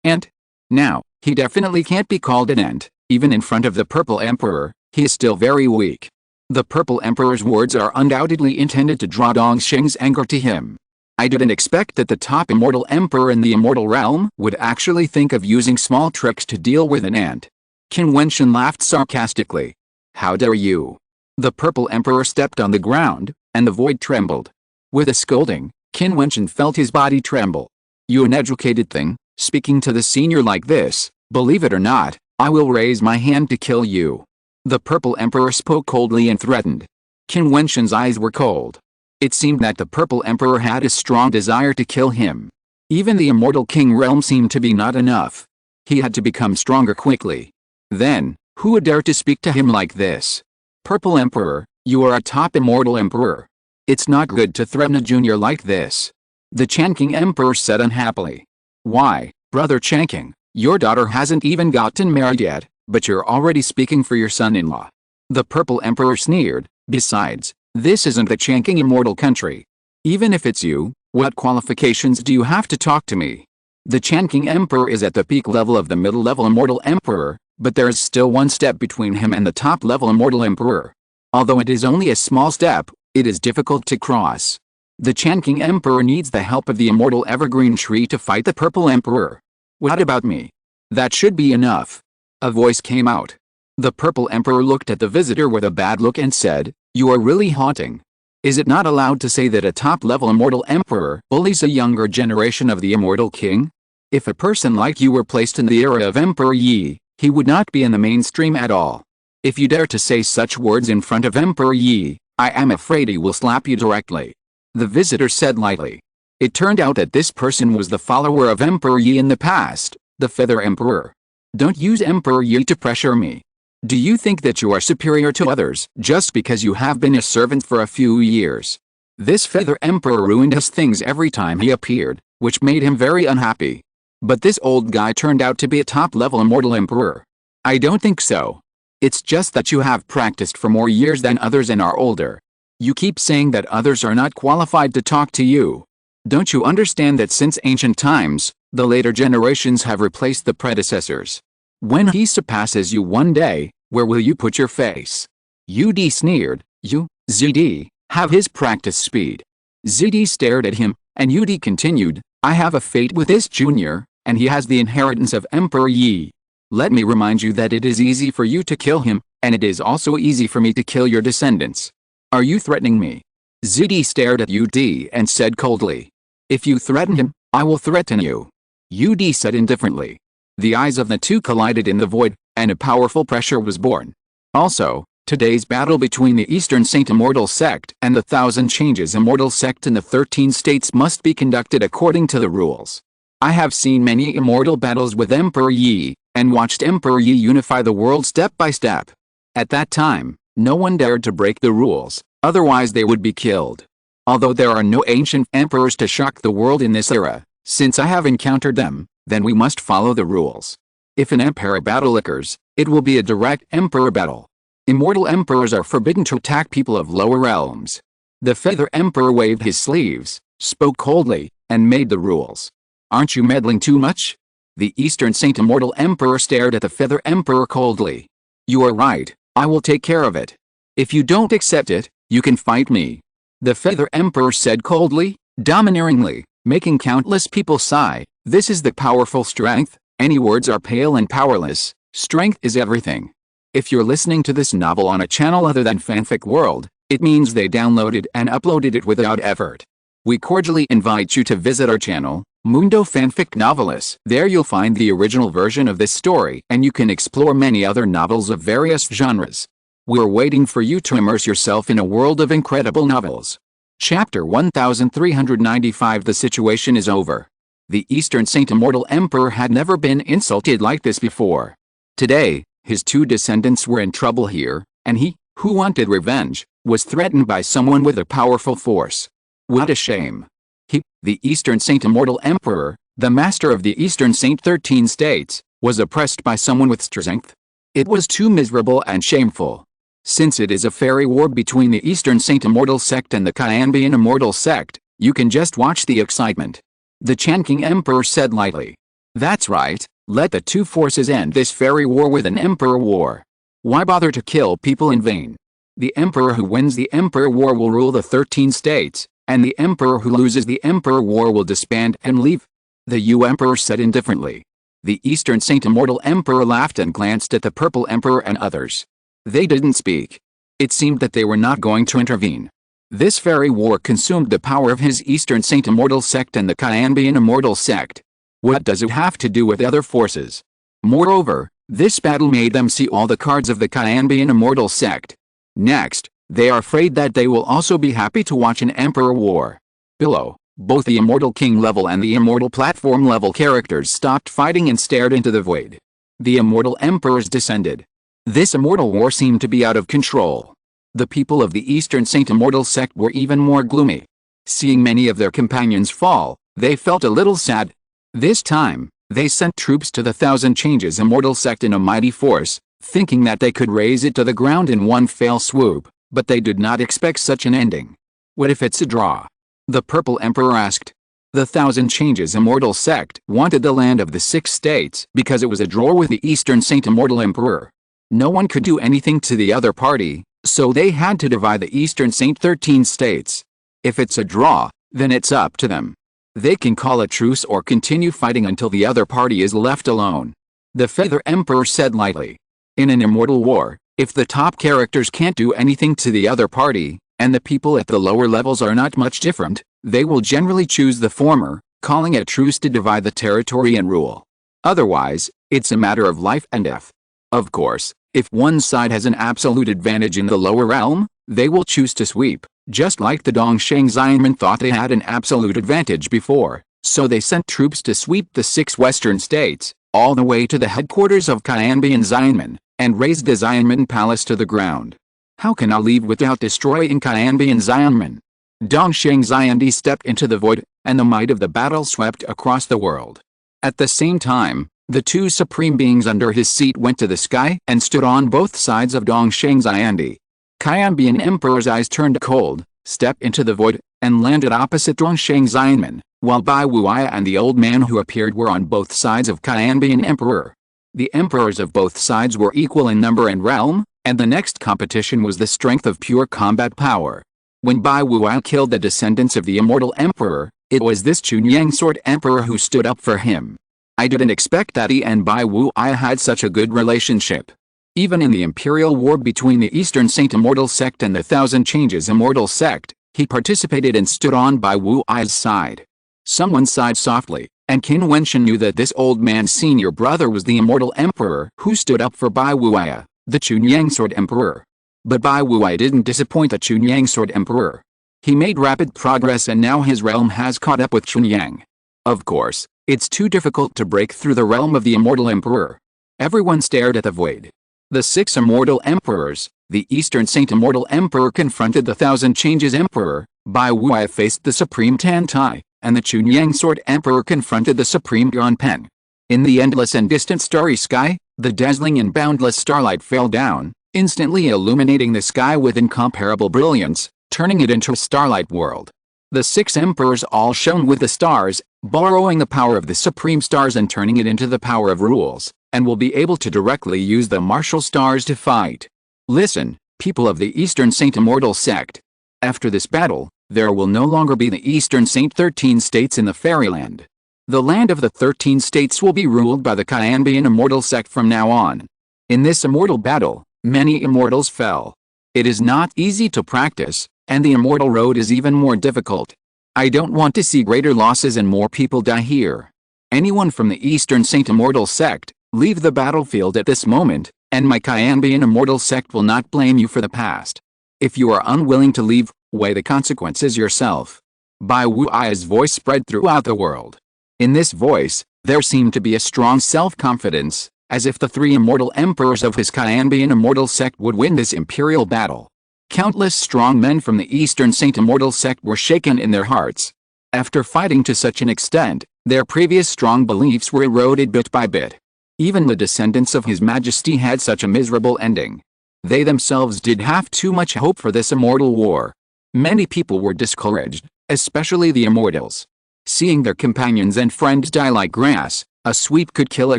And now, he definitely can't be called an ant. Even in front of the Purple Emperor, he is still very weak. The Purple Emperor's words are undoubtedly intended to draw Dongxing's anger to him. I didn't expect that the top immortal emperor in the immortal realm would actually think of using small tricks to deal with an ant. Qin Wentian laughed sarcastically. How dare you? The Purple Emperor stepped on the ground, and the void trembled. With a scolding, Qin Wentian felt his body tremble. You uneducated thing, speaking to the senior like this, believe it or not, I will raise my hand to kill you. The Purple Emperor spoke coldly and threatened. Qin Wentian's eyes were cold. It seemed that the Purple Emperor had a strong desire to kill him. Even the Immortal King realm seemed to be not enough. He had to become stronger quickly. Then, who would dare to speak to him like this? Purple Emperor, you are a top immortal emperor. It's not good to threaten a junior like this. The Chanking Emperor said unhappily. Why, Brother Chanking, your daughter hasn't even gotten married yet, but you're already speaking for your son-in-law. The Purple Emperor sneered. Besides, this isn't the Chanking immortal country. Even if it's you, what qualifications do you have to talk to me? The Chanking Emperor is at the peak level of the middle-level immortal emperor, but there is still one step between him and the top-level immortal emperor. Although it is only a small step, it is difficult to cross. The Chanking Emperor needs the help of the immortal evergreen tree to fight the Purple Emperor. What about me? That should be enough. A voice came out. The Purple Emperor looked at the visitor with a bad look and said, You are really haunting. Is it not allowed to say that a top-level immortal emperor bullies a younger generation of the immortal king? If a person like you were placed in the era of Emperor Yi, he would not be in the mainstream at all. If you dare to say such words in front of Emperor Yi, I am afraid he will slap you directly. The visitor said lightly. It turned out that this person was the follower of Emperor Yi in the past, the Feather Emperor. Don't use Emperor Yi to pressure me. Do you think that you are superior to others just because you have been a servant for a few years? This Feather Emperor ruined his things every time he appeared, which made him very unhappy. But this old guy turned out to be a top-level immortal emperor. I don't think so. It's just that you have practiced for more years than others and are older. You keep saying that others are not qualified to talk to you. Don't you understand that since ancient times, the later generations have replaced the predecessors? When he surpasses you one day, where will you put your face? Ud sneered. You, ZD, have his practice speed. ZD stared at him, and Ud continued, I have a fate with this junior, and he has the inheritance of Emperor Yi. Let me remind you that it is easy for you to kill him, and it is also easy for me to kill your descendants. Are you threatening me? ZD stared at Ud and said coldly. If you threaten him, I will threaten you. Ud said indifferently. The eyes of the two collided in the void, and a powerful pressure was born. Also, today's battle between the Eastern Saint Immortal Sect and the Thousand Changes Immortal Sect in the 13 states must be conducted according to the rules. I have seen many immortal battles with Emperor Yi, and watched Emperor Yi unify the world step by step. At that time, no one dared to break the rules, otherwise they would be killed. Although there are no ancient emperors to shock the world in this era, since I have encountered them, then we must follow the rules. If an emperor battle occurs, it will be a direct emperor battle. Immortal emperors are forbidden to attack people of lower realms. The Feather Emperor waved his sleeves, spoke coldly, and made the rules. Aren't you meddling too much? The Eastern Saint Immortal Emperor stared at the Feather Emperor coldly. You are right, I will take care of it. If you don't accept it, you can fight me. The Feather Emperor said coldly, domineeringly, making countless people sigh. This is the powerful strength. Any words are pale and powerless. Strength is everything. If you're listening to this novel on a channel other than Fanfic World, it means they downloaded and uploaded it without effort. We cordially invite you to visit our channel, Mundo Fanfic Novelis. There you'll find the original version of this story, and you can explore many other novels of various genres. We're waiting for you to immerse yourself in a world of incredible novels. Chapter 1395. The situation is over. The Eastern Saint Immortal Emperor had never been insulted like this before. Today, his two descendants were in trouble here, and he, who wanted revenge, was threatened by someone with a powerful force. What a shame. He, the Eastern Saint Immortal Emperor, the master of the Eastern Saint 13 states, was oppressed by someone with strength. It was too miserable and shameful. Since it is a fairy war between the Eastern Saint Immortal Sect and the Qianbian Immortal Sect, You can just watch the excitement. The King Emperor said lightly. That's right, let the two forces end this fairy war with an emperor war. Why bother to kill people in vain? The emperor who wins the emperor war will rule the 13 states, and the emperor who loses the emperor war will disband and leave. The emperor said indifferently. The Eastern Saint Immortal Emperor laughed and glanced at the Purple Emperor and others. They didn't speak. It seemed that they were not going to intervene. This fairy war consumed the power of his Eastern Saint Immortal sect and the Qianbian Immortal sect. What does it have to do with other forces? Moreover, this battle made them see all the cards of the Qianbian Immortal sect. Next, they are afraid that they will also be happy to watch an emperor war. Below, both the Immortal King level and the Immortal Platform level characters stopped fighting and stared into the void. The Immortal Emperors descended. This immortal war seemed to be out of control. The people of the Eastern Saint Immortal sect were even more gloomy. Seeing many of their companions fall, they felt a little sad. This time, they sent troops to the Thousand Changes Immortal sect in a mighty force, thinking that they could raze it to the ground in one fell swoop, but they did not expect such an ending. What if it's a draw? The Purple Emperor asked. The Thousand Changes Immortal sect wanted the land of the 6 states because it was a draw with the Eastern Saint Immortal Emperor. No one could do anything to the other party, so they had to divide the Eastern Saint 13 states. If it's a draw, then it's up to them. They can call a truce or continue fighting until the other party is left alone. The Feather Emperor said lightly. In an immortal war, if the top characters can't do anything to the other party, and the people at the lower levels are not much different, they will generally choose the former, calling a truce to divide the territory and rule. Otherwise, it's a matter of life and death. Of course, if one side has an absolute advantage in the lower realm, they will choose to sweep, just like the Dongsheng Xianmen thought they had an absolute advantage before, so they sent troops to sweep the 6 western states, all the way to the headquarters of Qianbian Xianmen, and razed the Xianmen palace to the ground. How can I leave without destroying Qianbian Xianmen? Dongsheng Xiandi stepped into the void, and the might of the battle swept across the world. At the same time, the 2 supreme beings under his seat went to the sky and stood on both sides of Dongsheng Xiandi. Qianbian Emperor's eyes turned cold, stepped into the void, and landed opposite Dongsheng Xianmen, while Bai Wuya and the old man who appeared were on both sides of Qianbian Emperor. The emperors of both sides were equal in number and realm, and the next competition was the strength of pure combat power. When Bai Wuya killed the descendants of the Immortal Emperor, it was this Chunyang Sword Emperor who stood up for him. I didn't expect that he and Bai Wuya had such a good relationship. Even in the Imperial War between the Eastern Saint Immortal sect and the Thousand Changes Immortal sect, he participated and stood on Bai Wuya's side. Someone sighed softly, and Qin Wentian knew that this old man's senior brother was the Immortal Emperor who stood up for Bai Wuya, the Chunyang Sword Emperor. But Bai Wuya didn't disappoint the Chunyang Sword Emperor. He made rapid progress and now his realm has caught up with Chunyang. Of course, it's too difficult to break through the realm of the Immortal Emperor. Everyone stared at the void. The 6 Immortal Emperors, the Eastern Saint Immortal Emperor confronted the Thousand Changes Emperor, Bai Wuya faced the Supreme Tan Tai, and the Chunyang Sword Emperor confronted the Supreme Yuan Peng. In the endless and distant starry sky, the dazzling and boundless starlight fell down, instantly illuminating the sky with incomparable brilliance, turning it into a starlight world. The 6 emperors all shone with the stars, borrowing the power of the supreme stars and turning it into the power of rules, and will be able to directly use the martial stars to fight. Listen, people of the Eastern Saint Immortal sect. After this battle, there will no longer be the Eastern Saint 13 states in the fairyland. The land of the 13 states will be ruled by the Qianbian Immortal sect from now on. In this immortal battle, many immortals fell. It is not easy to practice, and the immortal road is even more difficult. I don't want to see greater losses and more people die here. Anyone from the Eastern Saint Immortal sect, leave the battlefield at this moment, and my Qianbian Immortal sect will not blame you for the past. If you are unwilling to leave, weigh the consequences yourself. Bai Wuya's voice spread throughout the world. In this voice, there seemed to be a strong self-confidence, as if the 3 immortal emperors of his Qianbian Immortal sect would win this imperial battle. Countless strong men from the Eastern Saint Immortal sect were shaken in their hearts. After fighting to such an extent, their previous strong beliefs were eroded bit by bit. Even the descendants of His Majesty had such a miserable ending. They themselves did have too much hope for this immortal war. Many people were discouraged, especially the immortals. Seeing their companions and friends die like grass, a sweep could kill a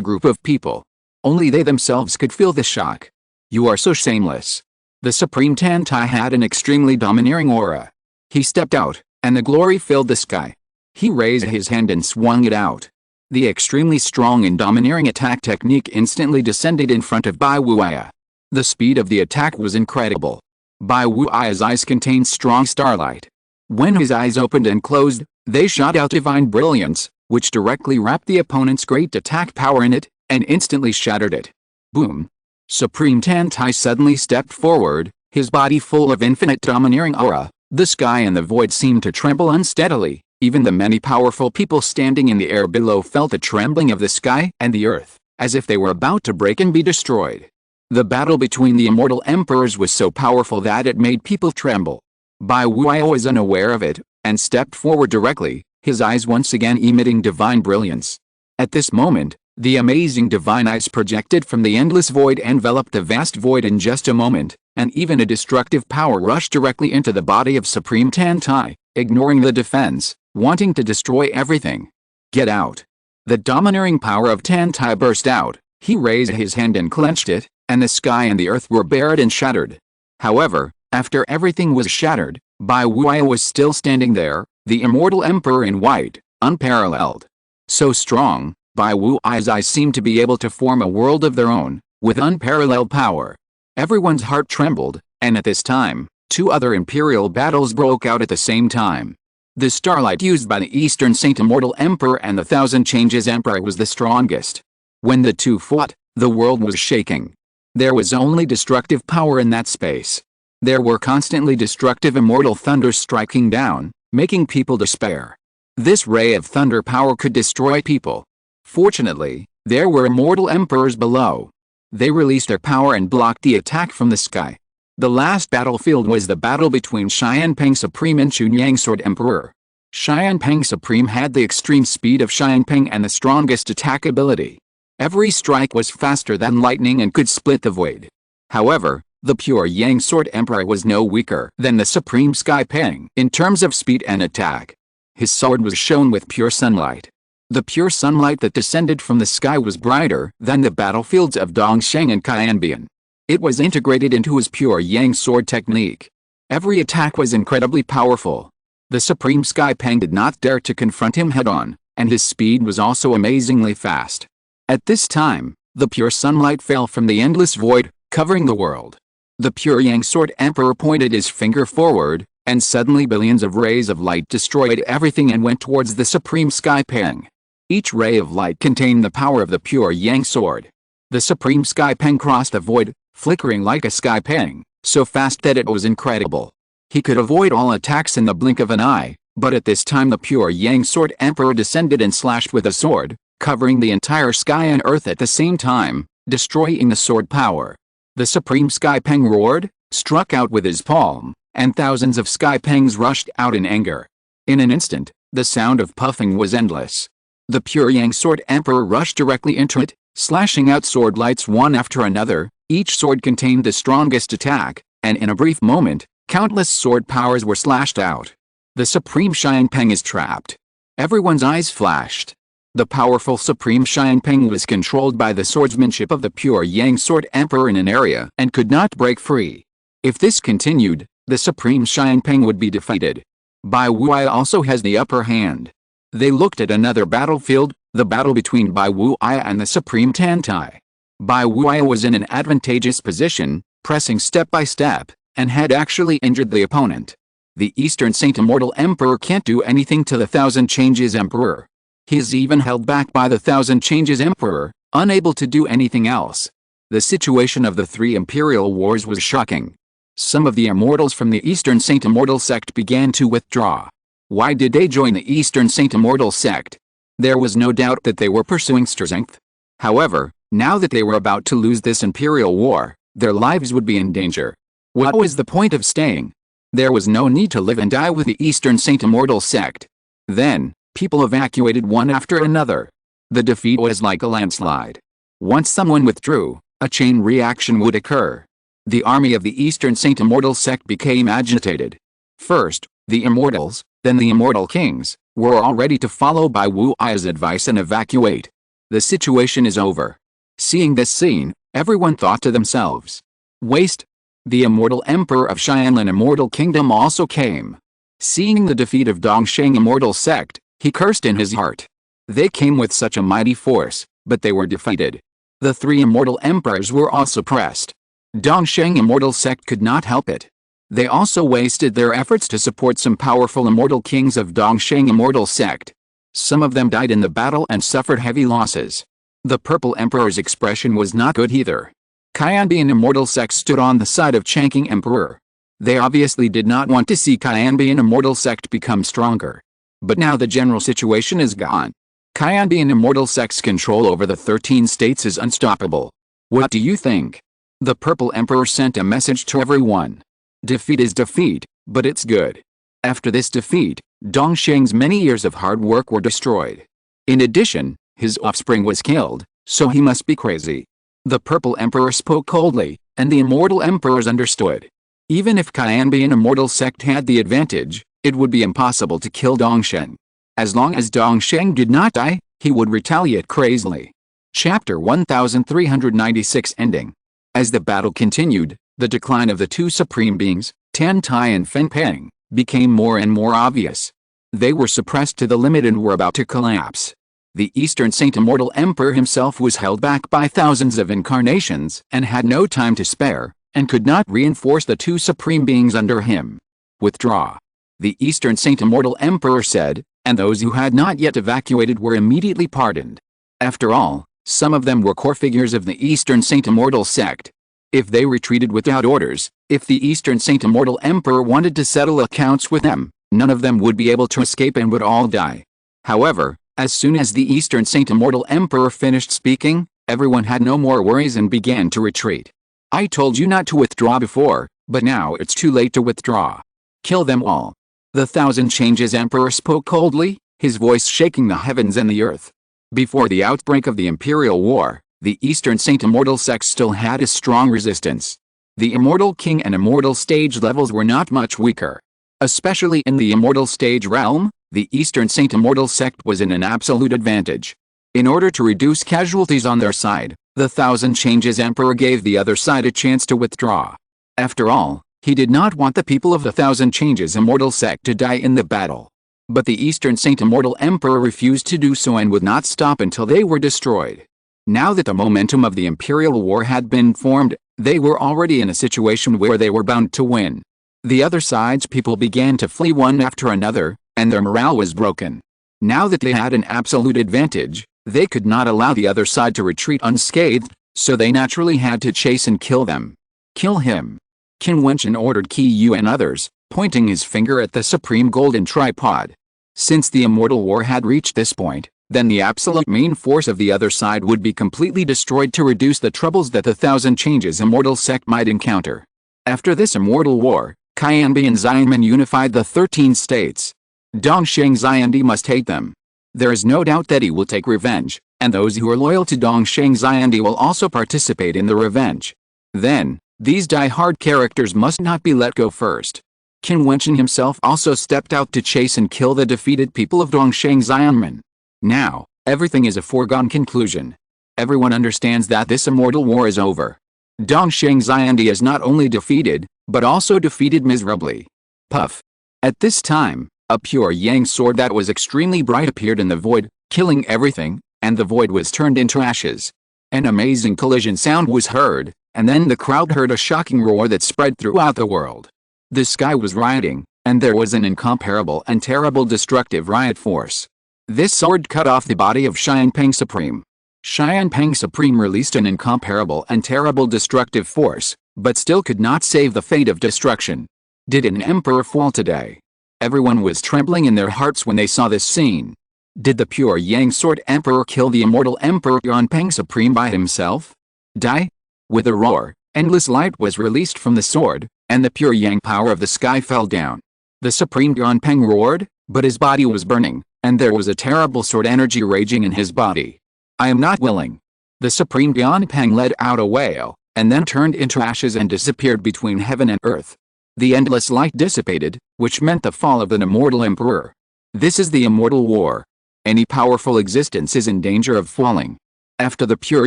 group of people. Only they themselves could feel the shock. You are so shameless. The Supreme Tantai had an extremely domineering aura. He stepped out, and the glory filled the sky. He raised his hand and swung it out. The extremely strong and domineering attack technique instantly descended in front of Bai Wuya. The speed of the attack was incredible. Bai Wuya's eyes contained strong starlight. When his eyes opened and closed, they shot out divine brilliance, which directly wrapped the opponent's great attack power in it, and instantly shattered it. Boom! Supreme Tantai suddenly stepped forward, his body full of infinite domineering aura. The sky and the void seemed to tremble unsteadily. Even the many powerful people standing in the air below felt the trembling of the sky and the earth, as if they were about to break and be destroyed. The battle between the immortal emperors was so powerful that it made people tremble. Bai Wuya was unaware of it, and stepped forward directly, his eyes once again emitting divine brilliance. At this moment, the amazing divine eyes projected from the endless void enveloped the vast void in just a moment, and even a destructive power rushed directly into the body of Supreme Tantai, ignoring the defense, wanting to destroy everything. Get out! The domineering power of Tantai burst out. He raised his hand and clenched it, and the sky and the earth were bared and shattered. However, after everything was shattered, Bai Wuya was still standing there, the immortal emperor in white, unparalleled. So strong, Bai Wuya's eyes seemed to be able to form a world of their own, with unparalleled power. Everyone's heart trembled, and at this time, two other imperial battles broke out at the same time. The starlight used by the Eastern Saint Immortal Emperor and the Thousand Changes Emperor was the strongest. When the two fought, the world was shaking. There was only destructive power in that space. There were constantly destructive immortal thunders striking down, making people despair. This ray of thunder power could destroy people. Fortunately, there were immortal emperors below. They released their power and blocked the attack from the sky. The last battlefield was the battle between Xianpeng Supreme and Chunyang Sword Emperor. Xianpeng Supreme had the extreme speed of Xianpeng and the strongest attack ability. Every strike was faster than lightning and could split the void. However, the pure Yang Sword Emperor was no weaker than the Supreme Sky Peng in terms of speed and attack. His sword was shone with pure sunlight. The pure sunlight that descended from the sky was brighter than the battlefields of Dongsheng and Qianbian. It was integrated into his pure Yang sword technique. Every attack was incredibly powerful. The Supreme Sky Peng did not dare to confront him head-on, and his speed was also amazingly fast. At this time, the pure sunlight fell from the endless void, covering the world. The pure Yang Sword Emperor pointed his finger forward, and suddenly billions of rays of light destroyed everything and went towards the Supreme Sky Peng. Each ray of light contained the power of the pure Yang Sword. The Supreme Sky Peng crossed the void, flickering like a sky peng, so fast that it was incredible. He could avoid all attacks in the blink of an eye, but at this time the pure Yang Sword Emperor descended and slashed with a sword, covering the entire sky and earth at the same time, destroying the sword power. The Supreme Sky Peng roared, struck out with his palm, and thousands of sky pengs rushed out in anger. In an instant, the sound of puffing was endless. The pure Yang Sword Emperor rushed directly into it, slashing out sword lights one after another. Each sword contained the strongest attack, and in a brief moment, countless sword powers were slashed out. The Supreme Xianpeng is trapped. Everyone's eyes flashed. The powerful Supreme Xianpeng was controlled by the swordsmanship of the pure Yang Sword Emperor in an area and could not break free. If this continued, the Supreme Xianpeng would be defeated. Bai Wuya also has the upper hand. They looked at another battlefield, the battle between Bai Wuya and the Supreme Tantai. Bai Wuya was in an advantageous position, pressing step by step, and had actually injured the opponent. The Eastern Saint Immortal Emperor can't do anything to the Thousand Changes Emperor. He is even held back by the Thousand Changes Emperor, unable to do anything else. The situation of the three imperial wars was shocking. Some of the immortals from the Eastern Saint Immortal sect began to withdraw. Why did they join the Eastern Saint Immortal sect? There was no doubt that they were pursuing strength. However, now that they were about to lose this imperial war, their lives would be in danger. What was the point of staying? There was no need to live and die with the Eastern Saint Immortal sect. Then, people evacuated one after another. The defeat was like a landslide. Once someone withdrew, a chain reaction would occur. The army of the Eastern Saint Immortal sect became agitated. First, the immortals, Then the immortal kings were all ready to follow Bai Wu's advice and evacuate. The situation is over. Seeing this scene, everyone thought to themselves, waste. The immortal emperor of Xianlin Immortal Kingdom also came. Seeing the defeat of Dongsheng Immortal Sect, he cursed in his heart. They came with such a mighty force, but they were defeated. The three immortal emperors were all suppressed. Dongsheng Immortal Sect could not help it. They also wasted their efforts to support some powerful immortal kings of Dongsheng Immortal Sect. Some of them died in the battle and suffered heavy losses. The Purple Emperor's expression was not good either. Qianbian Immortal Sect stood on the side of Changqing Emperor. They obviously did not want to see Qianbian Immortal Sect become stronger. But now the general situation is gone. Qianbian Immortal Sect's control over the 13 states is unstoppable. What do you think? The Purple Emperor sent a message to everyone. Defeat is defeat, but it's good. After this defeat, Dongsheng's many years of hard work were destroyed. In addition, his offspring was killed, so he must be crazy. The Purple Emperor spoke coldly, and the Immortal Emperors understood. Even if Qianbian Immortal Sect had the advantage, it would be impossible to kill Dongsheng. As long as Dongsheng did not die, he would retaliate crazily. Chapter 1396 Ending. As the battle continued, the decline of the two supreme beings, Tan Tai and Fen Peng, became more and more obvious. They were suppressed to the limit and were about to collapse. The Eastern Saint Immortal Emperor himself was held back by thousands of incarnations and had no time to spare, and could not reinforce the two supreme beings under him. Withdraw. The Eastern Saint Immortal Emperor said, and those who had not yet evacuated were immediately pardoned. After all, some of them were core figures of the Eastern Saint Immortal Sect. If they retreated without orders, if the Eastern Saint Immortal Emperor wanted to settle accounts with them, none of them would be able to escape and would all die. However, as soon as the Eastern Saint Immortal Emperor finished speaking, everyone had no more worries and began to retreat. I told you not to withdraw before, but now it's too late to withdraw. Kill them all. The Thousand Changes Emperor spoke coldly, his voice shaking the heavens and the earth. Before the outbreak of the Imperial War, the Eastern Saint Immortal Sect still had a strong resistance. The Immortal King and Immortal Stage levels were not much weaker. Especially in the Immortal Stage realm, the Eastern Saint Immortal Sect was in an absolute advantage. In order to reduce casualties on their side, the Thousand Changes Emperor gave the other side a chance to withdraw. After all, he did not want the people of the Thousand Changes Immortal Sect to die in the battle. But the Eastern Saint Immortal Emperor refused to do so and would not stop until they were destroyed. Now that the momentum of the Imperial War had been formed, they were already in a situation where they were bound to win. The other side's people began to flee one after another, and their morale was broken. Now that they had an absolute advantage, they could not allow the other side to retreat unscathed, so they naturally had to chase and kill them. Kill him. Qin Wentian ordered Qiyu and others, pointing his finger at the supreme golden tripod. Since the Immortal War had reached this point, then the absolute main force of the other side would be completely destroyed to reduce the troubles that the Thousand Changes Immortal Sect might encounter. After this Immortal War, Qianbian Xianmen unified the 13 states. Dongsheng Xiandi must hate them. There is no doubt that he will take revenge, and those who are loyal to Dongsheng Xiandi will also participate in the revenge. Then, these die-hard characters must not be let go first. Qin Wentian himself also stepped out to chase and kill the defeated people of Dongsheng Xianmen. Now, everything is a foregone conclusion. Everyone understands that this Immortal War is over. Dongsheng Xiandi is not only defeated, but also defeated miserably. Puff. At this time, a pure yang sword that was extremely bright appeared in the void, killing everything, and the void was turned into ashes. An amazing collision sound was heard, and then the crowd heard a shocking roar that spread throughout the world. The sky was rioting, and there was an incomparable and terrible destructive riot force. This sword cut off the body of Xianpeng Supreme. Xianpeng Supreme released an incomparable and terrible destructive force, but still could not save the fate of destruction. Did an emperor fall today? Everyone was trembling in their hearts when they saw this scene. Did the pure Yang Sword Emperor kill the immortal Emperor Xianpeng Supreme by himself? Die? With a roar, endless light was released from the sword, and the pure Yang power of the sky fell down. The Supreme Xianpeng roared, but his body was burning, and there was a terrible sword energy raging in his body. I am not willing. The Supreme Xianpeng let out a wail, and then turned into ashes and disappeared between heaven and earth. The endless light dissipated, which meant the fall of the immortal emperor. This is the immortal war. Any powerful existence is in danger of falling. After the pure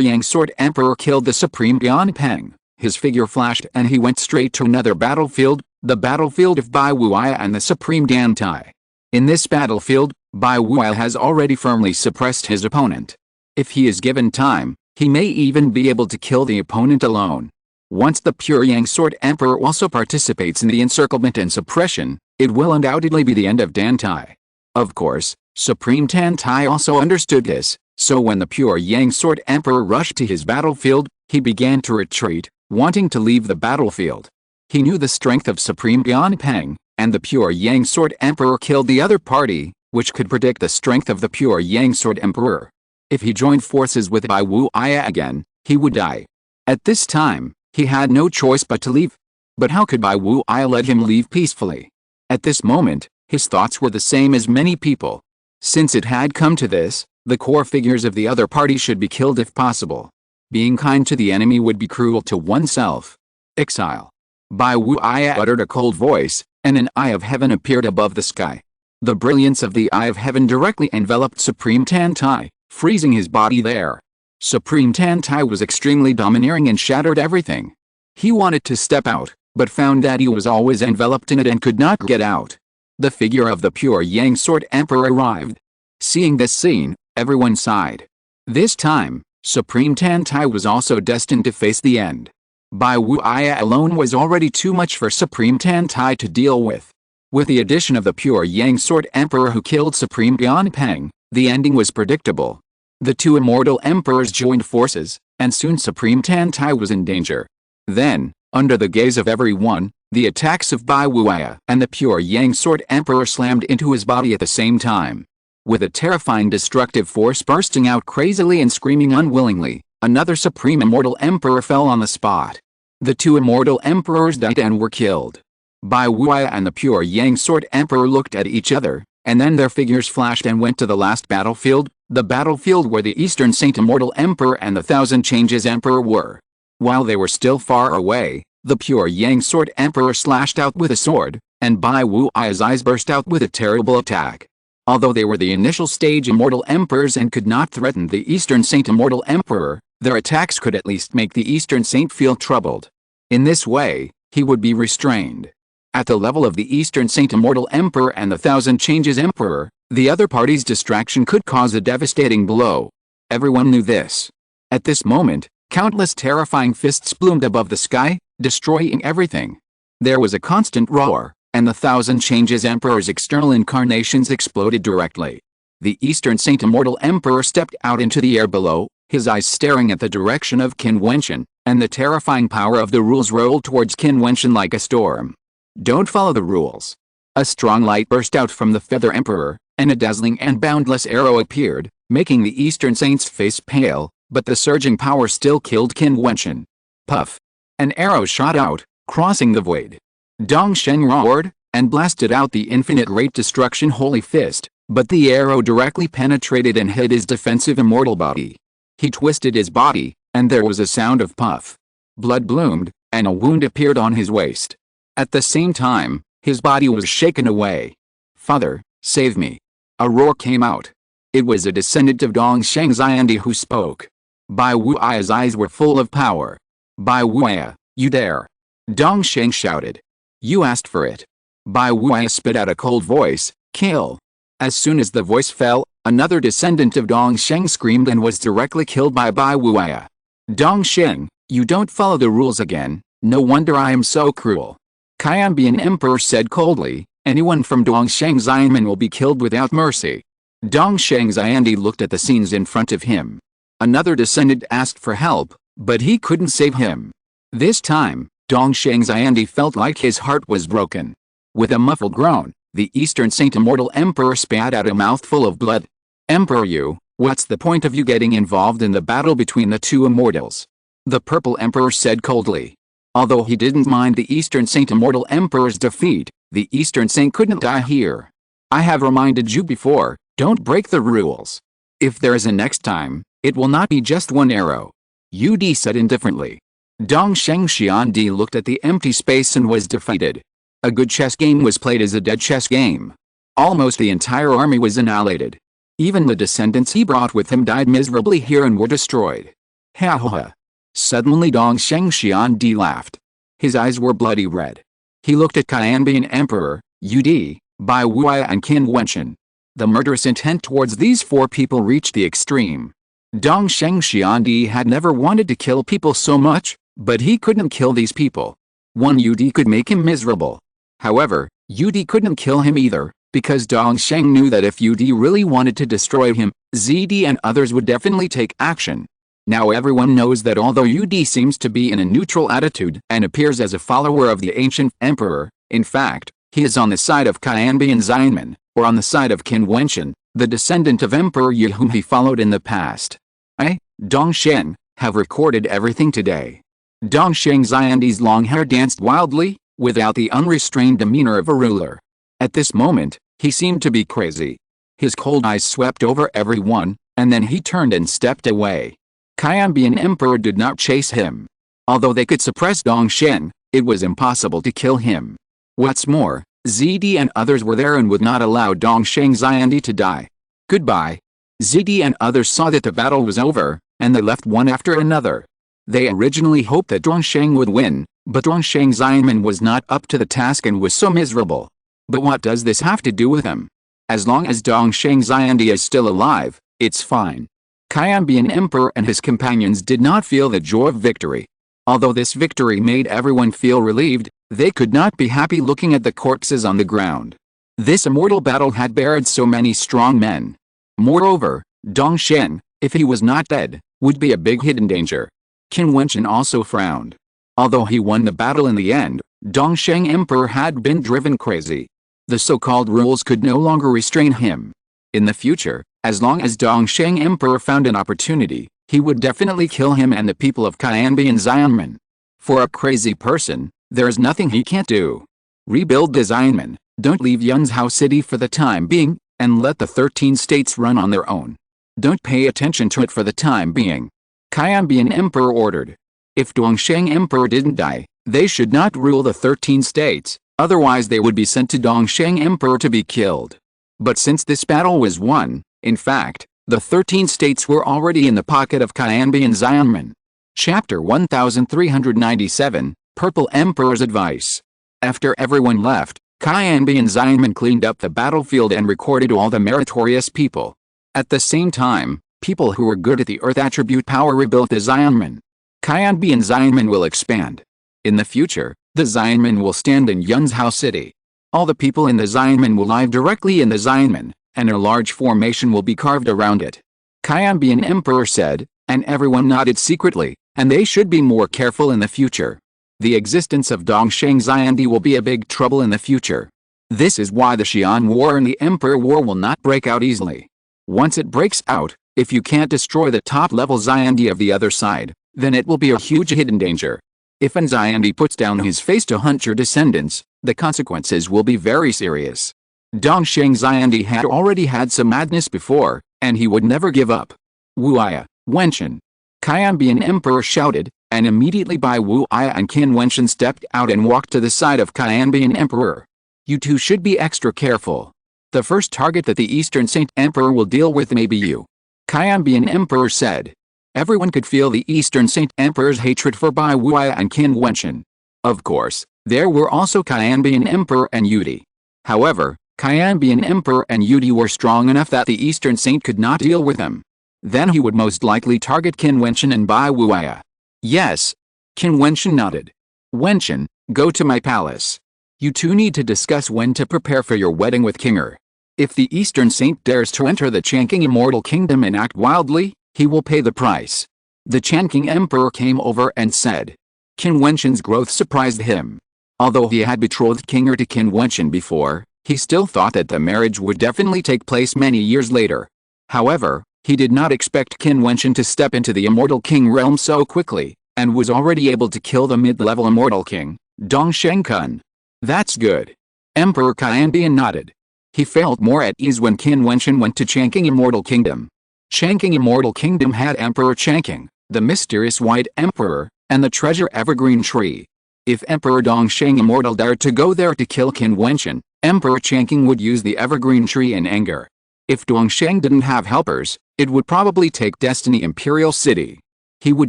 Yang Sword Emperor killed the supreme Jianpeng, his figure flashed and he went straight to another battlefield, the battlefield of Bai Wuya and the supreme Dantai. In this battlefield, Bai Wuya has already firmly suppressed his opponent. If he is given time, he may even be able to kill the opponent alone. Once the pure Yang Sword Emperor also participates in the encirclement and suppression, it will undoubtedly be the end of Dantai. Of course, Supreme Dantai also understood this, so when the pure Yang Sword Emperor rushed to his battlefield, he began to retreat, wanting to leave the battlefield. He knew the strength of Supreme Jianpeng, and the pure Yang Sword Emperor killed the other party, which could predict the strength of the pure Yang Sword Emperor. If he joined forces with Bai Wuya again, he would die. At this time, he had no choice but to leave. But how could Bai Wuya let him leave peacefully? At this moment, his thoughts were the same as many people. Since it had come to this, the core figures of the other party should be killed if possible. Being kind to the enemy would be cruel to oneself. Exile. Bai Wuya uttered a cold voice, and an eye of heaven appeared above the sky. The brilliance of the eye of heaven directly enveloped Supreme Dantai, freezing his body there. Supreme Dantai was extremely domineering and shattered everything. He wanted to step out, but found that he was always enveloped in it and could not get out. The figure of the pure Yang Sword Emperor arrived. Seeing this scene, everyone sighed. This time, Supreme Dantai was also destined to face the end. Bai Wuya alone was already too much for Supreme Dantai to deal with. With the addition of the pure Yang Sword Emperor who killed Supreme Jianpeng, the ending was predictable. The two immortal emperors joined forces, and soon Supreme Dantai was in danger. Then, under the gaze of everyone, the attacks of Bai Wuya and the pure Yang Sword Emperor slammed into his body at the same time. With a terrifying destructive force bursting out crazily and screaming unwillingly, another supreme immortal emperor fell on the spot. The two immortal emperors died and were killed. Bai Wuya and the pure Yang Sword Emperor looked at each other, and then their figures flashed and went to the last battlefield, the battlefield where the Eastern Saint Immortal Emperor and the Thousand Changes Emperor were. While they were still far away, the pure Yang Sword Emperor slashed out with a sword, and Bai Wuya's eyes burst out with a terrible attack. Although they were the initial stage Immortal Emperors and could not threaten the Eastern Saint Immortal Emperor, their attacks could at least make the Eastern Saint feel troubled. In this way, he would be restrained. At the level of the Eastern Saint Immortal Emperor and the Thousand Changes Emperor, the other party's distraction could cause a devastating blow. Everyone knew this. At this moment, countless terrifying fists bloomed above the sky, destroying everything. There was a constant roar, and the Thousand Changes Emperor's external incarnations exploded directly. The Eastern Saint Immortal Emperor stepped out into the air below, his eyes staring at the direction of Qin Wentian, and the terrifying power of the rules rolled towards Qin Wentian like a storm. Don't follow the rules. A strong light burst out from the Feather Emperor, and a dazzling and boundless arrow appeared, making the Eastern Saint's face pale, but the surging power still killed Qin Wentian. Puff! An arrow shot out, crossing the void. Dongsheng roared, and blasted out the infinite great destruction holy fist, but the arrow directly penetrated and hit his defensive immortal body. He twisted his body, and there was a sound of puff. Blood bloomed, and a wound appeared on his waist. At the same time, his body was shaken away. "Father, save me." A roar came out. It was a descendant of Dongsheng Xiandi who spoke. Bai Wuya's eyes were full of power. "Bai Wuya, you dare!" Dongsheng shouted. "You asked for it." Bai Wuya spit out a cold voice, "Kill." As soon as the voice fell, another descendant of Dongsheng screamed and was directly killed by Bai Wuya. "Dongsheng, you don't follow the rules again, no wonder I am so cruel." Qianbian Emperor said coldly, "Anyone from Dongsheng Xianmen will be killed without mercy." Dongsheng Xiandi looked at the scenes in front of him. Another descendant asked for help, but he couldn't save him. This time, Dongsheng Xiandi felt like his heart was broken. With a muffled groan, the Eastern Saint Immortal Emperor spat out a mouthful of blood. "Emperor, what's the point of you getting involved in the battle between the two immortals?" The Purple Emperor said coldly. Although he didn't mind the Eastern Saint Immortal Emperor's defeat, the Eastern Saint couldn't die here. "I have reminded you before, don't break the rules. If there is a next time, it will not be just one arrow." Yudi said indifferently. Dongsheng Xiandi looked at the empty space and was defeated. A good chess game was played as a dead chess game. Almost the entire army was annihilated. Even the descendants he brought with him died miserably here and were destroyed. Ha ha ha. Suddenly Dongsheng Xiandi laughed. His eyes were bloody red. He looked at Qianbian Emperor, Yudi, Bai Wuya and Qin Wentian. The murderous intent towards these four people reached the extreme. Dongsheng Xiandi had never wanted to kill people so much, but he couldn't kill these people. One Yudi could make him miserable. However, Yudi couldn't kill him either, because Dongsheng knew that if Yudi really wanted to destroy him, ZD and others would definitely take action. Now everyone knows that although Yudi seems to be in a neutral attitude and appears as a follower of the ancient emperor, in fact, he is on the side of Qianbian Xianmen, or on the side of Qin Wentian, the descendant of Emperor Yi whom he followed in the past. I, Dongsheng, have recorded everything today. Dongsheng Xiandi's long hair danced wildly, without the unrestrained demeanor of a ruler. At this moment, he seemed to be crazy. His cold eyes swept over everyone, and then he turned and stepped away. Qianbian Emperor did not chase him. Although they could suppress Dongsheng, it was impossible to kill him. What's more, ZD and others were there and would not allow Dongsheng Xiandi to die. Goodbye. ZD and others saw that the battle was over, and they left one after another. They originally hoped that Dongsheng would win, but Dongsheng Xianmen was not up to the task and was so miserable. But what does this have to do with him? As long as Dongsheng Xiandi is still alive, it's fine. Qianbian Emperor and his companions did not feel the joy of victory. Although this victory made everyone feel relieved, they could not be happy looking at the corpses on the ground. This immortal battle had buried so many strong men. Moreover, Dongsheng, if he was not dead, would be a big hidden danger. Qin Wentian also frowned. Although he won the battle in the end, Dongsheng Emperor had been driven crazy. The so-called rules could no longer restrain him. In the future, as long as Dongsheng Emperor found an opportunity, he would definitely kill him and the people of Qianbian Xianmen. For a crazy person, there is nothing he can't do. Rebuild the Xianmen, don't leave Yunzhou City for the time being, and let the 13 states run on their own. Don't pay attention to it for the time being. Qianbian Emperor ordered. If Dongsheng Emperor didn't die, they should not rule the 13 states, otherwise they would be sent to Dongsheng Emperor to be killed. But since this battle was won, in fact, the 13 states were already in the pocket of Qianbian Xianmen. Chapter 1397, Purple Emperor's Advice. After everyone left, Qianbian Xianmen cleaned up the battlefield and recorded all the meritorious people. At the same time, people who were good at the earth attribute power rebuilt the Xianmen. Qianbian Xianmen will expand. In the future, the Xianmen will stand in Yunzhou City. All the people in the Xianmen will live directly in the Xianmen, and a large formation will be carved around it. Qianbian Emperor said, and everyone nodded secretly, and they should be more careful in the future. The existence of Dongsheng Xiandi will be a big trouble in the future. This is why the Xian War and the Emperor War will not break out easily. Once it breaks out, if you can't destroy the top-level Xiandi of the other side, then it will be a huge hidden danger. If an Xiandi puts down his face to hunt your descendants, the consequences will be very serious. Dongsheng Xiandi had already had some madness before, and he would never give up. Wuya, Wentian. Qianbian Emperor shouted, and immediately Bai Wuya and Qin Wentian stepped out and walked to the side of Qianbian Emperor. You two should be extra careful. The first target that the Eastern Saint Emperor will deal with may be you. Qianbian Emperor said. Everyone could feel the Eastern Saint Emperor's hatred for Bai Wuya and Qin Wentian. Of course, there were also Qianbian Emperor and Yudi. However, Qianbian Emperor and Yudi were strong enough that the Eastern Saint could not deal with them. Then he would most likely target Qin Wentian and Bai Wuya. Yes. Qin Wentian nodded. Wentian, go to my palace. You two need to discuss when to prepare for your wedding with Kinger. If the Eastern Saint dares to enter the Chanking Immortal Kingdom and act wildly, he will pay the price. The Chanking Emperor came over and said. Qin Wentian's growth surprised him. Although he had betrothed Kinger to Qin Wentian before, he still thought that the marriage would definitely take place many years later. However, he did not expect Qin Wentian to step into the Immortal King realm so quickly, and was already able to kill the mid-level Immortal King, Dongsheng Kun. That's good. Emperor Qianbian nodded. He felt more at ease when Qin Wentian went to Chanking Immortal Kingdom. Chanking Immortal Kingdom had Emperor Chanking, the mysterious White Emperor, and the treasure Evergreen Tree. If Emperor Dongsheng Immortal dared to go there to kill Qin Wentian, Emperor Changqing would use the evergreen tree in anger. If Dongsheng didn't have helpers, it would probably take Destiny Imperial City. He would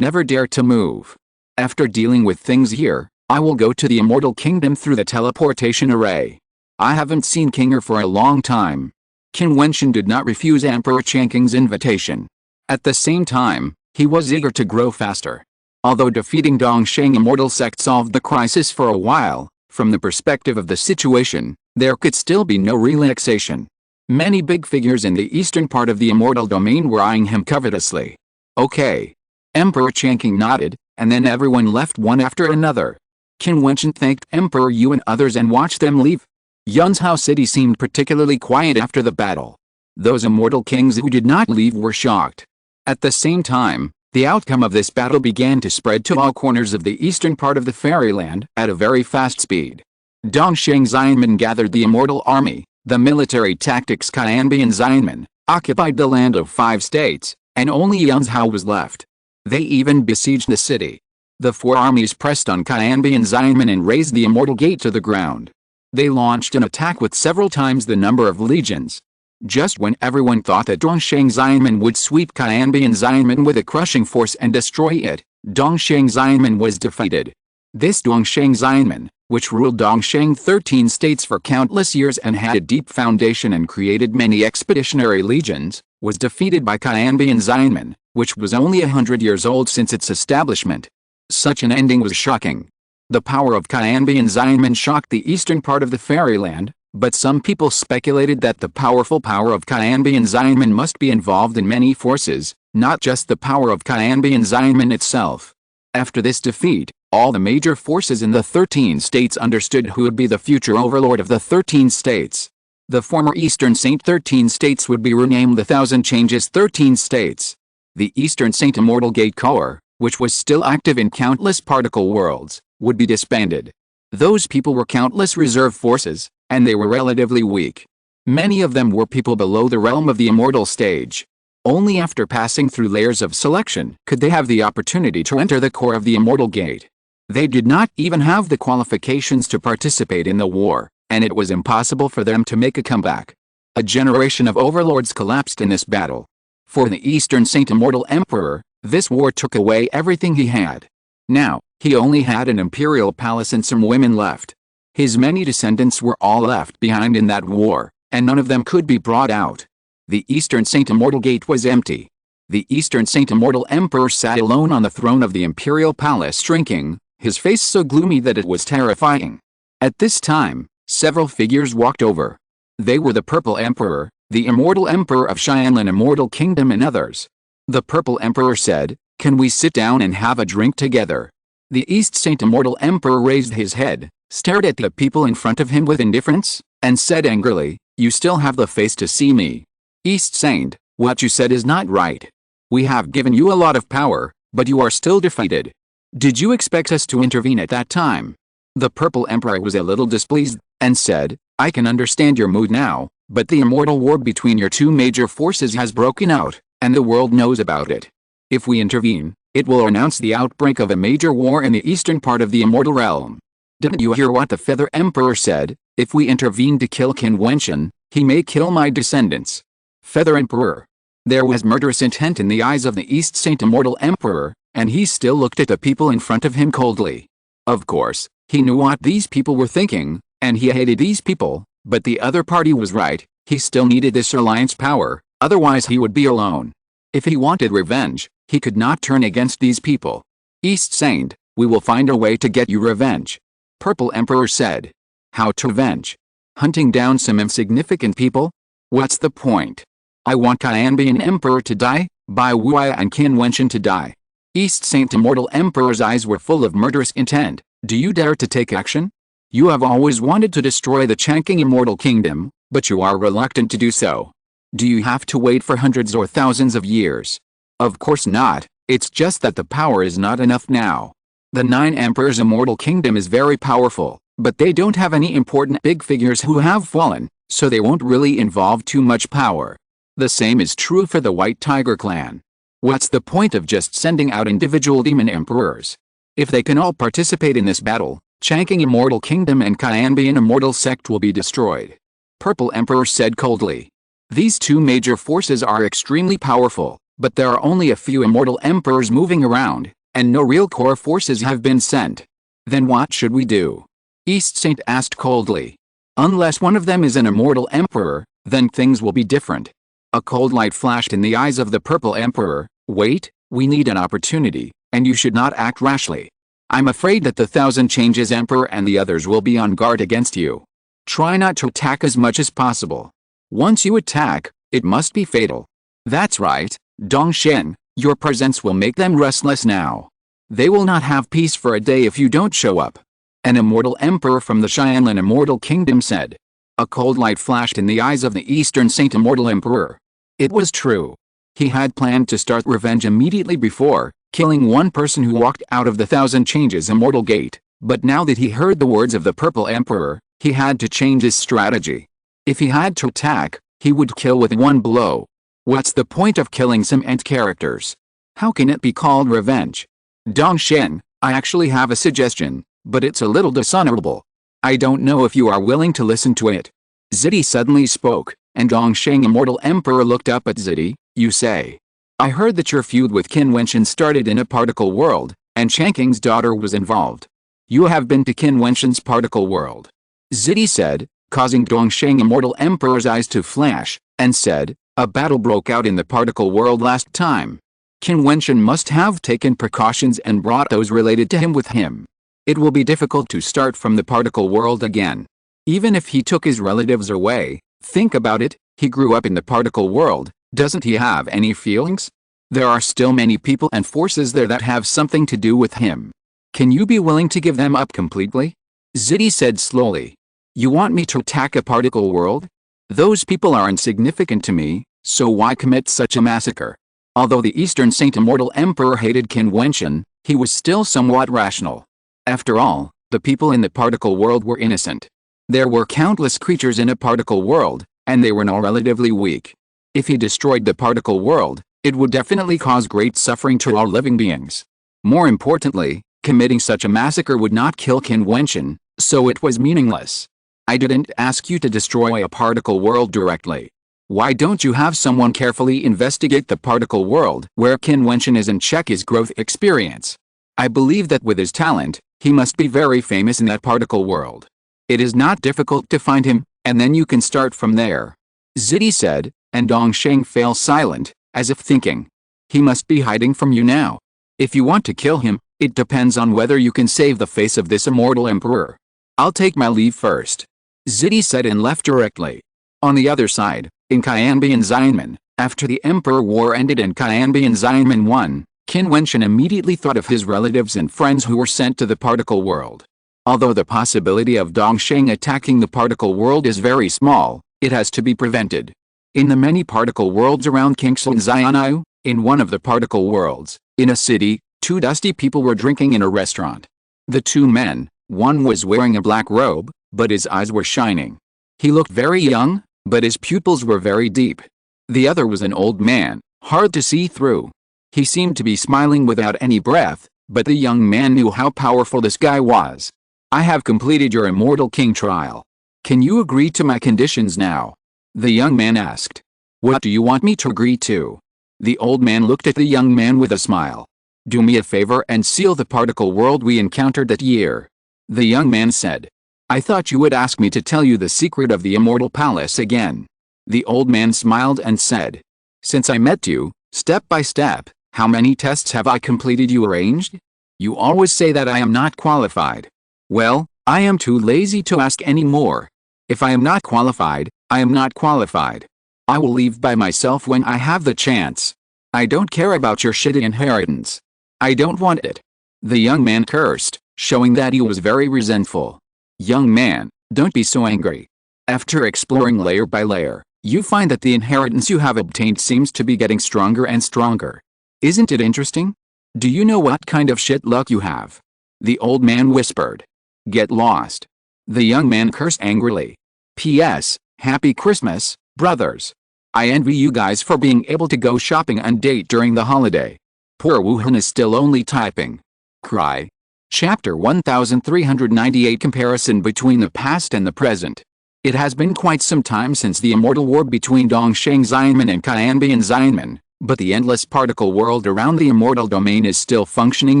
never dare to move. After dealing with things here, I will go to the Immortal Kingdom through the teleportation array. I haven't seen Kinger for a long time. Qin Wentian did not refuse Emperor Changqing's invitation. At the same time, he was eager to grow faster. Although defeating Dongsheng Immortal Sect solved the crisis for a while, from the perspective of the situation, there could still be no relaxation. Many big figures in the eastern part of the Immortal Domain were eyeing him covetously. Okay. Emperor Changqing nodded, and then everyone left one after another. Qin Wentian thanked Emperor Yu and others and watched them leave. Yunzhao City seemed particularly quiet after the battle. Those immortal kings who did not leave were shocked. At the same time, the outcome of this battle began to spread to all corners of the eastern part of the fairyland at a very fast speed. Dongsheng Xianmen gathered the immortal army, the military tactics Qianbian Xianmen, occupied the land of 5 states, and only Yunzhao was left. They even besieged the city. The 4 armies pressed on Qianbian Xianmen and razed the immortal gate to the ground. They launched an attack with several times the number of legions. Just when everyone thought that Dongsheng Xianmen would sweep Qianbian Xianmen with a crushing force and destroy it, Dongsheng Xianmen was defeated. This Dongsheng Xianmen, which ruled Dongsheng 13 states for countless years and had a deep foundation and created many expeditionary legions, was defeated by Qianbian Xianmen, which was only 100 years old since its establishment. Such an ending was shocking. The power of Qianbian Xianmen shocked the eastern part of the fairyland, but some people speculated that the powerful power of Qianbian Xianmen must be involved in many forces, not just the power of Qianbian Xianmen itself. After this defeat, all the major forces in the 13 states understood who would be the future overlord of the 13 states. The former Eastern Saint 13 states would be renamed the Thousand Changes 13 states. The Eastern Saint Immortal Gate Corps, which was still active in countless particle worlds, would be disbanded. Those people were countless reserve forces, and they were relatively weak. Many of them were people below the realm of the immortal stage. Only after passing through layers of selection could they have the opportunity to enter the core of the immortal gate. They did not even have the qualifications to participate in the war, and it was impossible for them to make a comeback. A generation of overlords collapsed in this battle. For the Eastern Saint Immortal Emperor, this war took away everything he had. Now, he only had an imperial palace and some women left. His many descendants were all left behind in that war, and none of them could be brought out. The Eastern Saint Immortal Gate was empty. The Eastern Saint Immortal Emperor sat alone on the throne of the imperial palace shrinking, his face so gloomy that it was terrifying. At this time, several figures walked over. They were the Purple Emperor, the Immortal Emperor of Xianlan Immortal Kingdom and others. The Purple Emperor said, "Can we sit down and have a drink together?" The East Saint Immortal Emperor raised his head, stared at the people in front of him with indifference, and said angrily, "You still have the face to see me. East Saint, what you said is not right. We have given you a lot of power, but you are still defeated. Did you expect us to intervene at that time?" The Purple Emperor was a little displeased, and said, "I can understand your mood now, but the immortal war between your 2 major forces has broken out, and the world knows about it. If we intervene, it will announce the outbreak of a major war in the eastern part of the immortal realm. Didn't you hear what the Feather Emperor said? If we intervene to kill Qin Wentian, he may kill my descendants." Feather Emperor. There was murderous intent in the eyes of the East Saint Immortal Emperor, and he still looked at the people in front of him coldly. Of course, he knew what these people were thinking, and he hated these people, but the other party was right, he still needed this alliance power, otherwise he would be alone. If he wanted revenge, he could not turn against these people. "East Saint, we will find a way to get you revenge." Purple Emperor said. "How to revenge? Hunting down some insignificant people? What's the point? I want Qianbian Emperor to die, Bai Wuya and Qin Wentian to die." East Saint Immortal Emperor's eyes were full of murderous intent. "Do you dare to take action? You have always wanted to destroy the Changqing Immortal Kingdom, but you are reluctant to do so. Do you have to wait for hundreds or thousands of years?" "Of course not, it's just that the power is not enough now. The 9 Emperors' Immortal Kingdom is very powerful, but they don't have any important big figures who have fallen, so they won't really involve too much power. The same is true for the White Tiger clan. What's the point of just sending out individual demon emperors? If they can all participate in this battle, Changqing Immortal Kingdom and Qianbian Immortal Sect will be destroyed. Purple Emperor said coldly. These two major forces are extremely powerful, but there are only a few immortal emperors moving around, and no real core forces have been sent. Then what should we do? East Saint asked coldly. Unless one of them is an immortal emperor, then things will be different. A cold light flashed in the eyes of the Purple Emperor. Wait, we need an opportunity, and you should not act rashly. I'm afraid that the Thousand Changes Emperor and the others will be on guard against you. Try not to attack as much as possible. Once you attack, it must be fatal. That's right, Dongshen, your presence will make them restless now. They will not have peace for a day if you don't show up. An immortal emperor from the Qianlin Immortal Kingdom said. A cold light flashed in the eyes of the Eastern Saint Immortal Emperor. It was true. He had planned to start revenge immediately before, killing one person who walked out of the Thousand Changes Immortal Gate, but now that he heard the words of the Purple Emperor, he had to change his strategy. If he had to attack, he would kill with one blow. What's the point of killing some end characters? How can it be called revenge? Dongshen, I actually have a suggestion, but it's a little dishonorable. I don't know if you are willing to listen to it. Zidi suddenly spoke, and Dongshen Immortal Emperor looked up at Zidi. You say. I heard that your feud with Qin Wentian started in a particle world, and Changqing's daughter was involved. You have been to Qin Wentian's particle world. Zidi said, causing Dongshen Immortal Emperor's eyes to flash, and said, a battle broke out in the particle world last time. Qin Wentian must have taken precautions and brought those related to him with him. It will be difficult to start from the particle world again. Even if he took his relatives away, think about it, he grew up in the particle world, doesn't he have any feelings? There are still many people and forces there that have something to do with him. Can you be willing to give them up completely? Zidi said slowly. You want me to attack a particle world? Those people are insignificant to me, so why commit such a massacre? Although the Eastern Saint Immortal Emperor hated Qin Wentian, he was still somewhat rational. After all, the people in the particle world were innocent. There were countless creatures in a particle world, and they were now relatively weak. If he destroyed the particle world, it would definitely cause great suffering to all living beings. More importantly, committing such a massacre would not kill Qin Wentian, so it was meaningless. I didn't ask you to destroy a particle world directly. Why don't you have someone carefully investigate the particle world where Qin Wentian is and check his growth experience? I believe that with his talent, he must be very famous in that particle world. It is not difficult to find him, and then you can start from there. Zidi said, and Dongshen fell silent, as if thinking. He must be hiding from you now. If you want to kill him, it depends on whether you can save the face of this immortal emperor. I'll take my leave first. Zidi said and left directly. On the other side, in Qianbian Xianmen, after the Emperor War ended and Qianbian Xianmen won, Qin Wentian immediately thought of his relatives and friends who were sent to the particle world. Although the possibility of Dongshen attacking the particle world is very small, it has to be prevented. In the many particle worlds around Qingxin Xianyu, in one of the particle worlds, in a city, two dusty people were drinking in a restaurant. The two men, one was wearing a black robe, but his eyes were shining. He looked very young, but his pupils were very deep. The other was an old man, hard to see through. He seemed to be smiling without any breath, but the young man knew how powerful this guy was. I have completed your Immortal King trial. Can you agree to my conditions now? The young man asked. What do you want me to agree to? The old man looked at the young man with a smile. Do me a favor and seal the particle world we encountered that year. The young man said. I thought you would ask me to tell you the secret of the Immortal Palace again. The old man smiled and said. Since I met you, step by step, how many tests have I completed you arranged? You always say that I am not qualified. Well, I am too lazy to ask any more. If I am not qualified, I am not qualified. I will leave by myself when I have the chance. I don't care about your shitty inheritance. I don't want it. The young man cursed, showing that he was very resentful. Young man, don't be so angry. After exploring layer by layer, you find that the inheritance you have obtained seems to be getting stronger and stronger. Isn't it interesting? Do you know what kind of shit luck you have? The old man whispered. Get lost. The young man cursed angrily. P.S. Happy Christmas, brothers. I envy you guys for being able to go shopping and date during the holiday. Poor Wuhan is still only typing. Cry. Chapter 1398 Comparison between the past and the present. It has been quite some time since the immortal war between Dongsheng Xianmen and Qianbian Xianmen, but the endless particle world around the immortal domain is still functioning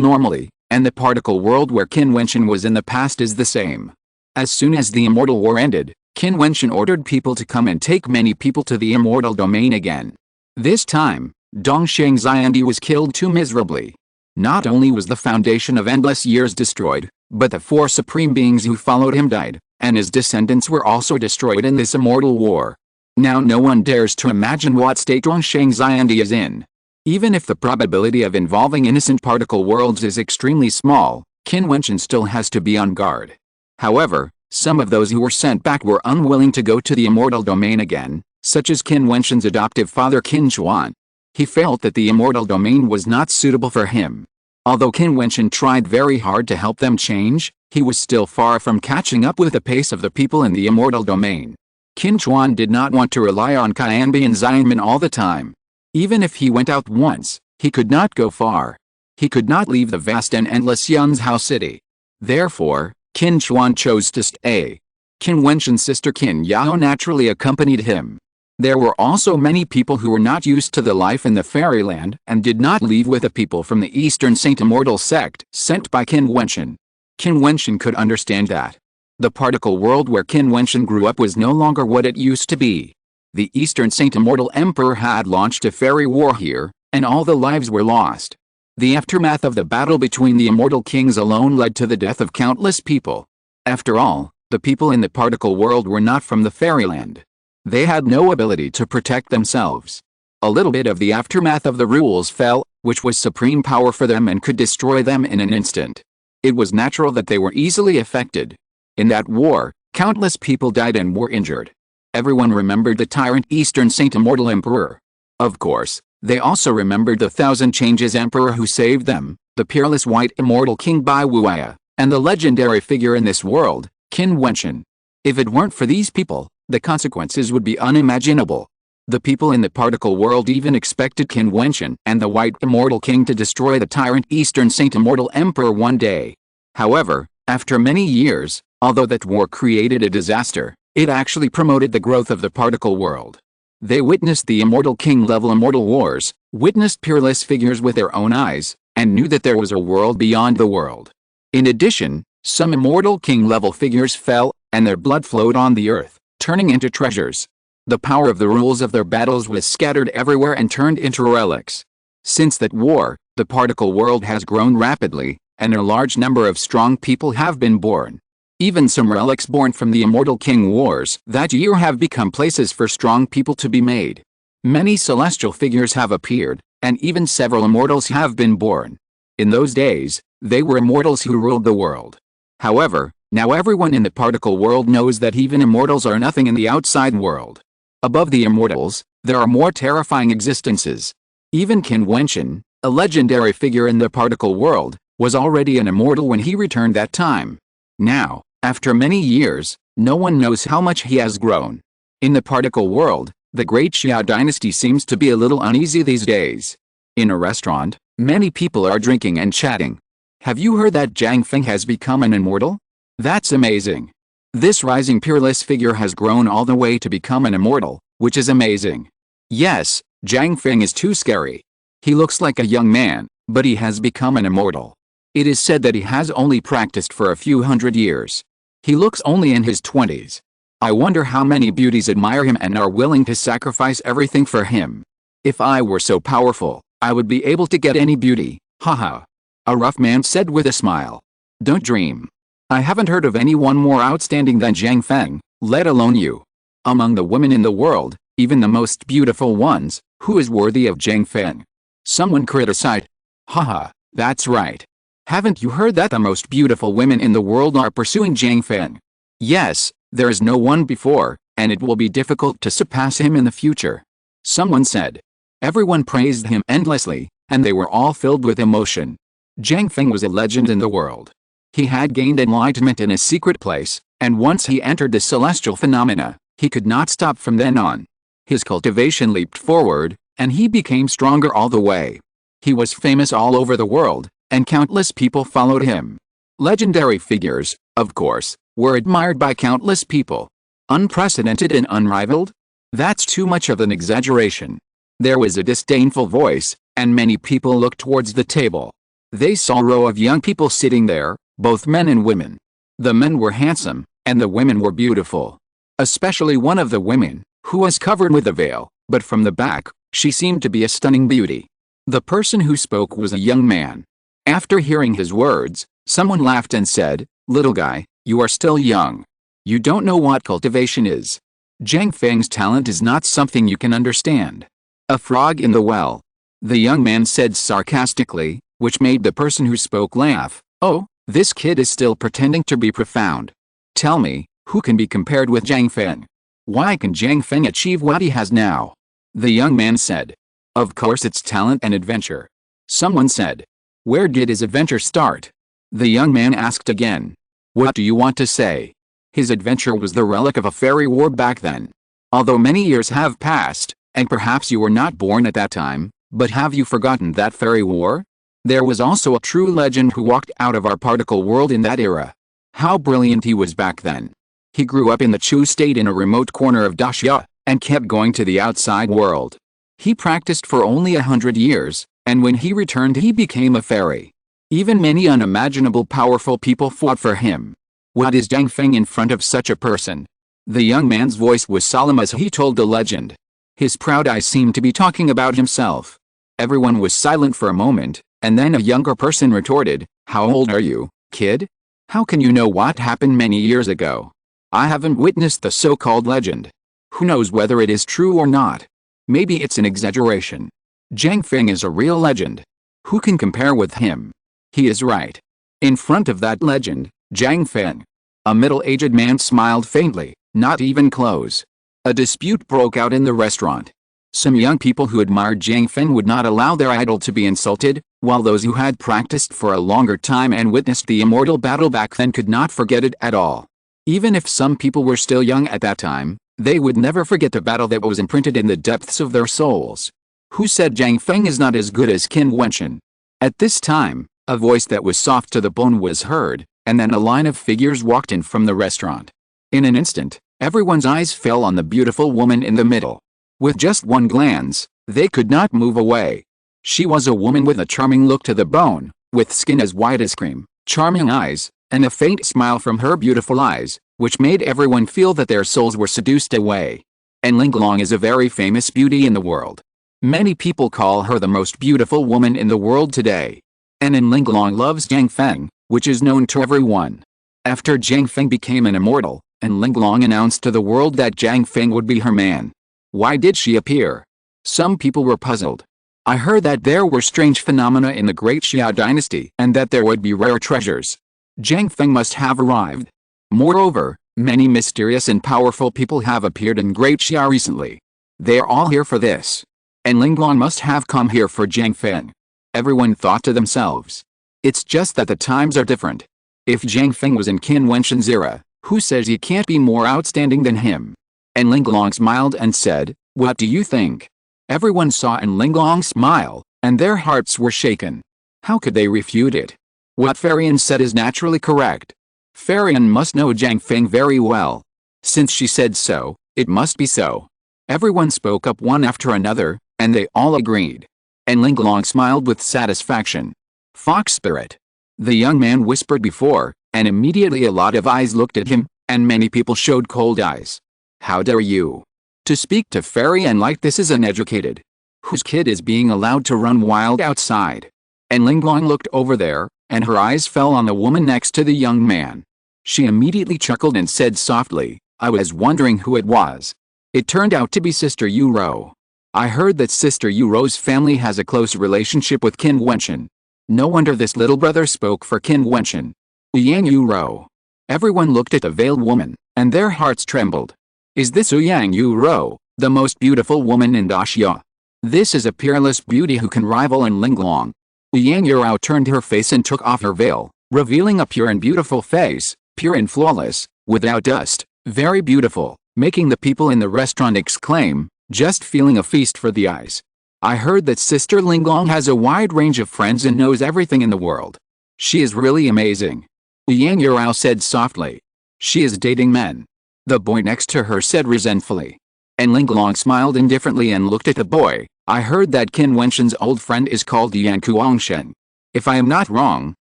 normally, and the particle world where Qin Wentian was in the past is the same. As soon as the immortal war ended, Qin Wentian ordered people to come and take many people to the immortal domain again. This time, Dongsheng Xiandi was killed too miserably. Not only was the foundation of endless years destroyed, but the 4 supreme beings who followed him died, and his descendants were also destroyed in this immortal war. Now no one dares to imagine what state Dongsheng Xiandi is in. Even if the probability of involving innocent particle worlds is extremely small, Qin Wentian still has to be on guard. However, some of those who were sent back were unwilling to go to the immortal domain again, such as Qin Wentian's adoptive father Qin Chuan. He felt that the immortal domain was not suitable for him. Although Qin Wentian tried very hard to help them change, he was still far from catching up with the pace of the people in the immortal domain. Qin Chuan did not want to rely on Qianbian Xianmen all the time. Even if he went out once, he could not go far. He could not leave the vast and endless Yunzhao city. Therefore, Qin Chuan chose to stay. Qin Wentian's sister Qin Yao naturally accompanied him. There were also many people who were not used to the life in the fairyland and did not leave with the people from the Eastern Saint Immortal sect sent by Qin Wentian. Qin Wentian could understand that. The particle world where Qin Wentian grew up was no longer what it used to be. The Eastern Saint Immortal Emperor had launched a fairy war here, and all the lives were lost. The aftermath of the battle between the immortal kings alone led to the death of countless people. After all, the people in the particle world were not from the fairyland. They had no ability to protect themselves. A little bit of the aftermath of the rules fell, which was supreme power for them and could destroy them in an instant. It was natural that they were easily affected. In that war, countless people died and were injured. Everyone remembered the tyrant Eastern Saint Immortal Emperor. Of course, they also remembered the Thousand Changes Emperor who saved them, the peerless White Immortal King Bai Wuya, and the legendary figure in this world, Qin Wentian. If it weren't for these people, the consequences would be unimaginable. The people in the particle world even expected Qin Wentian and the White Immortal King to destroy the tyrant Eastern Saint Immortal Emperor one day. However, after many years, although that war created a disaster, it actually promoted the growth of the particle world. They witnessed the Immortal King-level immortal wars, witnessed peerless figures with their own eyes, and knew that there was a world beyond the world. In addition, some Immortal King-level figures fell, and their blood flowed on the earth, turning into treasures. The power of the rules of their battles was scattered everywhere and turned into relics. Since that war, the particle world has grown rapidly, and a large number of strong people have been born. Even some relics born from the Immortal King Wars that year have become places for strong people to be made. Many celestial figures have appeared, and even several immortals have been born. In those days, they were immortals who ruled the world. However, now everyone in the particle world knows that even immortals are nothing in the outside world. Above the immortals, there are more terrifying existences. Even Qin Wentian, a legendary figure in the particle world, was already an immortal when he returned that time. Now, after many years, no one knows how much he has grown. In the particle world, the great Xiao dynasty seems to be a little uneasy these days. In a restaurant, many people are drinking and chatting. Have you heard that Zhang Feng has become an immortal? That's amazing. This rising peerless figure has grown all the way to become an immortal, which is amazing. Yes, Zhang Feng is too scary. He looks like a young man, but he has become an immortal. It is said that he has only practiced for a few hundred years. He looks only in his 20s. I wonder how many beauties admire him and are willing to sacrifice everything for him. If I were so powerful, I would be able to get any beauty, haha. A rough man said with a smile. Don't dream. I haven't heard of anyone more outstanding than Zhang Feng, let alone you. Among the women in the world, even the most beautiful ones, who is worthy of Zhang Feng? Someone criticized. Haha, that's right. Haven't you heard that the most beautiful women in the world are pursuing Zhang Feng? Yes, there is no one before, and it will be difficult to surpass him in the future. Someone said. Everyone praised him endlessly, and they were all filled with emotion. Zhang Feng was a legend in the world. He had gained enlightenment in a secret place, and once he entered the celestial phenomena, he could not stop from then on. His cultivation leaped forward, and he became stronger all the way. He was famous all over the world, and countless people followed him. Legendary figures, of course, were admired by countless people. Unprecedented and unrivaled? That's too much of an exaggeration. There was a disdainful voice, and many people looked towards the table. They saw a row of young people sitting there, both men and women. The men were handsome, and the women were beautiful. Especially one of the women, who was covered with a veil, but from the back, she seemed to be a stunning beauty. The person who spoke was a young man. After hearing his words, someone laughed and said, "Little guy, you are still young. You don't know what cultivation is. Zhang Feng's talent is not something you can understand." A frog in the well. The young man said sarcastically, which made the person who spoke laugh. "Oh, this kid is still pretending to be profound. Tell me, who can be compared with Zhang Feng? Why can Zhang Feng achieve what he has now?" The young man said, "Of course it's talent and adventure." Someone said, "Where did his adventure start?" The young man asked again, "What do you want to say?" His adventure was the relic of a fairy war back then. Although many years have passed, and perhaps you were not born at that time, but have you forgotten that fairy war? There was also a true legend who walked out of our particle world in that era. How brilliant he was back then. He grew up in the Chu state in a remote corner of Daxia, and kept going to the outside world. He practiced for only 100 years, and when he returned he became a fairy. Even many unimaginable powerful people fought for him. What is Zhang Feng in front of such a person? The young man's voice was solemn as he told the legend. His proud eyes seemed to be talking about himself. Everyone was silent for a moment, and then a younger person retorted, "How old are you, kid? How can you know what happened many years ago? I haven't witnessed the so-called legend. Who knows whether it is true or not? Maybe it's an exaggeration. Zhang Feng is a real legend. Who can compare with him? He is right." In front of that legend, Zhang Feng. A middle-aged man smiled faintly, not even close. A dispute broke out in the restaurant. Some young people who admired Zhang Feng would not allow their idol to be insulted, while those who had practiced for a longer time and witnessed the immortal battle back then could not forget it at all. Even if some people were still young at that time, they would never forget the battle that was imprinted in the depths of their souls. Who said Zhang Feng is not as good as Qin Wentian? At this time, a voice that was soft to the bone was heard, and then a line of figures walked in from the restaurant. In an instant, everyone's eyes fell on the beautiful woman in the middle. With just one glance, they could not move away. She was a woman with a charming look to the bone, with skin as white as cream, charming eyes, and a faint smile from her beautiful eyes, which made everyone feel that their souls were seduced away. And Linglong is a very famous beauty in the world. Many people call her the most beautiful woman in the world today. And Linglong loves Zhang Feng, which is known to everyone. After Zhang Feng became an immortal, and Linglong announced to the world that Zhang Feng would be her man. Why did she appear? Some people were puzzled. I heard that there were strange phenomena in the Great Xia dynasty and that there would be rare treasures. Zhang Feng must have arrived. Moreover, many mysterious and powerful people have appeared in Great Xia recently. They are all here for this. And Linglong must have come here for Zhang Feng. Everyone thought to themselves. It's just that the times are different. If Zhang Feng was in Qin Wentian's era, who says he can't be more outstanding than him? And Linglong smiled and said, "What do you think?" Everyone saw and Linglong smile, and their hearts were shaken. How could they refute it? What Farian said is naturally correct. Farian must know Zhang Feng very well. Since she said so, it must be so. Everyone spoke up one after another, and they all agreed. And Linglong smiled with satisfaction. Fox spirit. The young man whispered before, and immediately a lot of eyes looked at him, and many people showed cold eyes. How dare you? To speak to Farian like this is uneducated. Whose kid is being allowed to run wild outside? And Linglong looked over there, and her eyes fell on the woman next to the young man. She immediately chuckled and said softly, "I was wondering who it was. It turned out to be Sister Yuro. I heard that Sister Yuro's family has a close relationship with Qin Wentian. No wonder this little brother spoke for Qin Wentian. Yang Yuro." Everyone looked at the veiled woman, and their hearts trembled. Is this Yang Yuro, the most beautiful woman in Daxia? This is a peerless beauty who can rival in Linglong. Yang Yuro turned her face and took off her veil, revealing a pure and beautiful face, pure and flawless, without dust, very beautiful, making the people in the restaurant exclaim, just feeling a feast for the eyes. I heard that Sister Linglong has a wide range of friends and knows everything in the world. She is really amazing. Yang Yurao said softly. She is dating men. The boy next to her said resentfully. And Linglong smiled indifferently and looked at the boy. I heard that Qin Wentian's old friend is called Yang Kuangshen. If I am not wrong,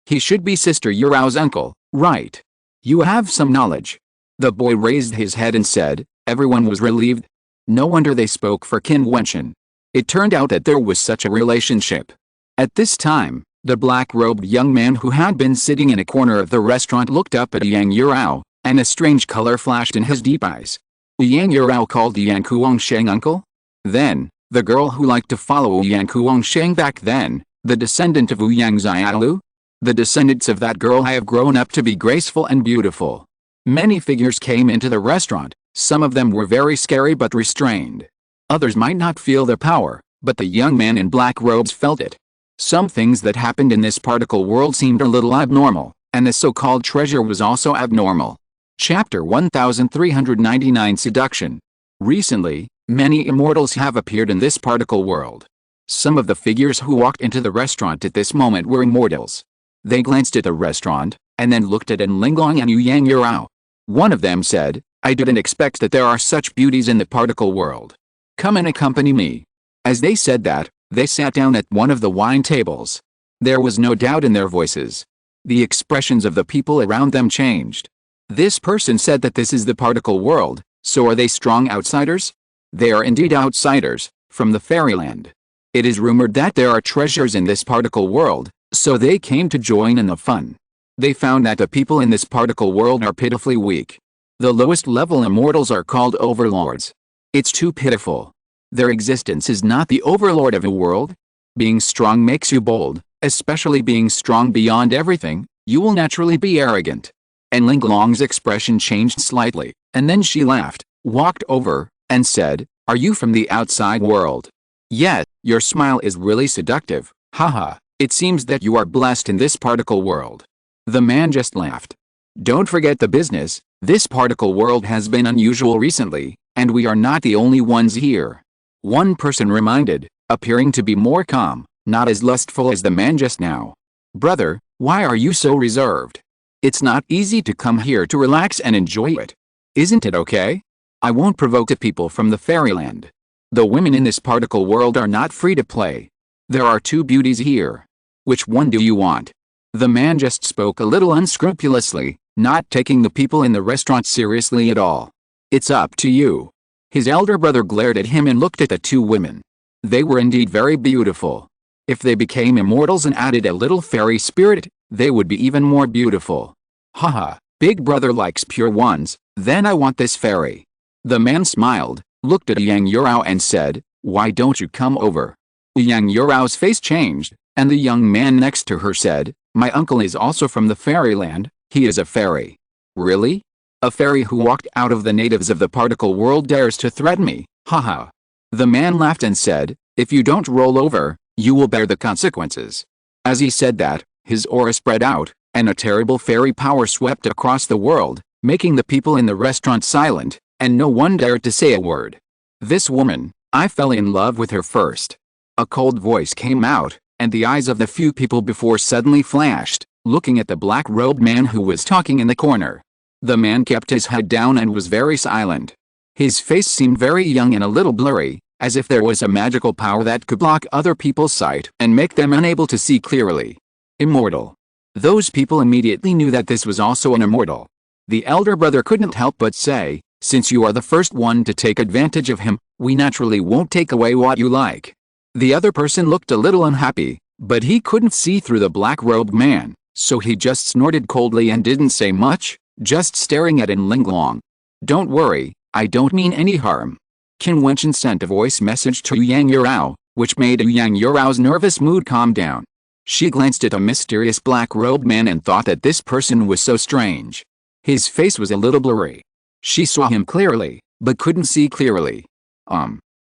he should be Sister Yurao's uncle, right? You have some knowledge. The boy raised his head and said. Everyone was relieved. No wonder they spoke for Qin Wentian. It turned out that there was such a relationship. At this time, the black-robed young man who had been sitting in a corner of the restaurant looked up at Yang Yurao, and a strange color flashed in his deep eyes. Yang Yurao called Yang Kuangsheng uncle? Then, the girl who liked to follow Yang Kuangsheng back then, the descendant of Yang Xiaolu? The descendants of that girl have grown up to be graceful and beautiful. Many figures came into the restaurant, some of them were very scary but restrained. Others might not feel their power, but the young man in black robes felt it. Some things that happened in this particle world seemed a little abnormal, and the so-called treasure was also abnormal. Chapter 1399 Seduction. Recently, many immortals have appeared in this particle world. Some of the figures who walked into the restaurant at this moment were immortals. They glanced at the restaurant, and then looked at Linglong and Yang Yurao. One of them said, I didn't expect that there are such beauties in the particle world. Come and accompany me. As they said that, they sat down at one of the wine tables. There was no doubt in their voices. The expressions of the people around them changed. This person said that this is the particle world, so are they strong outsiders? They are indeed outsiders, from the fairyland. It is rumored that there are treasures in this particle world, so they came to join in the fun. They found that the people in this particle world are pitifully weak. The lowest level immortals are called overlords. It's too pitiful. Their existence is not the overlord of a world. Being strong makes you bold, especially being strong beyond everything, you will naturally be arrogant. And Linglong's expression changed slightly, and then she laughed, walked over, and said, Are you from the outside world? Yes, your smile is really seductive, haha, it seems that you are blessed in this particle world. The man just laughed. Don't forget the business, this particle world has been unusual recently, and we are not the only ones here. One person reminded, appearing to be more calm, not as lustful as the man just now. Brother, why are you so reserved? It's not easy to come here to relax and enjoy it. Isn't it okay? I won't provoke the people from the fairyland. The women in this particle world are not free to play. There are two beauties here. Which one do you want? The man just spoke a little unscrupulously, not taking the people in the restaurant seriously at all. It's up to you. His elder brother glared at him and looked at the two women. They were indeed very beautiful. If they became immortals and added a little fairy spirit, they would be even more beautiful. Haha, big brother likes pure ones, then I want this fairy. The man smiled, looked at Yang Yurao and said, Why don't you come over? Yang Yurao's face changed, and the young man next to her said, My uncle is also from the fairyland, he is a fairy. Really? A fairy who walked out of the natives of the particle world dares to threaten me, haha. The man laughed and said, If you don't roll over, you will bear the consequences. As he said that, his aura spread out, and a terrible fairy power swept across the world, making the people in the restaurant silent, and no one dared to say a word. This woman, I fell in love with her first. A cold voice came out, and the eyes of the few people before suddenly flashed, looking at the black-robed man who was talking in the corner. The man kept his head down and was very silent. His face seemed very young and a little blurry, as if there was a magical power that could block other people's sight and make them unable to see clearly. Immortal. Those people immediately knew that this was also an immortal. The elder brother couldn't help but say, Since you are the first one to take advantage of him, we naturally won't take away what you like. The other person looked a little unhappy, but he couldn't see through the black-robed man, so he just snorted coldly and didn't say much, just staring at Linglong. Don't worry, I don't mean any harm. Qin Wentian sent a voice message to Yang Yurao, which made Yang Yurao's nervous mood calm down. She glanced at a mysterious black-robed man and thought that this person was so strange. His face was a little blurry. She saw him clearly, but couldn't see clearly.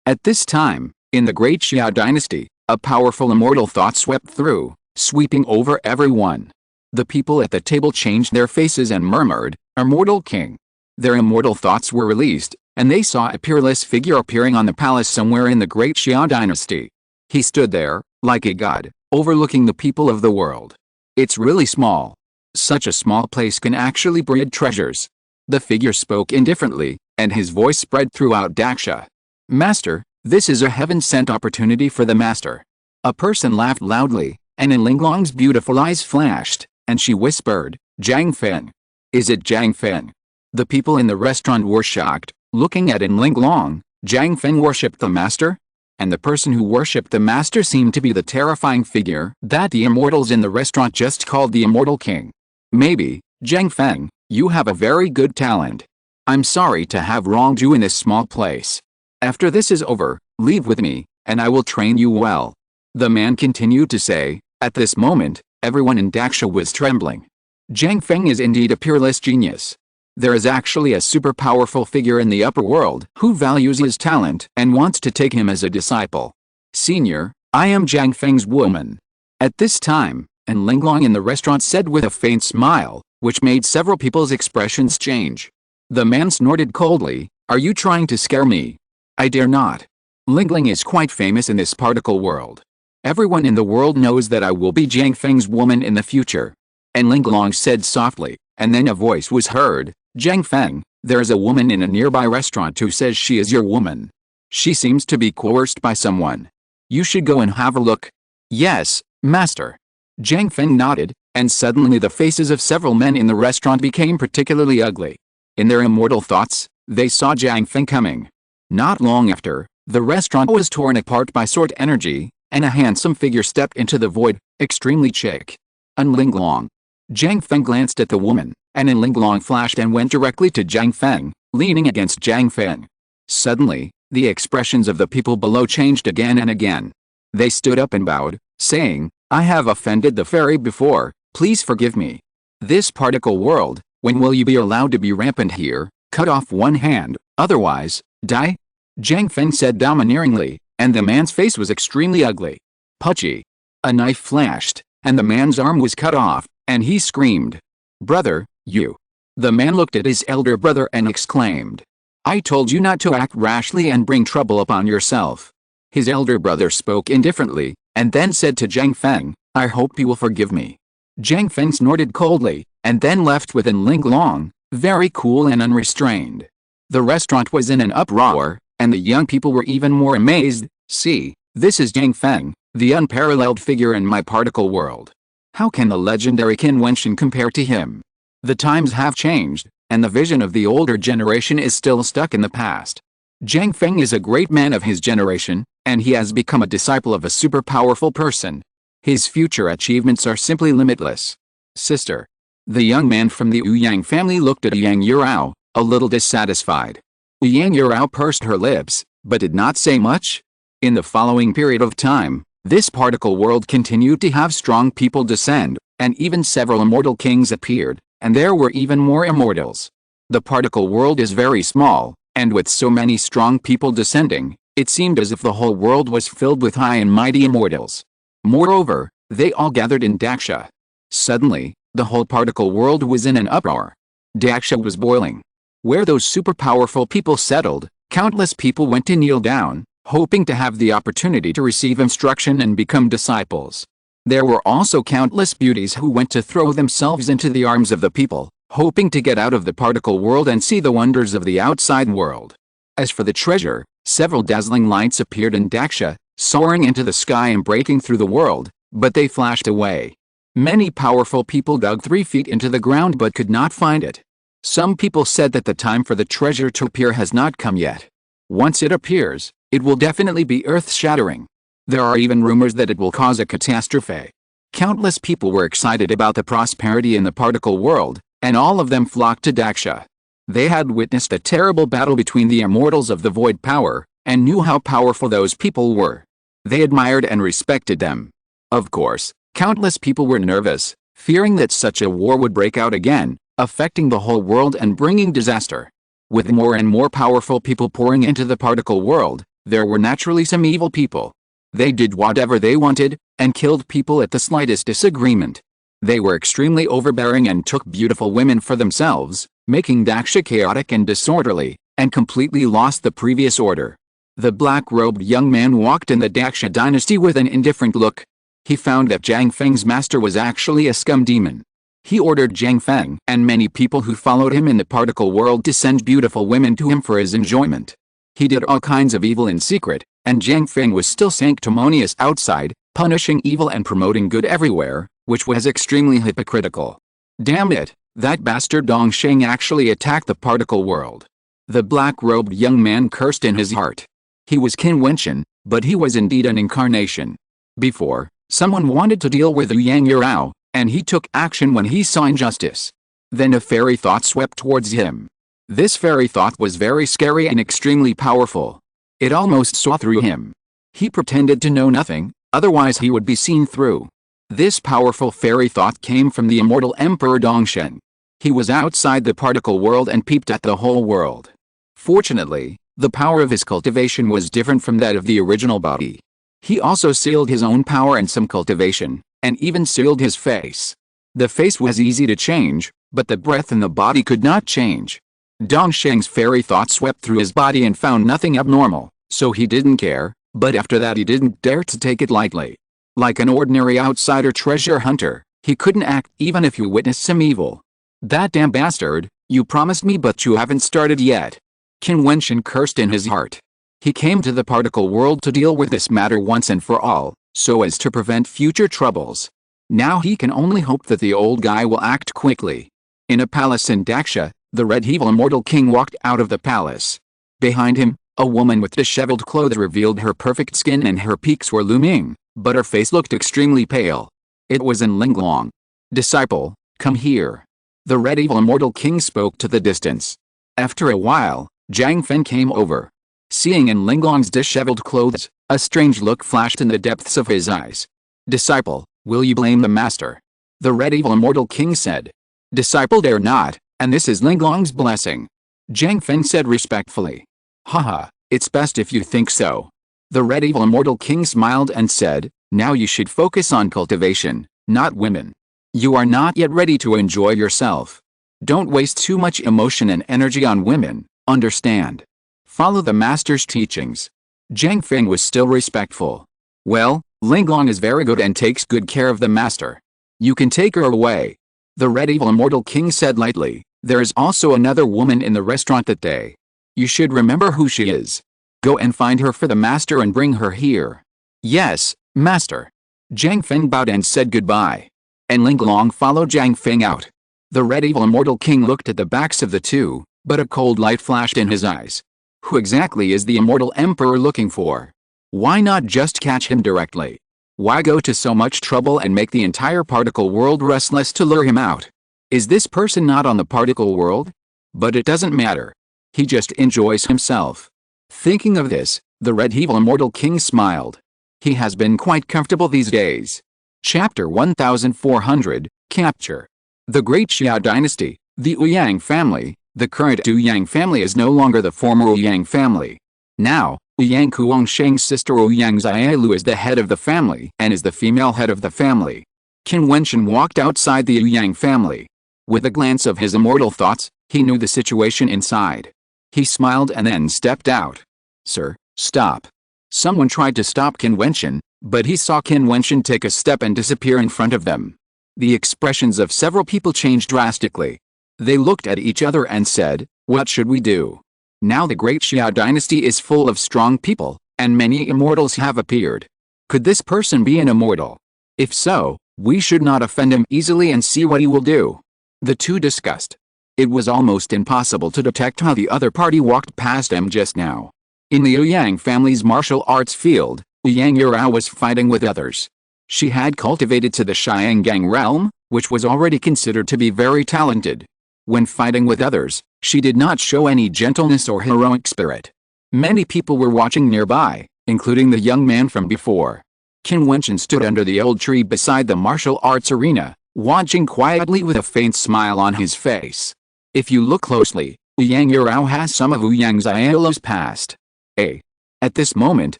At this time, in the Great Xia dynasty, a powerful immortal thought swept through, sweeping over everyone. The people at the table changed their faces and murmured, Immortal King. Their immortal thoughts were released, and they saw a peerless figure appearing on the palace somewhere in the Great Xia dynasty. He stood there, like a god, overlooking the people of the world. It's really small. Such a small place can actually breed treasures. The figure spoke indifferently, and his voice spread throughout Daksha. Master, this is a heaven-sent opportunity for the master. A person laughed loudly, and in Linglong's beautiful eyes flashed, and she whispered, Jiang Feng. Is it Jiang Feng? The people in the restaurant were shocked, looking at in Linglong. Jiang Feng worshipped the master? And the person who worshipped the master seemed to be the terrifying figure that the immortals in the restaurant just called the Immortal King. Maybe, Jiang Feng, you have a very good talent. I'm sorry to have wronged you in this small place. After this is over, leave with me, and I will train you well. The man continued to say. At this moment, everyone in Daksha was trembling. Jiang Feng is indeed a peerless genius. There is actually a super powerful figure in the upper world who values his talent and wants to take him as a disciple. Senior, I am Jiang Feng's woman. At this time, and Linglong in the restaurant said with a faint smile, which made several people's expressions change. The man snorted coldly, are you trying to scare me? I dare not. Lingling is quite famous in this particle world. Everyone in the world knows that I will be Jiang Feng's woman in the future. And Linglong said softly, and then a voice was heard, Jiang Feng, there is a woman in a nearby restaurant who says she is your woman. She seems to be coerced by someone. You should go and have a look. Yes, master. Jiang Feng nodded, and suddenly the faces of several men in the restaurant became particularly ugly. In their immortal thoughts, they saw Jiang Feng coming. Not long after, the restaurant was torn apart by sword energy, and a handsome figure stepped into the void, extremely chic. Linglong. Jiang Feng glanced at the woman, and Linglong flashed and went directly to Jiang Feng, leaning against Jiang Feng. Suddenly, the expressions of the people below changed again and again. They stood up and bowed, saying, I have offended the fairy before, please forgive me. This particle world, when will you be allowed to be rampant here? Cut off one hand, otherwise, die? Jiang Feng said domineeringly, and the man's face was extremely ugly. Puchy. A knife flashed, and the man's arm was cut off, and he screamed. Brother, you. The man looked at his elder brother and exclaimed. I told you not to act rashly and bring trouble upon yourself. His elder brother spoke indifferently, and then said to Jiang Feng, I hope you will forgive me. Jiang Feng snorted coldly, and then left with Linglong, very cool and unrestrained. The restaurant was in an uproar, and the young people were even more amazed. See, this is Jiang Feng, the unparalleled figure in my particle world. How can the legendary Qin Wentian compare to him? The times have changed, and the vision of the older generation is still stuck in the past. Jiang Feng is a great man of his generation, and he has become a disciple of a super powerful person. His future achievements are simply limitless. Sister. The young man from the Yang family looked at Yang Yurao, a little dissatisfied. Yang Yurao pursed her lips, but did not say much. In the following period of time, this particle world continued to have strong people descend, and even several immortal kings appeared, and there were even more immortals. The particle world is very small, and with so many strong people descending, it seemed as if the whole world was filled with high and mighty immortals. Moreover, they all gathered in Daksha. Suddenly, the whole particle world was in an uproar. Daksha was boiling. Where those super powerful people settled, countless people went to kneel down, hoping to have the opportunity to receive instruction and become disciples. There were also countless beauties who went to throw themselves into the arms of the people, hoping to get out of the particle world and see the wonders of the outside world. As for the treasure, several dazzling lights appeared in Daksha, soaring into the sky and breaking through the world, but they flashed away. Many powerful people dug 3 feet into the ground but could not find it. Some people said that the time for the treasure to appear has not come yet. Once it appears, it will definitely be earth-shattering. There are even rumors that it will cause a catastrophe. Countless people were excited about the prosperity in the particle world, and all of them flocked to Daksha. They had witnessed a terrible battle between the immortals of the void power, and knew how powerful those people were. They admired and respected them. Of course, countless people were nervous, fearing that such a war would break out again, affecting the whole world and bringing disaster. With more and more powerful people pouring into the particle world, there were naturally some evil people. They did whatever they wanted, and killed people at the slightest disagreement. They were extremely overbearing and took beautiful women for themselves, making Daksha chaotic and disorderly, and completely lost the previous order. The black-robed young man walked in the Daksha dynasty with an indifferent look. He found that Jiang Feng's master was actually a scum demon. He ordered Jiang Feng and many people who followed him in the particle world to send beautiful women to him for his enjoyment. He did all kinds of evil in secret, and Jiang Feng was still sanctimonious outside, punishing evil and promoting good everywhere, which was extremely hypocritical. Damn it, that bastard Dongsheng actually attacked the particle world. The black-robed young man cursed in his heart. He was Qin Wentian, but he was indeed an incarnation. Before, someone wanted to deal with Yang Yurao, and he took action when he saw injustice. Then a fairy thought swept towards him. This fairy thought was very scary and extremely powerful. It almost saw through him. He pretended to know nothing, otherwise he would be seen through. This powerful fairy thought came from the immortal Emperor Dongsheng. He was outside the particle world and peeped at the whole world. Fortunately, the power of his cultivation was different from that of the original body. He also sealed his own power and some cultivation, and even sealed his face. The face was easy to change, but the breath in the body could not change. Dongsheng's fairy thought swept through his body and found nothing abnormal, so he didn't care, but after that he didn't dare to take it lightly. Like an ordinary outsider treasure hunter, he couldn't act even if you witnessed some evil. That damn bastard, you promised me but you haven't started yet. Qin Wentian cursed in his heart. He came to the particle world to deal with this matter once and for all, so as to prevent future troubles. Now he can only hope that the old guy will act quickly. In a palace in Daksha, the red evil immortal king walked out of the palace. Behind him, a woman with disheveled clothes revealed her perfect skin and her peaks were looming, but her face looked extremely pale. It was in Linglong. Disciple, come here. The red evil immortal king spoke to the distance. After a while, Jiang Feng came over. Seeing in Linglong's disheveled clothes, a strange look flashed in the depths of his eyes. Disciple, will you blame the master? The red evil immortal king said. Disciple dare not, and this is Linglong's blessing. Jiang Feng said respectfully. Haha, it's best if you think so. The red evil immortal king smiled and said, now you should focus on cultivation, not women. You are not yet ready to enjoy yourself. Don't waste too much emotion and energy on women, understand? Follow the master's teachings. Jiang Feng was still respectful. Well, Linglong is very good and takes good care of the master. You can take her away. The red evil immortal king said lightly. There is also another woman in the restaurant that day. You should remember who she is. Go and find her for the master and bring her here. Yes, master. Jiang Feng bowed and said goodbye. And Linglong followed Jiang Feng out. The red evil immortal king looked at the backs of the two, but a cold light flashed in his eyes. Who exactly is the immortal emperor looking for? Why not just catch him directly? Why go to so much trouble and make the entire particle world restless to lure him out? Is this person not on the particle world? But it doesn't matter. He just enjoys himself. Thinking of this, the red evil immortal king smiled. He has been quite comfortable these days. Chapter 1400, Capture. The Great Xiao Dynasty, the Ouyang family. The current Ouyang family is no longer the former Ouyang family. Now, Ouyang Kuangsheng's sister Ouyang Xiaolu is the head of the family and is the female head of the family. Qin Wentian walked outside the Ouyang family. With a glance of his immortal thoughts, he knew the situation inside. He smiled and then stepped out. Sir, stop. Someone tried to stop Qin Wentian, but he saw Qin Wentian take a step and disappear in front of them. The expressions of several people changed drastically. They looked at each other and said, what should we do? Now the Great Xiao Dynasty is full of strong people, and many immortals have appeared. Could this person be an immortal? If so, we should not offend him easily and see what he will do. The two discussed. It was almost impossible to detect how the other party walked past them just now. In the Ouyang family's martial arts field, Yang Yurao was fighting with others. She had cultivated to the Xiangang realm, which was already considered to be very talented. When fighting with others, she did not show any gentleness or heroic spirit. Many people were watching nearby, including the young man from before. Qin Wentian stood under the old tree beside the martial arts arena, watching quietly with a faint smile on his face. If you look closely, Yang Yurao has some of Ouyang Xiaolu's past. At this moment,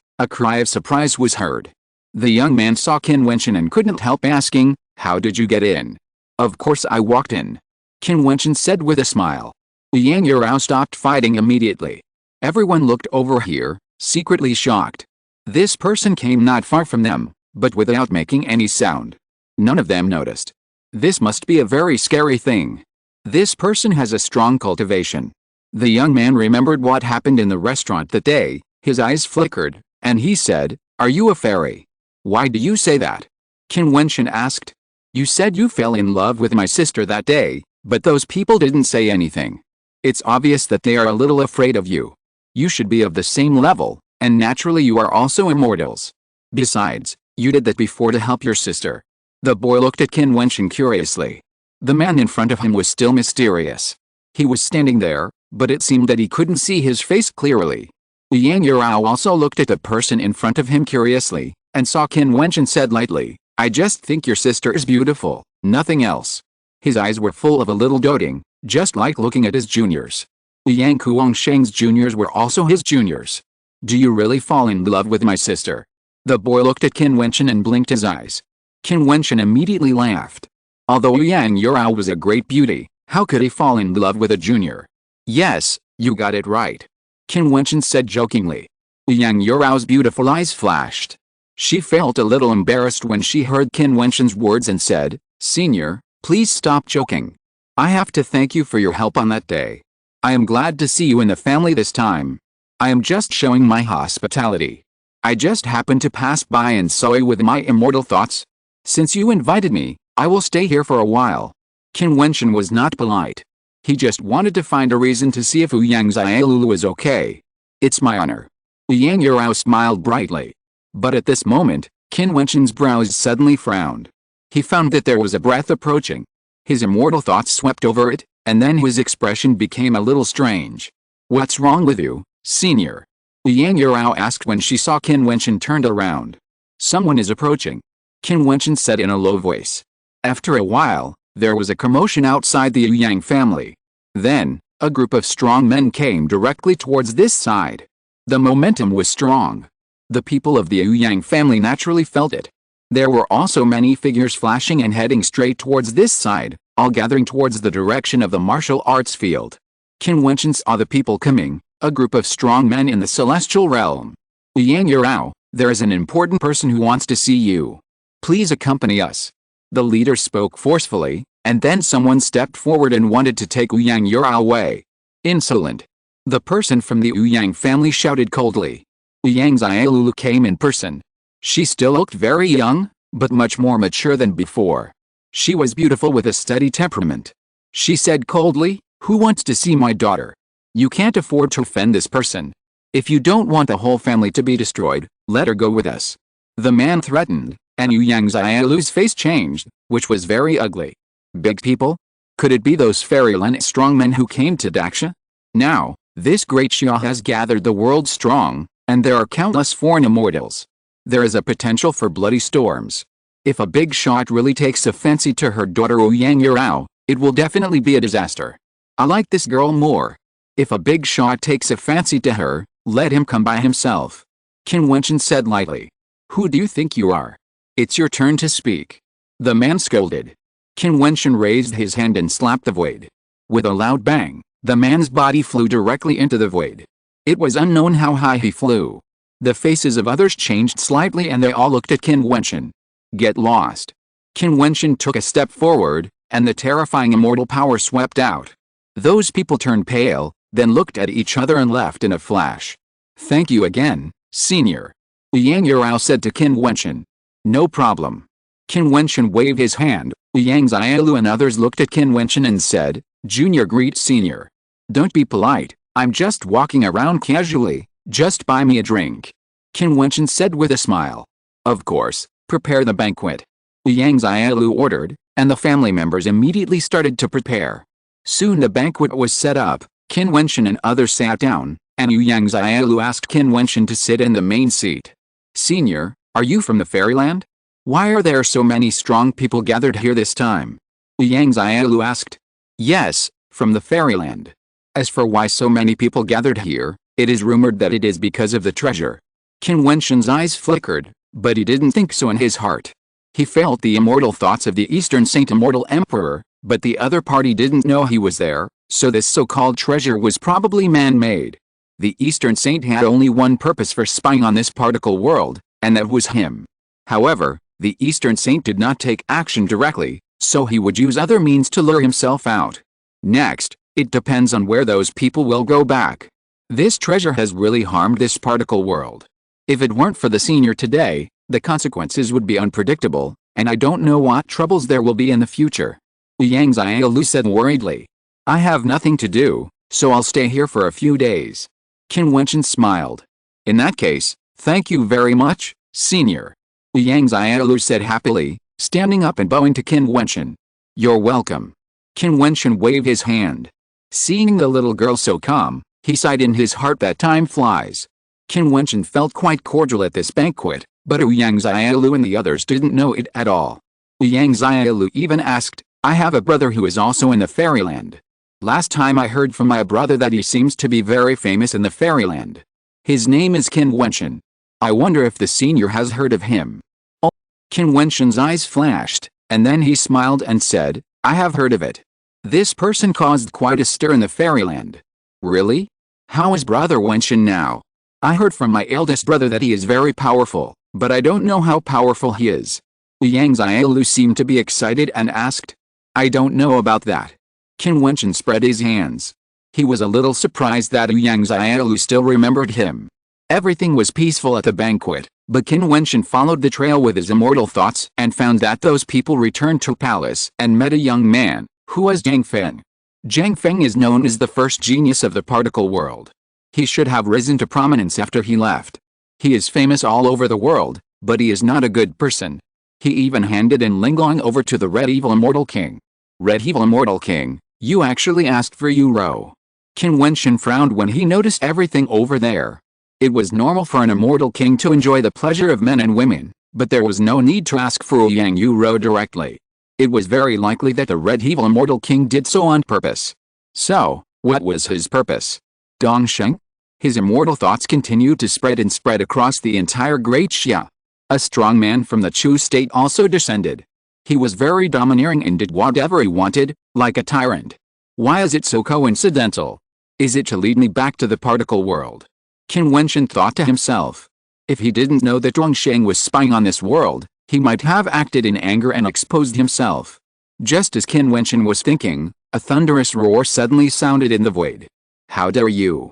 a cry of surprise was heard. The young man saw Qin Wentian and couldn't help asking, how did you get in? Of course I walked in. Qin Wentian said with a smile. Yang Yurao stopped fighting immediately. Everyone looked over here, secretly shocked. This person came not far from them, but without making any sound. None of them noticed. This must be a very scary thing. This person has a strong cultivation. The young man remembered what happened in the restaurant that day, his eyes flickered, and he said, "Are you a fairy?" "Why do you say that?" Qin Wentian asked. "You said you fell in love with my sister that day, but those people didn't say anything. It's obvious that they are a little afraid of you. You should be of the same level, and naturally you are also immortals. Besides, you did that before to help your sister." The boy looked at Qin Wentian curiously. The man in front of him was still mysterious. He was standing there, but it seemed that he couldn't see his face clearly. Yang Yurao also looked at the person in front of him curiously, and saw Qin Wentian said lightly, "I just think your sister is beautiful, nothing else." His eyes were full of a little doting, just like looking at his juniors. Yang Kuangsheng's juniors were also his juniors. "Do you really fall in love with my sister?" The boy looked at Qin Wentian and blinked his eyes. Qin Wentian immediately laughed. Although Yang Yurao was a great beauty, how could he fall in love with a junior? "Yes, you got it right," Qin Wentian said jokingly. Yang Yurao's beautiful eyes flashed. She felt a little embarrassed when she heard Qin Wentian's words and said, "Senior, please stop joking. I have to thank you for your help on that day. I am glad to see you in the family this time. I am just showing my hospitality. I just happened to pass by and saw you with my immortal thoughts. Since you invited me, I will stay here for a while." Qin Wentian was not polite. He just wanted to find a reason to see if Yang Xiaolulu was okay. "It's my honor." Yang Yurao smiled brightly. But at this moment, Qin Wentian's brows suddenly frowned. He found that there was a breath approaching. His immortal thoughts swept over it, and then his expression became a little strange. "What's wrong with you, senior?" Yang Yurao asked when she saw Qin Wentian turned around. "Someone is approaching," Qin Wentian said in a low voice. After a while, there was a commotion outside the Yang family. Then, a group of strong men came directly towards this side. The momentum was strong. The people of the Yang family naturally felt it. There were also many figures flashing and heading straight towards this side, all gathering towards the direction of the martial arts field. Qin Wentian saw the people coming, a group of strong men in the celestial realm. "Yang Yurao, there is an important person who wants to see you. Please accompany us." The leader spoke forcefully, and then someone stepped forward and wanted to take Yang Yurao away. "Insolent!" The person from the Yang family shouted coldly. Yang Xiaolulu came in person. She still looked very young, but much more mature than before. She was beautiful with a steady temperament. She said coldly, "Who wants to see my daughter? You can't afford to offend this person. If you don't want the whole family to be destroyed, let her go with us." The man threatened, and Yang Xiaolulu's face changed, which was very ugly. Big people? Could it be those fairyland strongmen who came to Daxia? Now, this great Xia has gathered the world strong, and there are countless foreign immortals. There is a potential for bloody storms. If a big shot really takes a fancy to her daughter Yang Yurao, it will definitely be a disaster. I like this girl more. If a big shot takes a fancy to her, let him come by himself. Qin Wentian said lightly. "Who do you think you are? It's your turn to speak." The man scolded. Qin Wentian raised his hand and slapped the void. With a loud bang, the man's body flew directly into the void. It was unknown how high he flew. The faces of others changed slightly and they all looked at Qin Wentian. "Get lost." Qin Wentian took a step forward, and the terrifying immortal power swept out. Those people turned pale, then looked at each other and left in a flash. "Thank you again, senior," Yang Yurao said to Qin Wentian. "No problem." Qin Wentian waved his hand. Yang Xiaolu and others looked at Qin Wentian and said, "Junior greet senior. Don't be polite, I'm just walking around casually, just buy me a drink." Qin Wentian said with a smile. "Of course, prepare the banquet." Yang Xiaolu ordered, and the family members immediately started to prepare. Soon the banquet was set up, Qin Wentian and others sat down, and Yang Xiaolu asked Qin Wentian to sit in the main seat. "Senior, are you from the fairyland? Why are there so many strong people gathered here this time?" Yang Xiaolu asked. "Yes, from the fairyland. As for why so many people gathered here, it is rumored that it is because of the treasure." Qin Wentian's eyes flickered, but he didn't think so in his heart. He felt the immortal thoughts of the Eastern Saint Immortal Emperor, but the other party didn't know he was there, so this so-called treasure was probably man-made. The Eastern Saint had only one purpose for spying on this particle world, and that was him. However, the Eastern Saint did not take action directly, so he would use other means to lure himself out. Next, it depends on where those people will go back. This treasure has really harmed this particle world. If it weren't for the senior today, the consequences would be unpredictable, and I don't know what troubles there will be in the future. Yang Xiaolu said worriedly. I have nothing to do, so I'll stay here for a few days. Qin Wentian smiled. In that case, thank you very much, senior. Yang Xiaolu said happily, standing up and bowing to Qin Wentian. You're welcome. Qin Wentian waved his hand. Seeing the little girl so calm, he sighed in his heart that time flies. Qin Wentian felt quite cordial at this banquet, but Yang Xiaolu and the others didn't know it at all. Yang Xiaolu even asked, I have a brother who is also in the fairyland. Last time I heard from my brother that he seems to be very famous in the fairyland. His name is Qin Wentian. I wonder if the senior has heard of him. Oh. Qin Wentian's eyes flashed, and then he smiled and said, I have heard of it. This person caused quite a stir in the fairyland. Really? How is Brother Wentian now? I heard from my eldest brother that he is very powerful, but I don't know how powerful he is. Yang Xiaolu seemed to be excited and asked. I don't know about that. Qin Wentian spread his hands. He was a little surprised that Yang Xiaolu still remembered him. Everything was peaceful at the banquet, but Qin Wentian followed the trail with his immortal thoughts and found that those people returned to palace and met a young man, who was Zhang Feng. Zhang Feng is known as the first genius of the particle world. He should have risen to prominence after he left. He is famous all over the world, but he is not a good person. He even handed in Linglong over to the Red Evil Immortal King. Red Evil Immortal King, you actually asked for Euro. Qin Wentian frowned when he noticed everything over there. It was normal for an immortal king to enjoy the pleasure of men and women, but there was no need to ask for Yang Euro directly. It was very likely that the Red Evil Immortal King did so on purpose. So, what was his purpose? Dongsheng? His immortal thoughts continued to spread and spread across the entire Great Xia. A strong man from the Chu state also descended. He was very domineering and did whatever he wanted, like a tyrant. Why is it so coincidental? Is it to lead me back to the particle world? Qin Wentian thought to himself. If he didn't know that Dongsheng was spying on this world, he might have acted in anger and exposed himself. Just as Qin Wentian was thinking, a thunderous roar suddenly sounded in the void. How dare you?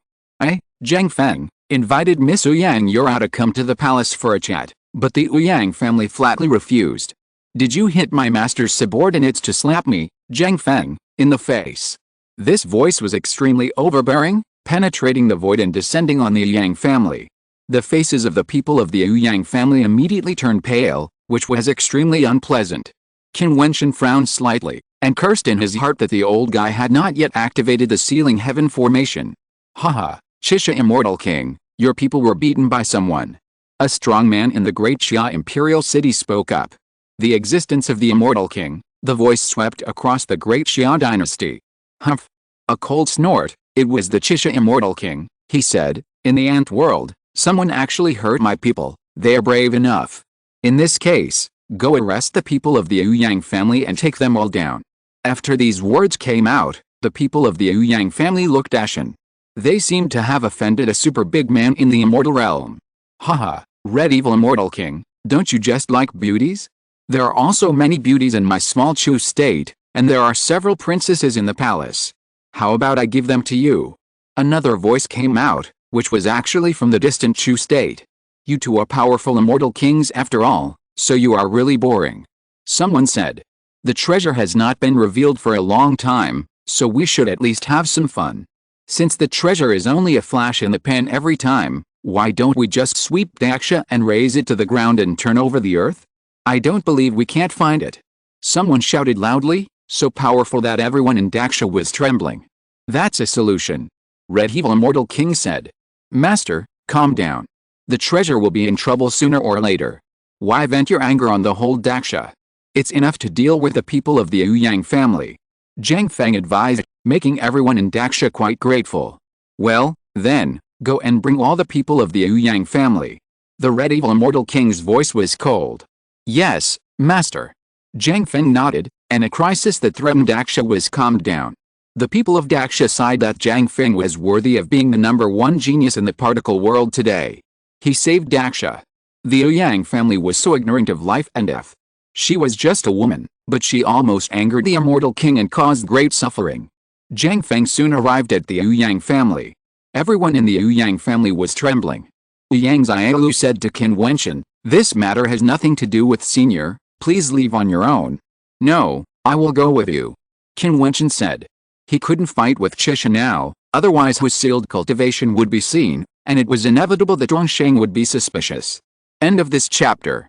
Zhang Feng, invited Miss Ouyang Yura to come to the palace for a chat, but the Ouyang family flatly refused. Did you hit my master's subordinates to slap me, Zhang Feng, in the face? This voice was extremely overbearing, penetrating the void and descending on the Ouyang family. The faces of the people of the Ouyang family immediately turned pale, which was extremely unpleasant. Qin Wentian frowned slightly, and cursed in his heart that the old guy had not yet activated the sealing heaven formation. Haha, Qixia Immortal King, your people were beaten by someone. A strong man in the Great Xia Imperial City spoke up. The existence of the Immortal King, the voice swept across the Great Xia dynasty. Humph. A cold snort, it was the Qixia Immortal King, he said, in the ant world, someone actually hurt my people, they are brave enough. In this case, go arrest the people of the Ouyang family and take them all down. After these words came out, the people of the Ouyang family looked ashen. They seemed to have offended a super big man in the immortal realm. Haha, Red Evil Immortal King, don't you just like beauties? There are also many beauties in my small Chu state, and there are several princesses in the palace. How about I give them to you? Another voice came out, which was actually from the distant Chu state. You two are powerful immortal kings after all, so you are really boring. Someone said. The treasure has not been revealed for a long time, so we should at least have some fun. Since the treasure is only a flash in the pan every time, why don't we just sweep Daxia and raise it to the ground and turn over the earth? I don't believe we can't find it. Someone shouted loudly, so powerful that everyone in Daxia was trembling. That's a solution. Red Evil Immortal King said. Master, calm down. The treasure will be in trouble sooner or later. Why vent your anger on the whole Daxia? It's enough to deal with the people of the Ouyang family. Zhang Feng advised, making everyone in Daxia quite grateful. Well, then, go and bring all the people of the Ouyang family. The Red Evil Immortal King's voice was cold. Yes, Master. Zhang Feng nodded, and a crisis that threatened Daxia was calmed down. The people of Daxia sighed that Zhang Feng was worthy of being the #1 genius in the particle world today. He saved Daxia. The Ouyang family was so ignorant of life and death. She was just a woman, But she almost angered the immortal king and caused great suffering. Zhang Feng soon arrived at the Ouyang family. Everyone in the Ouyang family was trembling. Yang Xiaolu said to Qin Wentian, "This matter has nothing to do with Senior, please leave on your own." "No, I will go with you," Qin Wentian said. He couldn't fight with Qisha now, otherwise his sealed cultivation would be seen, and it was inevitable that Dongsheng would be suspicious. End of this chapter.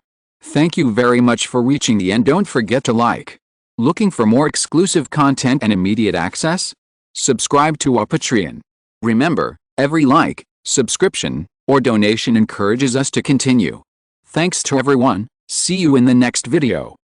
Thank you very much for reaching the end. Don't forget to like. Looking for more exclusive content and immediate access? Subscribe to our Patreon. Remember, every like, subscription, or donation encourages us to continue. Thanks to everyone, see you in the next video.